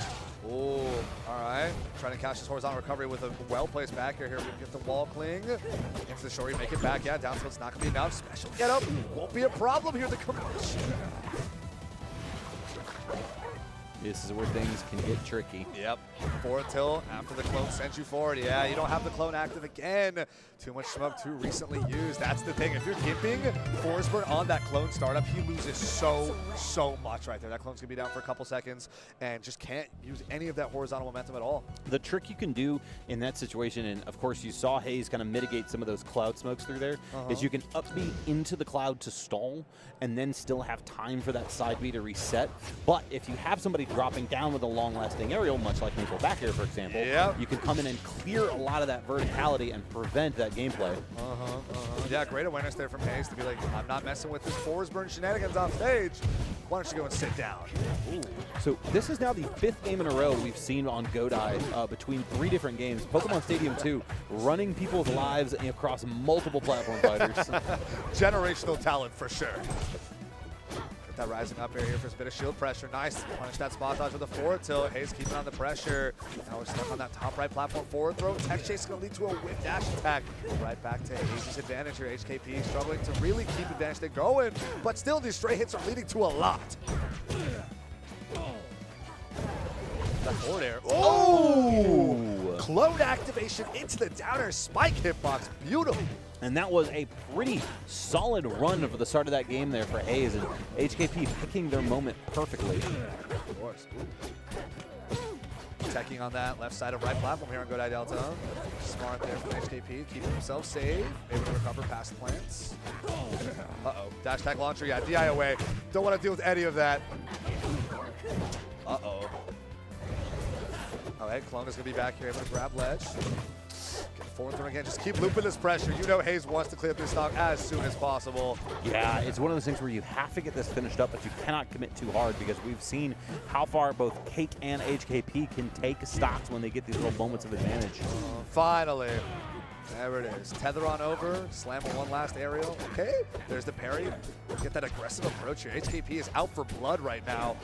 S7: Oh, all right. Trying to catch this horizontal recovery with a well-placed back here. Here we get the wall cling into the shore. You make it back. Yeah, down tilt's not going to be enough. Special get up. Won't be a problem here. The conversion.
S8: This is where things can get tricky.
S7: Yep. Forward tilt after the clone sends you forward. Yeah, you don't have the clone active again. Too much smoke, too recently used. That's the thing. If you're gimping Forsburn on that clone startup, he loses so much right there. That clone's going to be down for a couple seconds and just can't use any of that horizontal momentum at all.
S8: The trick you can do in that situation, and of course you saw Hayes kind of mitigate some of those cloud smokes through there, is you can up B into the cloud to stall and then still have time for that side B to reset. But if you have somebody dropping down with a long-lasting aerial, much like Maple back here, for example, you can come in and clear a lot of that verticality and prevent that gameplay.
S7: Yeah, great awareness there from Hayes to be like, I'm not messing with this Forsburn shenanigans off stage. Why don't you go and sit down? Ooh.
S8: So this is now the 5th game in a row we've seen on Godai between 3 different games. Pokemon Stadium 2 running people's lives across multiple platform fighters.
S7: Generational talent for sure. that rising up air here for a bit of shield pressure. Nice. Punish that spot dodge with a forward tilt. Hayes keeping on the pressure. Now we're stuck on that top right platform forward throw. Tech chase is going to lead to a whip dash attack. Right back to Hayes' advantage here. HKP struggling to really keep advantage. They're going, but still these stray hits are leading to a lot. That forward air. Oh! Clone activation into the downer spike hitbox. Beautiful.
S8: And that was a pretty solid run for the start of that game there for Hayes, and HKP picking their moment perfectly.
S7: Of course. Teching on that left side of right platform here on Godai Delta. Smart there from HKP, keeping himself safe. Able to recover past plants. Uh-oh. Dash tag launcher, yeah, DI away. Don't want to deal with any of that. Uh-oh. All right, Clone is going to be back here, able to grab ledge. Get forward throw again, just keep looping this pressure. You know Hayes wants to clear up this stock as soon as possible.
S8: Yeah, it's one of those things where you have to get this finished up, but you cannot commit too hard because we've seen how far both Cake and HKP can take stocks when they get these little moments of advantage.
S7: Finally. There it is. Tether on over, slam on one last aerial. Okay, there's the parry. Get that aggressive approach here. HKP is out for blood right now.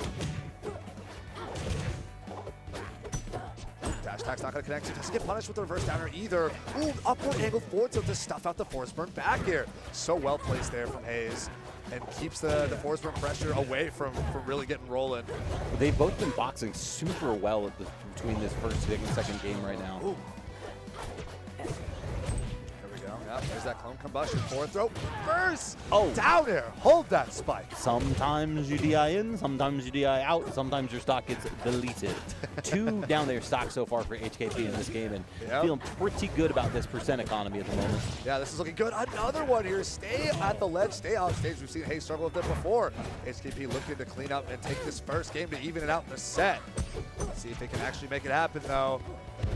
S7: Dash attack's not going to connect. He doesn't get punished with the reverse downer either. Ooh, upward angled forward tilt to stuff out the force burn back here. So well placed there from Hayes. And keeps the force burn pressure away from really getting rolling.
S8: They've both been boxing super well between this first and second game right now.
S7: Ooh. Yep, there's that clone combustion, forward throw, burst!
S8: Oh!
S7: Down air, hold that spike.
S8: Sometimes you DI in, sometimes you DI out, sometimes your stock gets deleted. 2 down there stocks so far for HKP in this game, and feeling pretty good about this percent economy at the moment.
S7: Yeah, this is looking good. Another one here. Stay at the ledge, stay off stage. We've seen Hayes struggle with it before. HKP looking to clean up and take this first game to even it out in the set. Let's see if they can actually make it happen, though.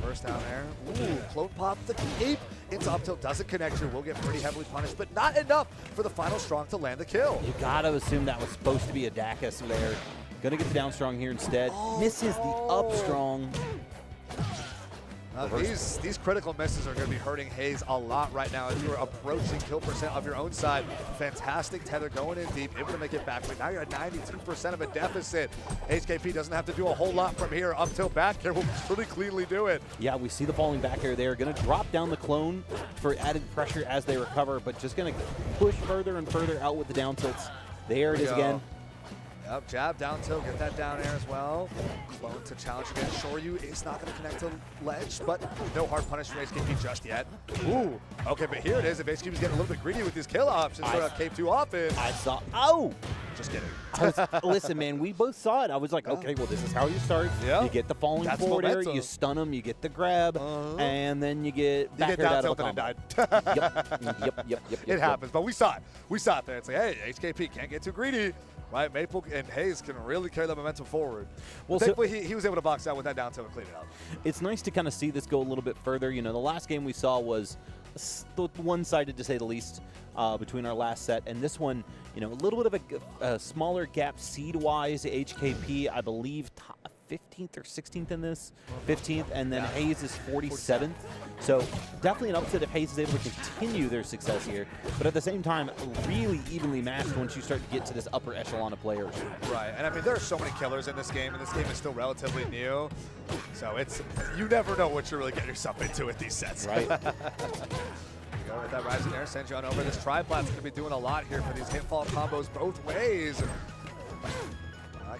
S7: First down there. Ooh, clone pop the cape into up tilt. Doesn't connect here. Will get pretty heavily punished, but not enough for the final strong to land the kill.
S8: You gotta assume that was supposed to be a Dacus there. Gonna get the down strong here instead. Misses the up strong.
S7: These critical misses are going to be hurting Hayes a lot right now as you are approaching kill percent of your own side. Fantastic tether going in deep, able to make it back. But now you're at 92% of a deficit. HKP doesn't have to do a whole lot from here. Up till back here will pretty cleanly do it.
S8: Yeah, we see the falling back air there. Going to drop down the clone for added pressure as they recover, but just going to push further and further out with the down tilts. There it is again.
S7: Yep, jab, down tilt, get that down air as well. Clone to challenge again. Shoryu is not going to connect to ledge, but no hard punish from HKP just yet. Ooh, okay, but here it is. If HKP is getting a little bit greedy with these kill options for Cape too often.
S8: I saw, oh!
S7: Just kidding.
S8: Listen, man, we both saw it. I was like, okay, well, this is how you start.
S7: Yeah.
S8: You get the falling forward air, you stun them, you get the grab, and then you get back
S7: down
S8: out
S7: tilt
S8: of
S7: and
S8: a
S7: it
S8: combo.
S7: died.
S8: Yep.
S7: It happens, but we saw it. We saw it there. It's like, hey, HKP can't get too greedy. Right, Maple and Hayes can really carry the momentum forward. Well, thankfully, he was able to box out with that down tilt and clean it out.
S8: It's nice to kind of see this go a little bit further. You know, the last game we saw was one-sided, to say the least, between our last set. And this one, you know, a little bit of a smaller gap seed-wise. HKP, I believe, 15th or 16th in this, 15th, and then Hayes is 47th. So definitely an upset if Hayes is able to continue their success here. But at the same time, really evenly matched once you start to get to this upper echelon of players.
S7: Right, and I mean, there are so many killers in this game, and this game is still relatively new. So it's, you never know what you're really getting yourself into with these sets.
S8: Right.
S7: Go with that rising air, sends you on over. This triplat's going to be doing a lot here for these hitfall combos both ways.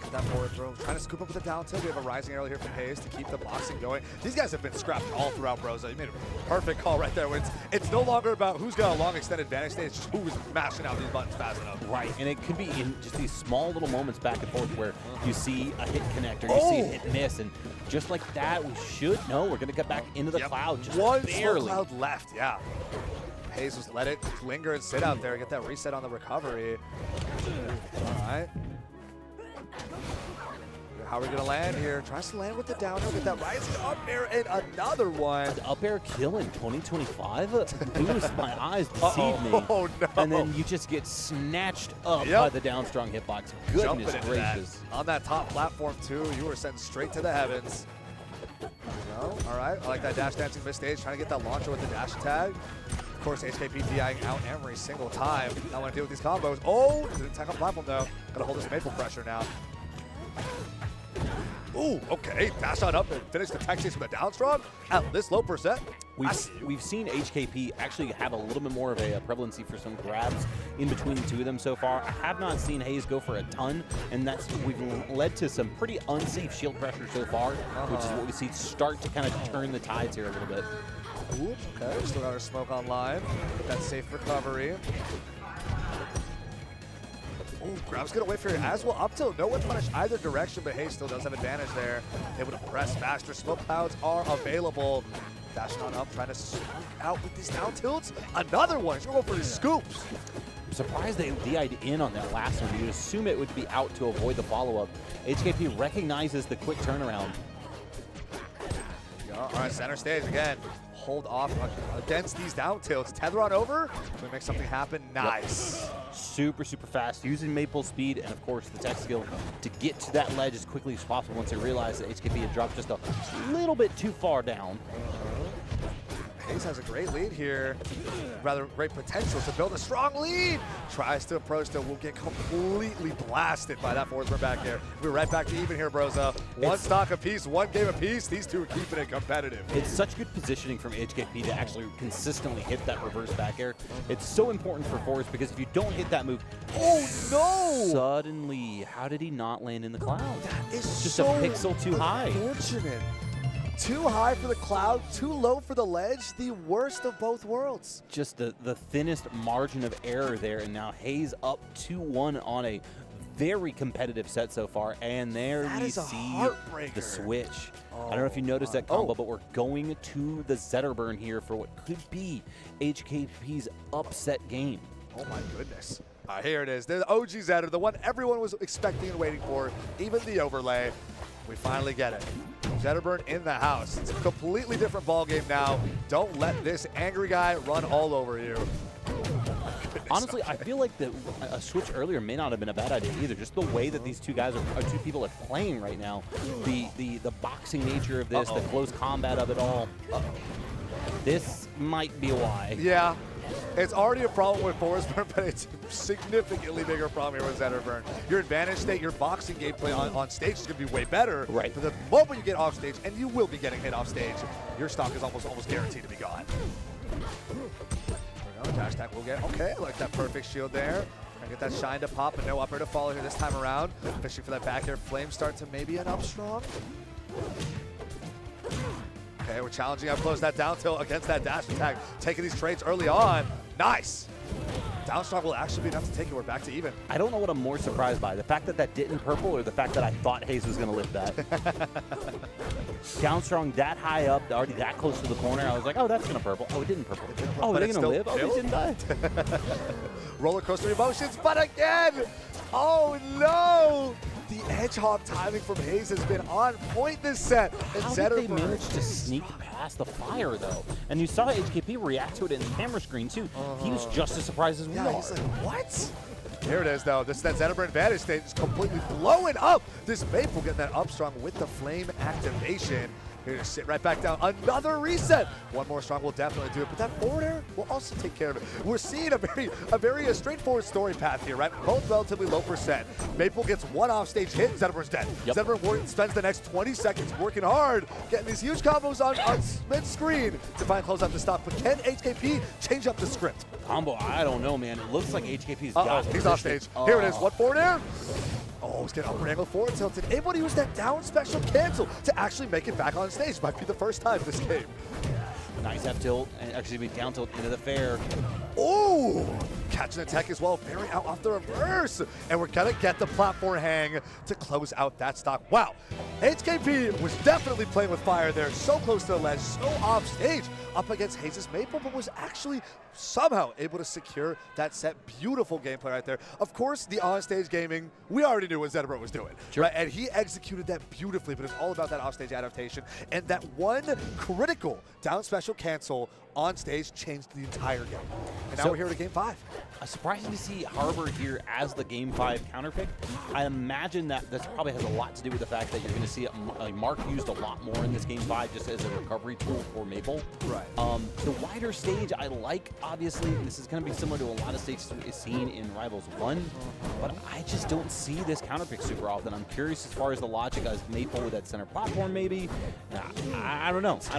S7: Get that forward throw. Trying to scoop up with the down tilt. We have a rising arrow here from Hayes to keep the boxing going. These guys have been scrapped all throughout Broza. You made a perfect call right there. It's no longer about who's got a long extended advantage stage, it's just who is mashing out these buttons fast enough.
S8: Right, and it could be in just these small little moments back and forth where you see a hit connect or you see a hit miss, and just like that, we should know we're going to get back into the cloud just
S7: one
S8: barely.
S7: Cloud left, yeah. Hayes just let it linger and sit out there, get that reset on the recovery. All right. How are we going to land here? Tries to land with the down air, with that rising up air, and another one.
S8: The up air kill in 2025? Boost, my eyes deceived me.
S7: Oh, no.
S8: And then you just get snatched up by the down strong hitbox. Goodness gracious.
S7: That. On that top platform, too, you were sent straight to the heavens. All right, I like that dash dancing mid stage, trying to get that launcher with the dash tag. Of course, HKP DIing out every single time. I want to deal with these combos. Oh, didn't attack on platform, though. Gotta hold this Maple pressure now. Ooh, okay. Dash on up and finish the tech chase with a down strong at this low percent.
S8: We've seen HKP actually have a little bit more of a prevalency for some grabs in between the two of them so far. I have not seen Hayes go for a ton, and we've led to some pretty unsafe shield pressure so far, which is what we see start to kind of turn the tides here a little bit.
S7: Ooh, okay. Still got our smoke online. Get that safe recovery. Ooh, grab's gonna wait for it as well. Up tilt, no one punish either direction, but Hayes still does have advantage there. Able to press faster. Smoke clouds are available. Dashing on up, trying to scoop out with these down tilts. Another one. He's gonna go for his scoops.
S8: I'm surprised they DI'd in on that last one. You'd assume it would be out to avoid the follow-up. HKP recognizes the quick turnaround.
S7: All right, center stage again. Hold off against these down tilts. Tether on over. Can we make something happen? Nice.
S8: Yep. Super, super fast. Using Maple speed and, of course, the tech skill to get to that ledge as quickly as possible once they realize that HKP had dropped just a little bit too far down.
S7: Hayes has a great lead here. Rather great potential to build a strong lead. Tries to approach that will get completely blasted by that forward burn back here. We're right back to even here, Broza. One stock apiece, one game apiece. These two are keeping it competitive.
S8: It's such good positioning from HKP to actually consistently hit that reverse back air. It's so important for Forrest because if you don't hit that move,
S7: oh no!
S8: Suddenly, how did he not land in the cloud?
S7: That is
S8: just
S7: so
S8: a pixel too high.
S7: Unfortunate. Too high for the cloud, too low for the ledge, the worst of both worlds.
S8: Just the thinnest margin of error there, and now Hayes up 2-1 on a very competitive set so far, and there we see the switch. I don't know if you noticed that combo, but we're going to the Zetterburn here for what could be HKP's upset game.
S7: Oh my goodness. Here it is. There's the OG Zetter, the one everyone was expecting and waiting for, even the overlay. We finally get it. Zetterburn in the house. It's a completely different ball game now. Don't let this angry guy run all over you.
S8: Honestly, I feel like a switch earlier may not have been a bad idea either. Just the way that these two guys two people are playing right now, the boxing nature of this, the close combat of it all. This might be why.
S7: Yeah. It's already a problem with Forest Burn, but it's a significantly bigger problem here with Zetterburn. Your advantage state, your boxing gameplay on stage is going to be way better.
S8: Right.
S7: But the moment you get off stage, and you will be getting hit off stage, your stock is almost guaranteed to be gone. There we go. Dash attack will get. Okay, like that perfect shield there. Trying to get that shine to pop, but no upper to follow here this time around. Fishing for that back air. Flame start to maybe an up strong. Okay, we're challenging up close that down tilt against that dash attack. Taking these trades early on. Nice. Down strong will actually be enough to take it. We're back to even.
S8: I don't know what I'm more surprised by. The fact that that didn't purple or the fact that I thought Hayes was going to lift that. Down strong that high up, already that close to the corner. I was like, oh, that's going to purple. Oh, it didn't purple. Oh, are they going to live? Oh, they didn't die.
S7: Roller coaster emotions, but again, oh no! The Hedgehog timing from Hayes has been on point this set. And
S8: How did they manage to sneak past the fire, though? And you saw HKP react to it in the camera screen, too. He was just as surprised as we are.
S7: He's like, what? Here it is, though. That Zetterburn advantage stage is completely blowing up. This Maple getting that up strong with the flame activation. Here to sit right back down. Another reset. One more strong will definitely do it, but that forward air will also take care of it. We're seeing a very straightforward story path here, right? Both relatively low percent. Maple gets one off-stage hit, Zetterburn's dead. Yep. Zetterburn spends the next 20 seconds working hard, getting these huge combos on mid-screen to find close up the stop. But can HKP change up the script?
S8: Combo, I don't know, man. It looks like HKP's got
S7: he's off stage. Here it is. One forward air. Oh, he's getting upward angle forward tilted. Able to use that down special cancel to actually make it back on stage. Might be the first time this game.
S8: Nice F tilt, and actually down tilt into the fair.
S7: Oh, catching the tech as well, bearing out off the reverse. And we're gonna get the platform hang to close out that stock. Wow, HKP was definitely playing with fire there. So close to the ledge, so off stage, up against Hayes' Maple, but was actually somehow able to secure that set. Beautiful gameplay right there. Of course, the on-stage gaming, we already knew what Zetterburn was doing.
S8: Sure.
S7: Right? And he executed that beautifully, but it's all about that off-stage adaptation. And that one critical down special cancel on stage changed the entire game. And now we're here to Game 5.
S8: Surprising to see Harbor here as the Game 5 counterpick. I imagine that this probably has a lot to do with the fact that you're going to see Mark used a lot more in this Game 5 just as a recovery tool for Maple.
S7: Right.
S8: The wider stage I like. obviously. This is going to be similar to a lot of stages we've seen in Rivals 1, but I just don't see this counter pick super often. I'm curious as far as the logic as Maple with that center platform, maybe. I don't know. I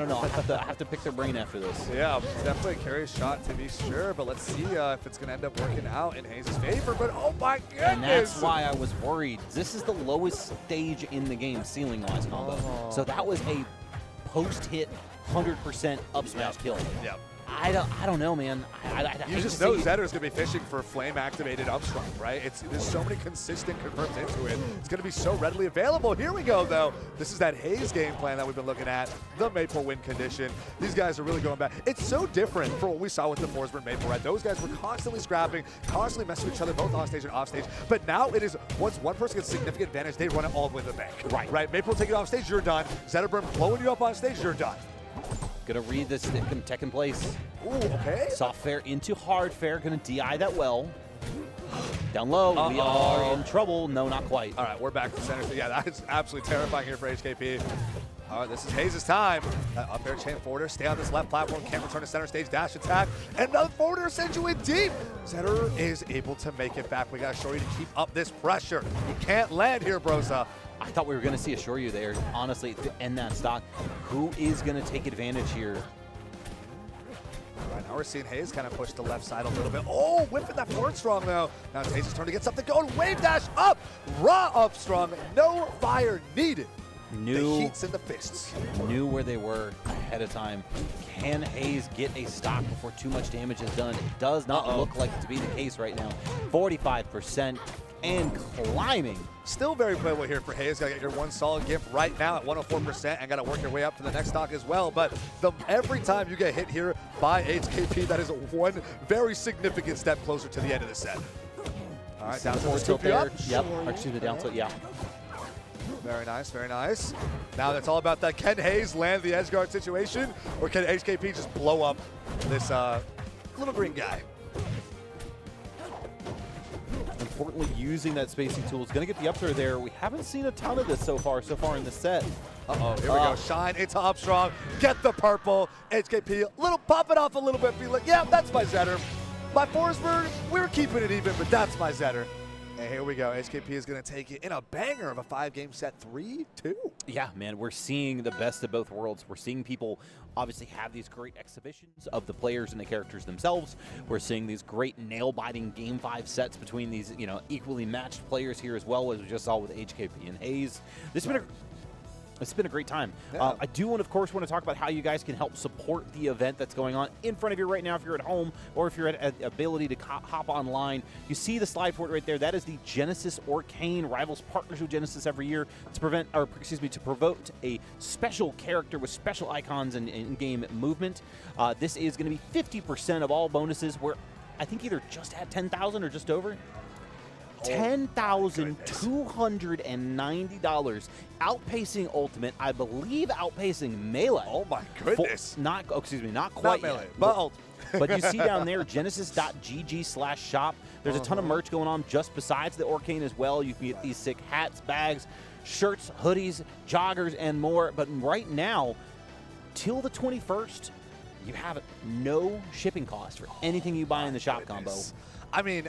S8: have to pick their brain after this.
S7: Yeah, definitely a curious shot to be sure, but let's see if it's going to end up working out in Hayes' favor. But oh my goodness!
S8: And that's why I was worried. This is the lowest stage in the game, ceiling-wise combo. So that was a post-hit 100% up smash kill.
S7: Yep.
S8: I don't know, man.
S7: You just know Zetter's going to be fishing for flame-activated upstrike, right? There's so many consistent confirms into it. It's going to be so readily available. Here we go, though. This is that Hayes game plan that we've been looking at, the Maple win condition. These guys are really going back. It's so different from what we saw with the Forsberg Maple, right? Those guys were constantly scrapping, constantly messing with each other, both on stage and off stage. But now it is, once one person gets significant advantage, they run it all the way to the bank. Right? Maple take it off stage, you're done. Zetterburn blowing you up on stage, you're done.
S8: Gonna read this tech in place.
S7: Ooh, okay.
S8: Soft fair into hard fair. Gonna DI that well. Down low. We are in trouble. No, not quite.
S7: All right, we're back to center. Yeah, that is absolutely terrifying here for HKP. All right, this is Hayes' time. Up air chain forwarder. Stay on this left platform. Can't return to center stage. Dash attack. And another forwarder sends you in deep. Zetter is able to make it back. We got to show you to keep up this pressure. You can't land here, Brosa.
S8: I thought we were going to see a Shoryu there, honestly, to end that stock. Who is going to take advantage here?
S7: Right now we're seeing Hayes kind of push the left side a little bit. Oh, whipping that forward strong, though. Now it's Hayes' turn to get something going. Wave dash up. Raw up strong. No fire needed. The heat's in the fists.
S8: Knew where they were ahead of time. Can Hayes get a stock before too much damage is done? It does not look like it to be the case right now. 45% and climbing.
S7: Still very playable here for Hayes. Gotta get your one solid gift right now at 104% and gotta work your way up to the next stock as well. But every time you get hit here by HKP, that is one very significant step closer to the end of the set. All right, down to the
S8: tilt there.
S7: up.
S8: Yep, actually the down tilt, yeah.
S7: Very nice, very nice. Now it's all about that. Can Hayes land the edge guard situation, or can HKP just blow up this little green guy?
S8: Importantly, using that spacing tool is going to get the up throw there. We haven't seen a ton of this so far in the set.
S7: Here we go. Shine into up strong. Get the purple. HKP, pop it off a little bit. Be like, yeah, that's my Zetter. My Forsberg, we're keeping it even, but that's my Zetter. And here we go. HKP is going to take it in a banger of a 5-game set, 3-2.
S8: Yeah, man, we're seeing the best of both worlds. We're seeing people obviously have these great exhibitions of the players and the characters themselves. We're seeing these great nail-biting Game 5 sets between these, equally matched players here as well, as we just saw with HKP and Hayes. It's been a great time.
S7: Yeah.
S8: I do, of course, want to talk about how you guys can help support the event that's going on in front of you right now if you're at home or if you're at ability to hop online. You see the slide for it right there. That is the Genesis Arcane Rivals partners with Genesis every year to provoke a special character with special icons and in-game movement. This is going to be 50% of all bonuses. We're, I think, either just at 10,000 or just over. $10,290, outpacing Ultimate, I believe outpacing Melee.
S7: Oh my goodness.
S8: Not quite
S7: Not Melee,
S8: yet.
S7: but Ultimate.
S8: But you see down there, genesis.gg/shop. There's a ton of merch going on just besides the Arcane as well. You can get these sick hats, bags, shirts, hoodies, joggers, and more. But right now, till the 21st, you have no shipping cost for anything you buy in the shop combo.
S7: I mean,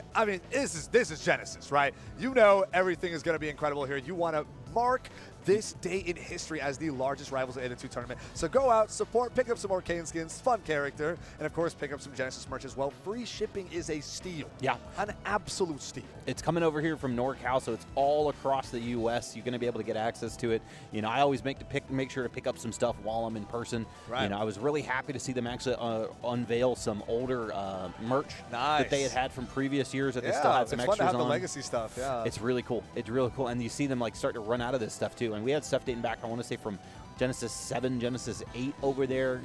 S7: this is Genesis, right? You know everything is going to be incredible here. You want to mark this day in history as the largest Rivals Aether 2 tournament. So go out, support, pick up some Arcane skins, fun character, and of course pick up some Genesis merch as well. Free shipping is a steal.
S8: Yeah.
S7: An absolute steal.
S8: It's coming over here from NorCal, so it's all across the U.S. You're going to be able to get access to it. I always make sure to pick up some stuff while I'm in person.
S7: Right.
S8: I was really happy to see them actually unveil some older merch that they had from previous years that they still had some
S7: it's
S8: extras
S7: fun to have
S8: on.
S7: the legacy stuff, yeah.
S8: It's really cool. It's really cool. And you see them start to run out of this stuff too. And we had stuff dating back, I want to say, from Genesis 7, Genesis 8 over there.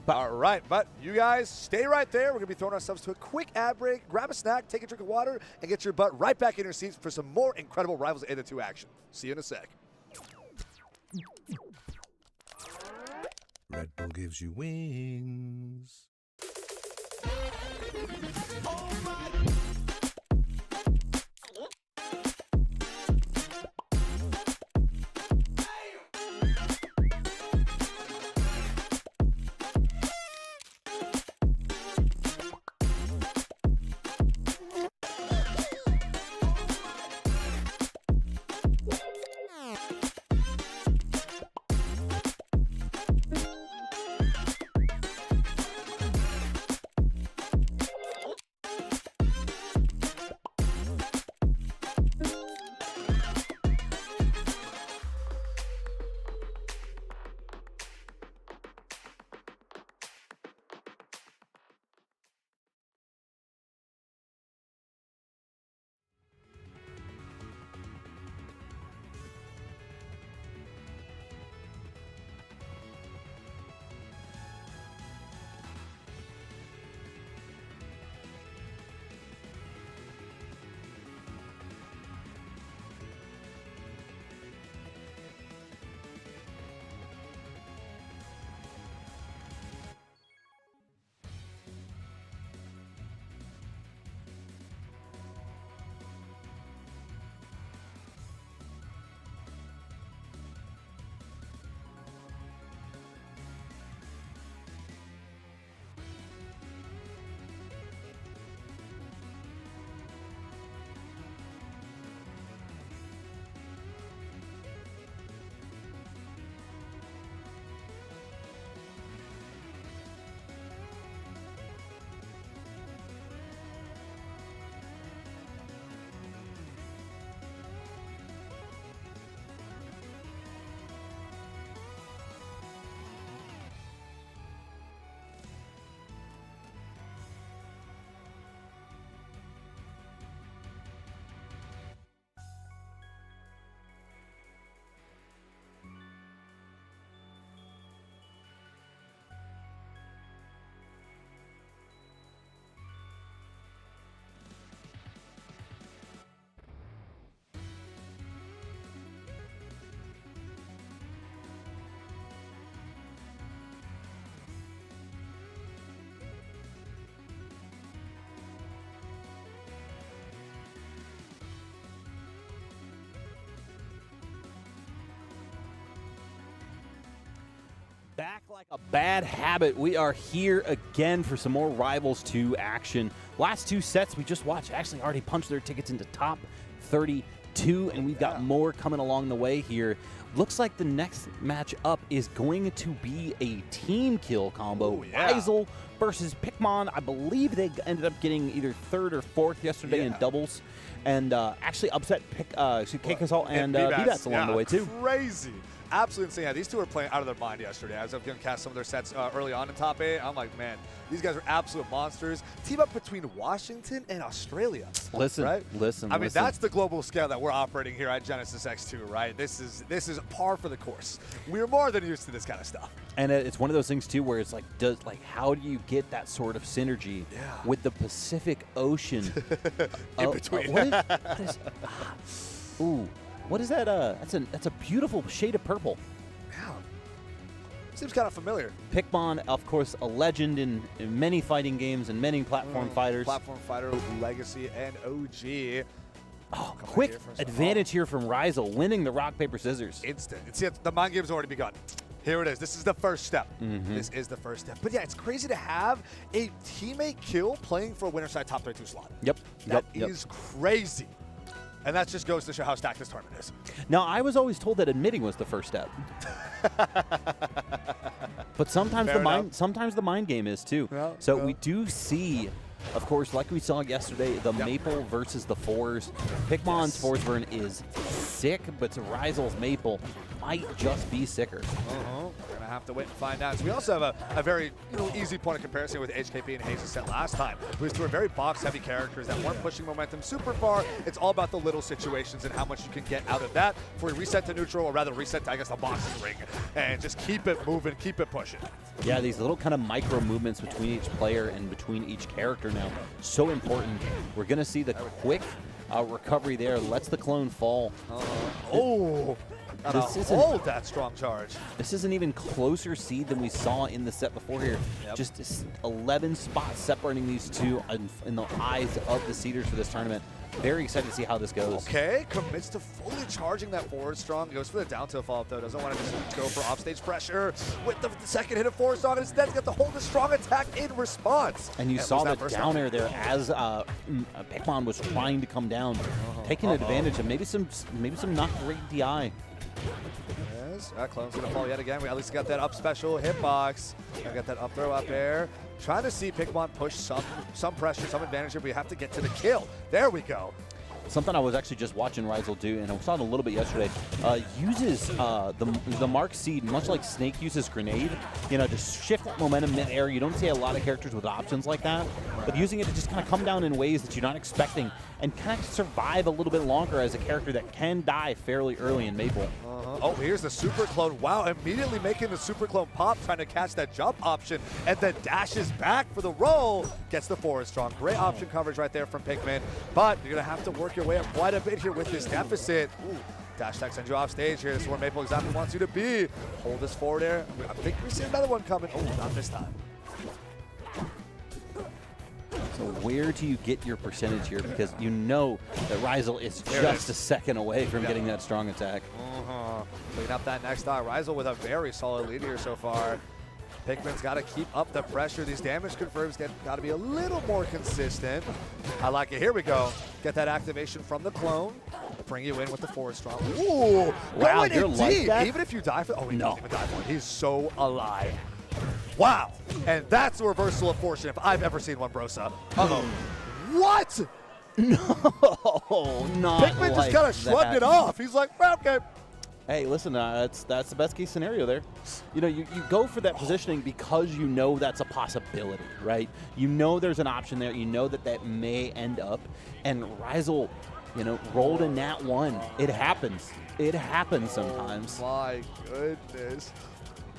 S7: All right, but you guys stay right there. We're going to be throwing ourselves to a quick ad break. Grab a snack, take a drink of water, and get your butt right back in your seats for some more incredible Rivals Aether 2 action. See you in a sec.
S4: Red Bull gives you wings.
S8: Back like a bad habit, we are here again for some more Rivals 2 action. Last 2 sets we just watched actually already punched their tickets into top 32, and we've got more coming along the way here. Looks like the next match up is going to be a team kill combo. Rysel versus Pikmon. I believe they ended up getting either 3rd or 4th yesterday in doubles, and actually upset K-Casal and B-Bats along the way too.
S7: Crazy. Absolutely insane. Yeah, these two were playing out of their mind yesterday. I was going to cast some of their sets early on in top 8. I'm like, man, these guys are absolute monsters. Team up between Washington and Australia.
S8: Listen,
S7: right?
S8: listen.
S7: I mean, that's the global scale that we're operating here at Genesis X2, right? This is par for the course. We're more than used to this kind of stuff. And
S8: it's one of those things too, where it's like, how do you get that sort of synergy with the Pacific Ocean
S7: in between?
S8: Ooh. What is that? That's a beautiful shade of purple.
S7: Yeah. Seems kind of familiar.
S8: Pikmon, of course, a legend in many fighting games and many platform fighters.
S7: Platform fighter, legacy, and OG.
S8: Oh, quick advantage here from Rysel, winning the rock, paper, scissors.
S7: Instant. See, the mind game's already begun. Here it is. This is the first step. This is the first step. But yeah, it's crazy to have a teammate kill playing for a winner side top 32 slot.
S8: Yep.
S7: That is crazy. And that just goes to show how stacked this tournament is.
S8: Now, I was always told that admitting was the first step. But sometimes sometimes the mind game is too. So we do see, of course, like we saw yesterday, the Maple versus the Fours. Pikmon's Fours burn is sick, but Rysel's Maple might just be sicker.
S7: We're going to have to wait and find out. So we also have a very easy point of comparison with HKP and Hayes' set last time. These two are very box-heavy characters that weren't pushing momentum super far. It's all about the little situations and how much you can get out of that before you reset to neutral, or rather reset to, I guess, the boxing ring, and just keep it moving, keep it pushing.
S8: Yeah, these little kind of micro movements between each player and between each character now, so important. We're going to see the quick recovery there, lets the clone fall.
S7: Hold that strong charge.
S8: This is an even closer seed than we saw in the set before here. Just 11 spots separating these two in the eyes of the seeders for this tournament. Very excited to see how this goes.
S7: Okay, commits to fully charging that forward strong. Goes for the down tilt follow-up, though. Doesn't want to just go for offstage pressure with the second hit of forward strong. And instead, got to hold a strong attack in response.
S8: And you saw the down air there as Pikmon was trying to come down, taking advantage of maybe some not great DI.
S7: Yes, Clone's going to fall yet again. We at least got that up special hitbox. Got that up throw up air. Trying to see Pikmon push some pressure, some advantage here. We have to get to the kill. There we go.
S8: Something I was actually just watching Rysel do, and I saw it a little bit yesterday, uses the Mark Seed, much like Snake uses Grenade, to shift that momentum mid-air. You don't see a lot of characters with options like that, but using it to just kind of come down in ways that you're not expecting and kind of survive a little bit longer as a character that can die fairly early in Maple.
S7: Oh, here's the Super Clone. Wow, immediately making the Super Clone pop, trying to catch that jump option, and then dashes back for the roll. Gets the forward strong. Great option coverage right there from Pikmin, but you're going to have to work your way up quite a bit here with this deficit. Ooh. Dash tech sends you off stage here. This is where Maple exactly wants you to be. Hold this forward air. I think we see another one coming. Oh, not this time.
S8: So where do you get your percentage here? Because you know that Rysel is just a second away from getting that strong attack.
S7: Clean up that next stock. Rysel with a very solid lead here so far. Pikmin's got to keep up the pressure. These damage confirms got to be a little more consistent. I like it. Here we go. Get that activation from the clone. Bring you in with the forward strong. Ooh,
S8: wow,
S7: going
S8: you're
S7: in
S8: like
S7: deep.
S8: that?
S7: Even if you die for he doesn't even die for it. He's so alive. Wow. And that's a reversal of fortune if I've ever seen one, Brosa. What?
S8: No, not
S7: Pikmin just kind of shrugged it off. He's like, well, okay.
S8: Hey, listen, that's the best case scenario there. You go for that positioning because you know that's a possibility, right? You know there's an option there. You know that may end up. And Rysel, rolled in Nat 1. It happens. It happens sometimes.
S7: Oh my goodness.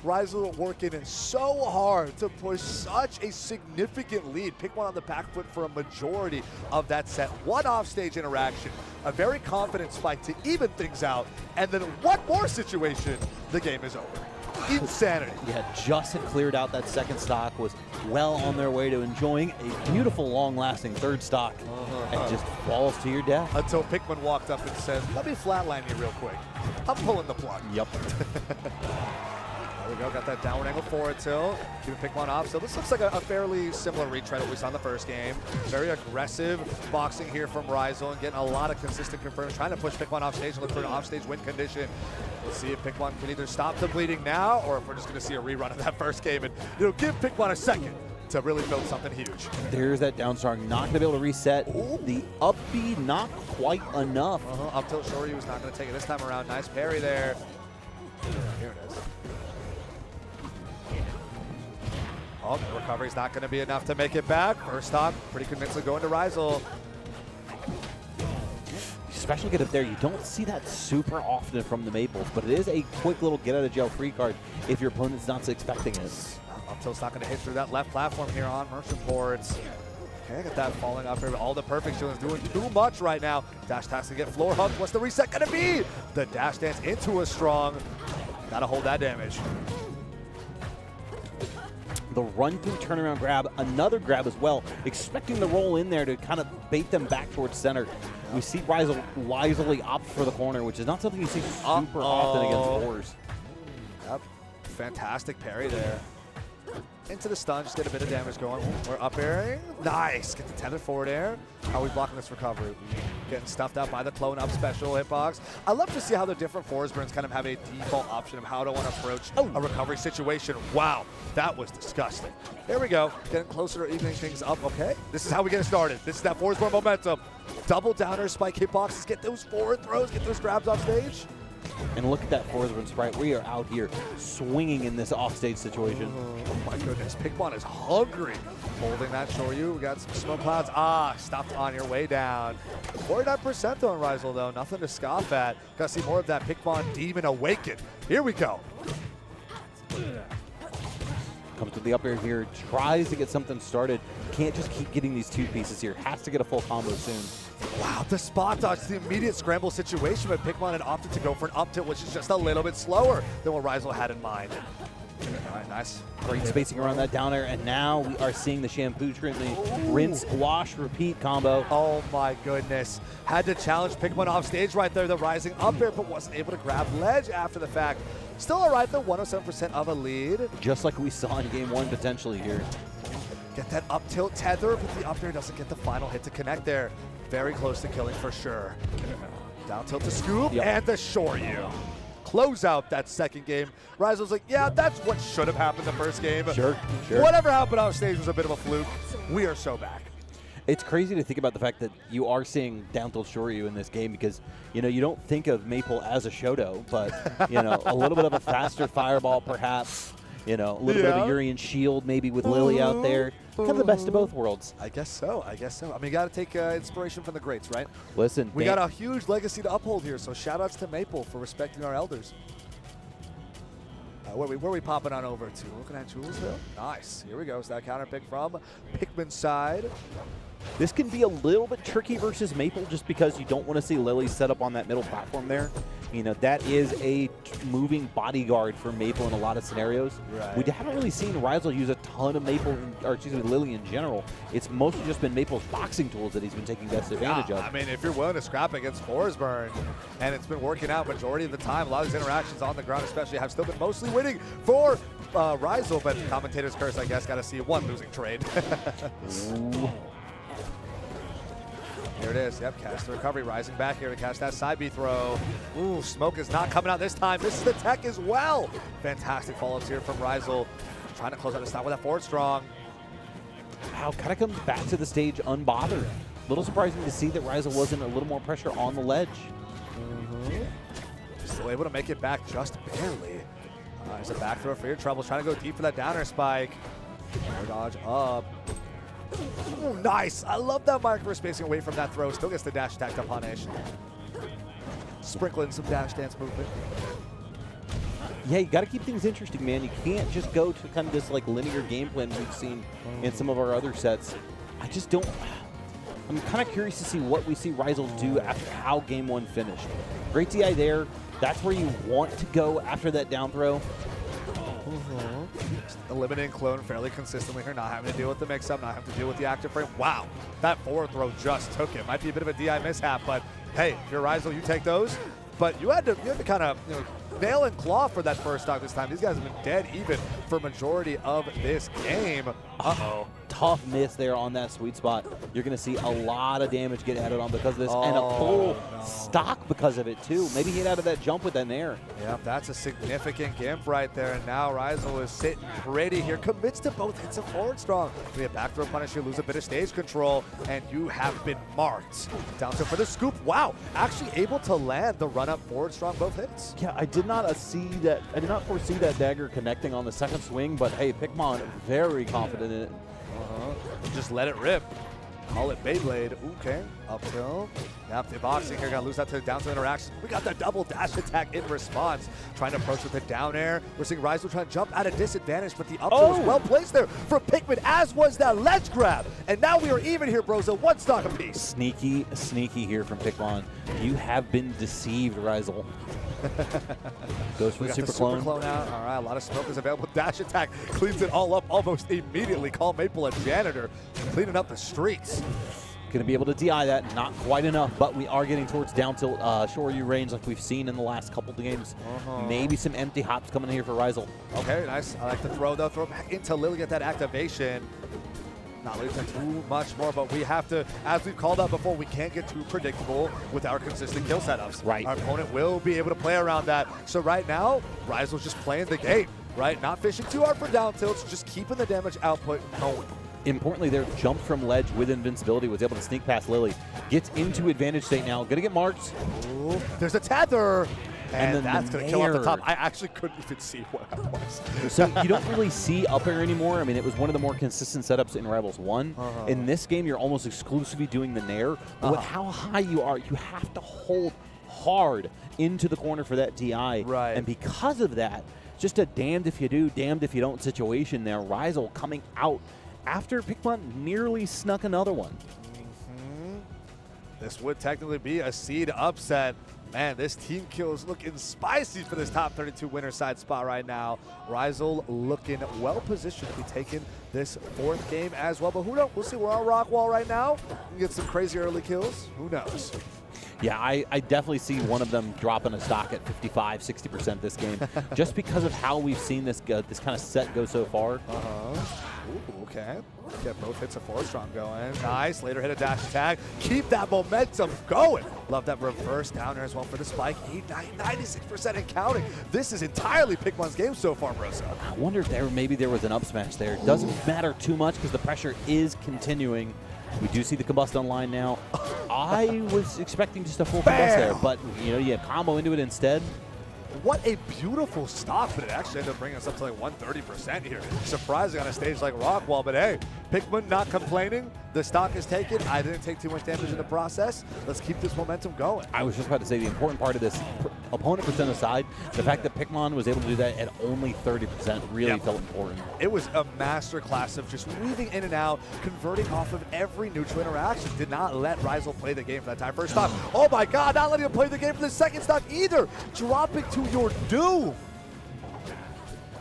S7: Rysel working in so hard to push such a significant lead. Pikmon on the back foot for a majority of that set. One offstage interaction, a very confident spike to even things out, and then one more situation, the game is over. Insanity.
S8: Yeah, just had cleared out that second stock, was well on their way to enjoying a beautiful, long-lasting third stock, and just falls to your death.
S7: Until Pikmin walked up and said, let me flatline you real quick. I'm pulling the plug.
S8: Yep.
S7: There we go, got that downward angle forward tilt. Keeping Pikmin off. So this looks like a fairly similar retread that we saw in the first game. Very aggressive boxing here from Ryzel and getting a lot of consistent confirms, trying to push Pikmin off stage and look for an offstage win condition. Let's see if Pikmin can either stop the bleeding now or if we're just going to see a rerun of that first game and give Pikmin a second to really build something huge.
S8: There's that down star, not going to be able to reset. Ooh. The up B, not quite enough.
S7: Up tilt Shoryu was not going to take it this time around. Nice parry there. Here it is. Oh, the recovery's not going to be enough to make it back. First stock, pretty convincingly going to Ryzel.
S8: Especially get up there, you don't see that super often from the Maples, but it is a quick little get out of jail free card if your opponent's not expecting it.
S7: Up tilt's not going to hit through that left platform here on Merchant Ports. Okay, got that falling off here. All the perfect shield's doing too much right now. Dash attacks to get floor hugged. What's the reset going to be? The dash dance into a strong. Got to hold that damage.
S8: The run through turnaround grab, another grab as well, expecting the roll in there to kind of bait them back towards center. We see Ryzel wisely opt for the corner, which is not something you see super often against fours.
S7: Yep, fantastic parry there. Into the stun, just get a bit of damage going. We're up airing. Nice, get the tethered forward air. How are we blocking this recovery? Getting stuffed out by the clone up special hitbox. I love to see how the different force burns kind of have a default option of how to want to approach a recovery situation. Wow, that was disgusting. There we go, getting closer to evening things up. Okay, this is how we get started. This is that force burn momentum. Double downer, spike hitboxes, get those forward throws, get those grabs off stage.
S8: And look at that forward burn sprite. We are out here swinging in this offstage situation.
S7: Oh my goodness, Pikmin is hungry. Holding that Shoryu. We got some smoke clouds. Stopped on your way down. 49% on Ryzel though, nothing to scoff at. Gotta see more of that Pikmin demon awaken. Here we go.
S8: Comes to the up air here, tries to get something started. Can't just keep getting these two pieces here. Has to get a full combo soon.
S7: Wow, the spot dodge, the immediate scramble situation, but Pikmin had opted to go for an up tilt, which is just a little bit slower than what Ryzel had in mind. All right, nice.
S8: Great spacing around that down air, and now we are seeing the shampoo currently rinse, wash, repeat combo.
S7: Oh my goodness. Had to challenge Pikmin off stage right there, the rising up air, but wasn't able to grab ledge after the fact. Still all right though, 107% of a lead.
S8: Just like we saw in game one potentially here.
S7: Get that up tilt tether, but the up air doesn't get the final hit to connect there. Very close to killing for sure. Down tilt to scoop, and the Shoryu. Close out that second game. Ryzel's like, yeah, that's what should have happened the first game.
S8: Sure.
S7: Whatever happened off stage was a bit of a fluke. We are so back.
S8: It's crazy to think about the fact that you are seeing down tilt Shoryu in this game because, you know, you don't think of Maple as a Shoto, but, you know, a little bit of a faster fireball perhaps, you know, a little bit of a Urian shield maybe with Lily out there. Kind of the best of both worlds.
S7: I guess so. I mean, you got to take inspiration from the greats, right?
S8: Listen.
S7: We got a huge legacy to uphold here, so shout-outs to Maple for respecting our elders. Where are we popping on over to? Looking at Julesville. Nice. Here we go. So that counter pick from Pikmin's side.
S8: This can be a little bit tricky versus Maple just because you don't want to see Lily set up on that middle platform there. You know, that is a moving bodyguard for Maple in a lot of scenarios.
S7: Right.
S8: We haven't really seen Ryzel use a ton of Lily in general. It's mostly just been Maple's boxing tools that he's been taking best advantage of.
S7: I mean, if you're willing to scrap against Forsburn, and it's been working out majority of the time, a lot of these interactions on the ground especially have still been mostly winning for Ryzel, but commentator's curse, I guess, got to see one losing trade. Here it is. Yep, catch the recovery, rising back here to catch that side B throw. Ooh, smoke is not coming out this time. This is the tech as well. Fantastic follow-ups here from Ryzel. Trying to close out the stop with that forward strong.
S8: Wow, kind of comes back to the stage unbothered. A little surprising to see that Ryzel wasn't a little more pressure on the ledge.
S7: Still able to make it back just barely. There's a back throw for your troubles. Trying to go deep for that downer spike. Air dodge up. Ooh, nice. I love that micro spacing away from that throw. Still gets the dash attack to punish. Sprinkling some dash dance movement.
S8: Yeah, you got to keep things interesting, man. You can't just go to kind of this like linear game plan we've seen in some of our other sets. I just don't. I'm kind of curious to see what we see Ryzel do after how game one finished. Great DI there. That's where you want to go after that down throw.
S7: Eliminating clone fairly consistently here, not having to deal with the mix-up, not having to deal with the active frame. Wow, that forward throw just took it. Might be a bit of a DI mishap, but hey, if you're Ryzel, you take those. But you had to kind of nail and claw for that first stock this time. These guys have been dead even for majority of this game. Uh-oh.
S8: Tough miss there on that sweet spot. You're going to see a lot of damage get added on because of this, and a full stock because of it, too. Maybe he hit out of that jump with that nair.
S7: Yeah, that's a significant gimp right there, and now Ryzel is sitting pretty here, commits to both hits of forward strong. We have back throw punish, you lose a bit of stage control, and you have been marked. Down to for the scoop. Wow, actually able to land the run-up forward strong both hits.
S8: Yeah, I did not foresee that dagger connecting on the second swing, but hey, Pikmon very confident in it.
S7: Just let it rip. Call it Beyblade. Okay, up tilt. Yep, the boxing here. Got to lose that to down to interaction. We got the double dash attack in response. Trying to approach with the down air. We're seeing Ryzel trying to jump at a disadvantage, but the up tilt was well placed there for Pikmin, as was that ledge grab. And now we are even here, Brozo. One stock apiece.
S8: Sneaky here from Pikmon. You have been deceived, Ryzel. Goes for the super clone.
S7: Out. All right, a lot of smoke is available. Dash attack cleans it all up almost immediately. Call Maple a janitor, cleaning up the streets.
S8: Going to be able to DI that, not quite enough, but we are getting towards down tilt Shoryu range like we've seen in the last couple of games. Maybe some empty hops coming in here for Ryzel.
S7: Okay, nice. I like the throw though. Throw back into Lily, get that activation. Not losing too much more, but we have to, as we've called out before, we can't get too predictable with our consistent kill setups.
S8: Right.
S7: Our opponent will be able to play around that. So right now, Ryzel's just playing the game, right? Not fishing too hard for down tilts, just keeping the damage output going.
S8: Importantly, their jump from ledge with invincibility was able to sneak past Lily. Gets into advantage state now. Gonna get marked.
S7: Ooh, there's a tether. And
S8: then
S7: that's going to kill off the top. I actually couldn't even see what that was.
S8: So you don't really see up air anymore. I mean, it was one of the more consistent setups in Rivals 1. In this game, you're almost exclusively doing the nair. But with how high you are, you have to hold hard into the corner for that DI.
S7: Right.
S8: And because of that, just a damned if you do, damned if you don't situation there. Ryzel coming out after Pikmon nearly snuck another one.
S7: This would technically be a seed upset. Man, this team kill is looking spicy for this top 32 winner side spot right now. Ryzel looking well positioned to be taking this fourth game as well. But who knows? We'll see. We're on Rockwall right now. We get some crazy early kills. Who knows?
S8: Yeah, I definitely see one of them dropping a stock at 55, 60% this game, just because of how we've seen this this kind of set go so far.
S7: Ooh, okay. Get both hits of forward strong going. Nice. Later hit a dash attack. Keep that momentum going. Love that reverse downer as well for the spike. 96% and counting. This is entirely Pikmon's game so far, Brosa.
S8: I wonder if maybe there was an up smash there. It doesn't matter too much because the pressure is continuing. We do see the combust online now. I was expecting just a full combust there, but you have combo into it instead.
S7: What a beautiful stop, but it actually ended up bringing us up to like 130% here. Surprising on a stage like Rockwall, but hey, Pikmin not complaining. The stock is taken. I didn't take too much damage in the process. Let's keep this momentum going.
S8: I was just about to say the important part of this, opponent percent aside, the fact that Pikmon was able to do that at only 30% really felt important.
S7: It was a masterclass of just weaving in and out, converting off of every neutral interaction. Did not let Ryzel play the game for that time. First stock. Oh my God, not letting him play the game for the second stock either. Dropping to your doom.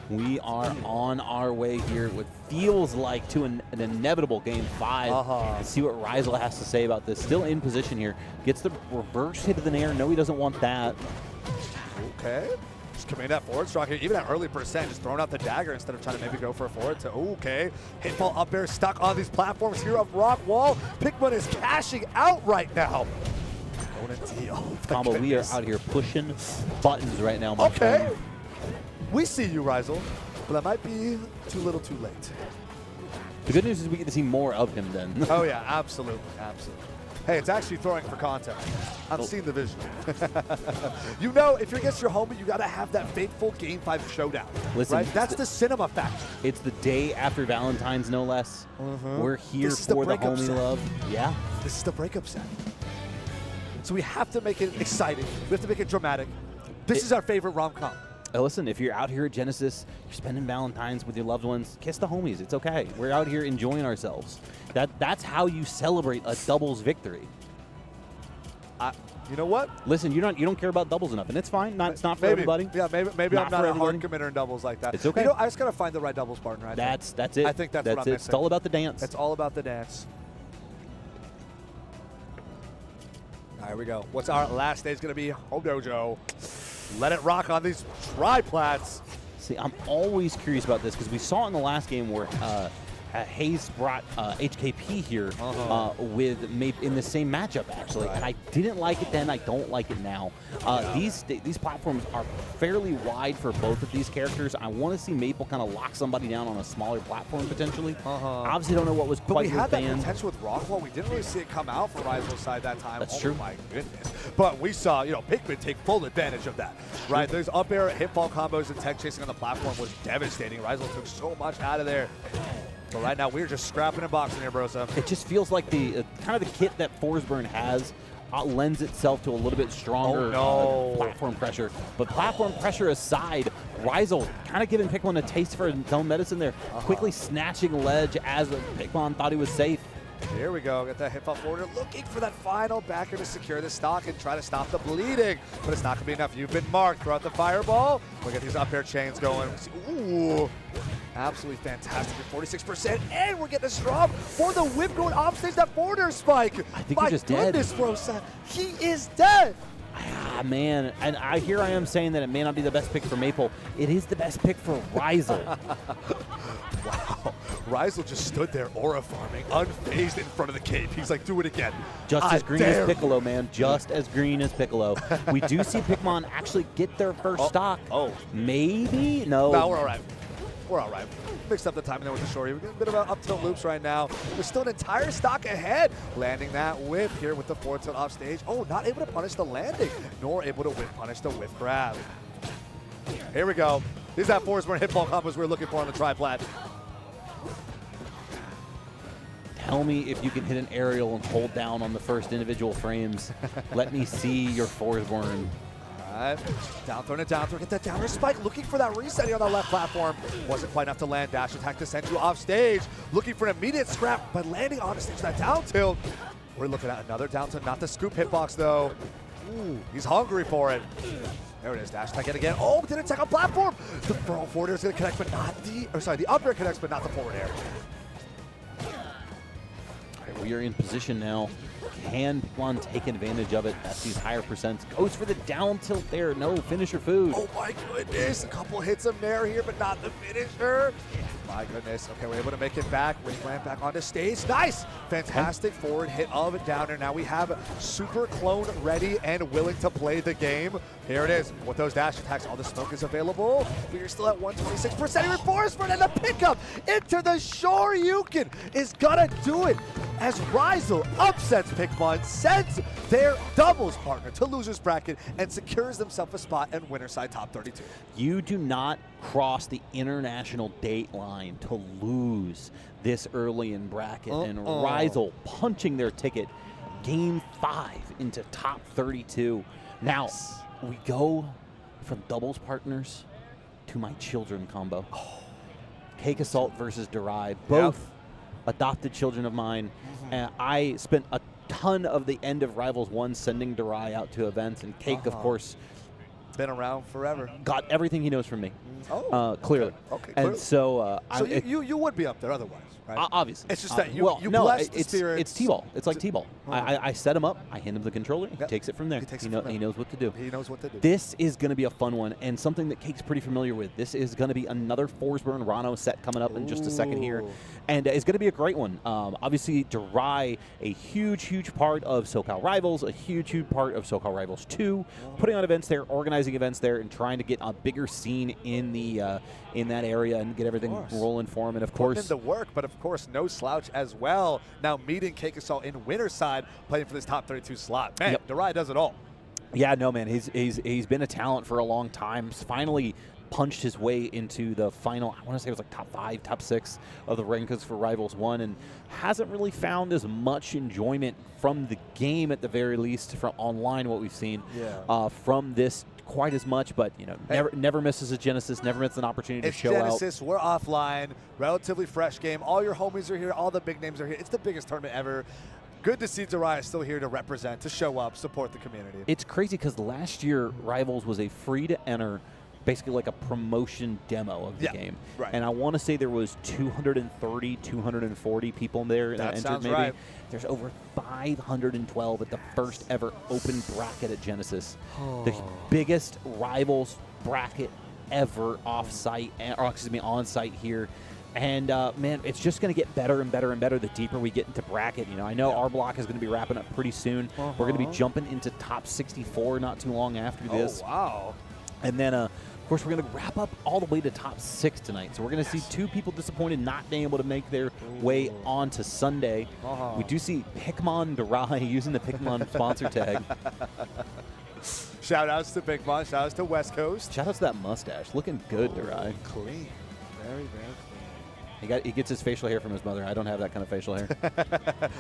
S8: We are on our way here, what feels like to an inevitable Game 5. Let's see what Ryzel has to say about this. Still in position here. Gets the reverse hit of the nair. No, he doesn't want that.
S7: Okay. Just committing that forward strong here. Even at early percent, just throwing out the dagger instead of trying to maybe go for a forward to, okay. Hitfall up there, stuck on these platforms here of Rockwall. Pikmin is cashing out right now.
S8: Combo, we are out here pushing buttons right now, my friend.
S7: We see you, Ryzel, but that might be too little too late.
S8: The good news is we get to see more of him then.
S7: Oh yeah, absolutely, absolutely. Hey, it's actually throwing for content. I'm seeing the vision. If you're against your homie, you got to have that fateful Game 5 showdown.
S8: Listen,
S7: right? That's the cinema factor.
S8: It's the day after Valentine's, no less. We're here for the homie love. Yeah.
S7: This is the breakup set. So we have to make it exciting. We have to make it dramatic. This is our favorite rom-com.
S8: Listen, if you're out here at Genesis, you're spending Valentine's with your loved ones, kiss the homies. It's okay. We're out here enjoying ourselves. That's how you celebrate a doubles victory.
S7: You know what?
S8: Listen, you don't care about doubles enough, and it's fine. It's not for everybody.
S7: Yeah, maybe I'm not a hard committer in doubles like that.
S8: It's okay.
S7: I just gotta find the right doubles partner.
S8: That's it.
S7: I think that's what I'm missing.
S8: It's all about the dance.
S7: It's all about the dance. Here we go. What's our last stage going to be? Oh, Dojo. Let it rock on these tri-plats.
S8: See, I'm always curious about this because we saw in the last game where Hayes brought HKP here with in the same matchup actually, and I didn't like it then. I don't like it now. These platforms are fairly wide for both of these characters. I want to see Maple kind of lock somebody down on a smaller platform potentially. Obviously, don't know what was
S7: But
S8: quite
S7: we had that
S8: fans.
S7: potential with Rockwall. We didn't really see it come out for Rival's side that time.
S8: That's true.
S7: My goodness. But we saw, Pikmin take full advantage of that. Right? Those up air hitfall combos and tech chasing on the platform was devastating. Rival took so much out of there. So right now we're just scrapping and boxing here, Brosa.
S8: It just feels like the kind of the kit that Forsburn has lends itself to a little bit stronger platform pressure. But platform pressure aside, Rizel kind of giving Pikmin a taste for his own medicine there, quickly snatching ledge as Pikmin thought he was safe.
S7: Here we go. Get that hitfall forwarder, looking for that final backer to secure the stock and try to stop the bleeding. But it's not going to be enough. You've been marked. Throw out the fireball. We'll get these up air chains going. Ooh. Absolutely fantastic at 46%. And we're getting a strong for the whip going off stage. That forwarder spike.
S8: I think he's just dead.
S7: My goodness, Rosa. He is dead.
S8: Ah, man. And I am saying that it may not be the best pick for Maple. It is the best pick for Rizel.
S7: Wow. Rizel just stood there aura farming, unfazed in front of the cave. He's like, do it again.
S8: Just as green as Piccolo, man. Just as green as Piccolo. We do see Pikmin actually get their first stock. Maybe? No.
S7: No, we're all right. We're all right. Mixed up the timing there with the shorty. We're getting a bit of up tilt loops right now. There's still an entire stock ahead. Landing that whip here with the forward tilt off stage. Oh, not able to punish the landing, nor able to whip punish the whip grab. Here we go. These are that Forsburn hitball combos we were looking for on the tri-plat.
S8: Tell me if you can hit an aerial and hold down on the first individual frames. Let me see your Forsburn.
S7: All right. Down throw and a down throw. Get that downer spike. Looking for that resetting on that left platform. Wasn't quite enough to land. Dash attack to send you off stage. Looking for an immediate scrap, but landing on stage that down tilt. We're looking at another down tilt. Not the scoop hitbox, though. Ooh, he's hungry for it. There it is, dash attack again. Oh, didn't attack on platform. The forward air is going to connect, but not the up air connects, but not the forward air.
S8: We are in position now. Can Pikmin take advantage of it at these higher percents? Goes for the down tilt there. No, finisher food.
S7: Oh my goodness, a couple hits of Nair here, but not the finisher. My goodness. Okay, we're able to make it back. Ringland back onto stage. Nice! Fantastic forward hit of a downer. Now we have Super Clone ready and willing to play the game. Here it is. With those dash attacks, all the smoke is available. But you're still at 126%. Even Forsburn and the pickup into the Shoryuken is gonna do it as Rizel upsets Pikmin, sends their doubles partner to loser's bracket, and secures themselves a spot in winner side top 32.
S8: You do not cross the international date line to lose this early in bracket. And Rizel punching their ticket, game 5 into top 32. Now, we go from doubles partners to my children combo. Cake Assault versus Durai, both adopted children of mine. And I spent a ton of the end of Rivals 1 sending Durai out to events, and Cake, of course,
S7: been around forever.
S8: got everything he knows from me. Clearly.
S7: Okay,
S8: and
S7: clearly.
S8: so,
S7: you would be up there otherwise, right?
S8: Obviously.
S7: It's just that you
S8: no,
S7: bless the
S8: it's
S7: spirits.
S8: T-ball. It's like T-ball. I set him up. I hand him the controller. He takes it from there.
S7: He
S8: knows what to do.
S7: He knows what to do.
S8: This is going to be a fun one, and something that Cake's pretty familiar with. This is going to be another Forsburn Rano set coming up in just a second here, and it's going to be a great one. Obviously, Durai, a huge part of SoCal Rivals, a huge part of SoCal Rivals 2, putting on events there, organizing events there, and trying to get a bigger scene in the in that area and get everything rolling for him. And of course,
S7: putting in the work, but of course, no slouch as well. Now meeting Cake Assault in winner's side, playing for this top 32 slot. Man, Durai does it all.
S8: Yeah, no, man, he's been a talent for a long time. He's finally punched his way into the final, I want to say it was like top 5, top 6 of the rankings for Rivals 1, and hasn't really found as much enjoyment from the game, at the very least, from online, what we've seen from this quite as much, but never misses a Genesis, never misses an opportunity to show out.
S7: Genesis, we're offline, relatively fresh game. All your homies are here, all the big names are here. It's the biggest tournament ever. Good to see Durai still here to represent, to show up, support the community.
S8: It's crazy because last year Rivals was a free to enter basically like a promotion demo of the game.
S7: Right.
S8: And I want to say there was 230, 240 people there that entered
S7: sounds
S8: maybe.
S7: right.
S8: There's over 512 at the first ever open bracket at Genesis. The biggest Rivals bracket ever off-site, or excuse me, on-site here. And, man, it's just going to get better and better and better the deeper we get into bracket. You know, I know our block is going to be wrapping up pretty soon. We're going to be jumping into top 64 not too long after this.
S7: Oh, wow.
S8: And then, of course, we're going to wrap up all the way to top 6 tonight. So we're going to see 2 people disappointed not being able to make their way on to Sunday. We do see Pikmon Darai using the Pikmon sponsor tag.
S7: Shout-outs to Pikmon. Shout-outs to West Coast.
S8: Shout-outs to that mustache. Looking good, Darai.
S7: Clean. Very, very clean.
S8: He gets his facial hair from his mother. I don't have that kind of facial hair.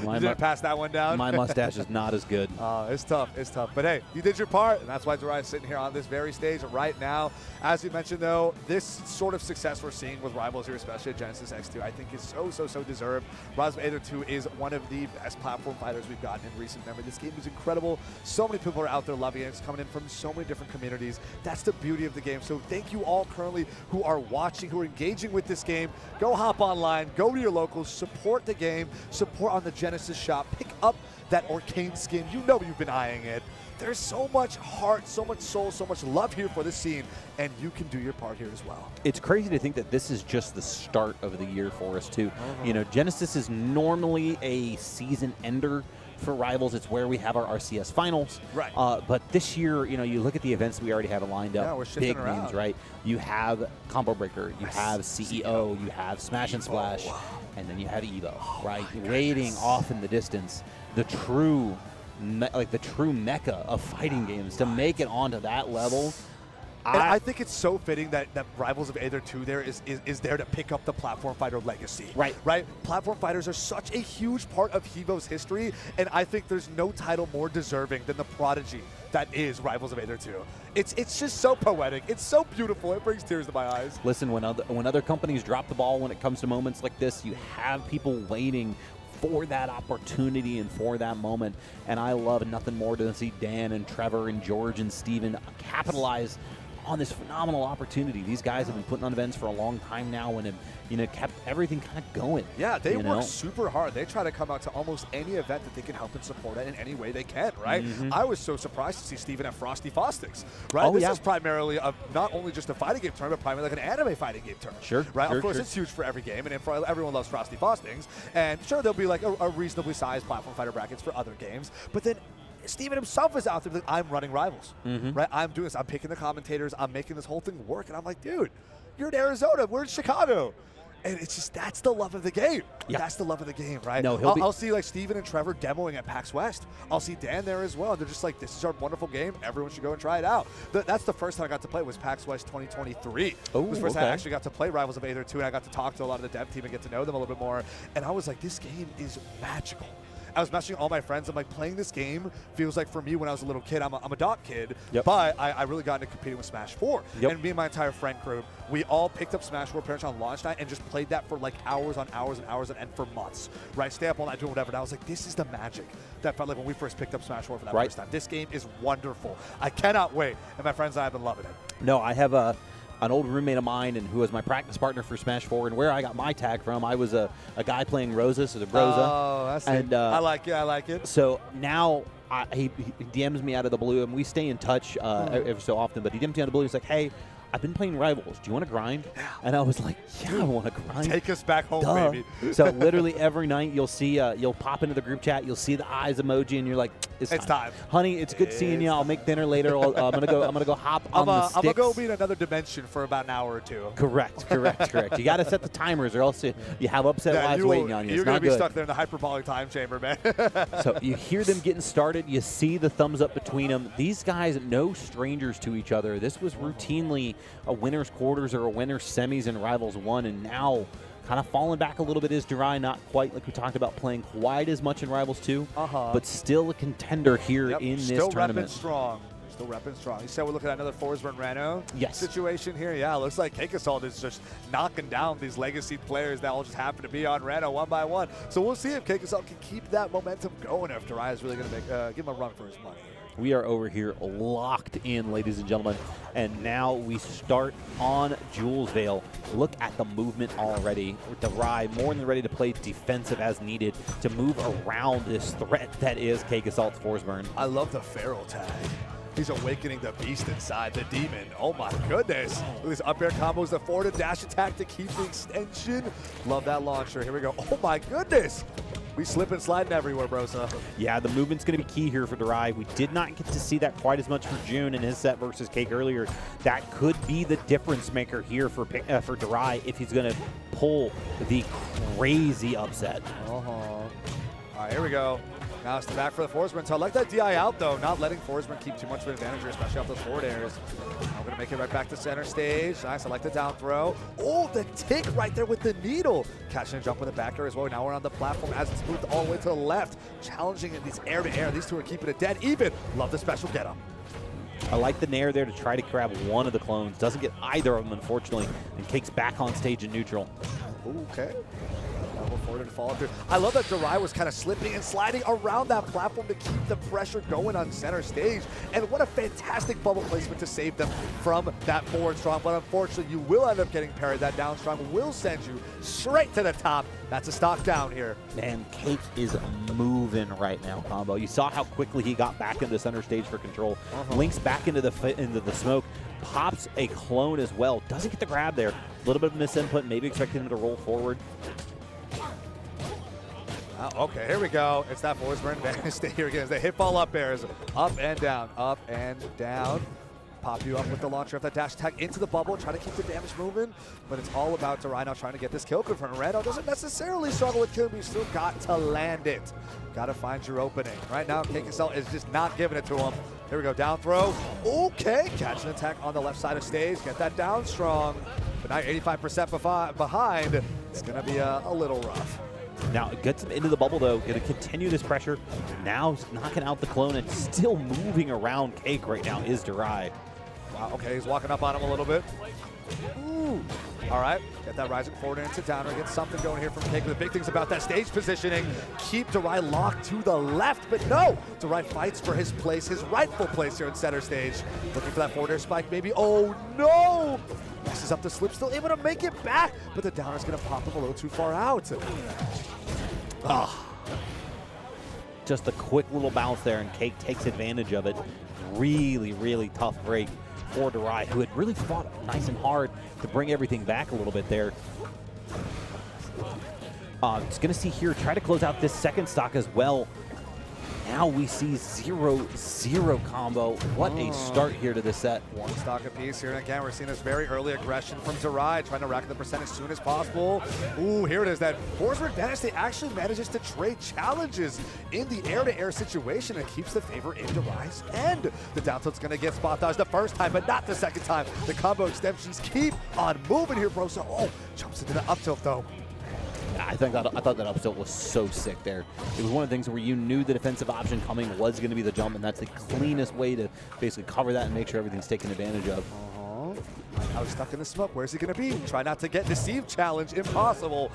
S7: You didn't pass that one down?
S8: My mustache is not as good.
S7: It's tough. It's tough. But, hey, you did your part, and that's why Darai is sitting here on this very stage right now. As you mentioned, though, this sort of success we're seeing with Rivals here, especially at Genesis X2, I think is so deserved. Rivals of Aether 2 is one of the best platform fighters we've gotten in recent memory. This game is incredible. So many people are out there loving it. It's coming in from so many different communities. That's the beauty of the game. So thank you all currently who are watching, who are engaging with this game. Go hop online. Go to your locals. Support the game. Support on the Genesis shop. Pick up that Arcane skin. You know you've been eyeing it. There's so much heart, so much soul, so much love here for this scene, and you can do your part here as well.
S8: It's crazy to think that this is just the start of the year for us, too. You know, Genesis is normally a season ender for Rivals. It's where we have our RCS finals.
S7: Right.
S8: But this year, you know, you look at the events we already have lined up.
S7: Yeah, we're shifting
S8: big
S7: around.
S8: names, right? You have Combo Breaker, you have CEO, you have Smash and Splash, and then you have Evo, right? Waiting off in the distance. The true mecca of fighting games to make it onto that level.
S7: And I think it's so fitting that Rivals of Aether 2 there is there to pick up the platform fighter legacy.
S8: Right.
S7: Right? Platform fighters are such a huge part of Hevo's history, and I think there's no title more deserving than the prodigy that is Rivals of Aether 2. It's just so poetic. It's so beautiful. It brings tears to my eyes.
S8: Listen, when other companies drop the ball when it comes to moments like this, you have people waiting for that opportunity and for that moment. And I love nothing more than to see Dan and Trevor and George and Steven capitalize on this phenomenal opportunity. These guys have been putting on events for a long time now and have, you know, kept everything kind of going.
S7: Yeah, they work super hard. They try to come out to almost any event that they can help and support it in any way they can, right? I was so surprised to see Steven at Frosty Fostix, right? This is primarily not only just a fighting game tournament, but primarily like an anime fighting game tournament.
S8: Sure.
S7: Right? Of course, it's huge for every game, and for everyone loves Frosty Fostings. And sure, there'll be like a reasonably sized platform fighter brackets for other games, but then Steven himself is out there like, I'm running Rivals, right? I'm doing this. I'm picking the commentators. I'm making this whole thing work. And I'm like, dude, you're in Arizona. We're in Chicago. And it's just, that's the love of the game.
S8: Yeah.
S7: That's the love of the game, right?
S8: No,
S7: I'll see like Steven and Trevor demoing at PAX West. I'll see Dan there as well. And they're just like, this is our wonderful game. Everyone should go and try it out. That's the first time I got to play was PAX West 2023.
S8: Oh,
S7: it was the first time I actually got to play Rivals of Aether 2, and I got to talk to a lot of the dev team and get to know them a little bit more. And I was like, this game is magical. I was messaging all my friends. I'm like, playing this game feels like for me when I was a little kid. I'm a dot kid, but I really got into competing with Smash 4. And me and my entire friend group, we all picked up Smash 4 pretty much on launch night and just played that for like hours on hours and hours and for months. Right? Stay up all night doing whatever. And I was like, this is the magic that felt like when we first picked up Smash 4 for that first time. This game is wonderful. I cannot wait. And my friends and I have been loving it.
S8: No, I have an old roommate of mine and who was my practice partner for Smash 4, and where I got my tag from, I was a guy playing Rosa, so the Brosa.
S7: Oh, that's it. I like it. I like it.
S8: So now he DMs me out of the blue, and we stay in touch every so often, but he DMs me out of the blue. He's like, hey, I've been playing Rivals. Do you want to grind? And I was like, yeah, I want to grind.
S7: Take us back home, baby.
S8: So literally every night you'll see, you'll pop into the group chat, you'll see the eyes emoji, and you're like, it's time. Honey, it's good seeing you. I'll make dinner later. I'm gonna go hop on the sticks.
S7: I'm gonna go be in another dimension for about an hour or two.
S8: Correct. You got to set the timers, or else you have upset wives waiting on you.
S7: You're gonna be
S8: good.
S7: stuck there in the hyperbolic time chamber, man.
S8: So you hear them getting started. You see the thumbs up between them. These guys, no strangers to each other. This was routinely a winner's quarters or a winner's semis in Rivals 1, and now kind of falling back a little bit is Darai, not quite like we talked about playing quite as much in Rivals 2, but still a contender here in this tournament.
S7: Still repping strong. You said we're looking at another Forsberg Rano situation here. Yeah, it looks like Kakasalt is just knocking down these legacy players that all just happen to be on Rano one by one. So we'll see if Kakasalt can keep that momentum going if Darai is really going to give him a run for his money.
S8: We are over here locked in, ladies and gentlemen. And now we start on Jules Vale. Look at the movement already. Darai more than ready to play defensive as needed to move around this threat that is Cake Assault's Forsburn.
S7: I love the Feral tag. He's awakening the beast inside, the demon. Oh my goodness. Look at these up air combos, the forward and dash attack to keep the extension. Love that launcher. Here we go. Oh my goodness. We slip and sliding everywhere, Brosa.
S8: Yeah, the movement's going to be key here for Darai. We did not get to see that quite as much for June in his set versus Cake earlier. That could be the difference maker here for Darai if he's going to pull the crazy upset.
S7: All right, here we go. Now it's the back for the Forsburn. So I like that DI out, though, not letting Forsburn keep too much of an advantage here, especially off those forward airs. I'm going to make it right back to center stage. Nice. I like the down throw. Oh, the tick right there with the needle. Catching a jump with the back air as well. Now we're on the platform as it's moved all the way to the left. Challenging in these air-to-air. These two are keeping it dead even. Love the special get-up.
S8: I like the nair there to try to grab one of the clones. Doesn't get either of them, unfortunately. And Cake's back on stage in neutral.
S7: Okay. Double forward and follow through. I love that Darai was kind of slipping and sliding around that platform to keep the pressure going on center stage. And what a fantastic bubble placement to save them from that forward strong. But unfortunately, you will end up getting parried. That down strong will send you straight to the top. That's a stock down here.
S8: Man, Cake is moving right now, Combo. You saw how quickly he got back into center stage for control. Links back into the smoke. Pops a clone as well. Doesn't get the grab there. A little bit of misinput. Maybe expecting him to roll forward.
S7: Okay, here we go. It's that Forsburn. Stay here again as they hit ball up airs. Up and down, up and down. Pop you up with the launcher of that dash attack into the bubble, trying to keep the damage moving. But it's all about Darai now trying to get this kill confirmed. Rando doesn't necessarily struggle with killing, but you still got to land it. Got to find your opening. Right now, Cake Assault is just not giving it to him. Here we go, down throw. Okay, catch an attack on the left side of stage. Get that down strong. But now you're 85% behind. It's going to be a little rough.
S8: Now it gets him into the bubble though, gonna continue this pressure. Now he's knocking out the clone and still moving around Cake right now is Darai.
S7: Wow, okay, he's walking up on him a little bit. Ooh. All right, get that rising forward into downer, get something going here from Cake. The big things about that stage positioning, keep Darai locked to the left, but no, Darai fights for his place, his rightful place here in center stage. Looking for that forward air spike maybe, oh no! Messes up the slip, still able to make it back, but the downer's gonna pop him a little too far out.
S8: Just a quick little bounce there and Cake takes advantage of it. Really, really tough break for Darai, who had really fought nice and hard to bring everything back a little bit there. It's gonna see here, try to close out this second stock as well. Now we see 0-0 combo. What a start here to this set.
S7: One stock apiece here. And again, we're seeing this very early aggression from Darai, trying to rack the percent as soon as possible. Ooh, here it is. That Forsburn Dynasty actually manages to trade challenges in the air-to-air situation and keeps the favor in Darai's end. The down tilt's going to get spot dodged the first time, but not the second time. The combo extensions keep on moving here, Brosa. Oh, jumps into the up tilt, though.
S8: I thought that up tilt was so sick there. It was one of the things where you knew the defensive option coming was going to be the jump, and that's the cleanest way to basically cover that and make sure everything's taken advantage of.
S7: Now he's stuck in the smoke. Where's he going to be? Try not to get deceived challenge. Impossible.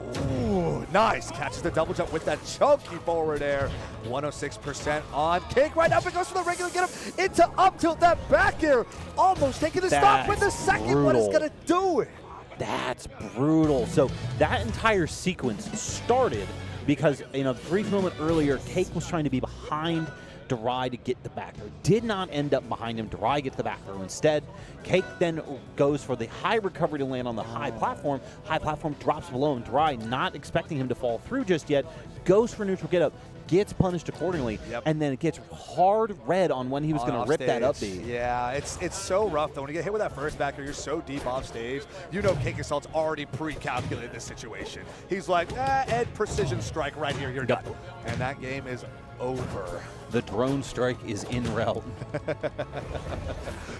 S7: Ooh, nice. Catches the double jump with that chunky forward air. 106% on Cake right now. It goes for the regular get him into up tilt. That back air almost taking the stop with the second one is going to do it.
S8: That's brutal. So that entire sequence started because in a brief moment earlier, Cake was trying to be behind Darai to get the back throw. Did not end up behind him. Darai gets the back throw instead. Cake then goes for the high recovery to land on the high platform. High platform drops below him. Darai, not expecting him to fall through just yet, goes for neutral get up, gets punished accordingly, and then it gets hard red on when he was going to rip that up B.
S7: Yeah, it's so rough though. When you get hit with that first backer, you're so deep off stage. You know Cake Assault's already pre-calculated this situation. He's like, Ed, precision strike right here, you're done. And that game is over.
S8: The drone strike is in route.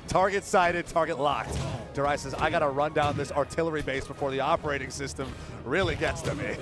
S7: Target sighted, target locked. Darai says, I got to run down this artillery base before the operating system really gets to me.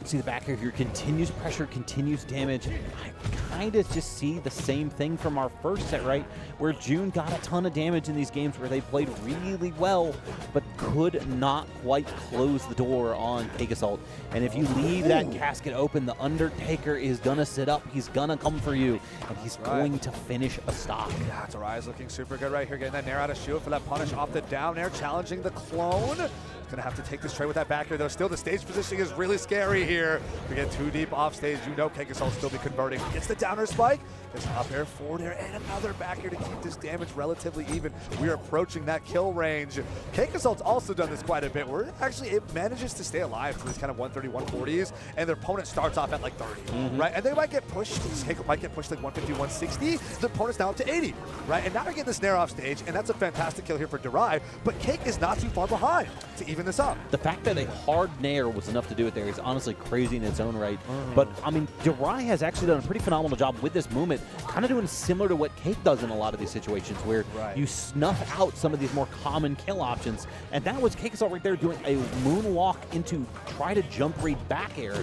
S8: See the back here continues pressure, continues damage. I kind of just see the same thing from our first set, right? Where June got a ton of damage in these games where they played really well, but could not quite close the door on Cake Assault. And if you leave that casket open, the Undertaker is gonna sit up. He's gonna come for for you, and he's going to finish a stock.
S7: Yeah, Darai's looking super good right here, getting that Nair out of shield for that punish off the down air, challenging the clone. He's gonna have to take this trade with that back air, though. Still, the stage positioning is really scary here. We get too deep off stage, you know Keikis will still be converting. Gets the downer spike, gets an up air, forward air, and another back air to keep this damage relatively even. We are approaching that kill range. Keikis also done this quite a bit, where actually it manages to stay alive to these kind of 130, 140s, and their opponent starts off at like 30, right? And they might get pushed, Keiko might get pushed like 150, 160, the opponent's now up to 80, right? And now they're getting the snare off stage, and that's a fantastic kill here for Darai, but Cake is not too far behind to even this up.
S8: The fact that a hard nair was enough to do it there is honestly crazy in its own right. But, I mean, Darai has actually done a pretty phenomenal job with this movement, kind of doing similar to what Cake does in a lot of these situations, where you snuff out some of these more common kill options. And that was Cake right there doing a moonwalk into try to jump read back air,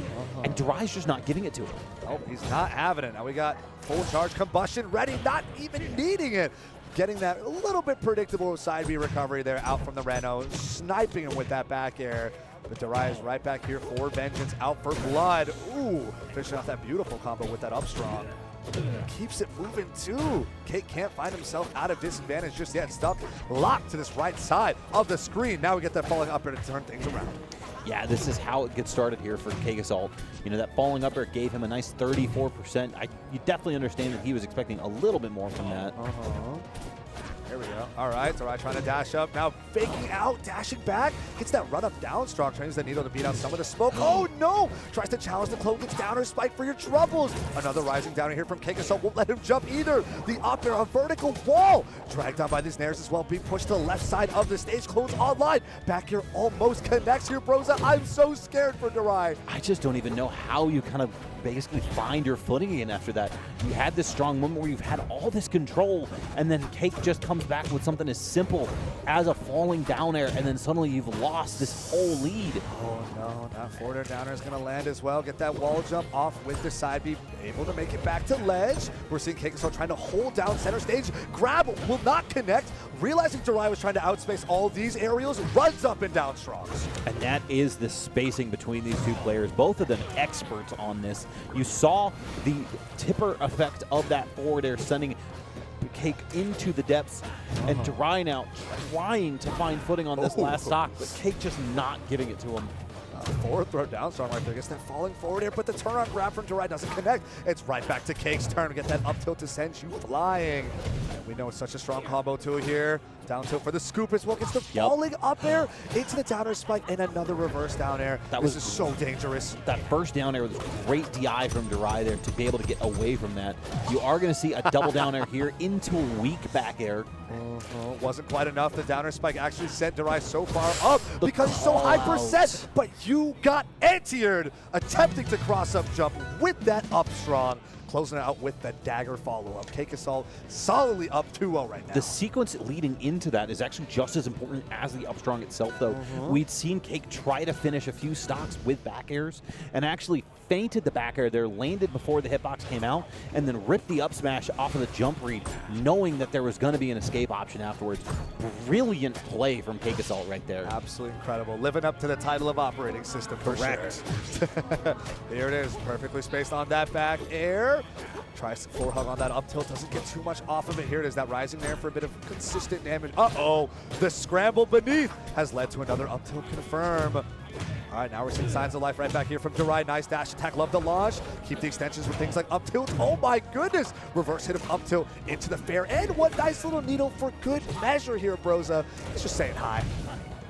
S8: and Darai's just not giving it to him.
S7: Oh, he's not having it. Now we got full charge combustion ready, not even needing it. Getting that a little bit predictable side B recovery there out from the Reno, sniping him with that back air. But Darai is right back here for vengeance, out for blood. Ooh, finishing off that beautiful combo with that up strong. Keeps it moving too. Cake can't find himself out of disadvantage just yet. Stuck, locked to this right side of the screen. Now we get that falling up air to turn things around.
S8: Yeah, this is how it gets started here for Keikis. You know, that falling up air gave him a nice 34%. You definitely understand that he was expecting a little bit more from that.
S7: There we go. All right, Darai trying to dash up. Now faking out, dashing back. Gets that run up down strong. Trains the needle to beat out some of the smoke. Oh no! Tries to challenge the clone. Gets downer spike for your troubles. Another rising downer here from Keikis. Won't let him jump either. The up air, a vertical wall. Dragged down by these nairs as well. Being pushed to the left side of the stage. Clone's online. Back here almost connects here, Broza. I'm so scared for Darai.
S8: I just don't even know how you kind of basically find your footing again after that. You had this strong moment where you've had all this control, and then Cake just comes back with something as simple as a falling down air, and then suddenly you've lost this whole lead.
S7: Oh no, that forward air downer is going to land as well. Get that wall jump off with the side B, able to make it back to ledge. We're seeing Keikis trying to hold down center stage. Grab will not connect. Realizing Darai was trying to outspace all these aerials, runs up and down strong.
S8: And that is the spacing between these two players. Both of them experts on this. You saw the tipper effect of that forward air sending Cake into the depths, and Darai now trying to find footing on this last stock, but Cake just not giving it to him.
S7: Forward throw down strong right there. Gets that falling forward air, but the turn on grab from Darai doesn't connect. It's right back to Cake's turn to get that up tilt to send you flying. And we know it's such a strong combo too here. Down tilt for the scoop as well. Gets the falling up air into the downer spike and another reverse down air. This is so dangerous.
S8: That first down air was great DI from Darai there to be able to get away from that. You are going to see a double down air here into a weak back air.
S7: Wasn't quite enough. The downer spike actually sent Darai so far up because it's so high percent. But you got anti-aired attempting to cross up jump with that up strong. Closing it out with the dagger follow-up. Keikis solidly up 2-0 right now.
S8: The sequence leading into that is actually just as important as the up strong itself, though. We'd seen Cake try to finish a few stocks with back airs and actually feinted the back air there, landed before the hitbox came out, and then ripped the up smash off of the jump read, knowing that there was going to be an escape option afterwards. Brilliant play from Keikis right there.
S7: Absolutely incredible. Living up to the title of operating system for
S8: Correct.
S7: Sure. There it is. Perfectly spaced on that back air. Tries to forward hug on that up tilt. Doesn't get too much off of it. Here it is. That rising there for a bit of consistent damage. Uh-oh. The scramble beneath has led to another up tilt confirm. All right, now we're seeing signs of life right back here from Darai. Nice dash attack. Love the launch. Keep the extensions with things like up tilt. Oh my goodness. Reverse hit of up tilt into the fair. And one nice little needle for good measure here, Broza. Let's just saying hi.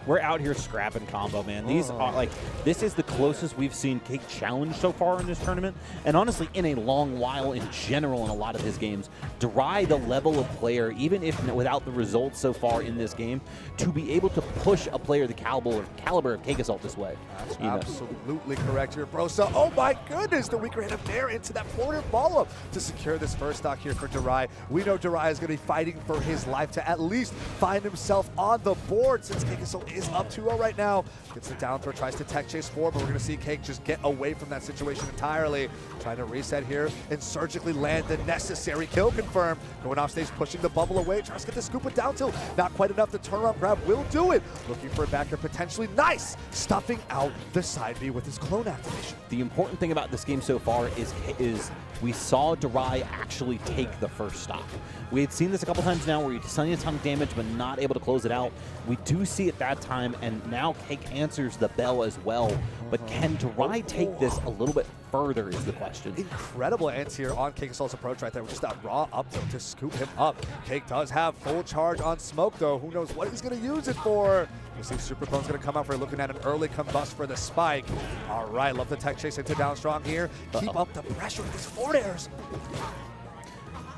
S8: We're out here scrapping combo, man. These are like, this is the closest we've seen Cake challenge so far in this tournament, and honestly, in a long while in general in a lot of his games. Darai, the level of player, even if without the results so far in this game, to be able to push a player the caliber of Keikis this way.
S7: That's absolutely correct here, Broza. Oh my goodness, the weaker hit of Nair into that forward follow-up to secure this first stock here for Darai. We know Darai is going to be fighting for his life to at least find himself on the board since Keikis is up 2-0 right now. Gets the down throw, tries to tech chase forward, but we're going to see Cake just get away from that situation entirely. Trying to reset here and surgically land the necessary kill confirm. Going off stage, pushing the bubble away, tries to get the scoop with down tilt. Not quite enough. The turnaround grab will do it. Looking for a backer potentially. Nice! Stuffing out the side B with his clone activation.
S8: The important thing about this game so far is we saw Darai actually take the first stock. We had seen this a couple times now where you're sending atomic damage but not able to close it out. We do see it that time, and now Cake answers the bell as well. But can Darai take this a little bit further is the question.
S7: Incredible anti-here on Cake Assault's approach right there with just that raw up tilt to scoop him up. Cake does have full charge on Smoke, though. Who knows what he's going to use it for? We'll see if Super Clone's going to come out for looking at an early combust for the spike. All right, love the tech chase into down strong here. Keep up the pressure with these forward airs.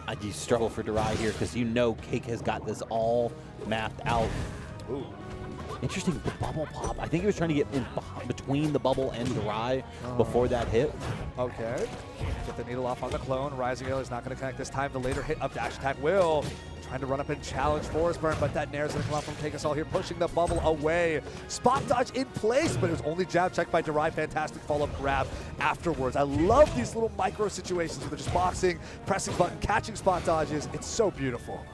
S8: I do struggle for Darai here because you know Cake has got this all mapped out.
S7: Ooh.
S8: Interesting, the bubble pop. I think he was trying to get in between the bubble and Darai before that hit.
S7: Okay. Get the needle off on the clone. Rising Air is not going to connect this time. The later hit of dash attack will. Trying to run up and challenge Forest Burn, but that Nair is going to come out from Cake Assault here, pushing the bubble away. Spot dodge in place, but it was only jab checked by Darai. Fantastic follow-up grab afterwards. I love these little micro situations where they're just boxing, pressing button, catching spot dodges. It's so beautiful.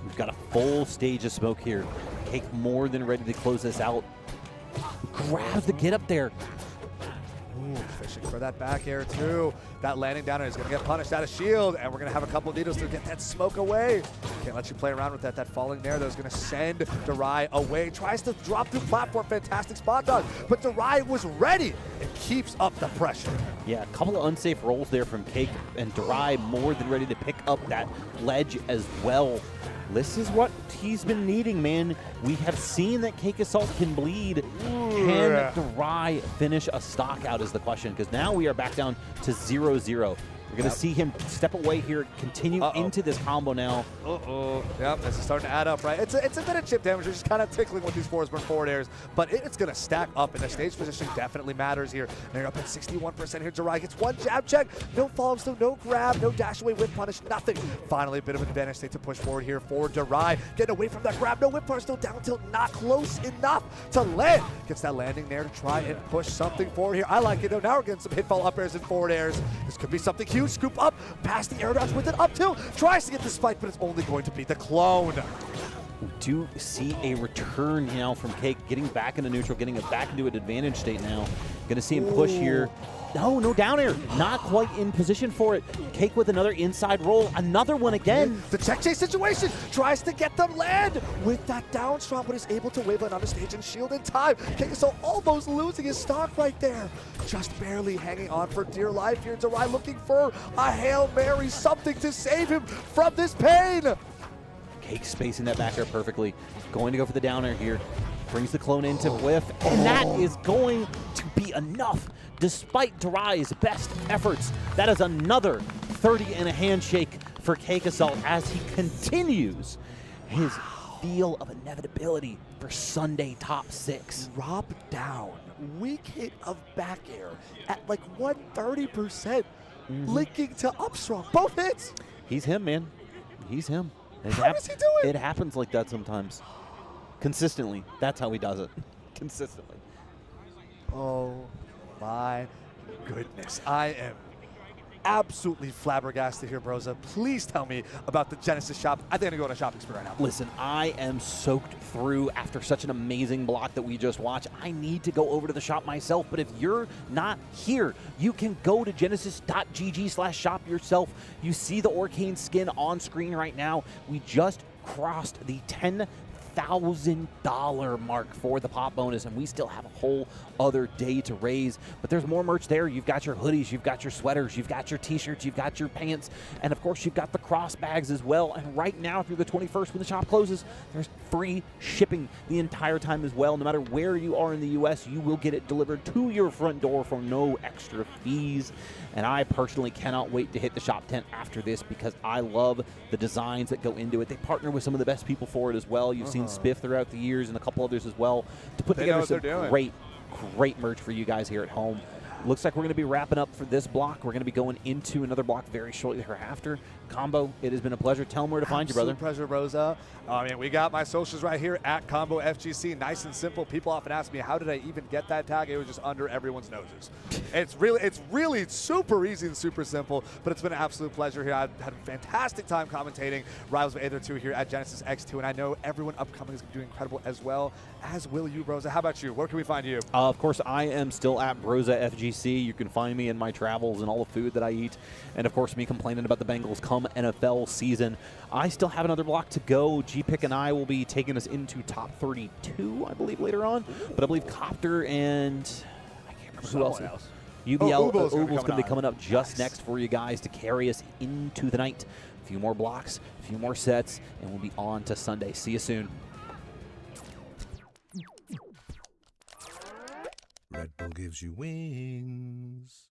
S8: We've got a full stage of Smoke here. Cake more than ready to close this out. Grabs the get up there.
S7: Ooh, fishing for that back air too. That landing down is going to get punished out of shield, and we're going to have a couple of needles to get that Smoke away. Can't let you play around with that. That falling there, though, is going to send Darai away. Tries to drop through platform. Fantastic spot dodge, but Darai was ready and keeps up the pressure.
S8: Yeah, a couple of unsafe rolls there from Cake, and Darai more than ready to pick up that ledge as well. This is what he's been needing, man. We have seen that Cake Assault can bleed. Can Darai finish a stock out is the question, because now we are back down to 0-0. We're going to see him step away here, continue into this combo now.
S7: Yep, this is starting to add up, right? It's a bit of chip damage. We're just kind of tickling with these Forest Burn forward airs, but it's going to stack up, and the stage position definitely matters here. They're up at 61% here. Darai gets one jab check. No follow-ups, no grab, no dash away, whip punish, nothing. Finally, a bit of advantage state to push forward here for Darai. Getting away from that grab. No whip punish, no down tilt, not close enough to land. Gets that landing there to try and push something forward here. I like it, though. Now we're getting some hit fall up airs and forward airs. This could be something huge. Scoop up, past the air dodge with an up tilt, tries to get the spike, but it's only going to be the clone.
S8: We do see a return now from Cake, getting back into neutral, getting it back into an advantage state now. Gonna see him push here. No down air. Not quite in position for it. Cake with another inside roll. Another one again.
S7: The check chase situation. Tries to get them land with that down strong, but is able to wave it on the stage and shield in time. Cake Assault almost losing his stock right there. Just barely hanging on for dear life here. Darai looking for a Hail Mary, something to save him from this pain.
S8: Cake spacing that back air perfectly. Going to go for the down air here. Brings the clone into whiff, and that is going to be enough. Despite Darai's best efforts, that is another 30 and a handshake for Cake Assault as he continues his feel of inevitability for Sunday top 6.
S7: Drop down, weak hit of back air at like 130%, linking to up strong, both hits.
S8: He's him, man. He's him.
S7: How does he do it?
S8: It happens like that sometimes. Consistently. That's how he does it. Consistently.
S7: Oh my goodness. I am absolutely flabbergasted here, Broza. Please tell me about the Genesis shop. I think I'm going to go on a shopping spree right now.
S8: Listen, I am soaked through after such an amazing block that we just watched. I need to go over to the shop myself, but if you're not here, you can go to genesis.gg/shop yourself. You see the Orcane skin on screen right now. We just crossed the $10,000 mark for the pop bonus, and we still have a whole other day to raise. But there's more merch there. You've got your hoodies, you've got your sweaters, you've got your t-shirts, you've got your pants, and of course you've got the cross bags as well. And right now through the 21st when the shop closes, there's free shipping the entire time as well. No matter where you are in the US, you will get it delivered to your front door for no extra fees. And I personally cannot wait to hit the shop tent after this because I love the designs that go into it. They partner with some of the best people for it as well. You've seen Spiff throughout the years and a couple others as well to put together some great merch for you guys here at home. Looks like we're going to be wrapping up for this block. We're going to be going into another block very shortly thereafter. Combo, it has been a pleasure. Tell them where to find you, brother.
S7: Absolute pleasure, Rosa. I mean, we got my socials right here at Combo FGC. Nice and simple. People often ask me, how did I even get that tag? It was just under everyone's noses. It's really super easy and super simple, but it's been an absolute pleasure here. I've had a fantastic time commentating Rivals of Aether 2 here at Genesis X2, and I know everyone upcoming is going to be doing incredible as well, as will you, Rosa. How about you? Where can we find you?
S8: Of course, I am still at Broza FGC. You can find me in my travels and all the food that I eat. And, of course, me complaining about the Bengals come NFL season. I still have another block to go. G-Pick and I will be taking us into top 32, I believe, later on. But I believe Copter and I can't remember who else. UBL
S7: Ubo's
S8: going to be
S7: on.
S8: coming up just next for you guys to carry us into the night. A few more blocks, a few more sets, and we'll be on to Sunday. See you soon.
S4: Red Bull gives you wings.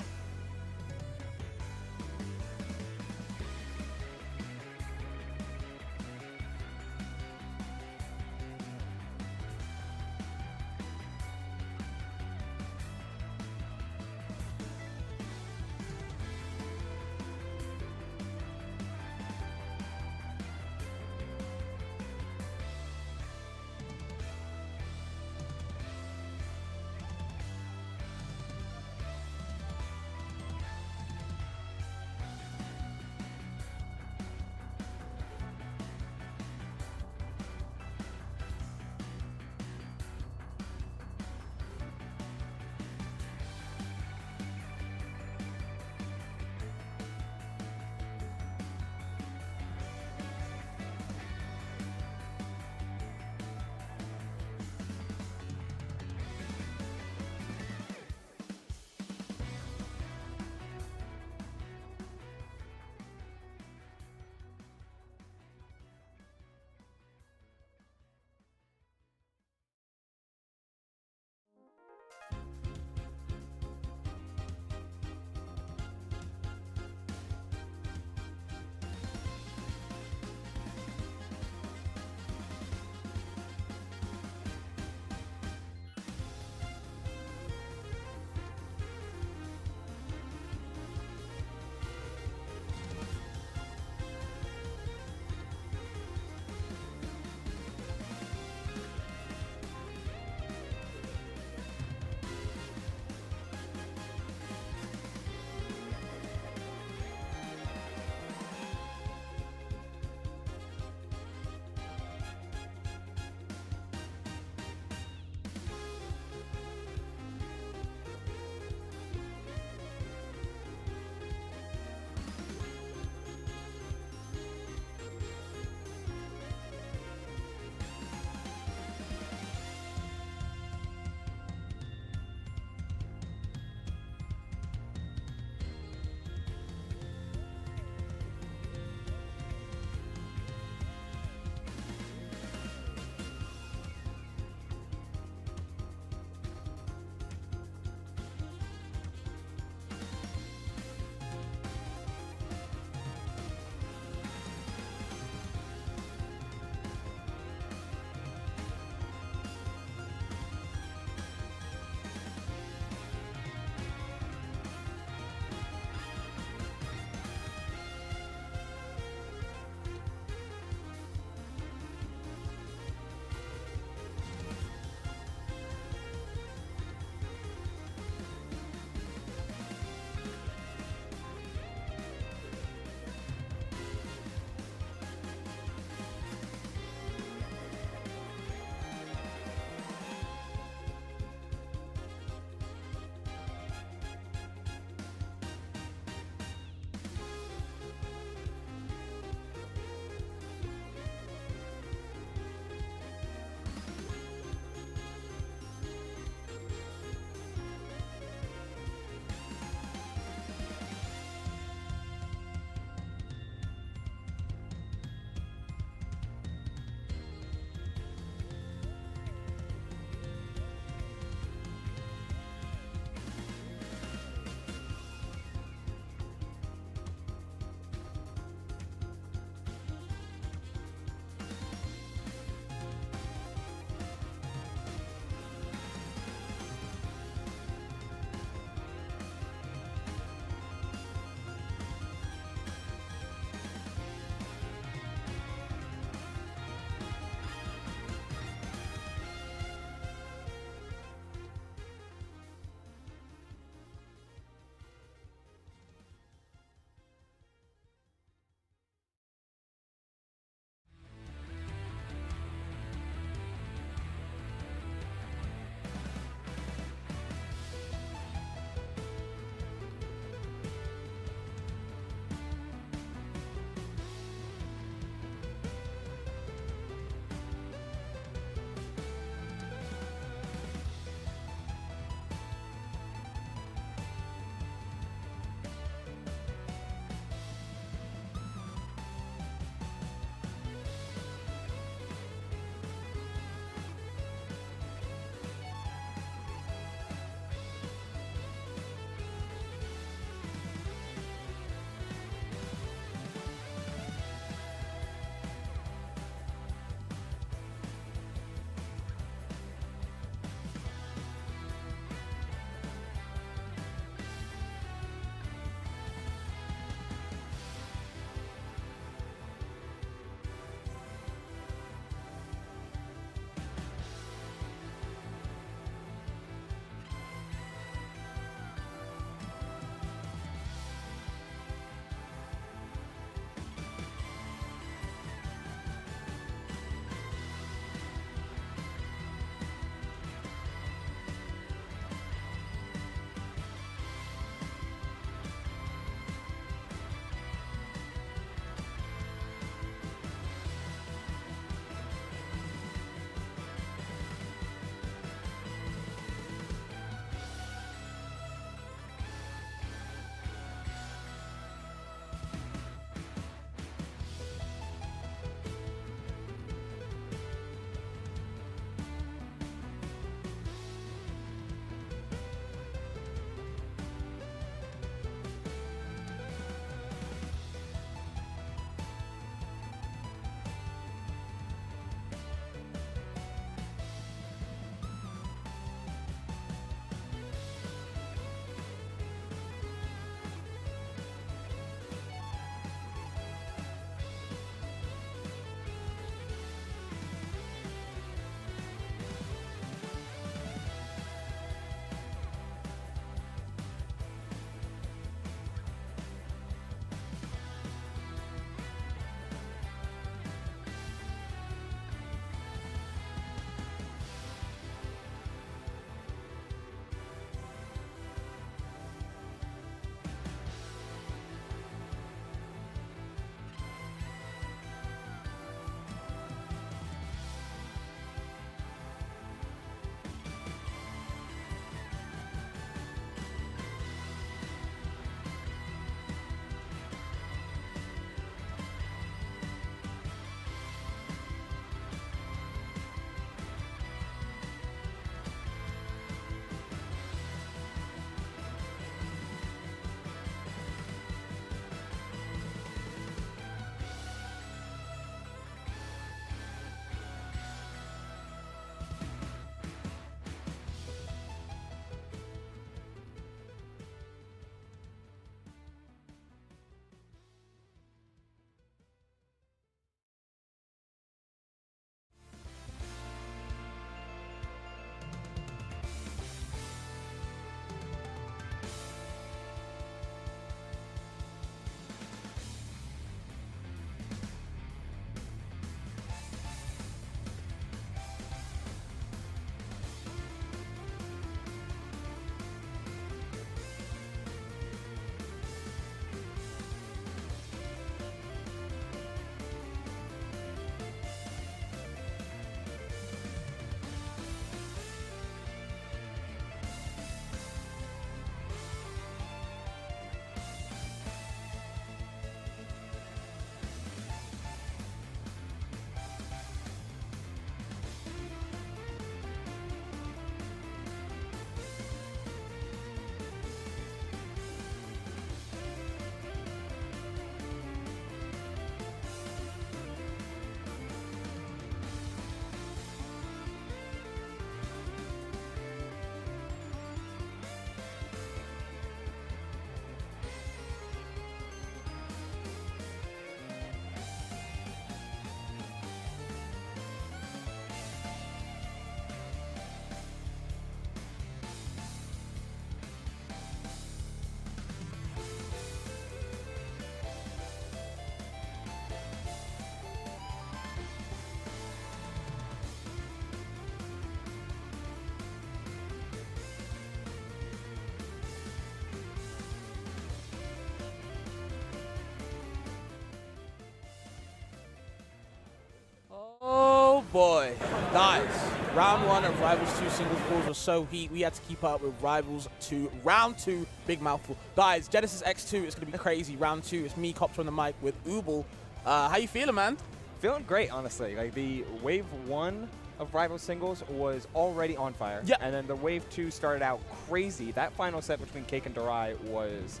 S5: boy. Guys, round 1 of Rivals 2 singles pools was so heat. We had to keep up with Rivals 2. Round 2, big mouthful. Guys, Genesis X2 is going to be crazy. Round 2, it's me, Copter on the mic with Ubel. How you feeling, man?
S9: Feeling great, honestly. Like, the Wave 1 of Rival Singles was already on fire.
S5: Yeah.
S9: And then the Wave 2 started out crazy. That final set between Cake and Darai was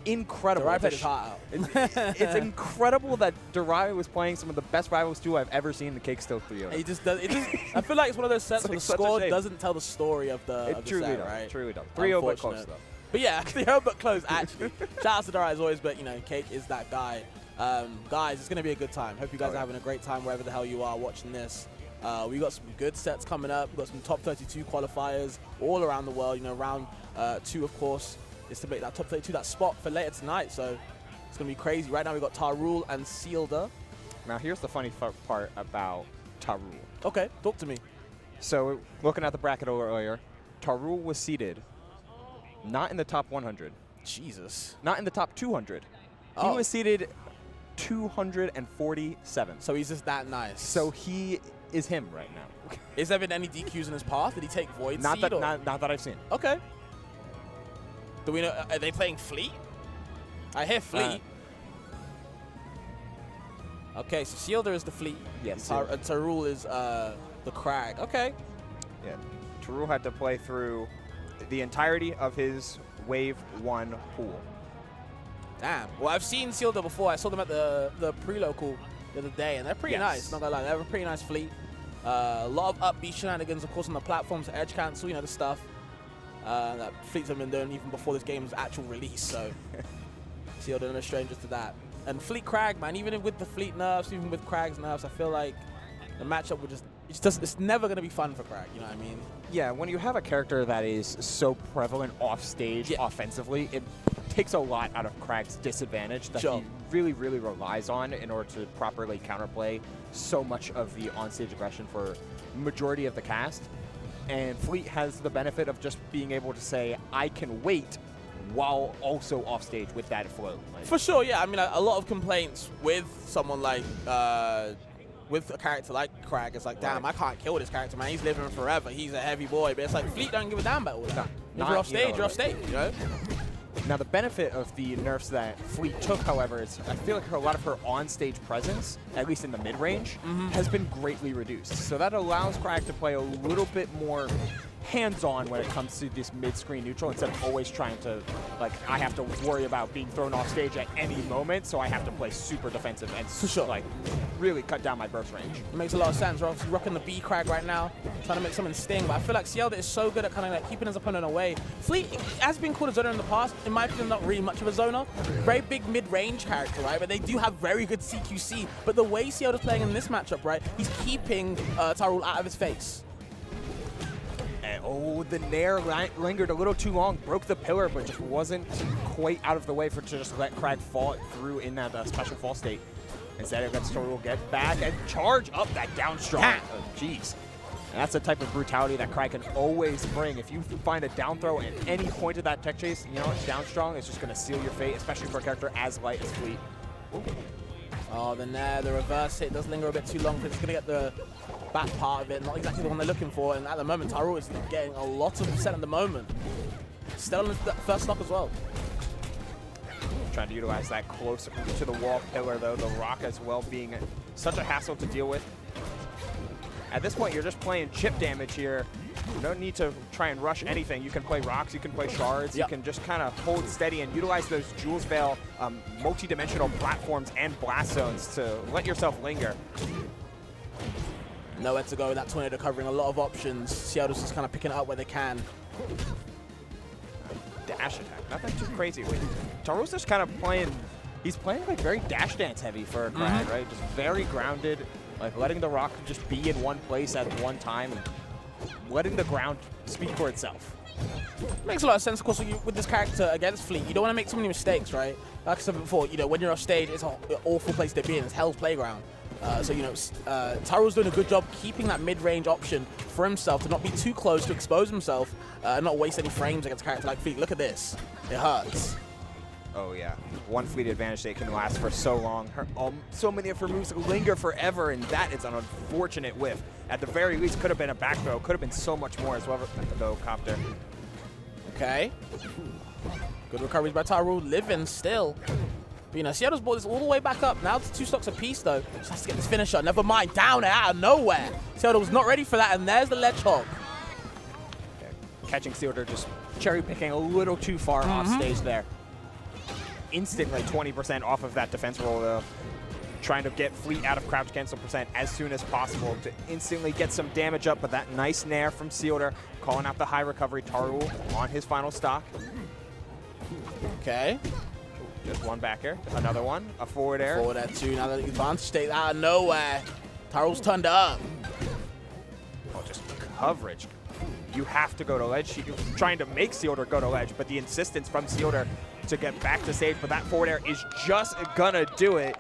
S9: incredible.
S5: Darai played his heart out.
S9: It's incredible that Darai was playing some of the best Rivals 2 I've ever seen. The Cake still 3-0.
S5: He just does. I feel like it's one of those sets where the
S9: such a
S5: score
S9: shame.
S5: doesn't tell the story of the,
S9: truly
S5: set,
S9: does.
S5: right?
S9: Truly does. 3-0 but close,
S5: Unfortunate.
S9: though.
S5: But yeah, 3-0 but close, actually. Shout out to Darai as always, but, you know, Cake is that guy. Guys, it's going to be a good time. Hope you guys are having a great time wherever the hell you are watching this. We got some good sets coming up. We've got some top 32 qualifiers all around the world. You know, round 2, of course, is to make that top 32, that spot for later tonight. So it's going to be crazy. Right now we've got Tarul and Sealder.
S9: Now, here's the funny part about Tarul.
S5: Okay, talk to me.
S9: So, looking at the bracket earlier, Tarul was seated not in the top 100.
S5: Jesus.
S9: Not in the top 200.
S5: Oh.
S9: He was seated 247.
S5: So he's just that nice.
S9: So he is him right now.
S5: Is there been any DQs in his path? Did he take Void
S9: Not
S5: Seed?
S9: that,
S5: Or?
S9: not that I've seen.
S5: Okay. Do we know? Are they playing Fleet? I hear Fleet. Okay, so Sealder is the Fleet.
S9: Yes.
S5: And Tarul is the Crag. Okay.
S9: Yeah. Tarul had to play through the entirety of his Wave 1 pool.
S5: Damn. Well, I've seen Sealder before. I saw them at the pre-local the other day, and they're pretty nice. Not gonna lie, they have a pretty nice fleet. A lot of upbeat shenanigans, of course, on the platforms, edge cancel, you know, the stuff that fleets have been doing even before this game's actual release. So Sealder are no strangers to that. And Fleet Crag, man, even with the Fleet nerfs, even with Crag's nerfs, I feel like the matchup would it's never gonna be fun for Crag. You know what I mean?
S9: Yeah, when you have a character that is so prevalent off stage offensively, it takes a lot out of Crag's disadvantage that he really, really relies on in order to properly counterplay so much of the onstage aggression for majority of the cast. And Fleet has the benefit of just being able to say, I can wait while also off stage with that flow. Like,
S5: for sure, yeah. I mean, a lot of complaints with someone like with a character like Crag, it's like, damn, I can't kill this character, man. He's living forever. He's a heavy boy. But it's like, Fleet don't give a damn about all that. If you're off stage, you're off stage, you know?
S9: Now, the benefit of the nerfs that Fleet took, however, is I feel like a lot of her on-stage presence, at least in the mid-range, has been greatly reduced. So that allows Crag to play a little bit more hands-on when it comes to this mid-screen neutral instead of always trying to, like, I have to worry about being thrown off stage at any moment, so I have to play super defensive and, like, really cut down my burst range.
S5: It makes a lot of sense. We're obviously rocking the B Crag right now, trying to make something sting, but I feel like Sealder is so good at kind of like keeping his opponent away. Fleet has been called a zoner in the past. In my opinion, not really much of a zoner. Very big mid-range character, right? But they do have very good CQC. But the way Sealder's playing in this matchup, right, he's keeping Tarul out of his face.
S9: And, oh, the Nair lingered a little too long, broke the pillar, but just wasn't quite out of the way for to just let Crag fall through in that special fall state. Instead, it lets Tarul get back and charge up that down strong. Oh, jeez. And that's the type of brutality that Crag can always bring. If you find a down throw at any point of that tech chase, you know, it's down strong, it's just going to seal your fate, especially for a character as light as Fleet. Ooh.
S5: Oh, the Nair, the reverse hit does linger a bit too long, but it's going to get the back part of it, not exactly the one they're looking for. And at the moment, Tarul is getting a lot of percent at the moment. Still on the first stock as well.
S9: Trying to utilize that close to the wall pillar, though. The rock as well being such a hassle to deal with. At this point, you're just playing chip damage here. You don't need to try and rush anything. You can play rocks, you can play shards, you can just kind of hold steady and utilize those Jules Veil multi-dimensional platforms and blast zones to let yourself linger.
S5: Nowhere to go with that tornado covering a lot of options. Seattle's just kind of picking it up where they can.
S9: Dash attack, nothing too crazy. Tarul's just kind of playing, he's playing like very dash dance heavy for a Crag, right? Just very grounded, like letting the rock just be in one place at one time and letting the ground speak for itself.
S5: Makes a lot of sense, of course, with this character against Fleet. You don't want to make so many mistakes, right? Like I said before, you know, when you're off stage, it's an awful place to be in. It's hell's playground. So, you know, Tarul's doing a good job keeping that mid-range option for himself to not be too close to expose himself and not waste any frames against a character like Fleet. Look at this. It hurts.
S9: Oh, yeah. One fleet advantage state can last for so long. So many of her moves linger forever, and that is an unfortunate whiff. At the very least, could have been a back throw. Could have been so much more as well, though, Copter.
S5: Okay. Good recoveries by Tyrell, living still. But, you know, Seattle's brought this all the way back up. Now it's 2 stocks apiece, though. Just has to get this finisher. Never mind, down and out of nowhere. Seattle was not ready for that, and there's the ledge hog.
S9: Okay. Catching Sealer just cherry picking a little too far off stage there. Instantly 20% off of that defense roll, though. Trying to get Fleet out of crouch cancel percent as soon as possible to instantly get some damage up, but that nice nair from Sealer, calling out the high recovery. Tarul on his final stock.
S5: Okay.
S9: Just one back air, another one, a forward air.
S5: Forward air too, now the advantage state out of nowhere. Tyrell's turned up.
S9: Oh, just coverage. You have to go to ledge. You're trying to make Sealer go to ledge, but the insistence from Sealer to get back to stage for that forward air is just gonna do it.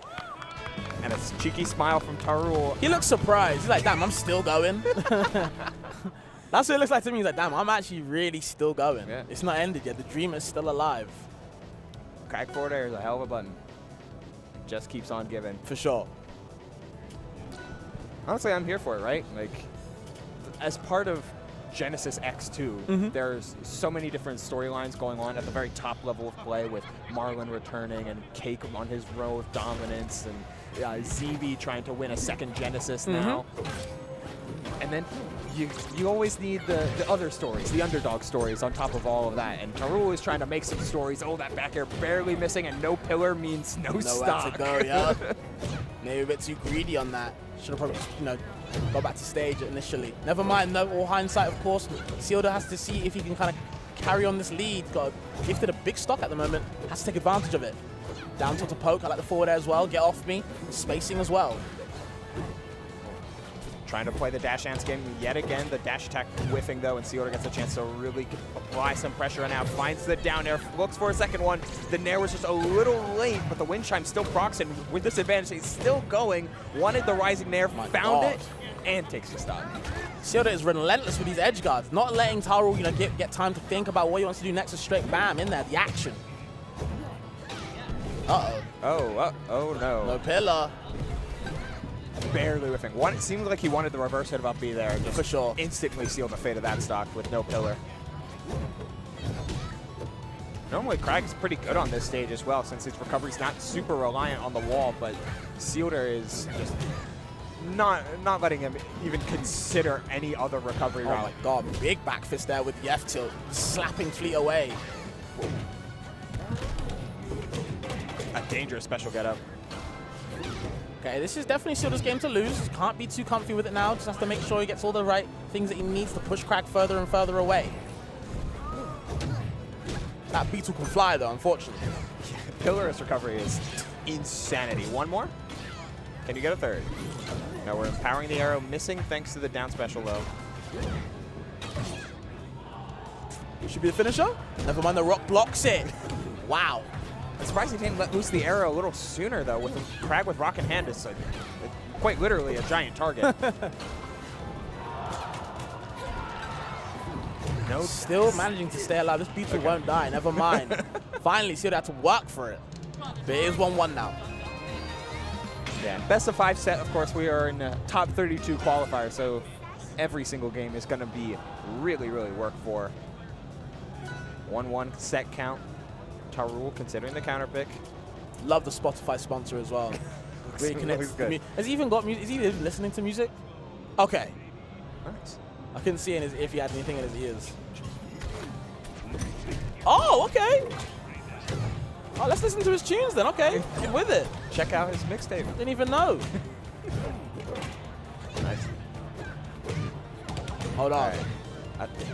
S9: And a cheeky smile from Tarul.
S5: He looks surprised. He's like, damn, I'm still going. That's what it looks like to me. He's like, damn, I'm actually really still going.
S9: Yeah.
S5: It's not ended yet. The dream is still alive.
S9: Crack forward air is a hell of a button. Just keeps on giving.
S5: For sure.
S9: Honestly, I'm here for it, right? Like, as part of Genesis X2, there's so many different storylines going on at the very top level of play, with Marlon returning and Cake on his row of dominance, and ZB trying to win a second Genesis now. And then you always need the other stories, the underdog stories on top of all of that. And Tarul is trying to make some stories. Oh, that back air barely missing, and no pillar means no stock.
S5: Nowhere to go, yeah. Maybe a bit too greedy on that. Should have probably, you know, go back to stage initially. Never mind, no, all hindsight, of course. Sealder has to see if he can kind of carry on this lead. Got gifted a big stock at the moment. Has to take advantage of it. Down tilt to poke. I like the forward air as well. Get off me. Spacing as well.
S9: Trying to play the dash dance game yet again. The dash attack whiffing, though, and Sealer gets a chance to really apply some pressure, and now finds the down air, looks for a second one. The nair was just a little late, but the wind chime still procs, and with this advantage, he's still going. Wanted the rising nair, found it, and takes the stock.
S5: Sealer is relentless with these edge guards, not letting Tyrell, you know, get time to think about what he wants to do next. A straight bam in there, the action.
S9: Oh no.
S5: No pillar.
S9: Barely whiffing. It seemed like he wanted the reverse hit of up B there. Just
S5: for sure.
S9: Instantly sealed the fate of that stock with no pillar. Normally, Crag's pretty good on this stage as well, since his recovery's not super reliant on the wall, but Sealer is just not letting him even consider any other recovery route.
S5: Oh my god, big back fist there with the F tilt, slapping Fleet away.
S9: A dangerous special getup.
S5: Okay, this is definitely Sealer's game to lose. Can't be too comfy with it now. Just has to make sure he gets all the right things that he needs to push Crag further and further away. That beetle can fly though, unfortunately.
S9: Pillar's recovery is insanity. One more? Can you get a third? No, we're empowering the arrow, missing thanks to the down special though.
S5: Should be the finisher. Never mind, the rock blocks it. Wow.
S9: I'm surprised he didn't let loose the arrow a little sooner, though. With Crag with rock in hand, it's quite literally a giant target.
S5: No, still managing to stay alive. This beetle won't die. Never mind. Finally, Sealer had to work for it. But it is 1-1 now.
S9: Yeah, best of 5 set. Of course, we are in the top 32 qualifier, so every single game is going to be really, really worked for. 1-1 set count. Tarul considering the counter pick.
S5: Love the Spotify sponsor as well. Really connects.
S9: Good.
S5: Has he even got music? Is he even listening to music? Okay.
S9: Nice.
S5: I couldn't see if he had anything in his ears. Oh, okay. Oh, let's listen to his tunes then. Okay, get with it.
S9: Check out his mixtape.
S5: Didn't even know.
S9: Nice.
S5: Hold on.
S9: Right.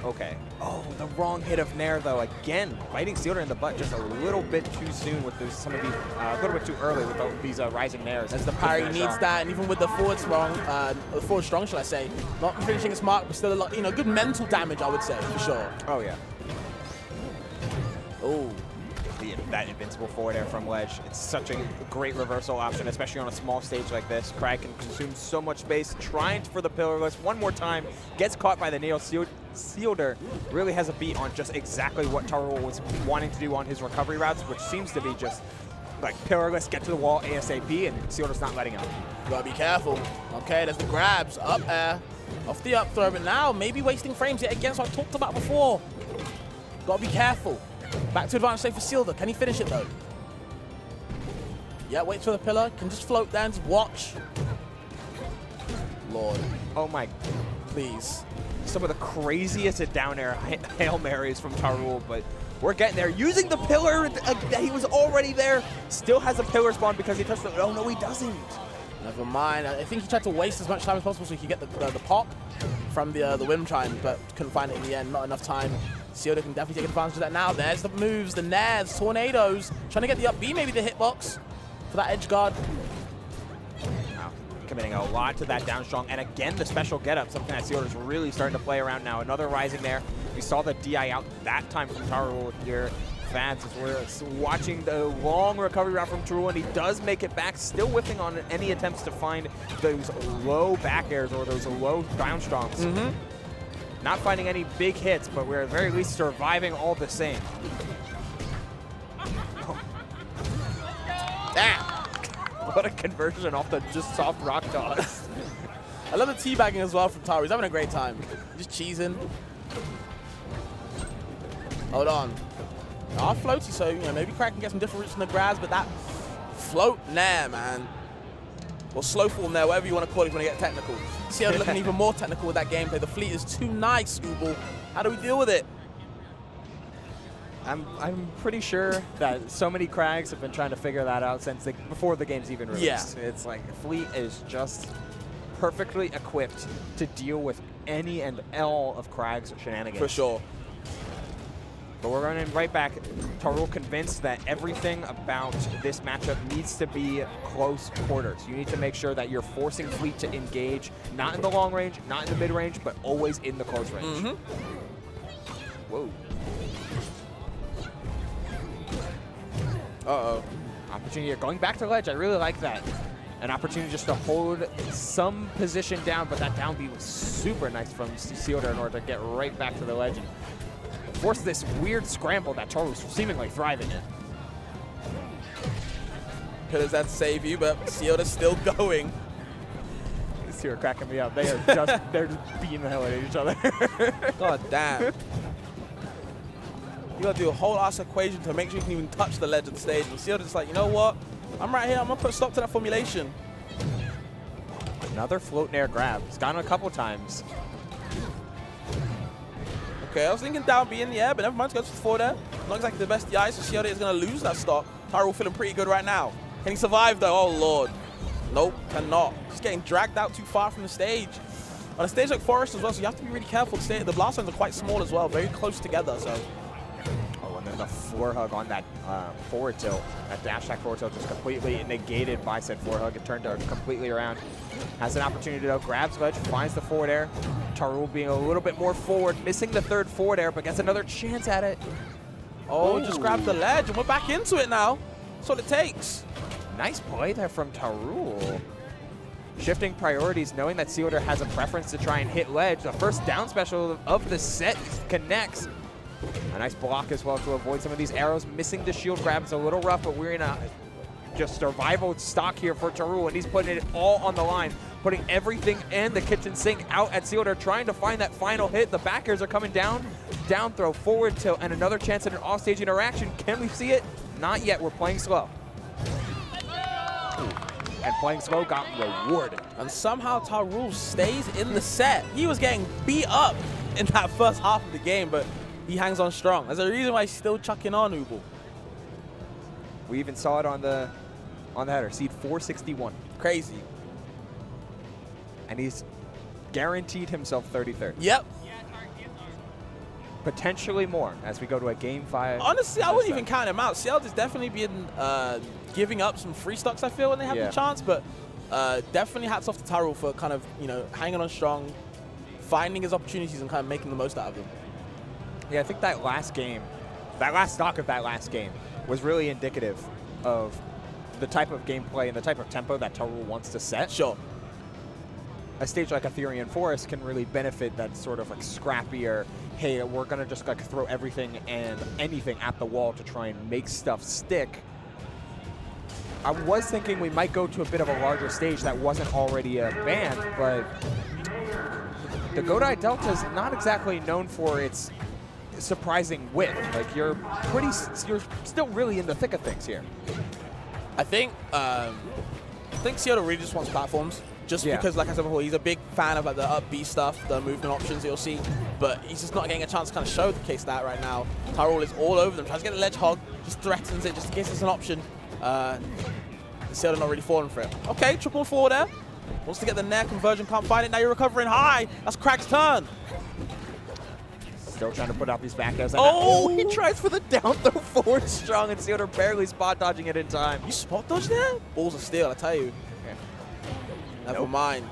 S9: Okay. Oh, the wrong hit of Nair, though. Again, biting Sealer in the butt just a little bit too soon with some of these, a little bit too early with these rising Nairs.
S5: As the parry needs that, and even with the forward strong, shall I say, not finishing its mark, but still a lot, you know, good mental damage, I would say, for sure.
S9: Oh, yeah.
S5: Oh.
S9: that invincible forward air from ledge. It's such a great reversal option, especially on a small stage like this. Crag can consume so much space, trying for the pillarless one more time, gets caught by the nail. Sealder really has a beat on just exactly what Tarul was wanting to do on his recovery routes, which seems to be just like pillarless, get to the wall ASAP, and Sealder's not letting up.
S5: Gotta be careful. Okay, there's the grabs, up air, off the up throw, but now maybe wasting frames yet against what I talked about before. Gotta be careful. Back to advantage state for Sealder. Can he finish it though? Yeah, waits for the pillar, can just float there and just watch. Lord.
S9: Oh my,
S5: Please.
S9: some of the craziest down air Hail Marys from Tarul, but we're getting there. Using the pillar, he was already there. Still has a pillar spawn because he touched the, oh no, he doesn't.
S5: Never mind. I think he tried to waste as much time as possible so he could get the pop from the wind chime, but couldn't find it in the end. Not enough time. Sealder can definitely take advantage of that now. There's the moves, the nairs, tornadoes. Trying to get the up B, maybe the hitbox for that edge guard.
S9: Wow. Committing a lot to that down strong. And again, the special getup, something that Sealder's really starting to play around now. Another rising there. We saw the DI out that time from Tarul here. Fads as we're watching the long recovery route from Tarul, and he does make it back, still whiffing on any attempts to find those low back airs or those low down strongs. Not finding any big hits, but we're at the very least surviving all the same. What a conversion off the just soft rock toss.
S5: I love the teabagging as well from Taru. He's having a great time. Just cheesing. Hold on. Our floaty, so you know maybe Crag can get some different routes from the grabs, but that float nair, man. Or slow form there, whatever you want to call it if you want to get technical. Sealder looking even more technical with that gameplay. The fleet is too nice, Ubel. How do we deal with it?
S9: I'm pretty sure that so many Crags have been trying to figure that out since before the game's even released.
S5: Yeah.
S9: It's like Fleet is just perfectly equipped to deal with any and all of Crag's shenanigans.
S5: For sure.
S9: But we're running right back. Tarul convinced that everything about this matchup needs to be close quarters. You need to make sure that you're forcing Fleet to engage, not in the long range, not in the mid range, but always in the close range. Whoa.
S5: Uh-oh.
S9: Opportunity going back to ledge. I really like that. An opportunity just to hold some position down, but that down B was super nice from Sealder in order to get right back to the ledge and force this weird scramble that Tarul's seemingly thriving in.
S5: Pillars that save you, but Sealder's still going.
S9: These two are cracking me up. They are they're just beating the hell out of each other.
S5: God damn. You gotta do a whole ass equation to make sure you can even touch the ledge of the stage. And Sealder's just like, you know what? I'm right here. I'm gonna put a stop to that formulation.
S9: Another float nair grab. It's gone a couple times.
S5: Okay, I was thinking down B in the air, but never mind. Goes for forward air. Not exactly the best DI, so Sealder is gonna lose that stop. Tarul feeling pretty good right now. Can he survive though? Oh lord. Nope, cannot. He's getting dragged out too far from the stage. On a stage like Forest as well, so you have to be really careful. The blast zones are quite small as well, very close together. So.
S9: Oh, and then the floor hug on that forward tilt. That dash attack forward tilt just completely negated by said floor hug. It turned completely around. Has an opportunity to grabs ledge, finds the forward air. Tarul being a little bit more forward, missing the third forward air, but gets another chance at it.
S5: Oh, just grabbed the ledge, and we're back into it now. That's what it takes.
S9: Nice play there from Tarul. Shifting priorities, knowing that Sealder has a preference to try and hit ledge. The first down special of the set connects. A nice block as well to avoid some of these arrows. Missing the shield grab is a little rough, but we're in a just survival stock here for Tarul, and he's putting it all on the line, putting everything and the kitchen sink out at Sealder, trying to find that final hit. The backers are coming down. Down throw, forward tilt, and another chance at an offstage interaction. Can we see it? Not yet. We're playing slow. And playing slow got rewarded.
S5: And somehow Tarul stays in the set. He was getting beat up in that first half of the game, but he hangs on strong. There's a reason why he's still chucking on, Ubel.
S9: We even saw it on the header, seed 461.
S5: Crazy.
S9: And he's guaranteed himself 33rd.
S5: Yep.
S9: Potentially more as we go to a game 5.
S5: Honestly, I wouldn't even count him out. Seattle's definitely been giving up some free stocks, I feel, when they have the chance, but definitely hats off to Tarul for kind of, you know, hanging on strong, finding his opportunities and kind of making the most out of them.
S9: Yeah, I think that last game, that last stock of that last game, was really indicative of the type of gameplay and the type of tempo that Tarul wants to set.
S5: Sure.
S9: A stage like Aetherian Forest can really benefit that sort of like scrappier, hey, we're going to just like throw everything and anything at the wall to try and make stuff stick. I was thinking we might go to a bit of a larger stage that wasn't already a ban, but the Godai Delta is not exactly known for its surprising width. Like you're still really in the thick of things here.
S5: I think Seattle really just wants platforms. Just because, like I said before, he's a big fan of like the up B stuff, the movement options you'll see, but he's just not getting a chance to kind of show the case that right now. Tarul is all over them, tries to get the ledge hog, just threatens it just in case it's an option. Seattle not really falling for it. Okay, triple 4 there. Wants to get the Nair conversion, can't find it. Now you're recovering high. That's Crag's turn.
S9: Still trying to put out these back airs.
S5: Oh!
S9: He tries for the down throw forward strong, and Seattle barely spot dodging it in time.
S5: You spot dodge there? Balls of steel, I tell you. Never mind.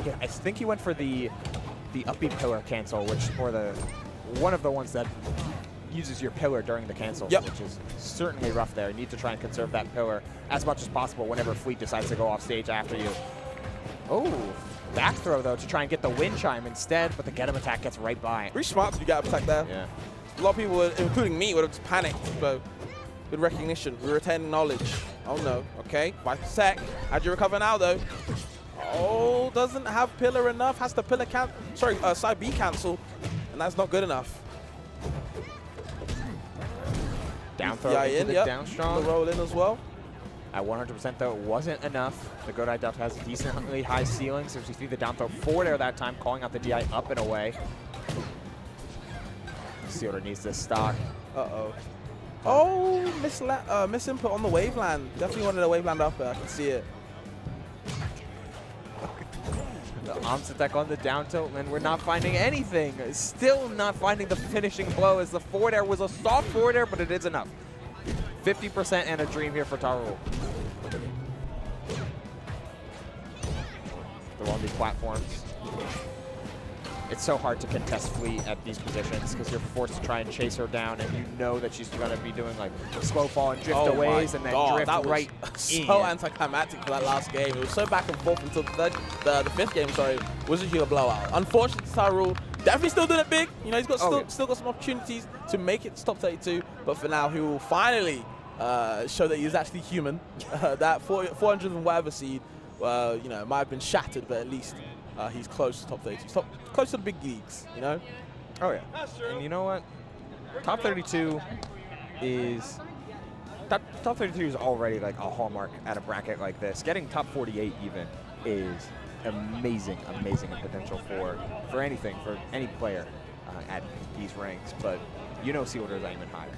S9: Yeah, I think he went for the up B pillar cancel, or one of the ones that uses your pillar during the cancel, which is certainly rough there. You need to try and conserve that pillar as much as possible whenever Fleet decides to go off stage after you. Oh, back throw though to try and get the wind chime instead, but the get him attack gets right by.
S5: Pretty smart to do get him attack there.
S9: Yeah.
S5: A lot of people, including me, would have just panicked, but good recognition. We're retaining knowledge. Oh no. Okay. 5 sec. How do you recover now though? Oh, doesn't have pillar enough. Has the pillar side B cancel, and that's not good enough.
S9: Down throw into the down strong.
S5: The roll in as well.
S9: At 100% though, it wasn't enough. The Godai Delta has a decently high ceiling, so you see the down throw forward air that time, calling out the DI up and away. Sealder needs this stock.
S5: Uh-oh. Oh, misinput on the waveland. Definitely wanted a waveland up there. I can see it.
S9: The arms attack on the down tilt, and we're not finding anything. Still not finding the finishing blow, as the forward air was a soft forward air, but it is enough. 50% and a dream here for Tarul. They're on these platforms. It's so hard to contest Fleet at these positions because you're forced to try and chase her down, and you know that she's going to be doing like slow fall and drift aways and then drift
S5: that
S9: right
S5: was
S9: in.
S5: so anticlimactic for that last game. It was so back and forth until the fifth game, sorry, was a huge blowout. Unfortunately, Tarul definitely still doing it big. You know, he's got still got some opportunities to make it to top 32, but for now, he will finally show that he is actually human. That 400 and whatever seed, you know, might have been shattered, but at least he's close to top 32. Close to the big leagues, you know?
S9: Oh, yeah. And you know what? Top 32 is... Top 32 is already like a hallmark at a bracket like this. Getting top 48 even is amazing, amazing potential for anything, for any player at these ranks. But you know Sealder is aiming higher.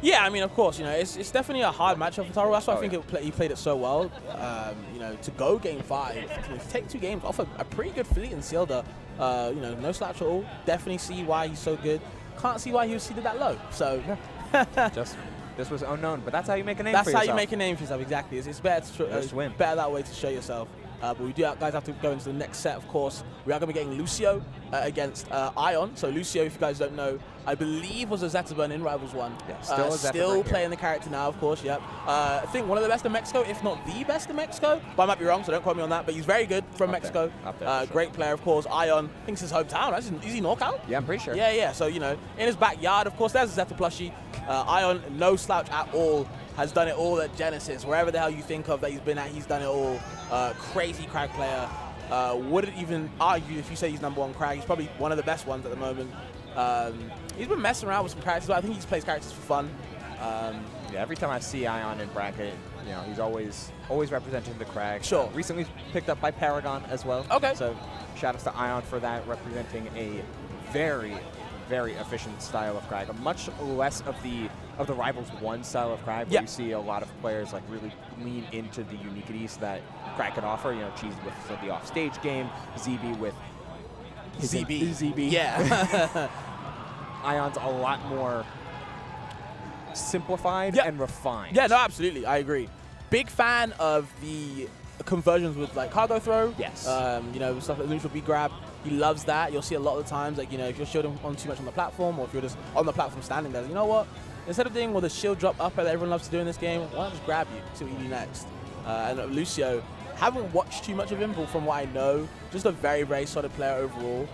S5: Yeah, I mean, of course, you know, it's definitely a hard matchup for Tarul. That's why I think he played it so well. You know, to go game 5, to take 2 games off a pretty good Fleet and Sealder, you know, no slouch at all. Definitely see why he's so good. Can't see why he was seeded that low. So,
S9: This was unknown, but that's how you make a name
S5: that's
S9: for yourself.
S5: how you make a name for yourself, exactly. It's better to
S9: win.
S5: Better that way to show yourself. But we do, guys, have to go into the next set, of course. We are going to be getting Lucio against Ion. So Lucio, if you guys don't know, I believe was a Zetterburn in Rivals 1.
S9: Yeah,
S5: still playing the character now, of course, yep. I think one of the best in Mexico, if not the best in Mexico. But I might be wrong, so don't quote me on that. But he's very good from Mexico.
S9: Up there, sure.
S5: Great player, of course. Ion, I think it's his hometown, right? Is he NorCal?
S9: Yeah, I'm pretty sure.
S5: Yeah. So, you know, in his backyard, of course, there's a Zeta plushie. Ion, no slouch at all. Has done it all at Genesis. Wherever the hell you think of that he's been at, he's done it all. Crazy Crag player. Wouldn't even argue if you say he's #1 Crag. He's probably one of the best ones at the moment. He's been messing around with some characters, but I think he just plays characters for fun.
S9: Yeah, every time I see Ion in bracket, you know, he's always representing the Crag.
S5: Sure.
S9: Recently picked up by Paragon as well.
S5: Okay.
S9: So shout outs to Ion for that, representing a very, very efficient style of Crag. Much less of the Rivals 1 style of Crag, where you see a lot of players like really lean into the uniquities that Crag can offer. You know, Cheese with the off-stage game, ZB with ZB.
S5: Yeah.
S9: Ion's a lot more simplified and refined.
S5: Yeah, no, absolutely. I agree. Big fan of the conversions with like cargo throw.
S9: Yes.
S5: You know, stuff like neutral B grab. He loves that. You'll see a lot of the times, like, you know, if you're shielding on too much on the platform, or if you're just on the platform standing there, you know what? instead of doing all the shield drop up that everyone loves to do in this game, why not just grab you, see what you do next? And Lucio, haven't watched too much of him, but from what I know, just a very, very solid player overall.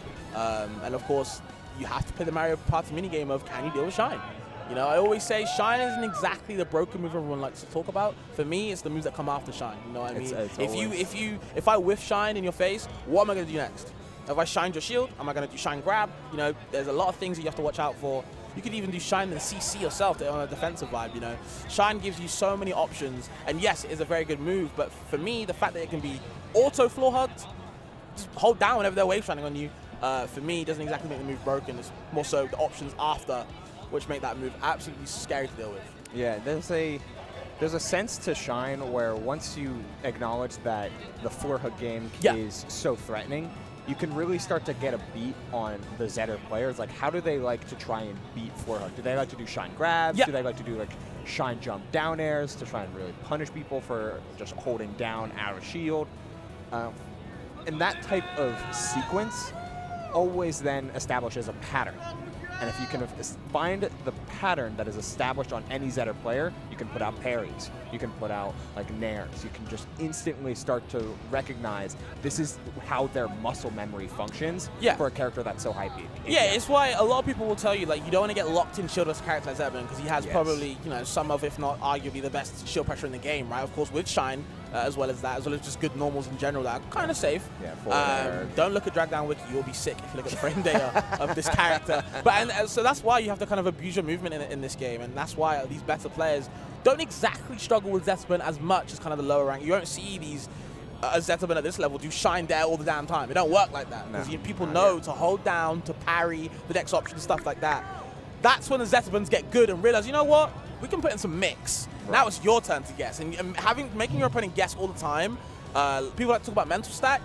S5: And of course, you have to play the Mario Party minigame of can you deal with Shine? You know, I always say Shine isn't exactly the broken move everyone likes to talk about. For me, it's the moves that come after Shine. You know what I mean? If I whiff Shine in your face, what am I going to do next? If I Shine your shield, am I going to do Shine Grab? You know, there's a lot of things that you have to watch out for. You could even do Shine and CC yourself on a defensive vibe, you know. Shine gives you so many options. And yes, it is a very good move, but for me, the fact that it can be auto floor hugged, just hold down whenever they're wave shining on you, for me, doesn't exactly make the move broken. It's more so the options after, which make that move absolutely scary to deal with.
S9: Yeah, there's a sense to Shine where once you acknowledge that the floor hug game is so threatening, you can really start to get a beat on the Zetter players. Like, how do they like to try and beat floor hug? Do they like to do Shine grabs? Do they like to do like Shine jump down airs to try and really punish people for just holding down out of shield? And that type of sequence always then establishes a pattern. And if you can find the pattern that is established on any Zetter player, you can put out parries, you can put out like nairs, you can just instantly start to recognize this is how their muscle memory functions for a character that's so high peak.
S5: Yeah, it's why a lot of people will tell you, like, you don't want to get locked in shieldless character like Zebin, because he has probably, you know, some of, if not arguably, the best shield pressure in the game, right? Of course, with Shine, as well as that, as well as just good normals in general that are kind of safe.
S9: Yeah,
S5: don't look at Drag Down Wiki, you'll be sick if you look at the frame data of this character. But so that's why you have to kind of abuse your movement in this game, and that's why these better players don't exactly struggle with Zetterman as much as kind of the lower rank. You won't see these Zetterman at this level do Shine Dare all the damn time. It don't work like that, because people know to hold down, to parry, the next option, stuff like that. That's when the Zettermans get good and realize, you know what, we can put in some mix. Now it's your turn to guess, and making your opponent guess all the time. People like to talk about mental stack.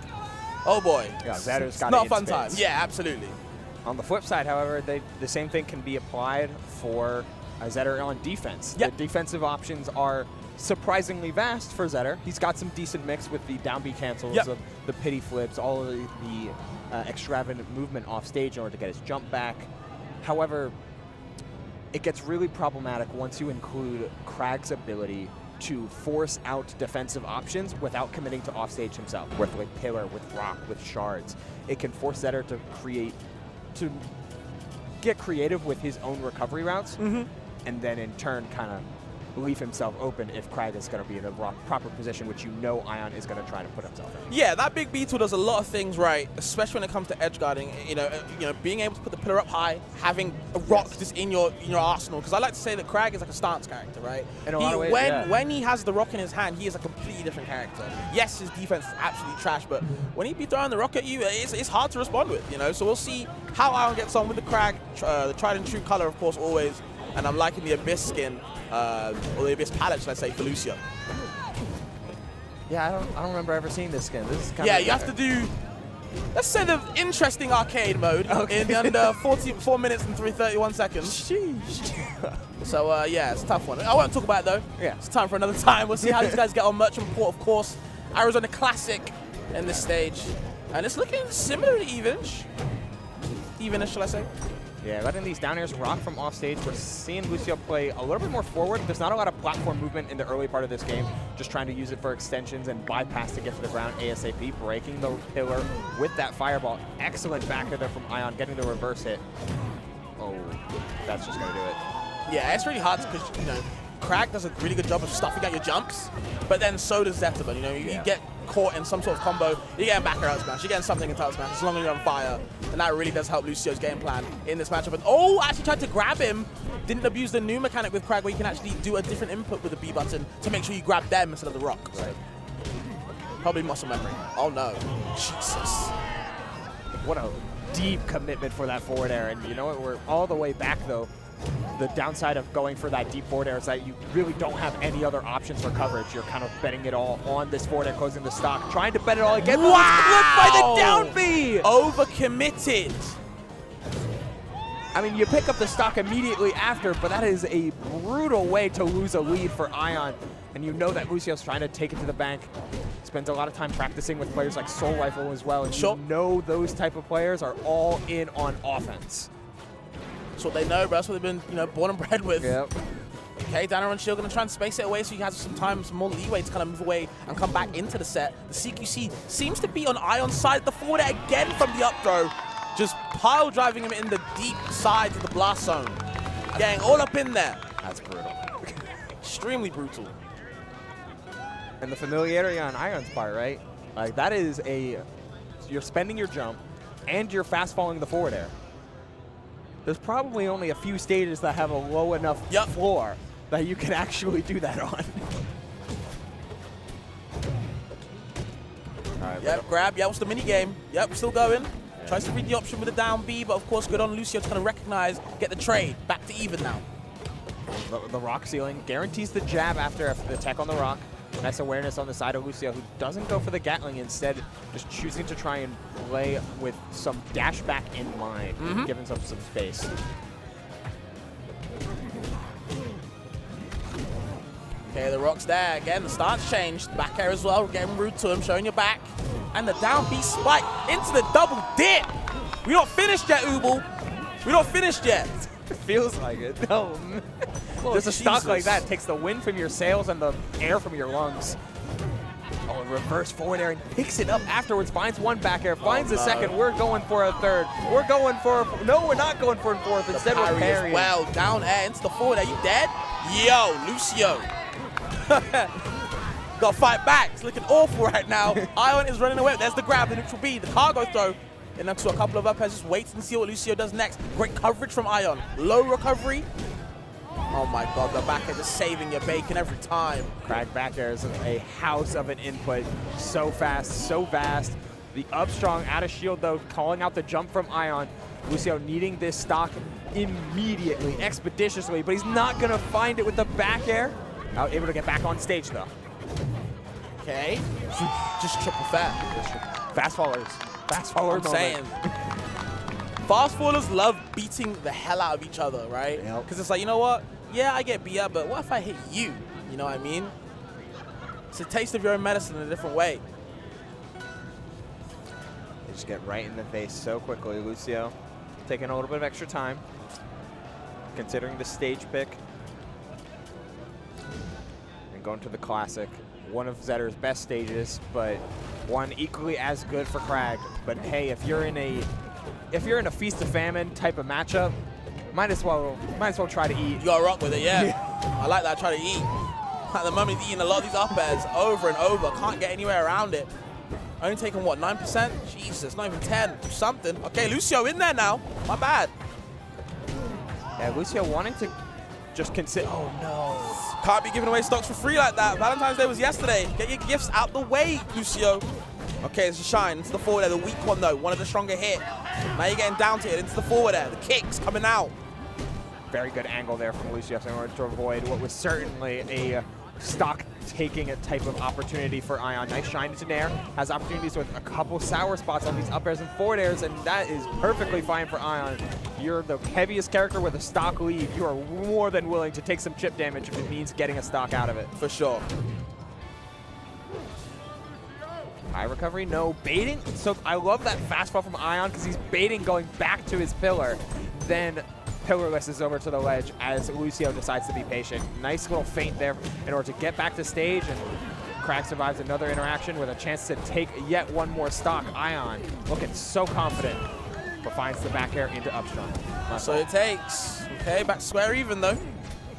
S5: Oh boy,
S9: Zetter's got
S5: not a fun time. Yeah, absolutely.
S9: On the flip side, however, the same thing can be applied for Zetter on defense. The defensive options are surprisingly vast for Zetter. He's got some decent mix with the down B cancels, of the pity flips, all of the extravagant movement off stage in order to get his jump back. However, it gets really problematic once you include Krag's ability to force out defensive options without committing to offstage himself, with like Pillar, with Rock, with Shards. It can force Zetter to get creative with his own recovery routes, and then in turn kind of leave himself open if Krag is going to be in the proper position, which you know Ion is going to try to put himself in.
S5: Yeah, that big B-tool does a lot of things right, especially when it comes to edge guarding. You know, being able to put the pillar up high, having a rock just in your arsenal. Because I like to say that Krag is like a stance character, right?
S9: In a lot of ways,
S5: when he has the rock in his hand, he is a completely different character. Yes, his defense is absolutely trash, but when he be throwing the rock at you, it's hard to respond with. You know, so we'll see how Ion gets on with the Krag, the tried and true color, of course, always. And I'm liking the Abyss skin, or the Abyss palette, should I say, for Lucio.
S9: Yeah, I don't remember ever seeing this skin. This is kind
S5: of you have to do, let's say, the interesting arcade mode in under 4 minutes and 31 seconds.
S9: Sheesh.
S5: So, yeah, it's a tough one. I won't talk about it, though. Yeah. It's time for another time. We'll see how these guys get on Merchant Port, of course. Arizona Classic in this stage. And it's looking similar to Evenish. Evenish, shall I say?
S9: Yeah, letting these down airs rock from off stage. We're seeing Lucio play a little bit more forward. There's not a lot of platform movement in the early part of this game, just trying to use it for extensions and bypass to get to the ground ASAP, breaking the pillar with that fireball. Excellent back there from Ion, getting the reverse hit. Oh, that's just going to do it.
S5: Yeah, it's really hard because, Krag does a really good job of stuffing out your jumps, but then so does Zetterman. You get caught in some sort of combo, you're getting back or out smash, you're getting something in tilt smash, as long as you're on fire, and that really does help Lucio's game plan in this matchup. And actually tried to grab him, didn't abuse the new mechanic with Krag where you can actually do a different input with the B button to make sure you grab them instead of the rock. Right. Probably muscle memory. Oh no, Jesus.
S9: What a deep commitment for that forward air, and you know what, we're all the way back though. The downside of going for that deep forward air is that you really don't have any other options for coverage. You're kind of betting it all on this forward air, closing the stock, trying to bet it all again.
S5: Wow!
S9: By the down B!
S5: Overcommitted.
S9: I mean, you pick up the stock immediately after, but that is a brutal way to lose a lead for Ion. And you know that Lucio's trying to take it to the bank. Spends a lot of time practicing with players like Soul Rifle as well. And you know those type of players are all in on offense.
S5: That's what they know, bro. That's what they've been, born and bred with.
S9: Yep.
S5: Okay, Dano and Shield going to try and space it away so he has some time, some more leeway to kind of move away and come back into the set. The CQC seems to be on Ion's side. The forward air again from the up throw. Just pile driving him in the deep sides of the blast zone. Getting all up in there.
S9: That's brutal.
S5: Extremely brutal.
S9: And the familiarity on Ion's part, right? Like, that is you're spending your jump, and you're fast falling the forward air. There's probably only a few stages that have a low enough floor that you can actually do that on. All right,
S5: Yep, grab. Yeah, what's the mini game? Yep, still going. Tries to read the option with a down B, but of course, good on Lucio to kind of recognize, get the trade. Back to even now.
S9: The rock ceiling guarantees the jab after the tech on the rock. Nice awareness on the side of Lucio, who doesn't go for the Gatling, instead just choosing to try and play with some dash back in mind, giving himself some space.
S5: Okay, the rock's there. Again, the start's changed. Back air as well, getting rude to him, showing your back. And the down B spike into the double dip. We not finished yet, Ubel. We not finished yet.
S9: Feels like it. No. Just a stock like that takes the wind from your sails and the air from your lungs. Oh, and reverse forward air and picks it up afterwards. Finds one back air, finds a second. We're going for a third. We're going for no, we're not going for a fourth. Instead, we're parrying.
S5: Well, down air into the forward. Are you dead? Yo, Lucio. Got to fight back. It's looking awful right now. Ion is running away. There's the grab, the neutral B, the cargo throw. And then to a couple of up airs, just wait and see what Lucio does next. Great coverage from Ion. Low recovery. Oh my god, the back air just saving your bacon every time.
S9: Crag back air is a house of an input. So fast, so vast. The up strong out of shield though, calling out the jump from Ion. Lucio needing this stock immediately, expeditiously, but he's not gonna find it with the back air. Now able to get back on stage though.
S5: Okay. Just triple fat.
S9: Fast fallers. Fast forward
S5: I'm saying. Fast fallers love beating the hell out of each other, right? Because it's like, you know what? Yeah, I get beat up, but what if I hit you? You know what I mean? It's a taste of your own medicine in a different way.
S9: They just get right in the face so quickly. Lucio taking a little bit of extra time, considering the stage pick. And going to the classic. One of Zetter's best stages, but one equally as good for Crag. But hey, if you're in a feast of famine type of matchup, might as well try to eat.
S5: You gotta rock with it, yeah. I like that. Try to eat. At the moment, he's eating a lot of these up airs over and over. Can't get anywhere around it. Only taking what, 9%? Jesus, not even 10. Do something. Okay, Lucio in there now. My bad.
S9: Yeah, Lucio wanting to just consider. Oh no.
S5: Can't be giving away stocks for free like that. Valentine's Day was yesterday. Get your gifts out the way, Lucio. Okay, it's a shine into the forward air. The weak one, though. One of the stronger hit. Now you're getting down to it into the forward air. The kicks coming out.
S9: Very good angle there from Lucio in order to avoid what was certainly a stock-taking type of opportunity for Ion. Nice shine into Nair. Has opportunities with a couple sour spots on these up airs and forward airs, and that is perfectly fine for Ion. You're the heaviest character with a stock lead. You are more than willing to take some chip damage if it means getting a stock out of it.
S5: For sure.
S9: High recovery, no baiting. So I love that fast fall from Ion because he's baiting going back to his pillar. Then pillarless is over to the ledge as Lucio decides to be patient. Nice little feint there in order to get back to stage, and Crag survives another interaction with a chance to take yet one more stock. Ion looking so confident, but finds the back air into upstrong.
S5: So it takes. Okay, back square even though.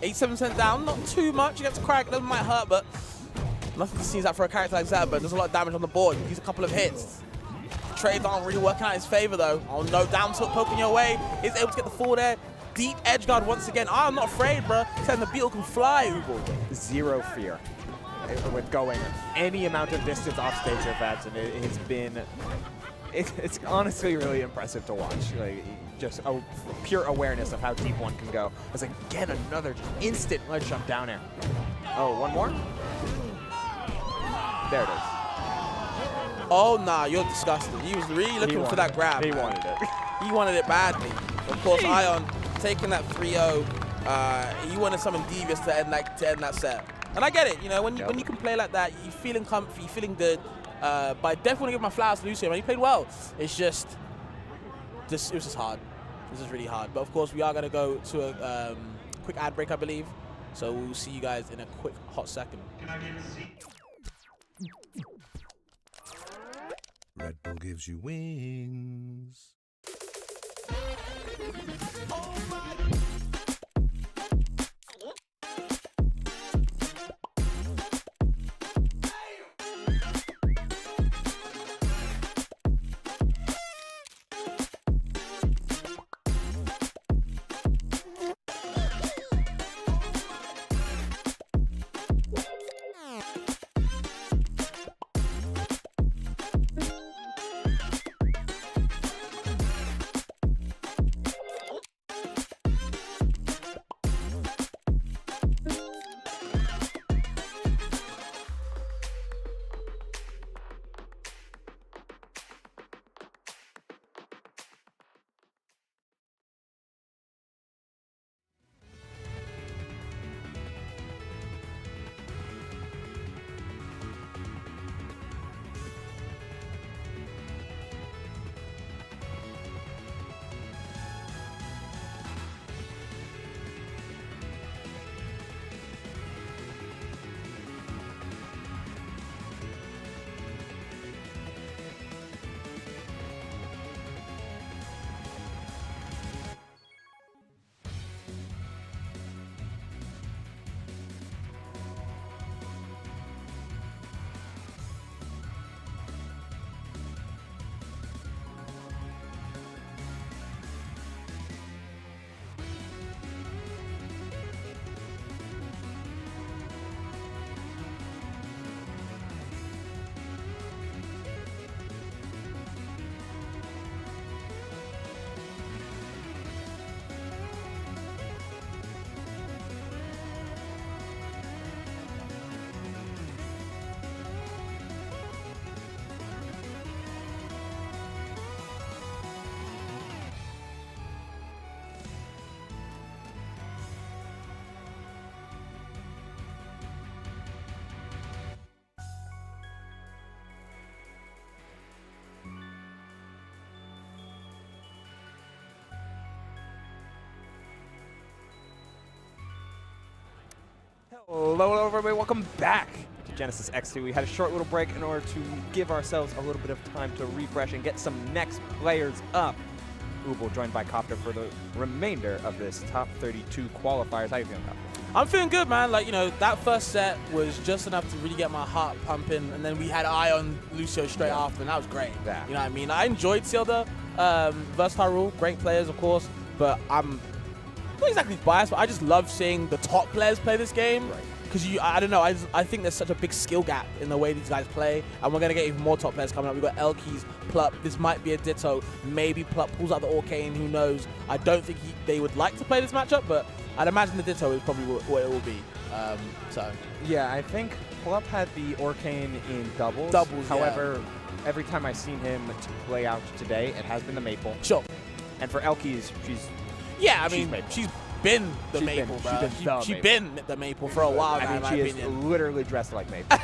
S5: 87% down, not too much against Crag. That might hurt, but nothing seems out for a character like that, but there's a lot of damage on the board. He's a couple of hits. Trades aren't really working out in his favor though. Oh no, down tilt poking your way. He's able to get the forward air. Deep edge guard once again. I'm not afraid, bro. Saying the beetle can fly, Ubel.
S9: Zero fear with going any amount of distance off stage with that, and it has been, it's honestly really impressive to watch. Like, just a pure awareness of how deep one can go. It's like, again, another instant ledge jump down air. Oh, one more? There it is.
S5: Oh, nah, you're disgusting. He was really looking for that grab.
S9: He wanted it.
S5: He wanted it badly. Of course, Ion taking that 3-0. He wanted something devious to end that set. And I get it, you know, when you can play like that, you're feeling comfy, you're feeling good. But I definitely want to give my flowers to Lucio, man. He played well. It's just, it was just hard. This is really hard. But of course, we are going to go to a quick ad break, I believe. So we'll see you guys in a quick hot second.
S4: Red Bull gives you wings.
S9: Hello, everybody. Welcome back to Genesis X2. We had a short little break in order to give ourselves a little bit of time to refresh and get some next players up. Uble joined by Copter for the remainder of this top 32 qualifiers. How you feeling, Copter?
S5: I'm feeling good, man. Like, you know, that first set was just enough to really get my heart pumping, and then we had Eye on Lucio straight after, and that was great.
S9: Yeah.
S5: You know what I mean? I enjoyed Silda, versatile rule, great players, of course, but I'm not exactly biased, but I just love seeing the top players play this game.
S9: Right.
S5: Because I don't know, I think there's such a big skill gap in the way these guys play, and we're going to get even more top players coming up. We've got Elkeys, Plup, this might be a Ditto, maybe Plup pulls out the Orcane, who knows. I don't think they would like to play this matchup, but I'd imagine the Ditto is probably what it will be.
S9: Yeah, I think Plup had the Orcane in doubles. However, every time I've seen him play out today, it has been the Maple.
S5: Sure.
S9: And for Elkeys,
S5: she's been the Maple, bro. She's been the Maple for a while now, in my opinion.
S9: She is literally dressed like Maple.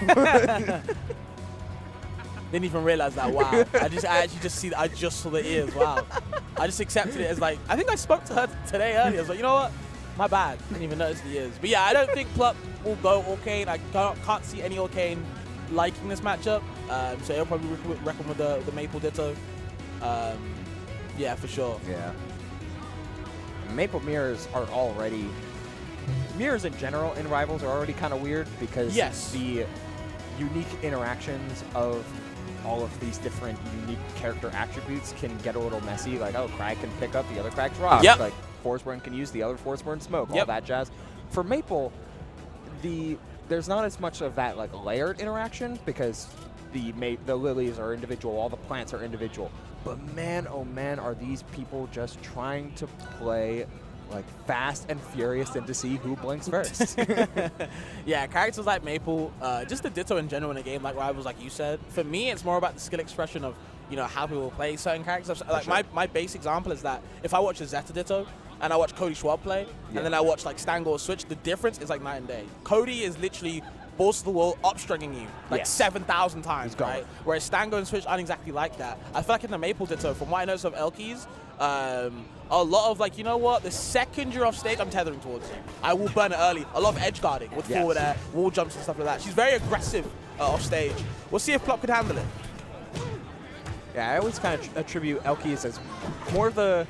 S5: Didn't even realize that. Wow. I just saw the ears. Wow. I just accepted it as like, I think I spoke to her today earlier. I was like, you know what? My bad. Didn't even notice the ears. But yeah, I don't think Plup will go Orcane. I can't see any Orcane liking this matchup. So he'll probably reckon with the Maple Ditto. Yeah, for sure.
S9: Yeah. Maple mirrors are already... Mirrors in general in Rivals are already kind of weird because the unique interactions of all of these different unique character attributes can get a little messy. Like, oh, Crag can pick up the other Crag's rock.
S5: Yep.
S9: Like, Forsburn can use the other Forsburn smoke, all that jazz. For Maple, there's not as much of that like layered interaction because the lilies are individual, all the plants are individual. But man, oh man, are these people just trying to play like fast and furious and to see who blinks first.
S5: Yeah, characters like Maple, just the Ditto in general in a game like Rivals, like you said. For me, it's more about the skill expression of, you know, how people play certain characters. Like my base example is that if I watch a Zeta Ditto and I watch Cody Schwab play, and then I watch like Stangor switch, the difference is like night and day. Cody is literally balls to the wall, up-stringing you like
S9: Yes.
S5: 7,000 times,
S9: He's gone.
S5: right? Whereas Stango and Switch aren't exactly like that. I feel like in the Maple Ditto, from what I noticed of Elkies, a lot of like, you know what, the second you're off stage, I'm tethering towards you. I will burn it early. A lot of edge guarding with
S9: Yes.
S5: forward air, wall jumps and stuff like that. She's very aggressive off stage. We'll see if Plop can handle it.
S9: Yeah, I always kind of attribute Elkies as more of the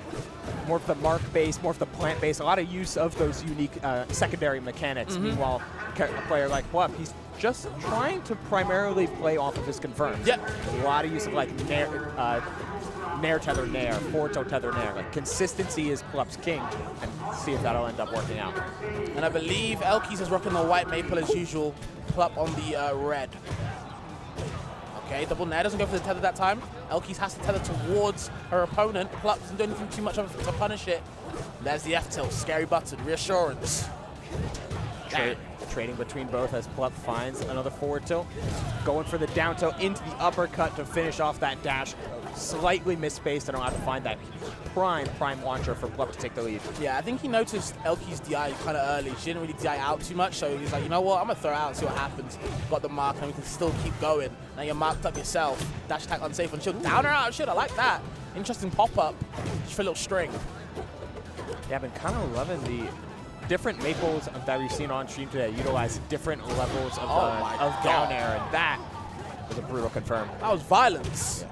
S9: mark base, more of the plant base, a lot of use of those unique secondary mechanics. Meanwhile, a player like Plup, he's just trying to primarily play off of his confirms.
S5: Yep.
S9: A lot of use of like nair tether nair, forward tilt tether nair. Like consistency is Plup's king, and see if that'll end up working out.
S5: And I believe Elkies is rocking the white Maple as usual. Plup on the red. Okay, double nair doesn't go for the tether that time. Elkies has to tether towards her opponent. Plup doesn't do anything too much of it to punish it. There's the F tilt, scary button, reassurance.
S9: Trading between both as Plup finds another forward tilt. Going for the down tilt into the uppercut to finish off that dash. Slightly misspaced and allowed to find that prime launcher for Plup to take the lead.
S5: Yeah, I think he noticed Elki's DI kind of early. She didn't really DI out too much, so he's like, you know what, I'm going to throw it out and see what happens. Got the mark, and we can still keep going. Now you're marked up yourself. Dash attack unsafe on shield. Down or out of shield, I like that. Interesting pop-up, just for a little string.
S9: Yeah, I've been kind of loving the different Maples that we've seen on stream today utilize different levels of, down air, and that was a brutal confirm.
S5: That was violence.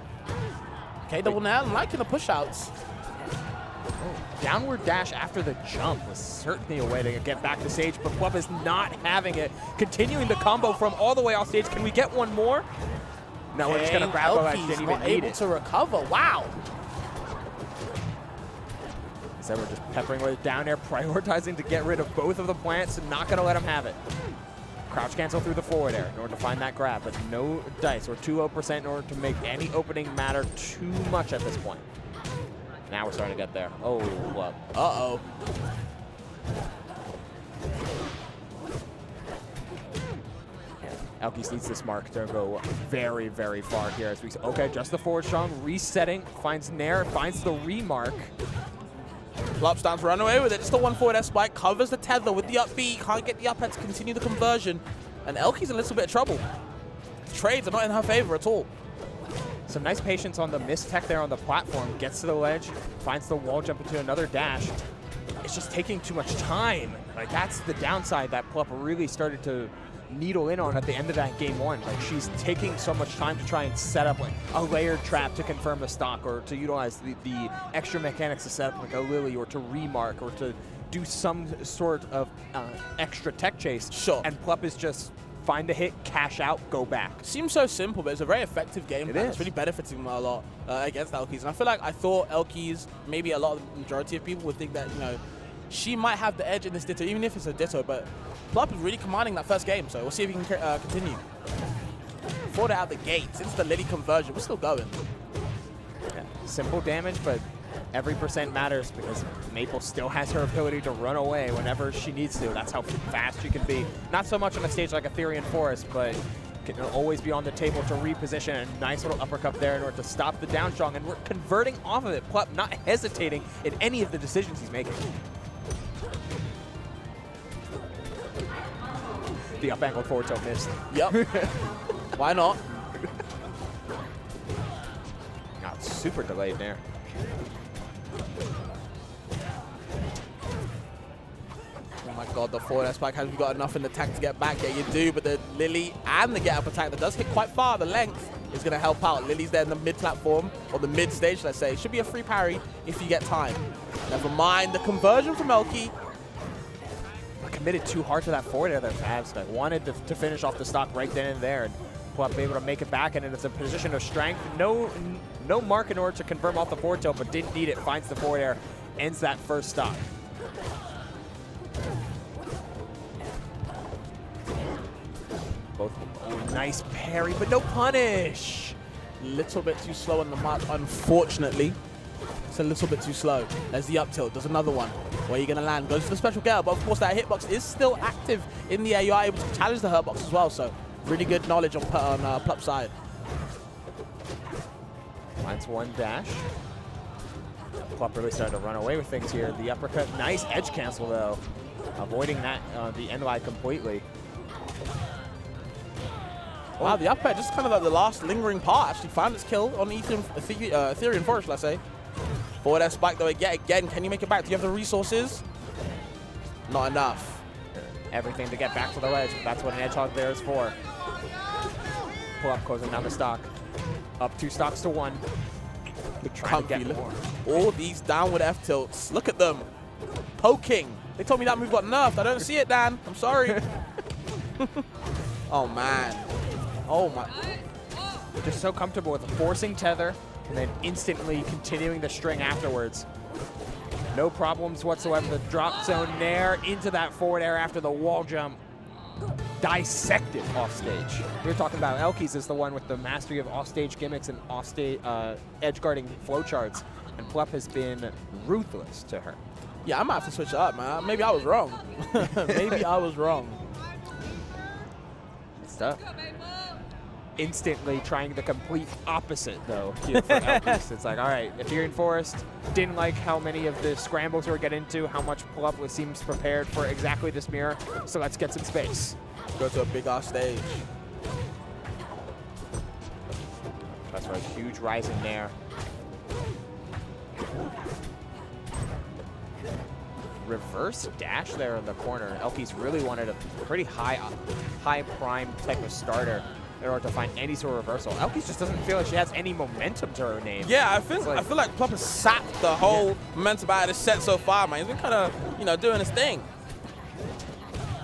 S5: Okay, double nair, I'm liking the push-outs.
S9: Downward dash after the jump was certainly a way to get back to stage, but Plup is not having it. Continuing the combo from all the way off stage. Can we get one more? No, we're just going to grab it.
S5: Elkies
S9: Didn't even
S5: not
S9: need
S5: able
S9: it.
S5: to recover. Wow.
S9: So we're just peppering with down air, prioritizing to get rid of both of the plants and not going to let him have it. Crouch cancel through the forward air in order to find that grab, but no dice. We're too low percent in order to make any opening matter too much at this point. Now we're starting to get there. Oh, Plup.
S5: Uh-oh.
S9: Elkies needs this mark to go very, very far here. As we okay, just the forward strong, resetting, finds nair, finds the remark.
S5: Plup stands run away with it. Just the one forward S spike, covers the tether with the up B. Can't get the up head to continue the conversion. And Elki's in a little bit of trouble. Trades are not in her favor at all.
S9: Some nice patience on the miss tech there on the platform. Gets to the ledge, finds the wall jump into another dash. It's just taking too much time. Like, that's the downside that Plup really started to needle in on at the end of that game one. Like, she's taking so much time to try and set up like a layered trap to confirm a stock, or to utilize the extra mechanics to set up like a Lily, or to remark, or to do some sort of extra tech chase.
S5: Sure.
S9: And Plup is just find a hit, cash out, go back.
S5: Seems so simple, but it's a very effective game plan. It's really benefiting them a lot against Elkies. And I feel like I thought Elkies, maybe a lot of the majority of people would think that, you know, she might have the edge in this Ditto, even if it's a Ditto, but Plup is really commanding that first game, so we'll see if he can continue. Forward out the gates, it's the Lily conversion, we're still going.
S9: Yeah. Simple damage, but every percent matters because Maple still has her ability to run away whenever she needs to. That's how fast she can be. Not so much on a stage like Aetherian Forest, but can always be on the table to reposition. A nice little uppercut there in order to stop the down strong, and we're converting off of it. Plup not hesitating in any of the decisions he's making. The up angled forward tilt missed.
S5: Yep. Why not?
S9: Not super delayed there.
S5: Oh my god, the forward S spike, have you got enough in the tank to get back? Yeah, you do, but the Lily and the get up attack that does hit quite far, the length is going to help out. Lily's there in the mid platform, or the mid stage, let's say. Should be a free parry if you get time. Never mind the conversion from Elkie.
S9: Committed too hard to that forward air there, Fabs. I wanted to finish off the stock right then and there, and Plup able to make it back, and it's a position of strength. No mark in order to confirm off the forward tilt, but didn't need it. Finds the forward air, ends that first stock. Both nice parry, but no punish.
S5: Little bit too slow on the mark, unfortunately. It's a little bit too slow. There's the up tilt. There's another one. Where are you going to land? Goes for the special gear, but of course that hitbox is still active in the air. You are able to challenge the hurtbox as well, so really good knowledge on Plup's side.
S9: Finds one dash. Plup really started to run away with things here. The uppercut, nice edge cancel though. Avoiding that, the end line completely.
S5: Wow, the up air, just kind of like the last lingering part, actually found its kill on the Ethereum Forest, let's say. Forward air spike though again. Can you make it back? Do you have the resources? Not enough.
S9: Everything to get back to the ledge. That's what an edge hog there is for. Pull up, closing down the stock. Up 2 stocks to 1. Trying to get more.
S5: All these downward F tilts. Look at them. Poking. They told me that move got nerfed. I don't see it, Dan. I'm sorry. Oh, man. Oh, my.
S9: They're just so comfortable with forcing tether and then instantly continuing the string afterwards. No problems whatsoever. The drop zone nair into that forward air after the wall jump. Dissected off stage. We were talking about Elkies is the one with the mastery of offstage gimmicks and offstage edge guarding flowcharts, and Plup has been ruthless to her.
S5: Yeah, I might have to switch it up, man. Maybe I was wrong. Maybe I was wrong.
S9: Stuff. Instantly trying the complete opposite, though, here for Elkies. It's like, all right, if you're in Forest, didn't like how many of the scrambles we were getting into, how much Plup seems prepared for exactly this mirror, so let's get some space.
S5: Go to a big-ass stage.
S9: That's right, huge rise in there. Reverse dash there in the corner. Elkies really wanted a pretty high prime type of starter in order to find any sort of reversal. Elkies just doesn't feel like she has any momentum to her name.
S5: Yeah, I feel like Plup has sapped the whole momentum out of this set so far, man. He's been kind of, doing his thing.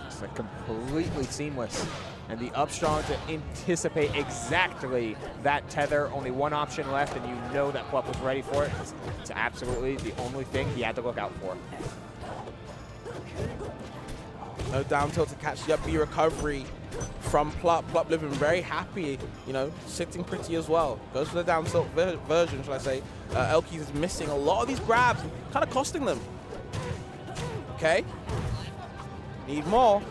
S9: It's like completely seamless. And the up strong to anticipate exactly that tether. Only one option left, and you know that Plup was ready for it. It's absolutely the only thing he had to look out for.
S5: No down tilt to catch the up B recovery from Plup. Plup living very happy, sitting pretty as well. Goes for the down tilt version, shall I say. Elkies is missing a lot of these grabs, kind of costing them. Okay. Need more.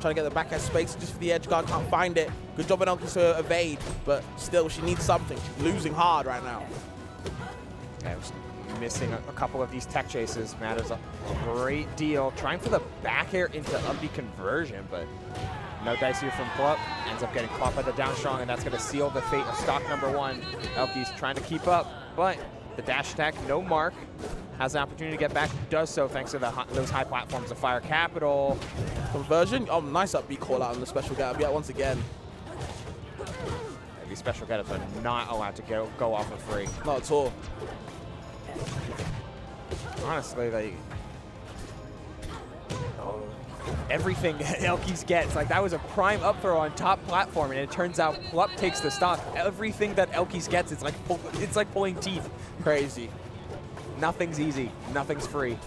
S5: Trying to get the back air space just for the edge guard, can't find it. Good job on Elkies to evade, but still she needs something. She's losing hard right now.
S9: Yeah, missing a couple of these tech chases matters a great deal. Trying for the back air into up B conversion, but no dice here from Plup. Ends up getting caught by the down strong, and that's going to seal the fate of stock number 1. Elkies trying to keep up, but the dash attack, no mark. Has the opportunity to get back, does so thanks to those high platforms of Fire Capital.
S5: Conversion, oh, nice up B call out on the special get up yet once again.
S9: These special get ups are not allowed to go off for free.
S5: Not at all.
S9: Honestly, everything Elkies gets, like that was a prime up throw on top platform, and it turns out Plup takes the stock. Everything that Elkies gets, it's like pulling teeth.
S5: Crazy.
S9: Nothing's easy. Nothing's free.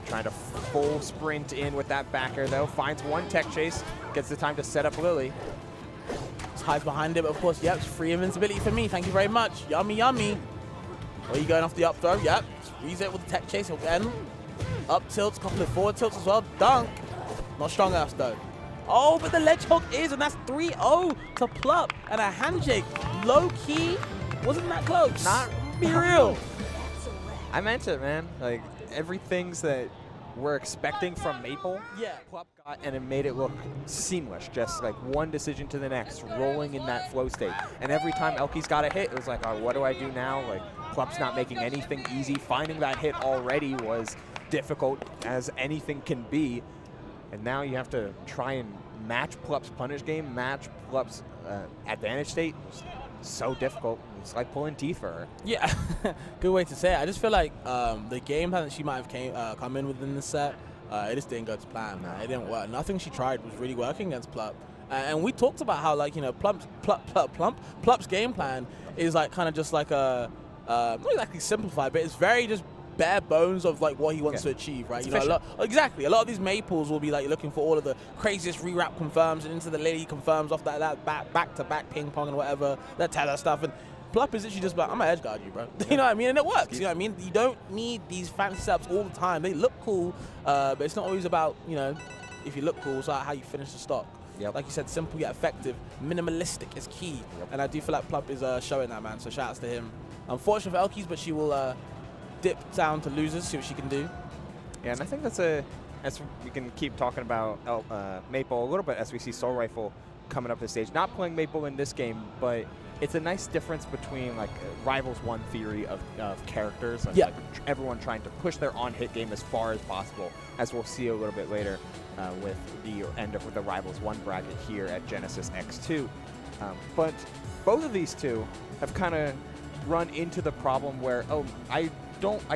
S9: Trying to full sprint in with that back air, though. Finds one tech chase. Gets the time to set up Lily.
S5: Hides behind it, but of course, yep, it's free invincibility for me. Thank you very much. Yummy, yummy. Are you going off the up throw? Yep. Squeeze it with the tech chase again. Up tilts, couple of forward tilts as well. Dunk. Not strong enough, though. Oh, but the ledge hog is, and that's 3-0 to Plup. And a handshake. Low key. Wasn't that close.
S9: Not
S5: be real.
S9: I meant it, man. Like, everything's that we're expecting from Maple.
S5: Yeah.
S9: Plup got, and it made it look seamless. Just like one decision to the next, rolling in that flow state. And every time Elkies got a hit, it was like, oh, what do I do now? Like, Plup's not making anything easy. Finding that hit already was difficult as anything can be. And now you have to try and match Plup's punish game, match Plup's advantage state. It's so difficult. It's like pulling teeth for her.
S5: Yeah, good way to say it. I just feel like the game plan that she might have come in within the set, it just didn't go to plan, man. It didn't work. Nothing she tried was really working against Plup. And we talked about how, like, Plup's game plan is like kind of just like a, not exactly simplified, but it's very just bare bones of like what he wants to achieve, right? Exactly. A lot of these Maples will be like looking for all of the craziest rewrap confirms and into the Lily confirms off that back to back ping pong and whatever, that tether stuff. And Plup is literally just like, I'm gonna edge guard you, bro. You know what I mean? And it works. You know what I mean? You don't need these fancy setups all the time. They look cool, but it's not always about, if you look cool, it's about how you finish the stock.
S9: Yep.
S5: Like you said, simple yet effective. Minimalistic is key. Yep. And I do feel like Plup is showing that, man. So shout outs to him. Unfortunate for Elkies, but she will dip down to losers, see what she can do.
S9: Yeah, and I think that's a as we can keep talking about Maple a little bit as we see Soul Rifle coming up this stage. Not playing Maple in this game, but it's a nice difference between like Rivals 1 theory of characters and like everyone trying to push their on-hit game as far as possible, as we'll see a little bit later with the end of the Rivals 1 bracket here at Genesis X2. But both of these two have kind of run into the problem where, I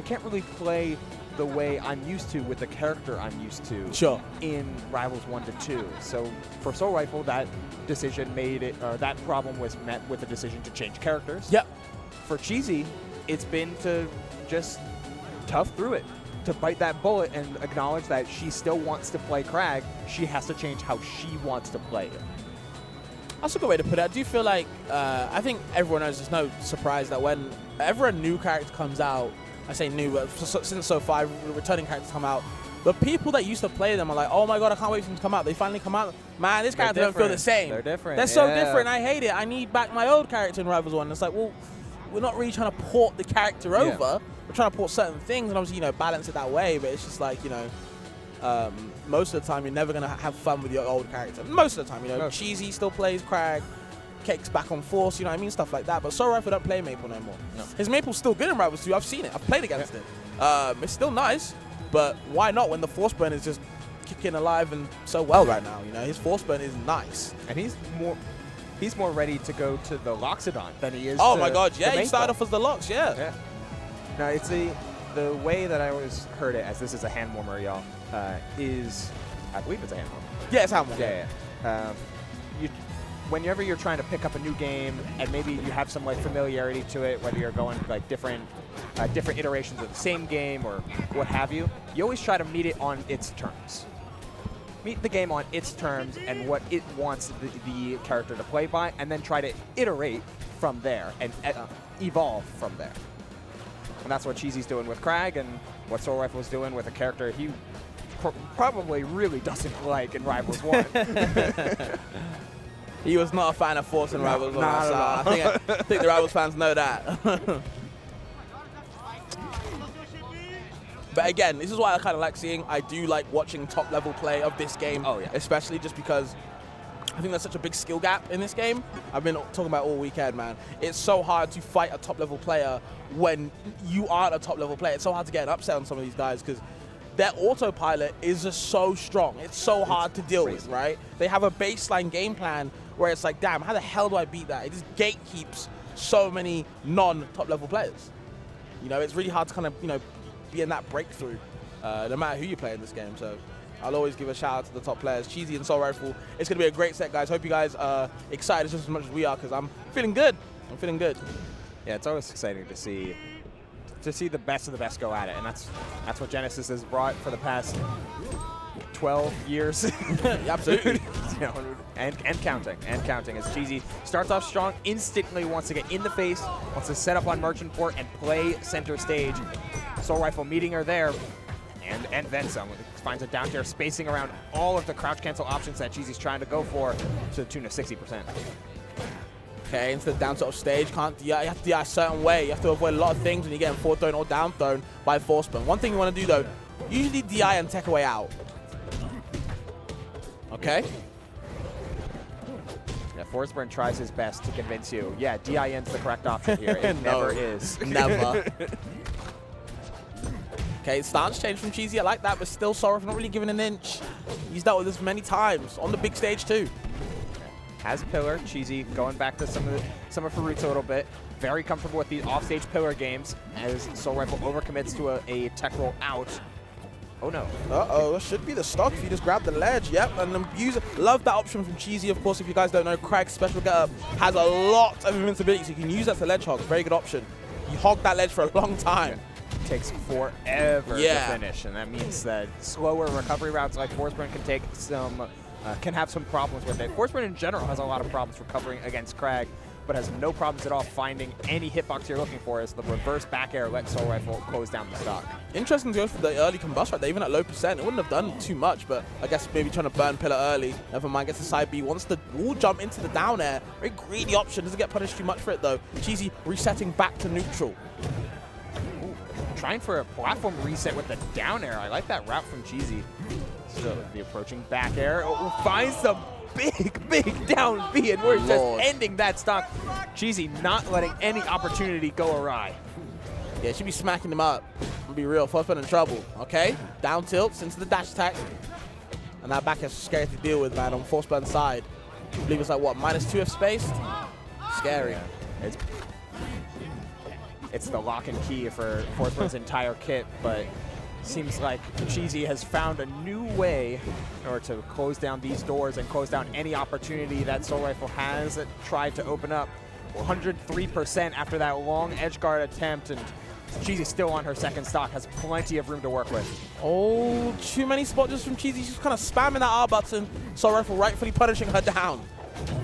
S9: can't really play the way I'm used to with the character I'm used to in Rivals 1 to 2. So for Soul Rifle, that decision made it, that problem was met with a decision to change characters.
S5: Yep.
S9: For Cheesy, it's been to just tough through it, to bite that bullet and acknowledge that she still wants to play Crag. She has to change how she wants to play it.
S5: That's a good way to put it. I do feel like, I think everyone knows, there's no surprise that whenever a new character comes out, I say new, but since so far, returning characters come out, the people that used to play them are like, oh my god, I can't wait for them to come out. They finally come out. Man, this character don't feel the same.
S9: They're different.
S5: They're so different. I hate it. I need back my old character in Rivals 1. It's like, well, we're not really trying to port the character over. We're trying to port certain things and obviously, balance it that way. But it's just like, most of the time, you're never going to have fun with your old character. Most of the time, Cheesy still plays Crag. Cake's back on Force, stuff like that. But Soul Rifle don't play Maple no more. No. His Maple's still good in Rivals 2. I've seen it. I've played against it. It's still nice, but why not when the Force Burn is just kicking alive and so well right now? His Force Burn is nice.
S9: And he's more ready to go to the Loxodon than he is
S5: my god, yeah, he started off as the Lox, yeah.
S9: No, it's the way that I always heard it, as this is a hand warmer, y'all, is, I believe it's a hand warmer.
S5: Yeah, it's hand warmer.
S9: Yeah. Whenever you're trying to pick up a new game and maybe you have some familiarity to it, whether you're going different iterations of the same game or what have you, you always try to meet it on its terms. Meet the game on its terms and what it wants the character to play by, and then try to iterate from there and evolve from there. And that's what Cheesy's doing with Crag and what Soul Rifle's doing with a character he probably really doesn't like in Rivals 1.
S5: He was not a fan of Force and Rivals 1. I think the Rivals fans know that. But again, this is why I kind of like seeing. I do like watching top-level play of this game, especially just because I think there's such a big skill gap in this game. I've been talking about all weekend, man. It's so hard to fight a top-level player when you aren't a top-level player. It's so hard to get an upset on some of these guys because their autopilot is just so strong. It's so hard to deal with, right? They have a baseline game plan where it's like, damn, how the hell do I beat that? It just gatekeeps so many non-top level players. It's really hard to kind of, be in that breakthrough, no matter who you play in this game. So I'll always give a shout out to the top players, Cheesy and Soul Rifle. It's going to be a great set, guys. Hope you guys are excited just as much as we are, because I'm feeling good. I'm feeling good.
S9: Yeah, it's always exciting to see the best of the best go at it, and that's what Genesis has brought for the past 12 years.
S5: Absolutely.
S9: And counting as Cheesy starts off strong, instantly wants to get in the face, wants to set up on Merchant Port and play center stage. Soul Rifle meeting her there, and then some. Finds a down tier spacing around all of the crouch cancel options that Cheesy's trying to go for to the tune of 60%.
S5: Okay, into the down sort of stage, can't DI. You have to DI a certain way. You have to avoid a lot of things when you're getting forward thrown or down thrown by Force Burn. One thing you want to do though, usually DI and tech away out. Okay.
S9: Yeah, Force Burn tries his best to convince you. Yeah, DIN's the correct option here. It never is.
S5: Never. Okay, stance change from Cheesy. I like that, but still Soul Rifle not really giving an inch. He's dealt with this many times on the big stage too.
S9: Has Pillar. Cheesy going back to some of her roots a little bit. Very comfortable with these offstage Pillar games as Soul Rifle overcommits to a tech roll out. Oh no.
S5: Uh-oh, that should be the stock if you just grab the ledge. Yep, and then use it. Love that option from Cheesy. Of course, if you guys don't know, Crag's special getup has a lot of invincibility, so you can use that to ledge hog. Very good option. You hog that ledge for a long time.
S9: Takes forever to finish, and that means that slower recovery routes like Force Burn can take some, can have some problems with it. Force Burn in general has a lot of problems recovering against Crag, but has no problems at all finding any hitbox you're looking for as the reverse back air lets Soul Rifle close down the stock.
S5: Interesting to go for the early combust right there, even at low percent. It wouldn't have done too much, but I guess maybe trying to burn Pillar early. Never mind, gets the side B. Wants the wall jump into the down air. Very greedy option. Doesn't get punished too much for it though. Cheesy resetting back to neutral.
S9: trying for a platform reset with the down air. I like that route from Cheesy. Still the approaching back air. Oh, finds the big down B, and we're just ending that stock. Cheesy not letting any opportunity go awry.
S5: Yeah, she be smacking them up. I'm be real, Forceburn in trouble. Okay, down tilts into the dash attack. And that back is scary to deal with, man, on Forceburn's side. I believe it's like, what, -2 if spaced? Scary.
S9: Yeah. It's the lock and key for Forceburn's entire kit, but seems like Cheesy has found a new way in order to close down these doors and close down any opportunity that Soul Rifle has tried to open up. 103% after that long edge guard attempt, and Cheesy's still on her second stock, has plenty of room to work with.
S5: Oh, too many spot just from Cheesy. She's kind of spamming that R button. Soul Rifle rightfully punishing her down.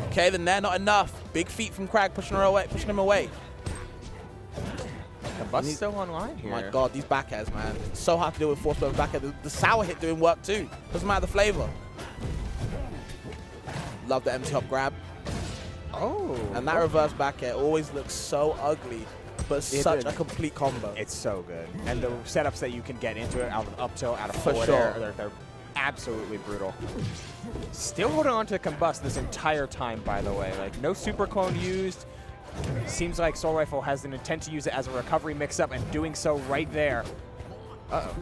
S5: Okay, then there, not enough. Big feet from Crag pushing her away, pushing him away.
S9: The bus is still online here.
S5: Oh my God, these back airs, man. It's so hard to deal with Forceburn back air. The sour hit doing work too. Doesn't matter the flavor. Love the empty hop grab.
S9: Oh.
S5: And that reverse back air always looks so ugly, but such a complete combo.
S9: It's so good. And the setups that you can get into it, out of up tilt, out of
S5: For
S9: forward
S5: sure.
S9: air, they're absolutely brutal. Still holding on to Combust this entire time, by the way. Like, no super clone used. Seems like Soul Rifle has an intent to use it as a recovery mix-up, and doing so right there. Uh-oh.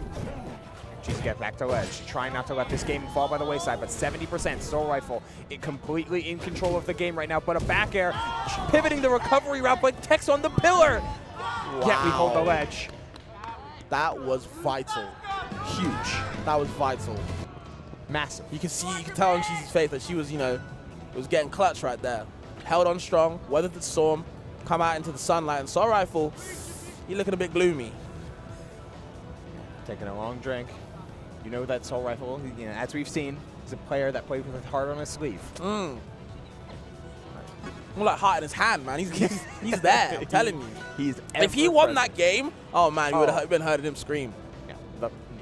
S9: She's get back to ledge. Trying not to let this game fall by the wayside, but 70% Soul Rifle completely in control of the game right now. But a back air, pivoting the recovery route, but Tech's on the pillar.
S5: Wow.
S9: Yet we hold the ledge.
S5: That was vital. Huge. That was vital.
S9: Massive.
S5: You can tell on Cheesy's face that she was, it was getting clutch right there. Held on strong, weathered the storm, come out into the sunlight, and Soul Rifle, you're looking a bit gloomy.
S9: Taking a long drink. You know that Soul Rifle, as we've seen, is a player that plays with his heart on his sleeve.
S5: More like heart in his hand, man. He's there, I'm telling you. If he won that game, oh man, you would have been heard him scream.
S9: Yeah,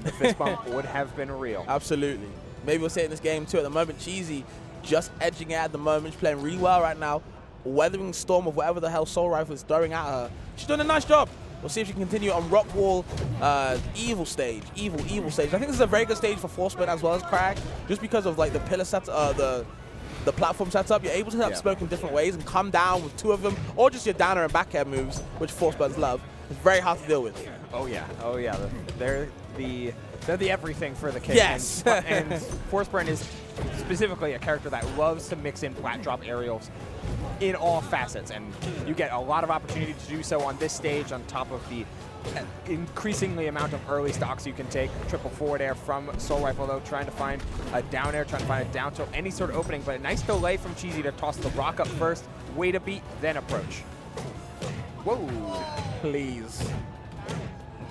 S9: the fist bump would have been real.
S5: Absolutely. Maybe we'll say in this game too. At the moment, Cheesy just edging it at the moment. She's playing really well right now. Weathering storm of whatever the hell Soul Rifle is throwing at her. She's doing a nice job. We'll see if she can continue on Rock Wall, evil stage. Evil stage. I think this is a very good stage for Forceburn as well as Crag, just because of like the pillar set, the platform setup. You're able to set up smoke in different ways and come down with two of them, or just your downer and back air moves, which Forceburns love. It's very hard to deal with.
S9: Oh yeah. They're the everything for the kid.
S5: Yes.
S9: And Forceburn is specifically a character that loves to mix in flat drop aerials in all facets, and you get a lot of opportunity to do so on this stage on top of the increasingly amount of early stocks you can take. Triple forward air from Soul Rifle, though, trying to find a down air, trying to find a down tilt, any sort of opening, but a nice delay from Cheesy to toss the rock up first, wait a beat, then approach. Whoa.
S5: Please.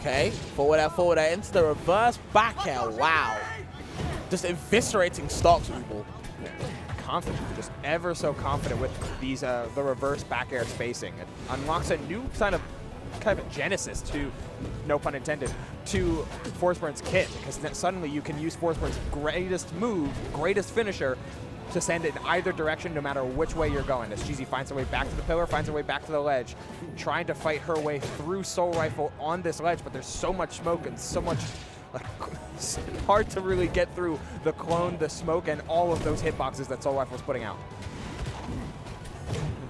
S5: Okay, forward air into the reverse back air. Wow. Just eviscerating stocks, people.
S9: Confident, just ever so confident with these the reverse back air spacing. It unlocks a new kind of genesis to, no pun intended, to Forceburn's kit, because then suddenly you can use Forceburn's greatest move, greatest finisher, to send it in either direction no matter which way you're going. As Cheesy finds her way back to the pillar, finds her way back to the ledge, trying to fight her way through Soul Rifle on this ledge, but there's so much smoke and so much, like, it's hard to really get through the clone, the smoke, and all of those hitboxes that Soul Rifle's putting out.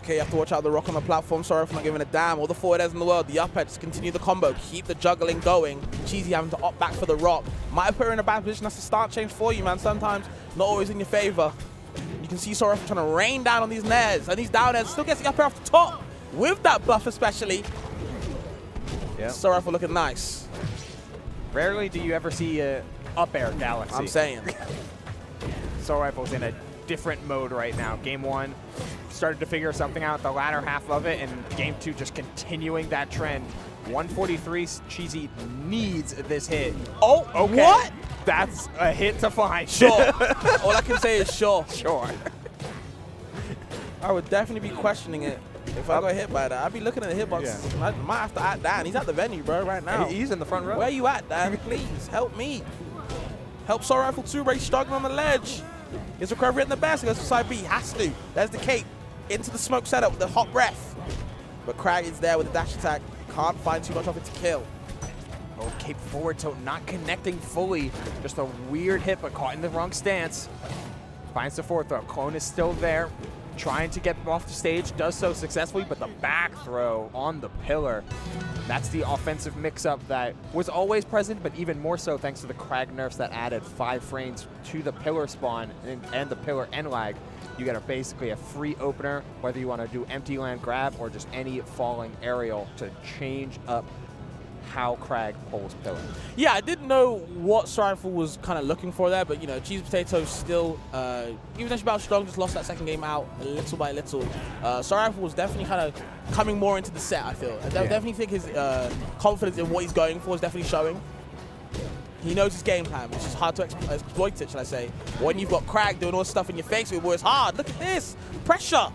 S5: Okay, you have to watch out the rock on the platform. Sorry for not giving a damn. All the forward airs in the world. The up air, just continue the combo. Keep the juggling going. Cheesy having to opt back for the rock. Might have put her in a bad position. That's the start change for you, man. Sometimes not always in your favor. You can see Soul Rifle trying to rain down on these nairs. And these down airs still gets the up air off the top. With that buff especially.
S9: Yeah.
S5: Soul Rifle looking nice.
S9: Rarely do you ever see a up air galaxy.
S5: I'm saying.
S9: Soul Rifle's in a different mode right now. Game 1 started to figure something out the latter half of it, and Game 2 just continuing that trend. 143, Cheesy needs this hit.
S5: Oh,
S9: okay.
S5: What?
S9: That's a hit to find.
S5: Sure. All I can say is sure.
S9: Sure.
S5: I would definitely be questioning it if I got hit by that. I'd be looking at the hitbox.
S9: Yeah.
S5: I might have to add Dan. He's at the venue, bro, right now.
S9: He's in the front row.
S5: Where you at, Dan? Please, help me. Help Soul Rifle 2, Ray struggling on the ledge. Is recovery in the best? He goes to side B. Has to. There's the cape. Into the smoke setup with the hot breath. But Crag is there with the dash attack. Can't find too much of it to kill.
S9: Oh, cape forward tilt not connecting fully. Just a weird hit, but caught in the wrong stance. Finds the forward throw. Clone is still there, trying to get off the stage. Does so successfully, but the back throw on the pillar. That's the offensive mix-up that was always present, but even more so thanks to the Crag nerfs that added 5 frames to the pillar spawn and the pillar end lag. You get basically a free opener, whether you want to do empty land grab or just any falling aerial to change up how Crag pulls pillar.
S5: Yeah, I didn't know what Sorrowful was kind of looking for there, but, you know, Cheese Potato still, even though she battled strong, just lost that second game out little by little. Sorrowful was definitely kind of coming more into the set, I feel. I definitely think his confidence in what he's going for is definitely showing. He knows his game plan, which is hard to exploit it, shall I say. When you've got Crag doing all this stuff in your face, it's hard. Look at this. Pressure.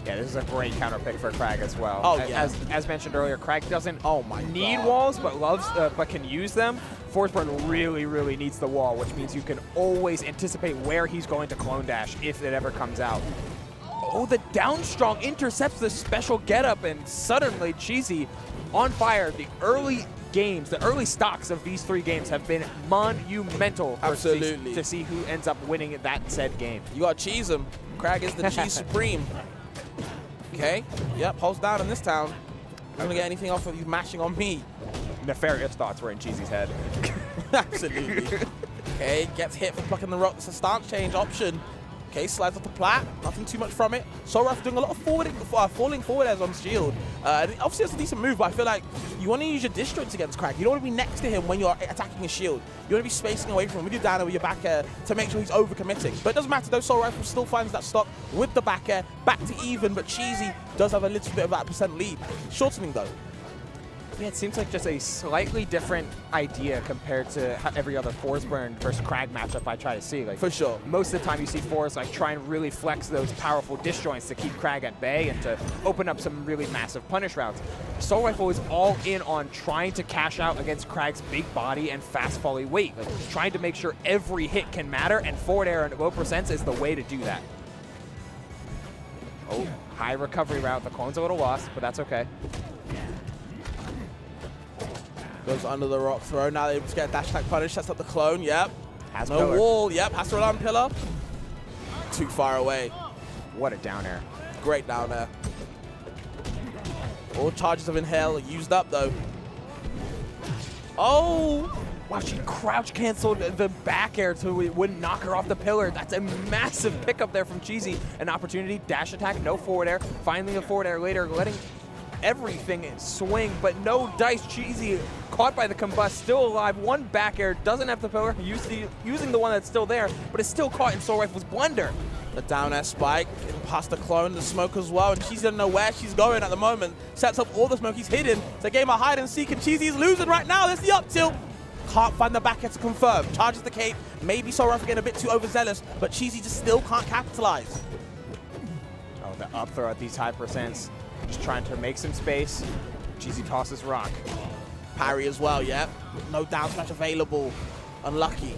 S9: Yeah, this is a great counter pick for Crag as well.
S5: Oh, yeah.
S9: As mentioned earlier, Crag doesn't need
S5: God.
S9: walls, but can use them. Forsburn really needs the wall, which means you can always anticipate where he's going to clone dash if it ever comes out. Oh, the down strong intercepts the special getup, and suddenly Cheesy on fire. The early games, the early stocks of these 3 games have been monumental to see who ends up winning that said game.
S5: You got to cheese him. Crag is the cheese supreme. Okay, yep, holds down in this town. I'm going to get anything off of you mashing on me.
S9: Nefarious thoughts were in Cheesy's head.
S5: Absolutely. Okay, gets hit for plucking the rock. It's a stance change option. Okay, slides off the plat. Nothing too much from it. Soraf doing a lot of falling forward as on shield. Obviously, it's a decent move, but I feel like you want to use your districts against Crag. You don't want to be next to him when you're attacking his shield. You want to be spacing away from him with your down air, with your back air to make sure he's over-committing. But it doesn't matter, though. Soul Rifle still finds that stock with the back air, back to even, but Cheesy does have a little bit of that % lead. Shortening, though.
S9: Yeah, it seems like just a slightly different idea compared to every other Forsburn versus Crag matchup I try to see. Like,
S5: for sure.
S9: Most of the time you see Force like try and really flex those powerful disjoints to keep Crag at bay and to open up some really massive punish routes. Soul Rifle is all in on trying to cash out against Crag's big body and fast volley weight. Like, trying to make sure every hit can matter, and forward air and low percents is the way to do that. Oh, high recovery route. The clone's a little lost, but that's okay.
S5: Goes under the rock throw. Now they're able to get a dash attack punish. Sets up the clone. Yep.
S9: Has
S5: no
S9: pillar.
S5: wall. Yep. Has to rely on pillar. Too far away.
S9: What a down air.
S5: Great down air. All charges of Inhale are used up, though. Oh!
S9: Wow, she crouch canceled the back air so it wouldn't knock her off the pillar. That's a massive pickup there from Cheesy. An opportunity. Dash attack. No forward air. Finally a forward air later. Letting everything swing, but no dice. Cheesy caught by the combust, still alive. One back air, doesn't have the pillar, using the one that's still there, but it's still caught in Soul Rifle's blender.
S5: The down air spike, past the clone, the smoke as well, and Cheesy doesn't know where she's going at the moment. Sets up all the smoke, he's hidden. It's a game of hide and seek, and Cheesy's losing right now. There's the up tilt. Can't find the back air to confirm. Charges the cape. Maybe Soul Rifle getting a bit too overzealous, but Cheesy just still can't capitalize.
S9: Oh, the up throw at these high percents. Just trying to make some space. Cheesy tosses rock.
S5: Parry as well, yep. No down smash available. Unlucky.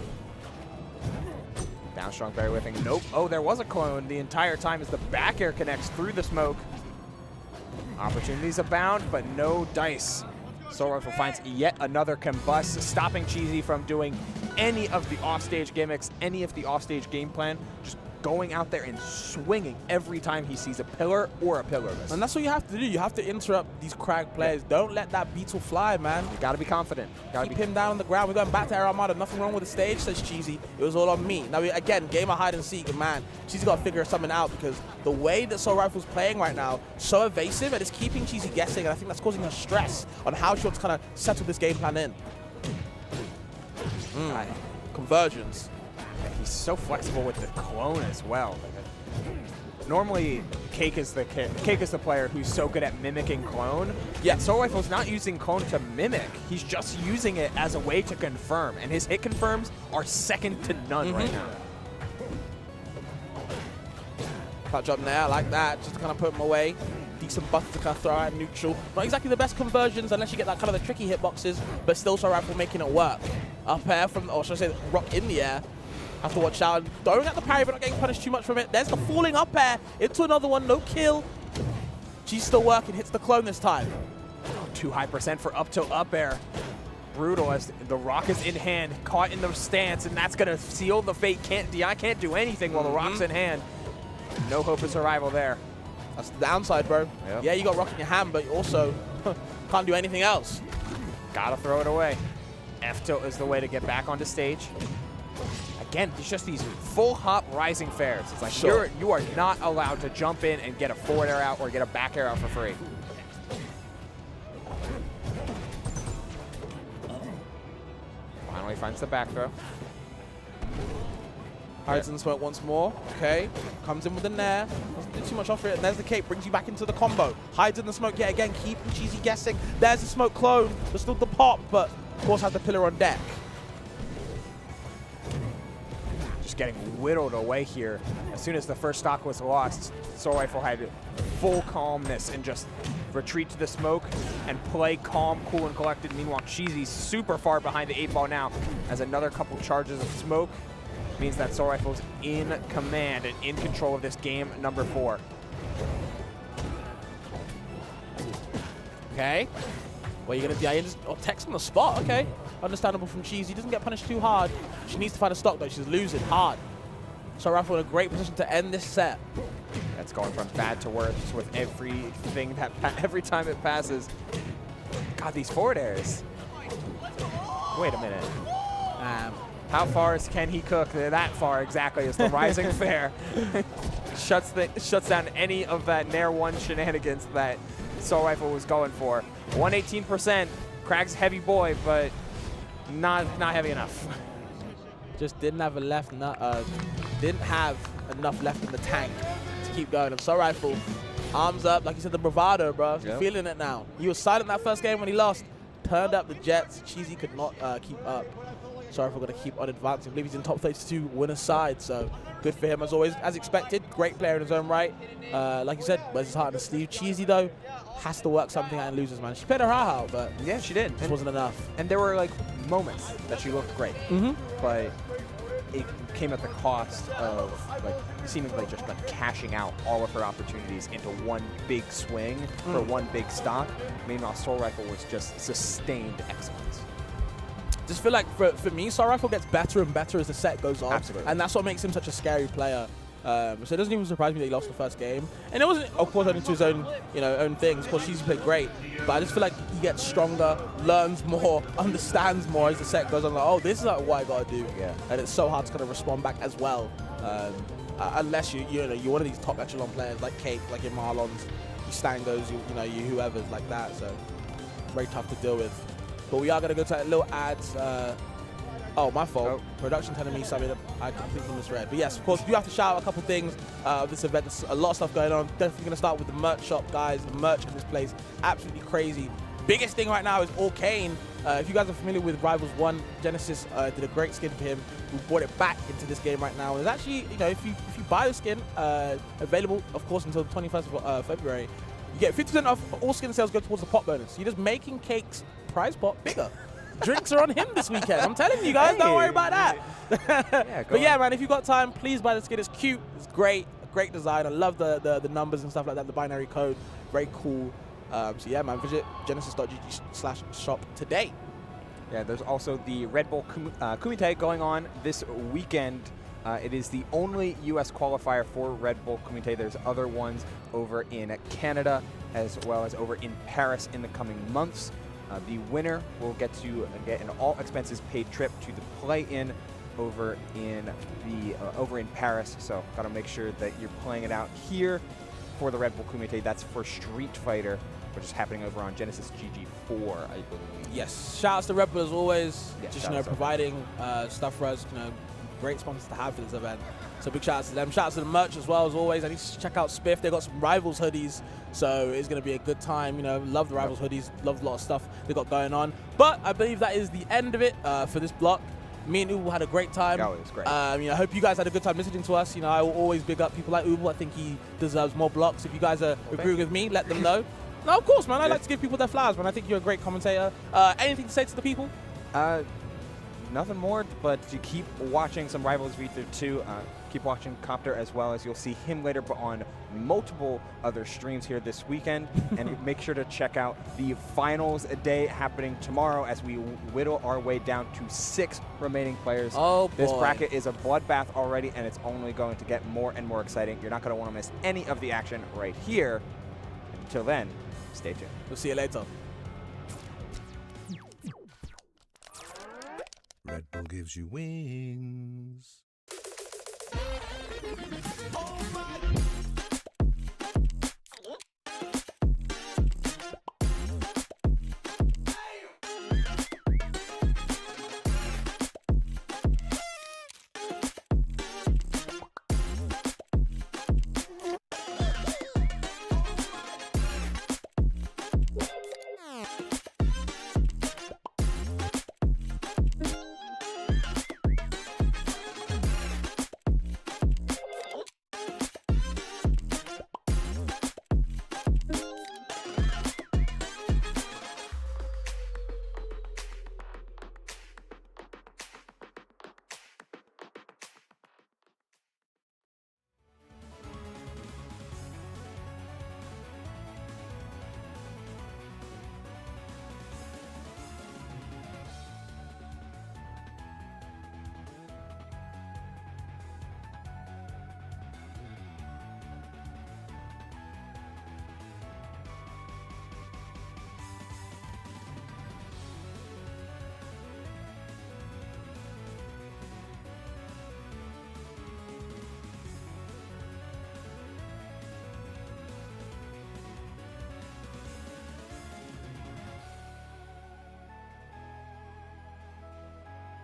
S9: Down strong berry whipping. Nope. Oh, there was a clone the entire time as the back air connects through the smoke. Opportunities abound, but no dice. Soul Rifle finds yet another combust, stopping Cheesy from doing any of the offstage gimmicks, any of the offstage game plan. Just going out there and swinging every time he sees a pillar or a pillarless.
S5: And that's what you have to do. You have to interrupt these Crag players. Yeah. Don't let that beetle fly, man.
S9: You gotta be confident.
S5: Keep him down on the ground. We're going back to Air Armada. Nothing wrong with the stage, says Cheesy. It was all on me. Now, again, game of hide and seek, and man, Cheesy got to figure something out because the way that Soul Rifle's playing right now, so evasive, and it's keeping Cheesy guessing, and I think that's causing her stress on how she wants to kind of settle this game plan in. Conversions.
S9: Yeah, he's so flexible with the clone as well. Normally, Cake is the player who's so good at mimicking clone.
S5: Yeah,
S9: Soul Rifle's not using clone to mimic. He's just using it as a way to confirm, and his hit confirms are second to none right now.
S5: Touch up there, I like that, just to kind of put him away. Decent buff to kind of throw out neutral. Not exactly the best conversions unless you get that kind of the tricky hitboxes, but still Soul Rifle making it work. Up air from, or should I say, rock in the air. Have to watch out. Don't get the parry, but not getting punished too much from it. There's the falling up air into another one. No kill. She's still working. Hits the clone this time.
S9: Too high percent for up tilt up air. brutal as the rock is in hand, caught in the stance, and that's going to seal the fate. DI can't do anything while the rock's in hand. No hope of survival there.
S5: That's the downside, bro.
S9: Yep.
S5: Yeah, you got rock in your hand, but you also can't do anything else.
S9: Gotta throw it away. F tilt is the way to get back onto stage. Again, it's just these full hop rising fairs. It's like you are not allowed to jump in and get a forward air out or get a back air out for free. Finally finds the back throw.
S5: Hides in the smoke once more. Okay. Comes in with the nair. Doesn't do too much off it. And there's the cape. Brings you back into the combo. Hides in the smoke yet again. Keeping Cheesy guessing. There's the smoke clone. There's still the pop, but of course has the pillar on deck.
S9: Just getting whittled away here. As soon as the first stock was lost, Soul Rifle had full calmness and just retreat to the smoke and play calm, cool, and collected. Meanwhile, Cheesy's super far behind the 8-ball now as another couple charges of smoke means that Soul Rifle's in command and in control of this game number 4.
S5: Okay. What are you going to do? You just text on the spot. Okay. Understandable from Cheesy. Doesn't get punished too hard. She needs to find a stock, though. She's losing hard. So Rifle in a great position to end this set.
S9: That's going from bad to worse with everything that every time it passes. God, these forward airs. Wait a minute. How far can he cook? That far exactly is the rising fair. Shuts down any of that Nair 1 shenanigans that Soul Rifle was going for. 118%. Crag's heavy boy, but not heavy enough.
S5: Just didn't have enough left in the tank to keep going. And Soul Rifle, arms up, like you said, the bravado, bro. Yep. Feeling it now. He was silent that first game when he lost. Turned up the jets. Cheesy could not keep up. Soul Rifle going to keep on advancing. I believe he's in top 32 winner's side, so good for him as always. As expected, great player in his own right. Like you said, wears his heart on the sleeve. Cheesy, though, has to work something out and loses, man. She played her heart out, but
S9: yeah, she did.
S5: Just wasn't enough.
S9: And there were like moments that she looked great, but it came at the cost of like seemingly just like cashing out all of her opportunities into one big swing for one big stock. Meanwhile, Soul Rifle was just sustained excellence.
S5: Just feel like for me, Soul Rifle gets better and better as the set goes on.
S9: Absolutely.
S5: And that's what makes him such a scary player. So it doesn't even surprise me that he lost the first game. And it wasn't, of course, only to his own, own things. Of course, Cheesy played great. But I just feel like he gets stronger, learns more, understands more as the set goes on. Like, oh, this is like what I got to do.
S9: Yeah.
S5: And it's so hard to kind of respond back as well. Unless you're one of these top echelon players like Cake, like your Marlons, your Stangos, you whoever's like that. So very tough to deal with. But we are going to go to that little ads. Oh, my fault. Production telling me something that I completely misread. But yes, of course, we do have to shout out a couple things of this event. There's a lot of stuff going on. Definitely going to start with the merch shop, guys. The merch in this place, absolutely crazy. Biggest thing right now is Arcane. If you guys are familiar with Rivals 1, Genesis did a great skin for him. We brought it back into this game right now. And it's actually, if you buy the skin, available, of course, until the 21st of February, you get 50% off. All skin sales go towards the pot bonus. You're just making Cake's prize pot bigger. Drinks are on him this weekend. I'm telling you guys, don't worry about that. But yeah, man, if you've got time, please buy the skin. It's cute. It's great. Great design. I love the numbers and stuff like that. The binary code. Very cool. So yeah, man, visit genesis.gg/shop today.
S9: Yeah, there's also the Red Bull Kumite going on this weekend. It is the only U.S. qualifier for Red Bull Kumite. There's other ones over in Canada as well as over in Paris in the coming months. The winner will get an all expenses paid trip to the play-in over in Paris. So gotta make sure that you're playing it out here for the Red Bull Kumite. That's for Street Fighter, which is happening over on Genesis GG4, I believe.
S5: Yes. Shout outs to Red Bull as always.
S9: Yeah,
S5: just providing stuff for us. Great sponsors to have for this event. So big shout outs to them. Shout outs to the merch as well as always. I need to check out Spiff. They got some Rivals hoodies, so it's going to be a good time. Love the Rivals hoodies. Love a lot of stuff they got going on. But I believe that is the end of it for this block. Me and Ubu had a great time.
S9: Oh, it was great.
S5: I hope you guys had a good time listening to us. I will always big up people like Ubu. I think he deserves more blocks. If you guys are agreeing with me, let them know. No, of course, man. I like to give people their flowers, man. I think you're a great commentator. Anything to say to the people?
S9: nothing more but to keep watching some Rivals V3 2. Keep watching Copter as well, as you'll see him later, but on multiple other streams here this weekend. And make sure to check out the finals day happening tomorrow as we whittle our way down to 6 remaining players.
S5: Oh, boy.
S9: This bracket is a bloodbath already, and it's only going to get more and more exciting. You're not going to want to miss any of the action right here. Until then, stay tuned.
S5: We'll see you later.
S4: Red Bull gives you wings.
S1: Oh my